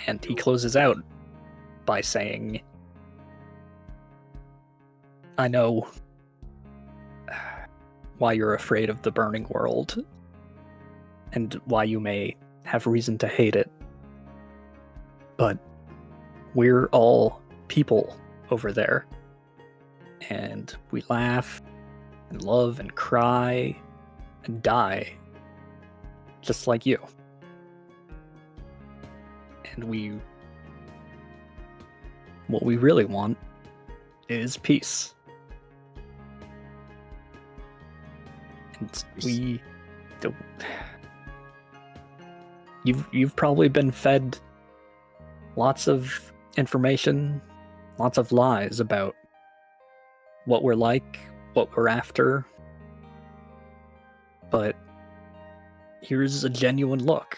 And he closes out by saying, I know why you're afraid of the burning world, and why you may have reason to hate it. But we're all people over there. And we laugh, and love, and cry, and die, just like you. And what we really want is peace. And you've probably been fed lots of information, lots of lies about what we're like, what we're after. But here's a genuine look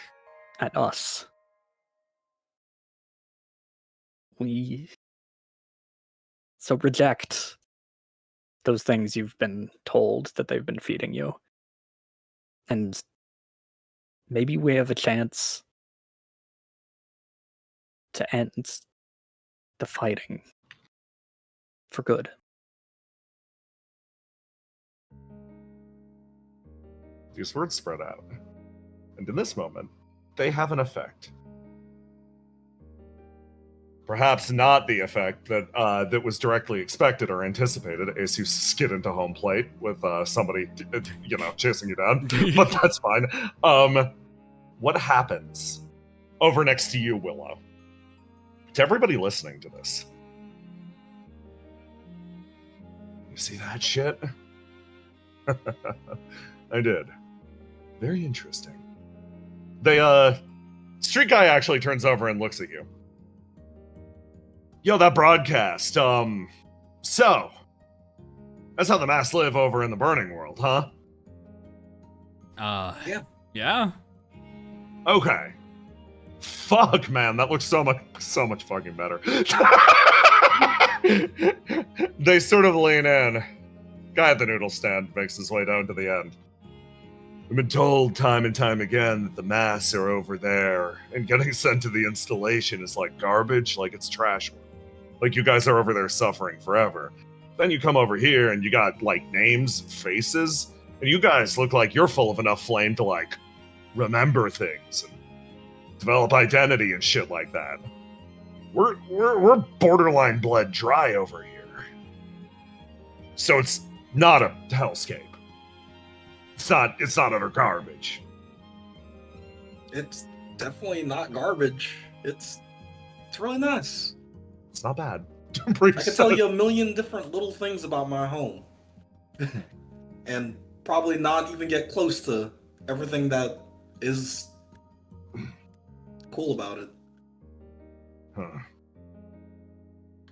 at us. So reject those things you've been told that they've been feeding you. And maybe we have a chance to end the fighting for good. These words spread out. And in this moment, they have an effect. Perhaps not the effect that was directly expected or anticipated as you skid into home plate with somebody, chasing you down. But that's fine. What happens over next to you, Willow? To everybody listening to this. You see that shit? I did. Very interesting. They Street guy actually turns over and looks at you. Yo, that broadcast, so, that's how the mass live over in the burning world, huh? Yeah. Okay. Fuck, man, that looks so much fucking better. They sort of lean in. Guy at the noodle stand makes his way down to the end. We've been told time and time again that the mass are over there, and getting sent to the installation is like garbage, like it's trash. Like you guys are over there suffering forever. Then you come over here and you got like names, faces, and you guys look like you're full of enough flame to like remember things and develop identity and shit like that. We're borderline bled dry over here. So it's not a hellscape. It's not utter garbage. It's definitely not garbage. It's really nice. It's not bad. I can tell you a million different little things about my home. And probably not even get close to everything that is cool about it. Huh.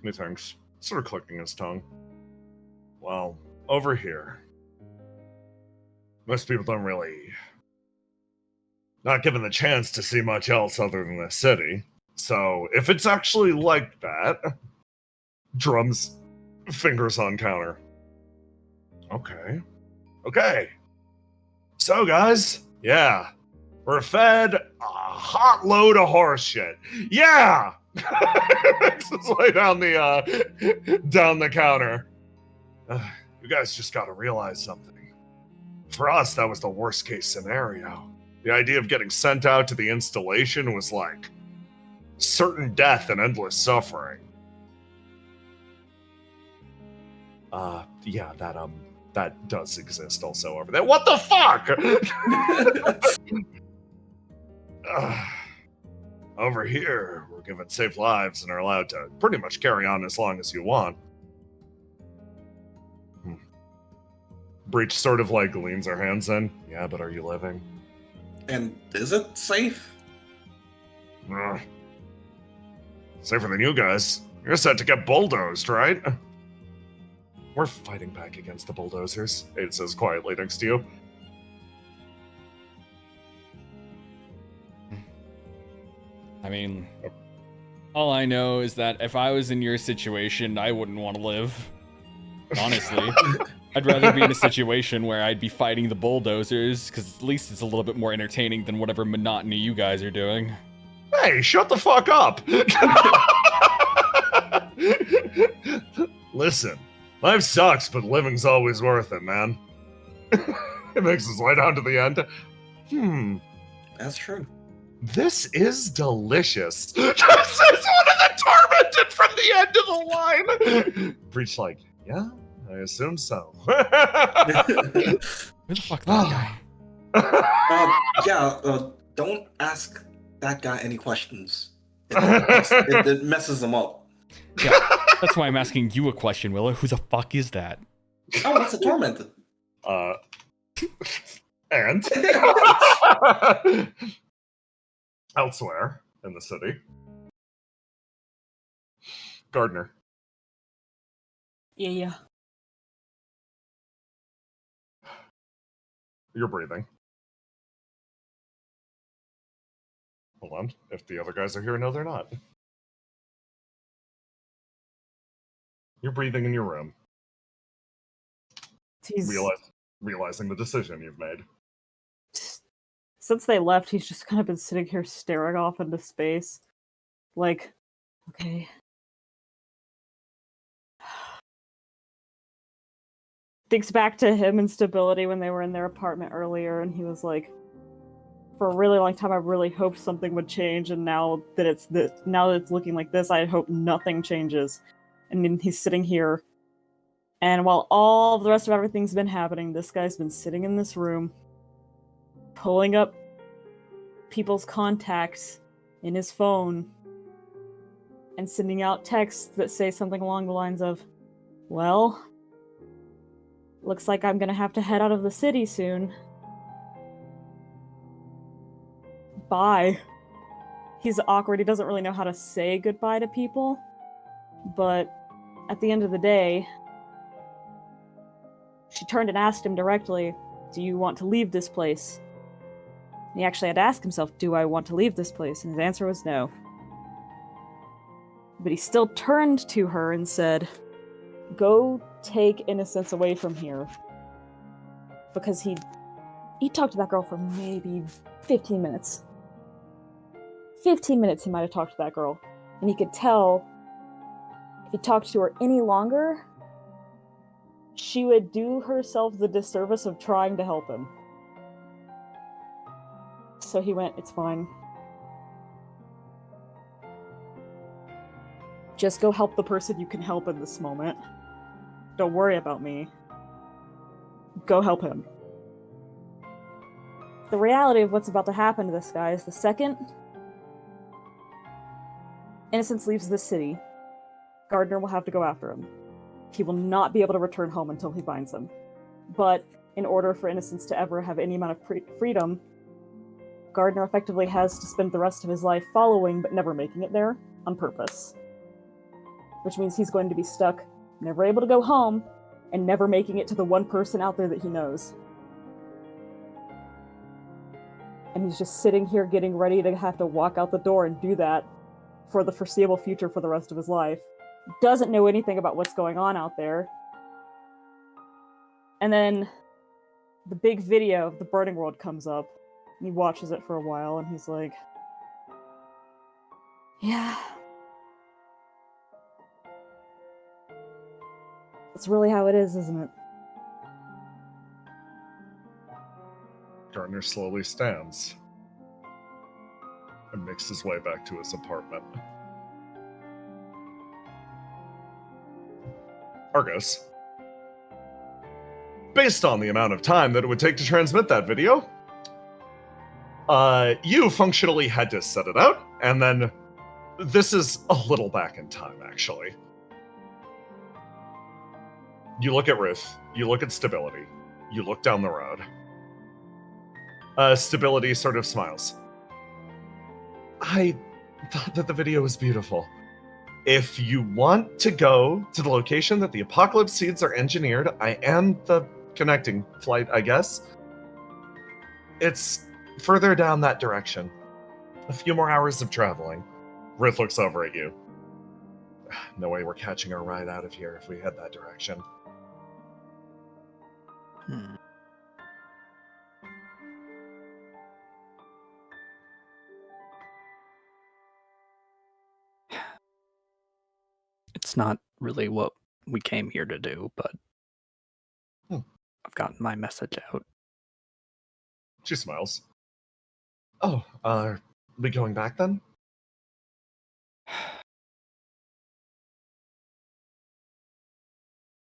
Methinks, sort of clicking his tongue. Well, over here, most people don't really not given the chance to see much else other than the city. So if it's actually like that, drums, fingers on counter. Okay. So guys, yeah, we're fed a hot load of horse shit. Yeah. Makes his way down the counter. You guys just got to realize something. For us, that was the worst case scenario. The idea of getting sent out to the installation was like certain death and endless suffering. Yeah, that does exist also over there. What the fuck? Over here, we're given safe lives and are allowed to pretty much carry on as long as you want. Breach sort of like leans her hands in. Yeah, but are you living? And is it safe? Safer than you guys. You're set to get bulldozed, right? We're fighting back against the bulldozers, it says quietly next to you. I mean, all I know is that if I was in your situation, I wouldn't want to live. Honestly. I'd rather be in a situation where I'd be fighting the bulldozers, because at least it's a little bit more entertaining than whatever monotony you guys are doing. Hey, shut the fuck up! Listen, life sucks, but living's always worth it, man. It makes his way down to the end. That's true. This is delicious. This is one of the tormented from the end of the line. Breach like, yeah, I assume so. Who the fuck that guy? Don't ask that guy any questions. It messes him up. Yeah, that's why I'm asking you a question, Willow. Who the fuck is that? Oh, that's a tormented. And elsewhere in the city, Gardner. Yeah. You're breathing. Hold on. If the other guys are here, no, they're not. You're breathing in your room. Realizing the decision you've made. Since they left, he's just kind of been sitting here staring off into space. Like, okay. Thinks back to him and Stability when they were in their apartment earlier, and he was like, for a really long time, I really hoped something would change, and now that it's looking like this, I hope nothing changes. And then he's sitting here, and while all the rest of everything's been happening, this guy's been sitting in this room, pulling up people's contacts in his phone, and sending out texts that say something along the lines of, well, looks like I'm gonna have to head out of the city soon. Bye. He's awkward. He doesn't really know how to say goodbye to people. But at the end of the day, she turned and asked him directly, "Do you want to leave this place?" And he actually had to ask himself, "Do I want to leave this place?" And his answer was no. But he still turned to her and said, "Go take innocence away from here." Because he talked to that girl for maybe 15 minutes. 15 minutes he might have talked to that girl. And he could tell if he talked to her any longer, she would do herself the disservice of trying to help him. So he went, "It's fine. Just go help the person you can help in this moment. Don't worry about me. Go help him." The reality of what's about to happen to this guy is the second Innocence leaves the city, Gardner will have to go after him. He will not be able to return home until he finds him. But in order for Innocence to ever have any amount of freedom, Gardner effectively has to spend the rest of his life following but never making it there on purpose. Which means he's going to be stuck, never able to go home, and never making it to the one person out there that he knows. And he's just sitting here getting ready to have to walk out the door and do that for the foreseeable future for the rest of his life. Doesn't know anything about what's going on out there. And then the big video of the burning world comes up, and he watches it for a while, and he's like, "Yeah. That's really how it is, isn't it?" Gardner slowly stands and makes his way back to his apartment. Argos. Based on the amount of time that it would take to transmit that video, you functionally had to set it out, and then this is a little back in time, actually. You look at Ruth, you look at Stability, you look down the road. Stability sort of smiles. I thought that the video was beautiful. If you want to go to the location that the Apocalypse Seeds are engineered, I am the connecting flight, I guess. It's further down that direction. A few more hours of traveling. Ruth looks over at you. No way we're catching our ride out of here if we head that direction. It's not really what we came here to do, but I've gotten my message out. She smiles. Oh, are we going back then?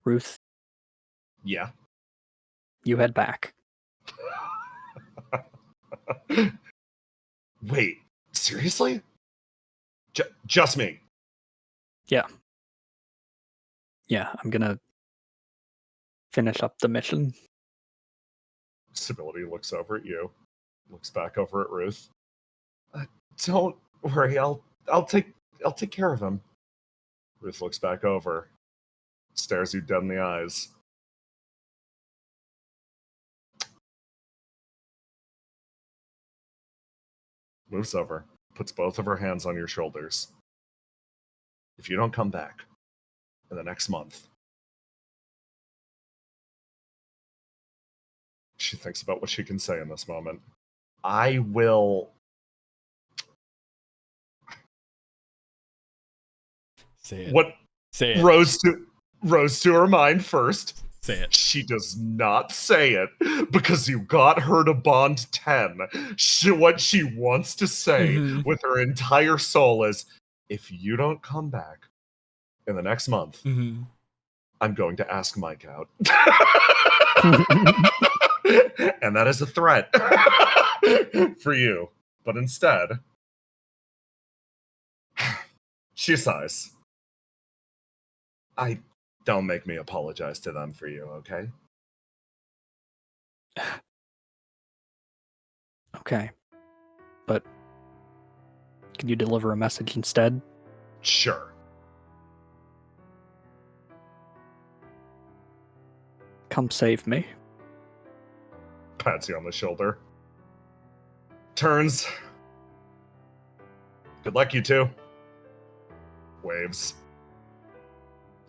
Ruth, Yeah. you head back. Wait, seriously? Just me? Yeah, I'm gonna finish up the mission. Stability looks over at you, looks back over at Ruth. Don't worry, I'll take care of him. Ruth looks back over, stares you dead in the eyes. Moves over, puts both of her hands on your shoulders. If you don't come back in the next month. She thinks about what she can say in this moment. I will... Say it. What Say it. rose to her mind first. Say it. She does not say it because you got her to bond 10. What she wants to say with her entire soul is, if you don't come back in the next month, I'm going to ask Mike out. And that is a threat for you. But instead, she sighs. Don't make me apologize to them for you, okay? Okay. But Can you deliver a message instead? Sure. Come save me. Pats you on the shoulder. Turns. Good luck, you two. Waves.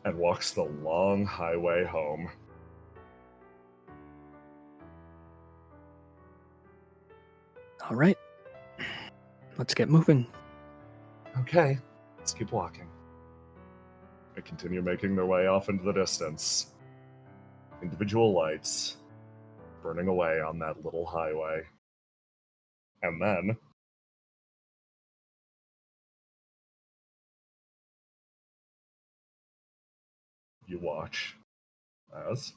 And walks the long highway home. All right. Let's get moving. Okay, let's keep walking. They continue making their way off into the distance. Individual lights burning away on that little highway. And then you watch as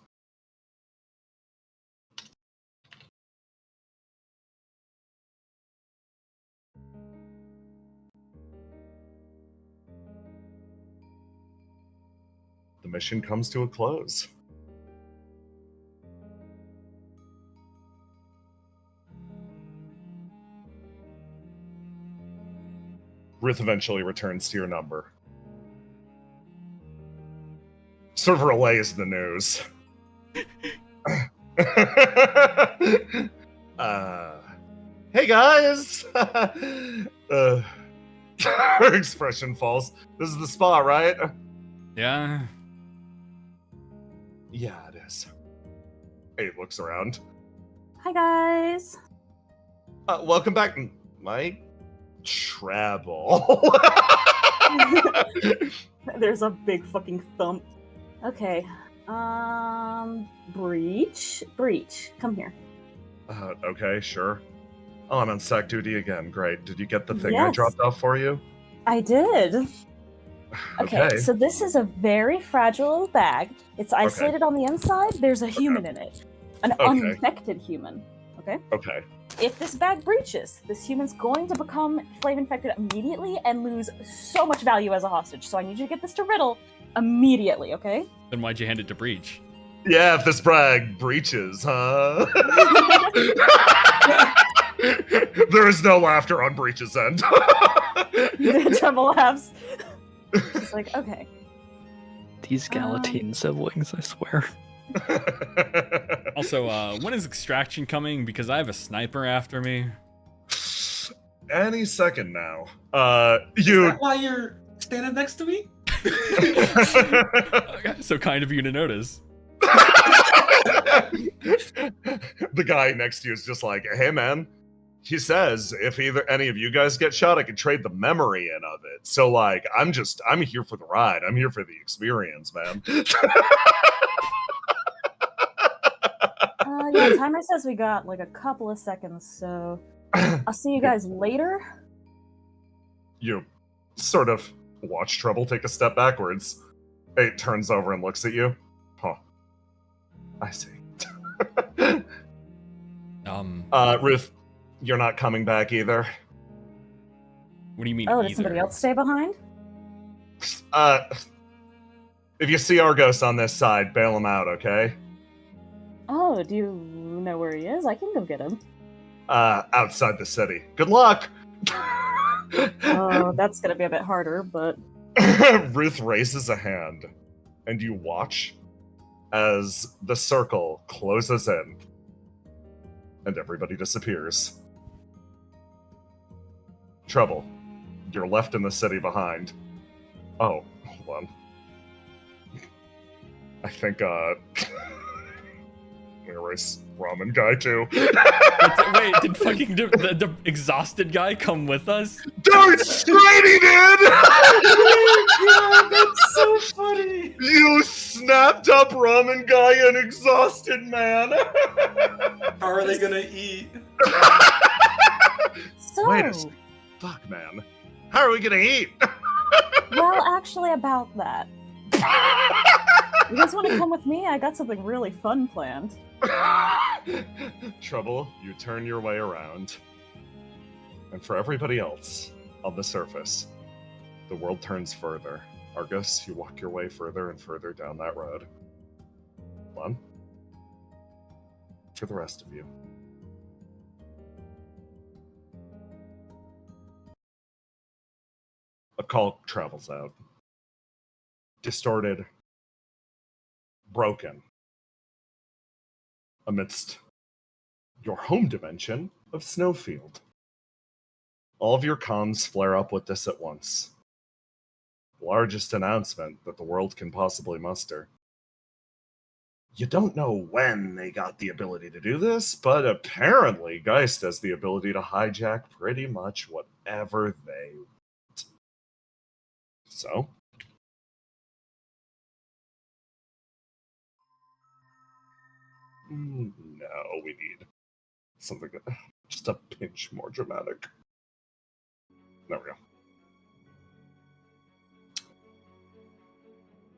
the mission comes to a close. Ruth eventually returns to your number. Sort of relays the news. Hey guys! Her expression falls. This is the spa, right? Yeah. Yeah, it is. Hey, looks around. Hi guys. Welcome back, Mike. Travel. There's a big fucking thump. Okay. Breach, come here. Okay, sure. Oh, I'm on sack duty again. Great. Did you get the thing I Yes. dropped off for you? I did. Okay, Okay. so this is a very fragile bag. It's isolated on the inside. There's a human in it. An uninfected human. Okay? Okay. If this bag breaches, this human's going to become flame infected immediately and lose so much value as a hostage. So I need you to get this to Riddle immediately, okay? Then why'd you hand it to Breach? Yeah, if this brag breaches, huh? There is no laughter on Breach's end. Trevor laughs. She's like, okay. These Galatine siblings, I swear. Also, when is extraction coming? Because I have a sniper after me. Any second now. Is that why you're standing next to me? So kind of you to notice. The guy next to you is just like, hey man, he says if either any of you guys get shot, I can trade the memory in of it. So like, I'm here for the ride. I'm here for the experience, man. Yeah, timer says we got like a couple of seconds, so I'll see you guys later. You sort of watch Trouble take a step backwards. It turns over and looks at you. Huh. I see. Ruth, you're not coming back either. What do you mean? Oh, either? did somebody else stay behind? If you see Argos on this side, bail him out, okay? Oh, do you know where he is? I can go get him. Outside the city. Good luck! Oh, that's gonna be a bit harder, but... Ruth raises a hand, and you watch as the circle closes in, and everybody disappears. Trouble, you're left in the city behind. Oh, hold on. I think, erase ramen guy too. Wait, did fucking the exhausted guy come with us? Darn straight he did! Oh, that's so funny. You snapped up ramen guy and exhausted man. How are they gonna eat? So, Wait a second. Fuck, man. How are we gonna eat? well, actually about that. You guys want to come with me? I got something really fun planned. Trouble, you turn your way around. And for everybody else on the surface, the world turns further. Argus, you walk your way further and further down that road. Hold on. For the rest of you. A call travels out. Distorted. Broken. Amidst your home dimension of Snowfield. All of your comms flare up with this at once. The largest announcement that the world can possibly muster. You don't know when they got the ability to do this, but apparently Geist has the ability to hijack pretty much whatever they want. So? No, we need something just a pinch more dramatic. There we go.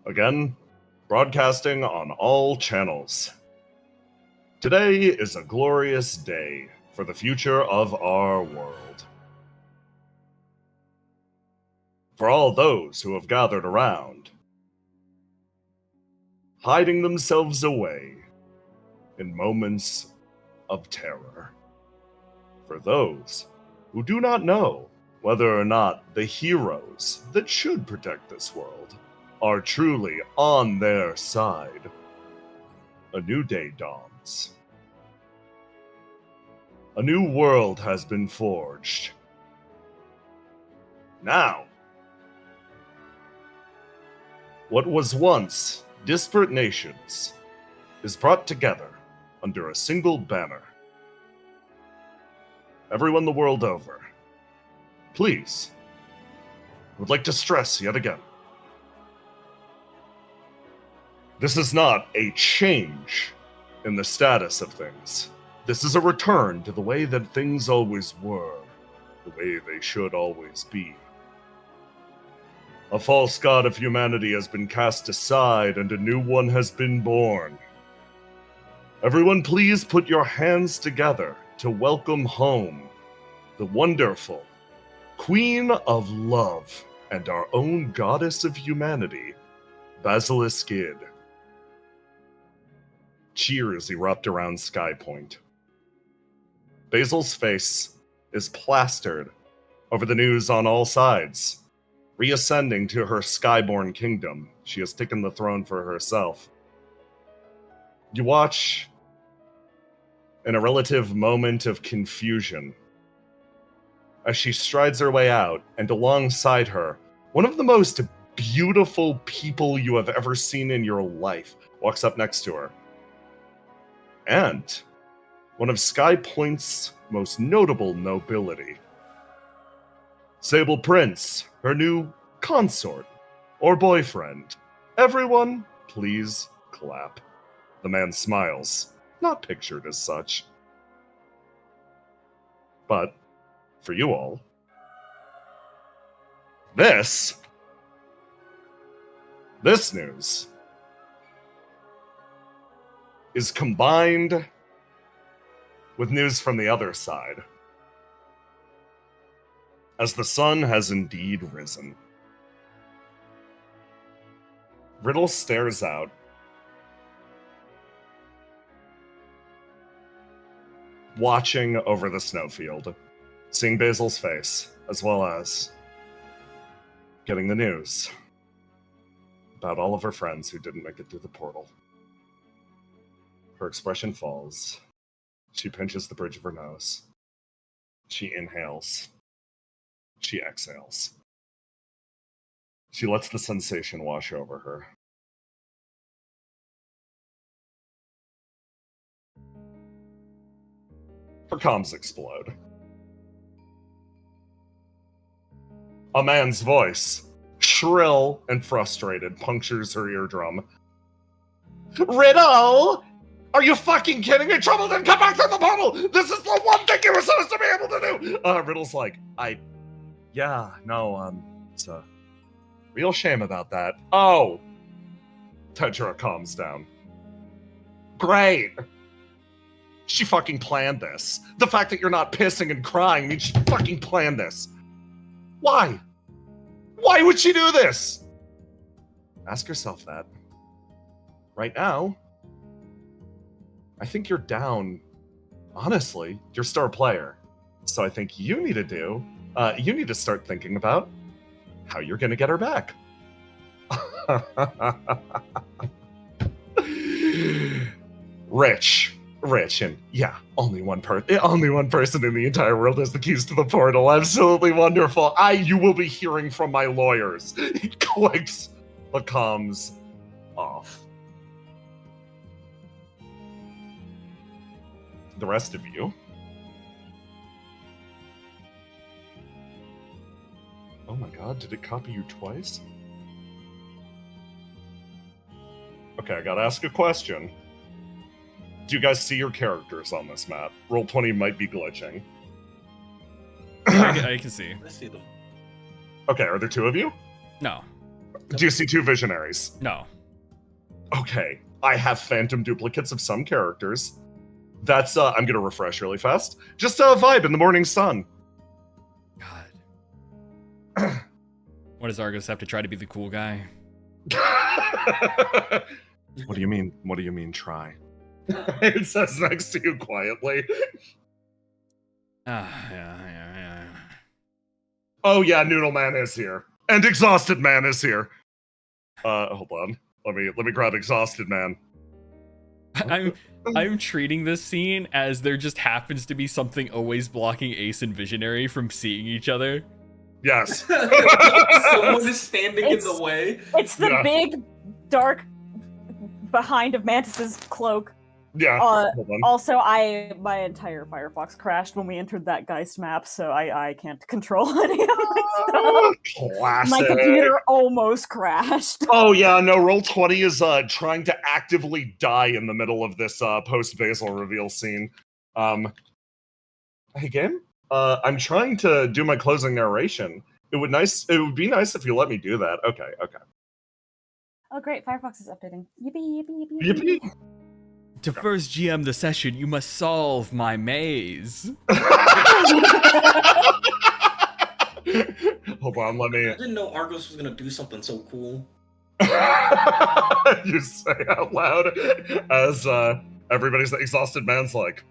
Again, broadcasting on all channels. Today is a glorious day for the future of our world. For all those who have gathered around, hiding themselves away in moments of terror. For those who do not know whether or not the heroes that should protect this world are truly on their side, a new day dawns. A new world has been forged. Now, what was once disparate nations is brought together under a single banner. Everyone the world over, please, I would like to stress yet again, this is not a change in the status of things. This is a return to the way that things always were, the way they should always be. A false god of humanity has been cast aside and a new one has been born. Everyone please put your hands together to welcome home the wonderful Queen of Love and our own goddess of humanity, Basilisk Kid. Cheers erupt around Skypoint. Basil's face is plastered over the news on all sides. Reascending to her skyborn kingdom, she has taken the throne for herself. You watch in a relative moment of confusion as she strides her way out, and alongside her, one of the most beautiful people you have ever seen in your life walks up next to her. And one of Skypoint's most notable nobility. Sable Prince, her new consort or boyfriend. Everyone, please clap. The man smiles, not pictured as such. But, for you all, this news is combined with news from the other side, as the sun has indeed risen. Riddle stares out, watching over the snowfield, seeing Basil's face, as well as getting the news about all of her friends who didn't make it through the portal. Her expression falls. She pinches the bridge of her nose. She inhales. She exhales. She lets the sensation wash over her. Her comms explode. A man's voice, shrill and frustrated, punctures her eardrum. Riddle! Are you fucking kidding me? Trouble didn't come back through the portal! This is the one thing you were supposed to be able to do! Riddle's like, it's a real shame about that. Oh! Tetra calms down. Great! She fucking planned this. The fact that you're not pissing and crying means she fucking planned this. Why? Why would she do this? Ask yourself that. Right now, I think you're down. Honestly, you're star player. So I think you need to start thinking about how you're gonna get her back. Rich, and yeah, only one person in the entire world has the keys to the portal. Absolutely wonderful. You will be hearing from my lawyers. He clicks the comms off. The rest of you. Oh my god, did it copy you twice? Okay, I gotta ask a question. Do you guys see your characters on this map? Roll20 might be glitching. I can see. I see them. Okay, are there two of you? No. Do you see two visionaries? No. Okay, I have phantom duplicates of some characters. That's, I'm gonna refresh really fast. Just a vibe in the morning sun. God. What does Argos have to try to be the cool guy? What do you mean? What do you mean, try? It says next to you quietly. Yeah. Oh yeah, Noodle Man is here. And Exhausted Man is here. Hold on. Let me grab Exhausted Man. I'm treating this scene as there just happens to be something always blocking Ace and Visionary from seeing each other. Yes. Someone is standing in the way. It's the big, dark behind of Mantis's cloak. Yeah. Hold on. Also, my entire Firefox crashed when we entered that Geist map, so I can't control any of my stuff. Classic. My computer almost crashed. Oh yeah, no, Roll20 is trying to actively die in the middle of this post-basal reveal scene. Hey game? I'm trying to do my closing narration. It would be nice if you let me do that. Okay. Oh great, Firefox is updating. Yippee, yippee, yippee, Yippee. yippee. To first GM the session, you must solve my maze. Hold on, let me... I didn't know Argos was gonna do something so cool. You say out loud as everybody's Exhausted Man's like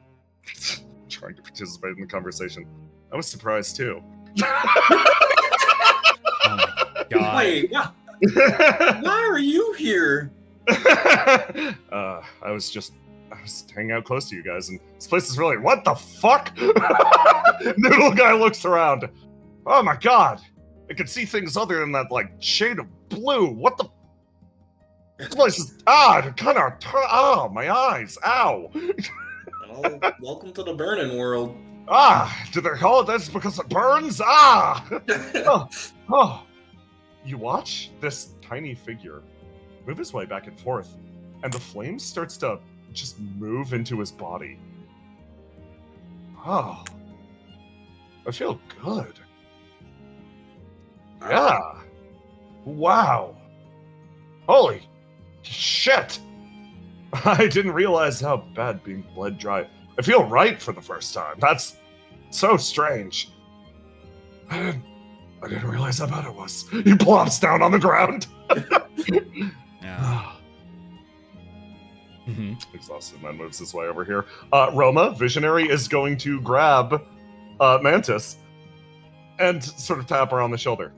trying to participate in the conversation. I was surprised too. Oh my god. Wait, why are you here? I was hanging out close to you guys, and this place is really... What the fuck? Noodle guy looks around. Oh my god! I can see things other than that, like, shade of blue. What the... This place is... my eyes. Ow! Oh, welcome to the burning world. Do they call it this because it burns? Oh. You watch this tiny figure move his way back and forth, and the flame starts to just move into his body. Oh. I feel good. Yeah. Wow. Holy shit. I didn't realize how bad being bled dry. I feel right for the first time. That's so strange. I didn't realize how bad it was. He plops down on the ground. Yeah. Exhausted Man moves his way over here. Roma, Visionary, is going to grab Mantis and sort of tap her on the shoulder.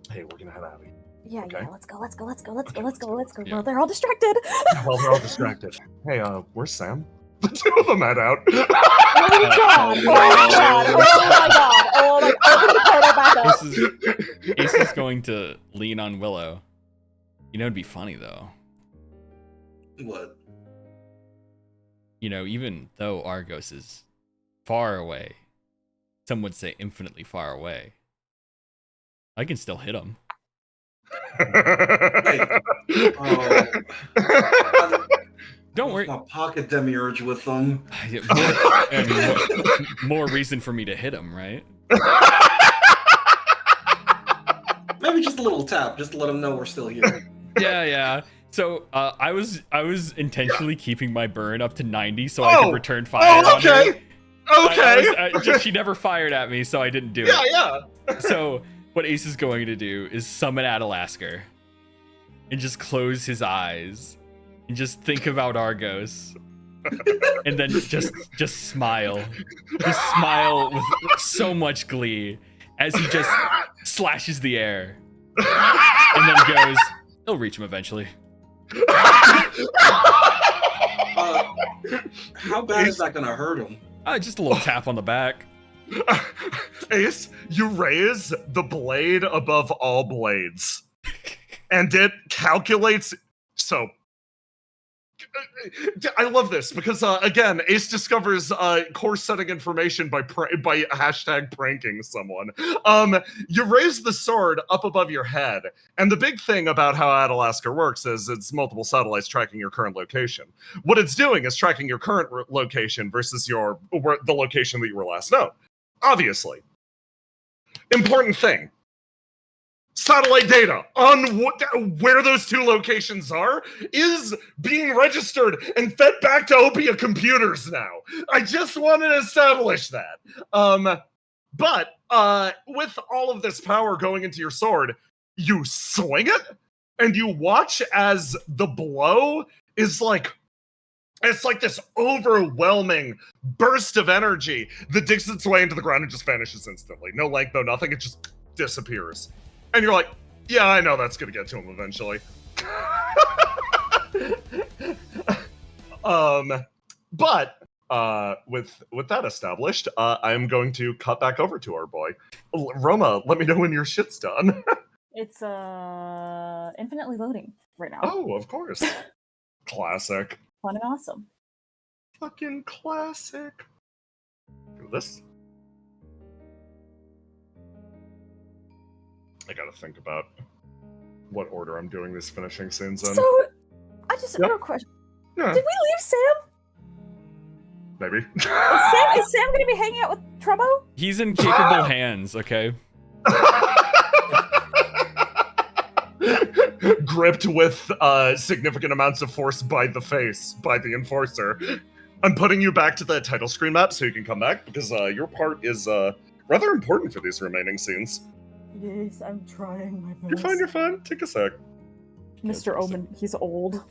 Hey, we're gonna head out of here. Yeah, Okay. yeah, let's go. Yeah. Well, they're all distracted. Well, they're all distracted. Hey, where's Sam? The two of them head out. Oh my god. Open the portal back up. Ace is going to lean on Willow. You know, it'd be funny though. What? You know, even though Argos is far away, some would say infinitely far away, I can still hit him. Don't worry. My pocket demiurge with them. More reason for me to hit him, right? Maybe just a little tap, just to let them know we're still here. Yeah. So I was intentionally keeping my burn up to 90 so I could return fire. Okay. On her. Okay. She never fired at me, so I didn't do it. Yeah. So what Ace is going to do is summon Adalasker and just close his eyes and just think about Argos. And then just smile. Just smile with so much glee as he just slashes the air and then goes, "He'll reach him eventually." How bad is that gonna hurt him? Just a little tap on the back. Ace, you raise the blade above all blades, and it calculates. So, I love this because again, Ace discovers course setting information by hashtag pranking someone. You raise the sword up above your head, and the big thing about how Atalaska works is it's multiple satellites tracking your current location. What it's doing is tracking your current location versus the location that you were last known. Obviously. Important thing. Satellite data on where those two locations are is being registered and fed back to OPIA computers now. I just wanted to establish that. But with all of this power going into your sword, you swing it and you watch as the blow is it's like this overwhelming burst of energy that digs its way into the ground and just vanishes instantly. No length, no nothing. It just disappears. And you're like, yeah, I know that's going to get to him eventually. But with that established, I'm going to cut back over to our boy. Roma, let me know when your shit's done. It's infinitely loading right now. Oh, of course. Classic. Fun and awesome. Fucking classic. Do this. I gotta think about what order I'm doing these finishing scenes in. So, I just have a question. Yeah, Did we leave Sam? maybe. Is Sam going to be hanging out with Trubbo? He's in capable hands, okay? Gripped with significant amounts of force by the face, by the enforcer. I'm putting you back to the title screen map so you can come back, because your part is rather important for these remaining scenes. Yes, I'm trying my best. You're fine. Take a sec. Mr. Omen, he's old.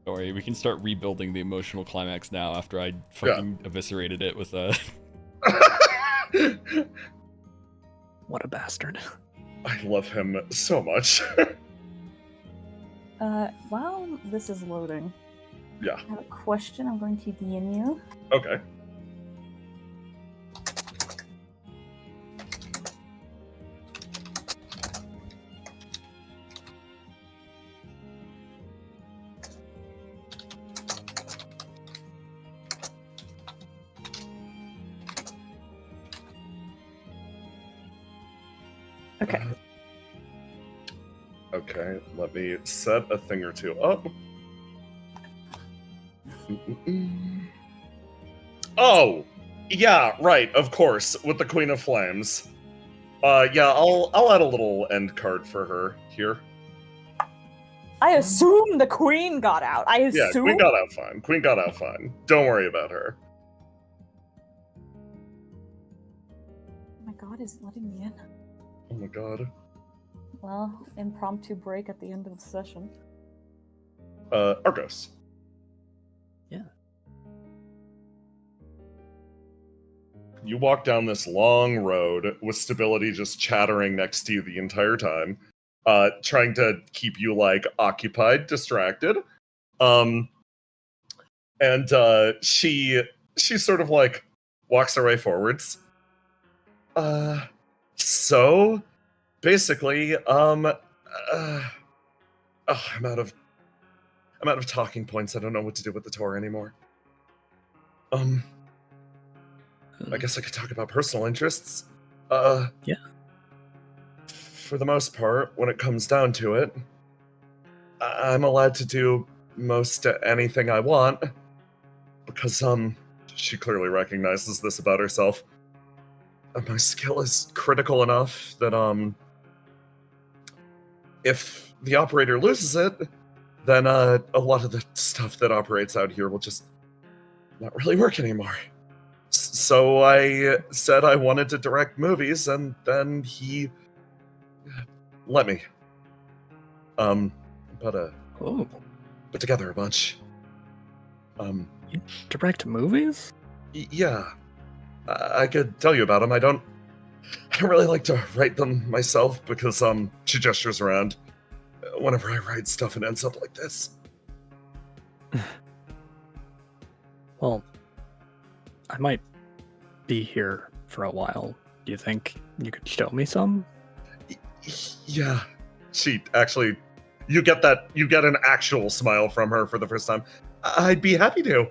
Don't worry, we can start rebuilding the emotional climax now after I fucking eviscerated it with a... What a bastard. I love him so much. While this is loading, Yeah. I have a question I'm going to DM you. Okay. Okay. Okay, let me set a thing or two up. Oh, yeah, right, of course, with the Queen of Flames. Yeah, I'll add a little end card for her here. I assume the queen got out. Yeah, Queen got out fine. Queen got out fine. Don't worry about her. Oh my god, is it letting me in? Oh my god. Well, impromptu break at the end of the session. Argos. Yeah. You walk down this long road with Stability just chattering next to you the entire time, trying to keep you, like, occupied, distracted. And she sort of, like, walks her way forwards. So, basically, I'm out of talking points. I don't know what to do with the tour anymore. I guess I could talk about personal interests. Yeah. For the most part, when it comes down to it, I'm allowed to do most anything I want. Because, she clearly recognizes this about herself. My skill is critical enough that, if the operator loses it, then, a lot of the stuff that operates out here will just not really work anymore. So I said I wanted to direct movies, and then he let me. Put together a bunch. You direct movies? Yeah. I could tell you about them. I don't I don't really like to write them myself because, she gestures around. Whenever I write stuff, it ends up like this. Well, I might be here for a while. Do you think you could show me some? Yeah. She actually, you get an actual smile from her for the first time. I'd be happy to.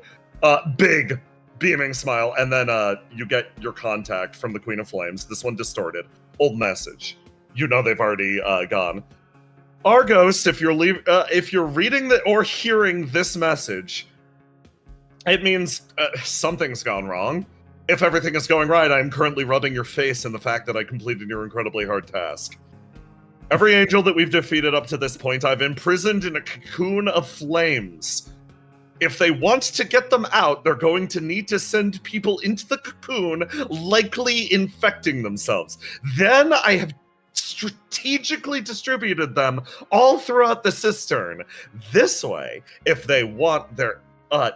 Big, beaming smile, and then you get your contact from the Queen of Flames. This one distorted. Old message. You know they've already gone. Argos, if you're reading or hearing this message, it means something's gone wrong. If everything is going right, I am currently rubbing your face in the fact that I completed your incredibly hard task. Every angel that we've defeated up to this point, I've imprisoned in a cocoon of flames. If they want to get them out, they're going to need to send people into the cocoon, likely infecting themselves. Then I have strategically distributed them all throughout the cistern. This way, if they want their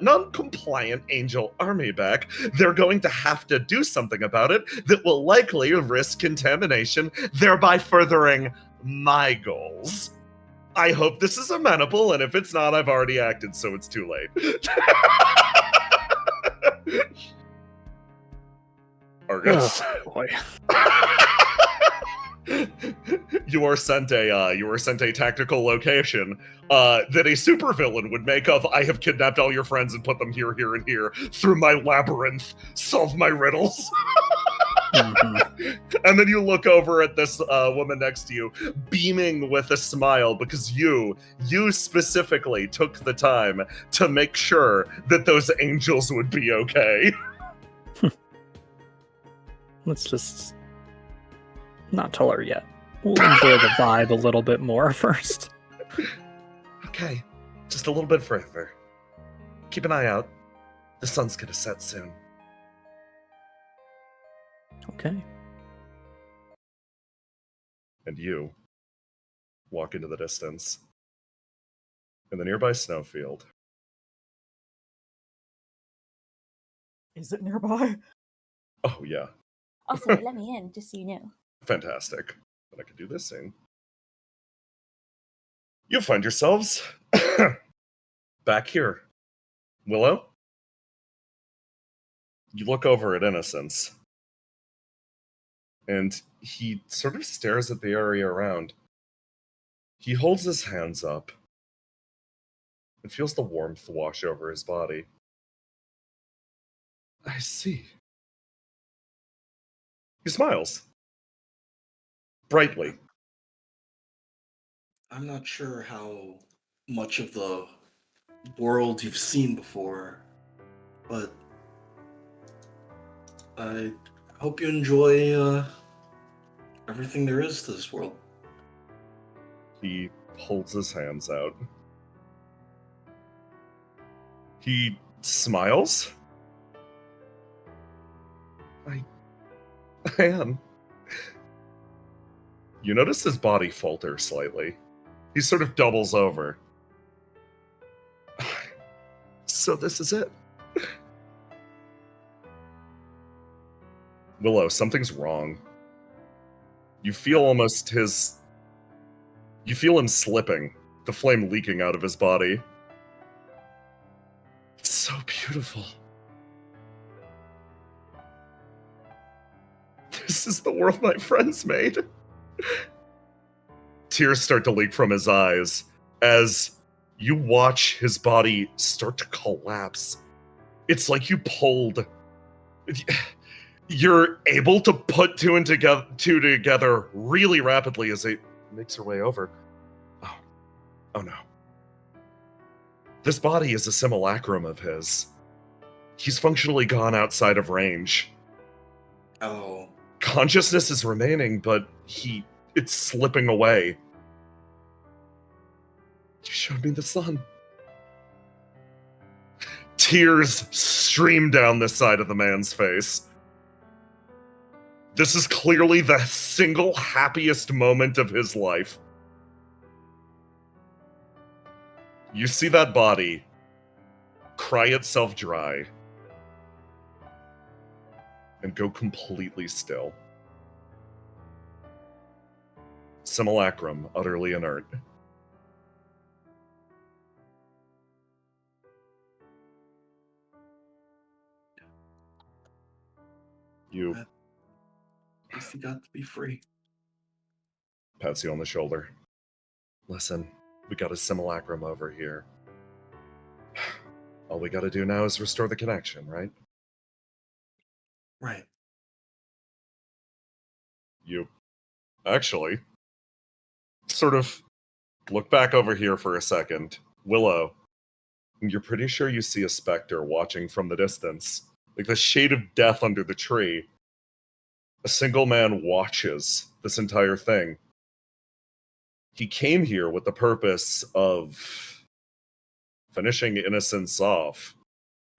non-compliant angel army back, they're going to have to do something about it that will likely risk contamination, thereby furthering my goals. I hope this is amenable, and if it's not, I've already acted, so it's too late. Argus. Oh, boy. You are sent a tactical location that a supervillain would make of, I have kidnapped all your friends and put them here, here, and here through my labyrinth. Solve my riddles. Mhm. And then you look over at this woman next to you, beaming with a smile, because you specifically took the time to make sure that those angels would be okay. Let's just not tell her yet. We'll enjoy the vibe a little bit more first. Okay, just a little bit further. Keep an eye out. The sun's gonna set soon. Okay. And you walk into the distance. In the nearby snowfield. Is it nearby? Oh, yeah. Also, they let me in, just so you know. Fantastic. But I could do this soon. You find yourselves back here. Willow? You look over at Innocence. And he sort of stares at the area around. He holds his hands up and feels the warmth wash over his body. I see. He smiles. Brightly. I'm not sure how much of the world you've seen before, but I hope you enjoy everything there is to this world. He holds his hands out. He smiles. I am. You notice his body falter slightly. He sort of doubles over. So this is it. Willow, something's wrong. You feel almost his... You feel him slipping, the flame leaking out of his body. It's so beautiful. This is the world my friends made. Tears start to leak from his eyes as you watch his body start to collapse. It's like you pulled... You're able to put two together really rapidly as it makes her way over. Oh no. This body is a simulacrum of his. He's functionally gone outside of range. Oh. Consciousness is remaining, but it's slipping away. You showed me the sun. Tears stream down the side of the man's face. This is clearly the single happiest moment of his life. You see that body cry itself dry and go completely still. Simulacrum, utterly inert. You At least he got to be free. pats you on the shoulder. Listen, we got a simulacrum over here. All we gotta do now is restore the connection, right? Right. You actually sort of look back over here for a second. Willow, you're pretty sure you see a specter watching from the distance. Like the shade of death under the tree. A single man watches this entire thing. He came here with the purpose of finishing Innocence off,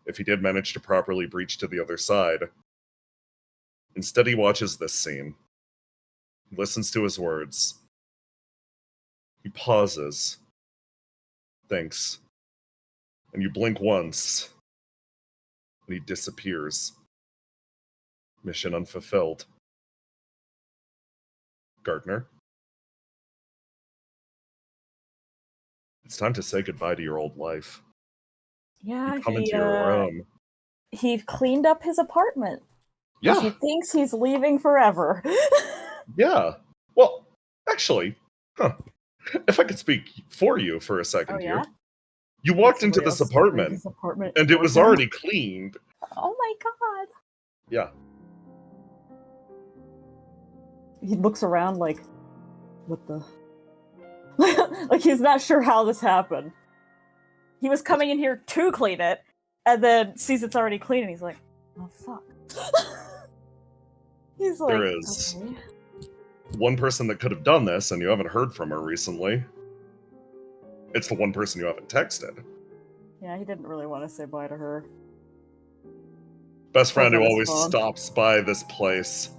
if he did manage to properly breach to the other side. Instead, he watches this scene. He listens to his words. He pauses. Thinks. And you blink once. And he disappears. Mission unfulfilled. Gardner? It's time to say goodbye to your old life. Yeah, You come into your room. he cleaned up his apartment. Yeah. He thinks he's leaving forever. Yeah. Well, actually, if I could speak for you for a second Oh, yeah? here. You walked into Somebody this else apartment, his apartment and it for was him. already cleaned. Oh my god. Yeah. He looks around like, what the? Like he's not sure how this happened. He was coming in here to clean it, and then sees it's already clean, and he's like, oh fuck. He's like, There is okay. one person that could have done this, and you haven't heard from her recently. It's the one person you haven't texted. Yeah, he didn't really want to say bye to her. Best friend who Pulls out always his phone. stops by this place.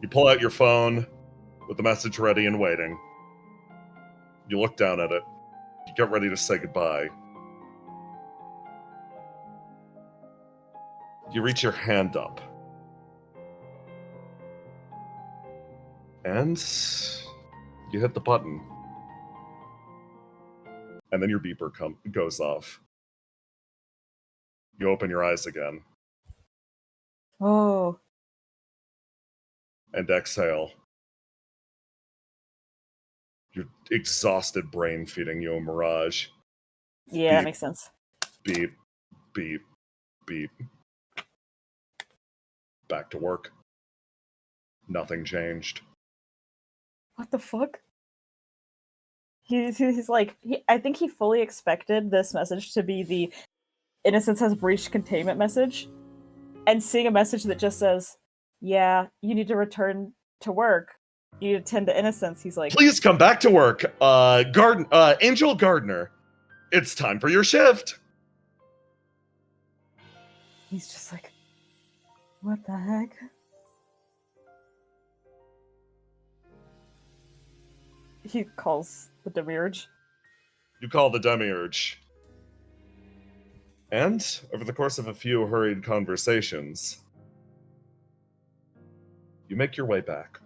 You pull out your phone with the message ready and waiting. You look down at it. You get ready to say goodbye. You reach your hand up. And you hit the button. And then your beeper goes off. You open your eyes again Oh, and exhale. Your exhausted brain feeding you a mirage. yeah, that Beep. makes sense. Beep, beep, beep. Back to work. Nothing changed. What the fuck? He's like, I think he fully expected this message to be the Innocence has breached containment message, and seeing a message that just says, yeah, you need to return to work. You need to tend to Innocence. He's like, Please come back to work. Angel Gardner. It's time for your shift. he's just like, what the heck? He calls the Demiurge. You call the Demiurge. And, over the course of a few hurried conversations, you make your way back.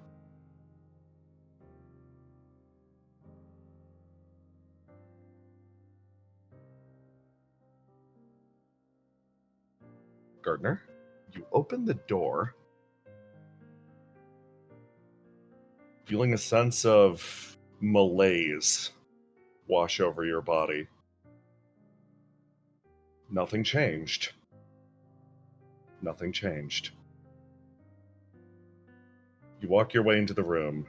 Gardner, you open the door, feeling a sense of malaise wash over your body. Nothing changed. Nothing changed. You walk your way into the room,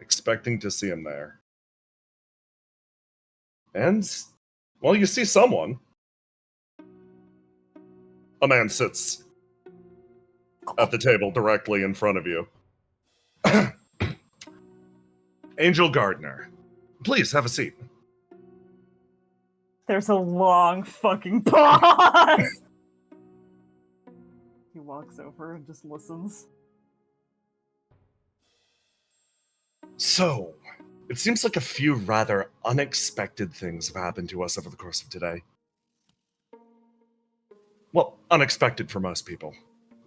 expecting to see him there. And, well, you see someone. A man sits at the table directly in front of you. Angel Gardner, please have a seat. There's a long fucking pause. He walks over and just listens. So, it seems like a few rather unexpected things have happened to us over the course of today. Well, unexpected for most people.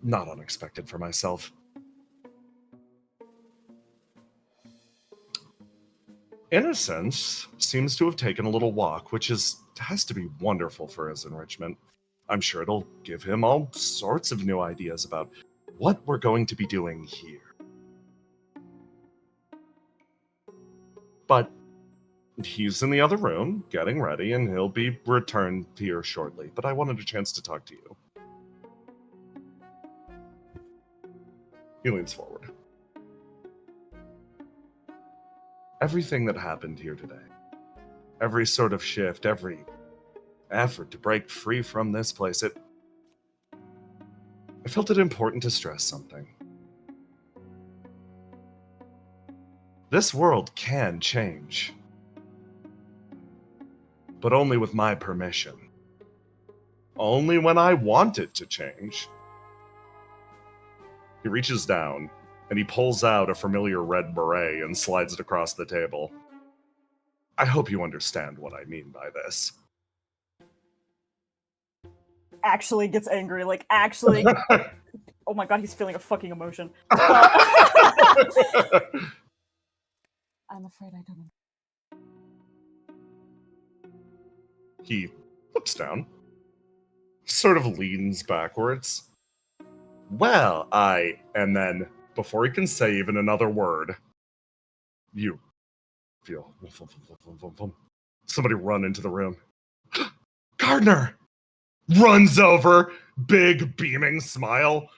Not unexpected for myself. Innocence seems to have taken a little walk, which has to be wonderful for his enrichment. I'm sure it'll give him all sorts of new ideas about what we're going to be doing here. But he's in the other room, getting ready, and he'll be returned here shortly. But I wanted a chance to talk to you. He leans forward. Everything that happened here today, every sort of shift, every effort to break free from this place, I felt it important to stress something. This world can change, but only with my permission. Only when I want it to change. He reaches down, and he pulls out a familiar red beret and slides it across the table. I hope you understand what I mean by this. Actually gets angry, like actually. Oh my god, he's feeling a fucking emotion. I'm afraid I don't. He looks down, sort of leans backwards. Well, and then, before he can say even another word, you feel somebody run into the room. Gardner! Runs over, big beaming smile.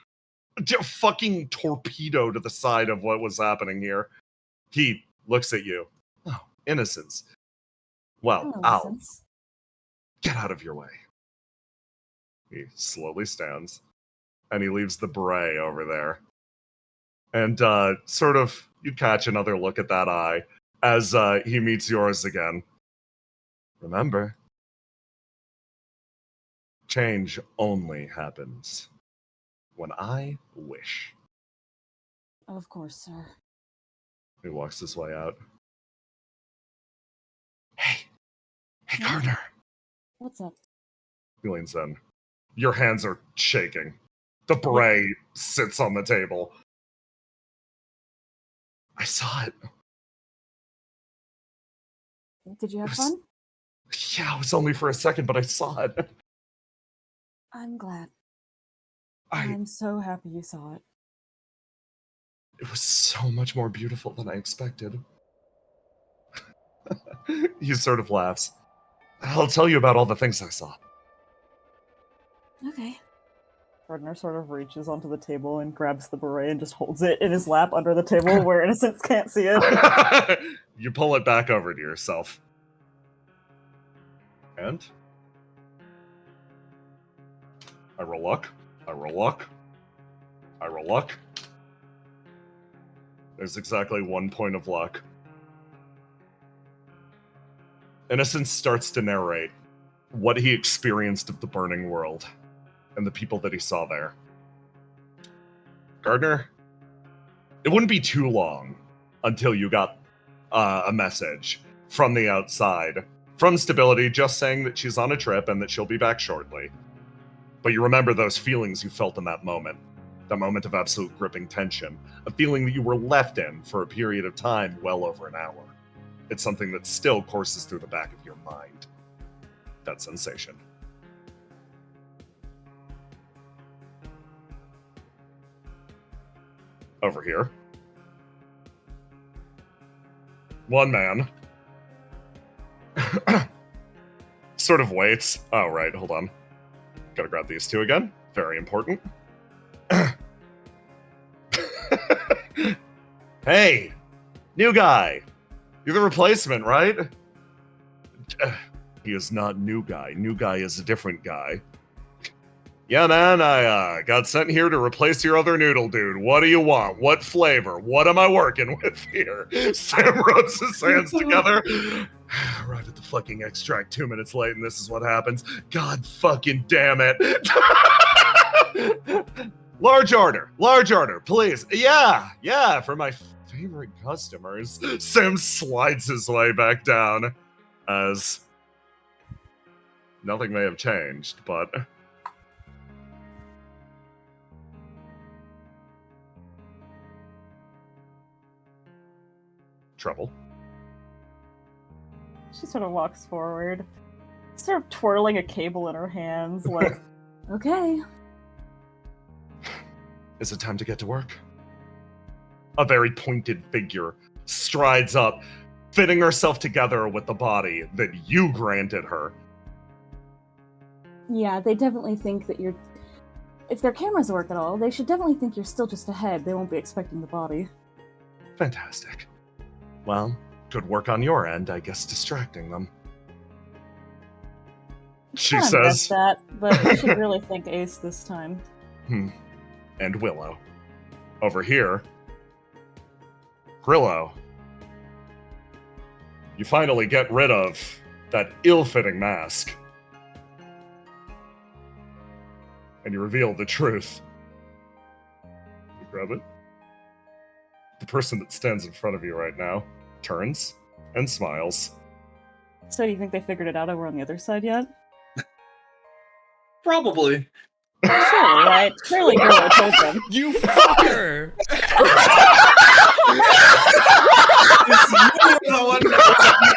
Fucking torpedo to the side of what was happening here. He looks at you. Oh, Innocence. Well, I'll get out of your way. He slowly stands, and he leaves the beret over there. And sort of, you catch another look at that eye as he meets yours again. Remember, change only happens when I wish. Of course, sir. He walks his way out. Hey, Gardner. What's up? He leans in. Your hands are shaking. The beret sits on the table. I saw it. Did you have fun? Yeah, it was only for a second, but I saw it. I'm glad. I I'm so happy you saw it. It was so much more beautiful than I expected. He sort of laughs. I'll tell you about all the things I saw. Okay. Gardner sort of reaches onto the table and grabs the beret and just holds it in his lap under the table where Innocence can't see it. You pull it back over to yourself. And? I roll luck. I roll luck. I roll luck. There's exactly 1 point of luck. Innocence starts to narrate what he experienced of the burning world and the people that he saw there. Gardner, it wouldn't be too long until you got a message from the outside, from Stability, just saying that she's on a trip and that she'll be back shortly. But you remember those feelings you felt in that moment of absolute gripping tension, a feeling that you were left in for a period of time well over an hour. It's something that still courses through the back of your mind. That sensation. Over here. One man sort of waits. Oh, right, hold on. Gotta grab these two again. Very important. Hey, new guy. You're the replacement, right? He is not new guy. New guy is a different guy. Yeah, man, I got sent here to replace your other noodle dude. What do you want? What flavor? What am I working with here? Sam rubs his hands together. Arrived at the fucking extract 2 minutes late, and this is what happens. God fucking damn it. Large order, please. Yeah, for my favorite customers. Sam slides his way back down as nothing may have changed, but trouble. She sort of walks forward, sort of twirling a cable in her hands, like, Okay. Is it time to get to work? A very pointed figure strides up, fitting herself together with the body that you granted her. Yeah, they definitely think that you're... If their cameras work at all, they should definitely think you're still just ahead. They won't be expecting the body. Fantastic. Well, good work on your end, I guess, distracting them. She "Kinda missed says, that, but we should really thank Ace this time." and Willow. Over here, Grillo. You finally get rid of that ill-fitting mask. And you reveal the truth. You grab it. The person that stands in front of you right now turns and smiles. So do you think they figured it out over on the other side yet? Probably. Sure, right? Clearly Grillo told them. You fucker! No one knows.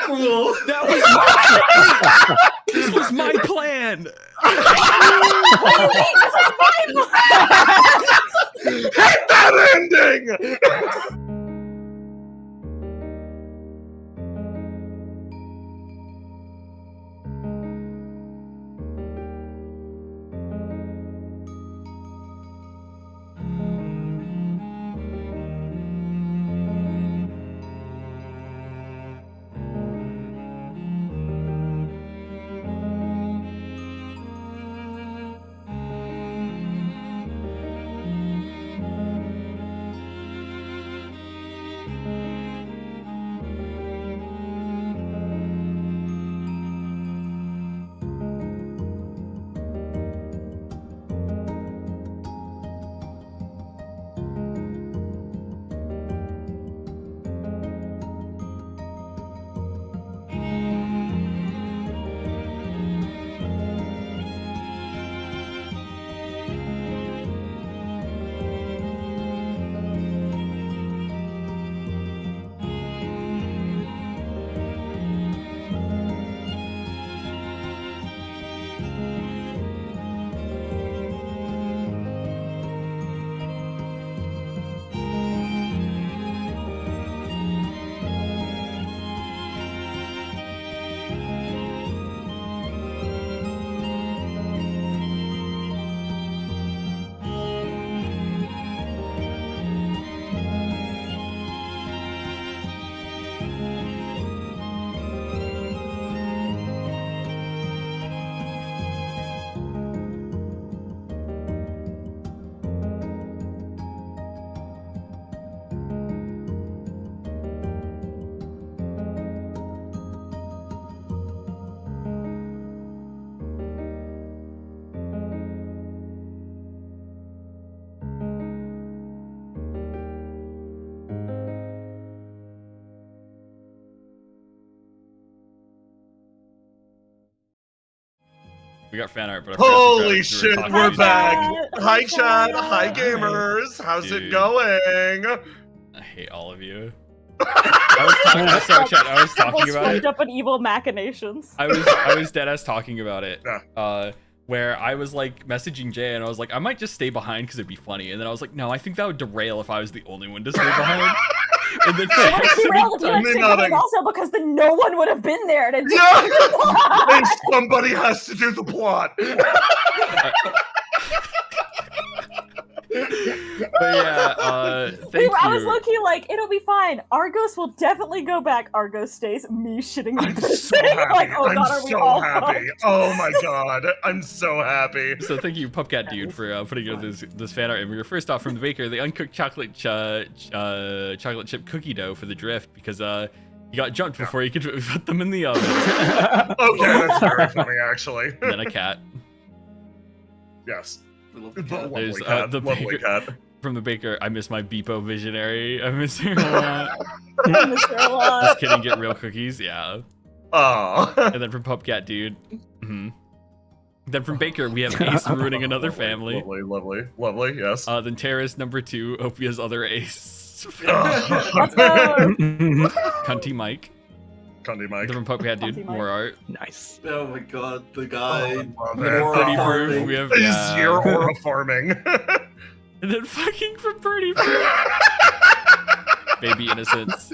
Cool. That was my This was my plan! Hate that ending! We got fan art, but I forgot to Holy grab it. shit, talking we're to back! each other. Hi, chat. Hi, Hi. gamers. How's it Dude. going? I hate all of you. Sorry, chat. I was talking about Swept it. up in evil machinations. I was dead ass talking about it. Yeah. Where I was like messaging Jay and I was like, I might just stay behind because it'd be funny. And then I was like, no, I think that would derail if I was the only one to stay behind. And then It would derail the time. team Nothing. also because then no one would have been there to do Yeah. it. And somebody has to do the plot. But yeah, thank I was you. low-key like, it'll be fine. Argos will definitely go back. Argos stays. Me shitting I'm in so person. happy. Like, oh I'm god, are we so all happy. fucked? Oh my god. I'm so happy. So thank you, Pupcat Dude, for putting together this fan art. And we were first off from the baker, the uncooked chocolate chocolate chip cookie dough for the drift because he got jumped before he could put them in the oven. Okay, that's very funny, actually. And then a cat. Yes. Little The cat. lovely There's, cat. the Lovely baker- cat. From the baker, I miss my Beepo visionary. I miss her a lot. I miss her a lot. Just kidding, get real cookies, yeah. Oh. And then from Pupcat Dude. Then from Baker, we have Ace ruining another family. Lovely, yes. Then Terrace number 2, Opia's other ace. Oh. Let's go. Cunty Mike. Cundy Mike. Different PokePad, dude. Cundy More art. Nice. Oh my god, the guy. Oh, We have Aura Birdie farming. Proof. We have Is your aura farming? And then fucking from Birdie Proof. Baby innocence.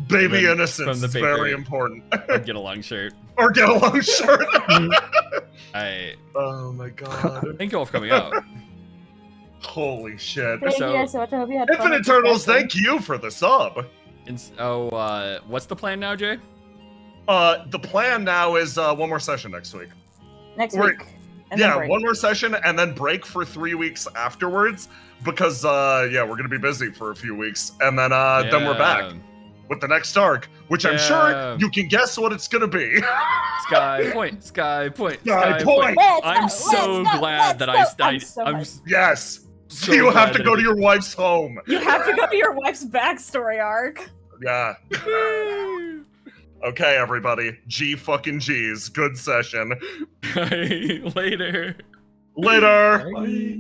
Baby From- innocence from the is baker. very important. Or get along shirt. Or get a long shirt. I Oh my god. thank you all for coming out. Holy shit. Thank So- you guys so much. I hope you had fun Infinite with the Turtles, session. thank you for the sub. What's the plan now, Jay? The plan now is one more session next week. Next We're- week. And then Yeah, break. one more session and then break for 3 weeks afterwards because we're gonna be busy for a few weeks and then we're back with the next arc, which I'm sure Yeah. you can guess what it's gonna be. Sky Point, Sky Point, Sky Point. Let's I'm go, so let's go, glad let's that go. I I'm so I'm hyped. Yes. so You have glad to that go it- to your wife's home. You have to go to your wife's backstory arc. Yeah. Okay, everybody. G fucking G's. Good session. Later. Later. Bye.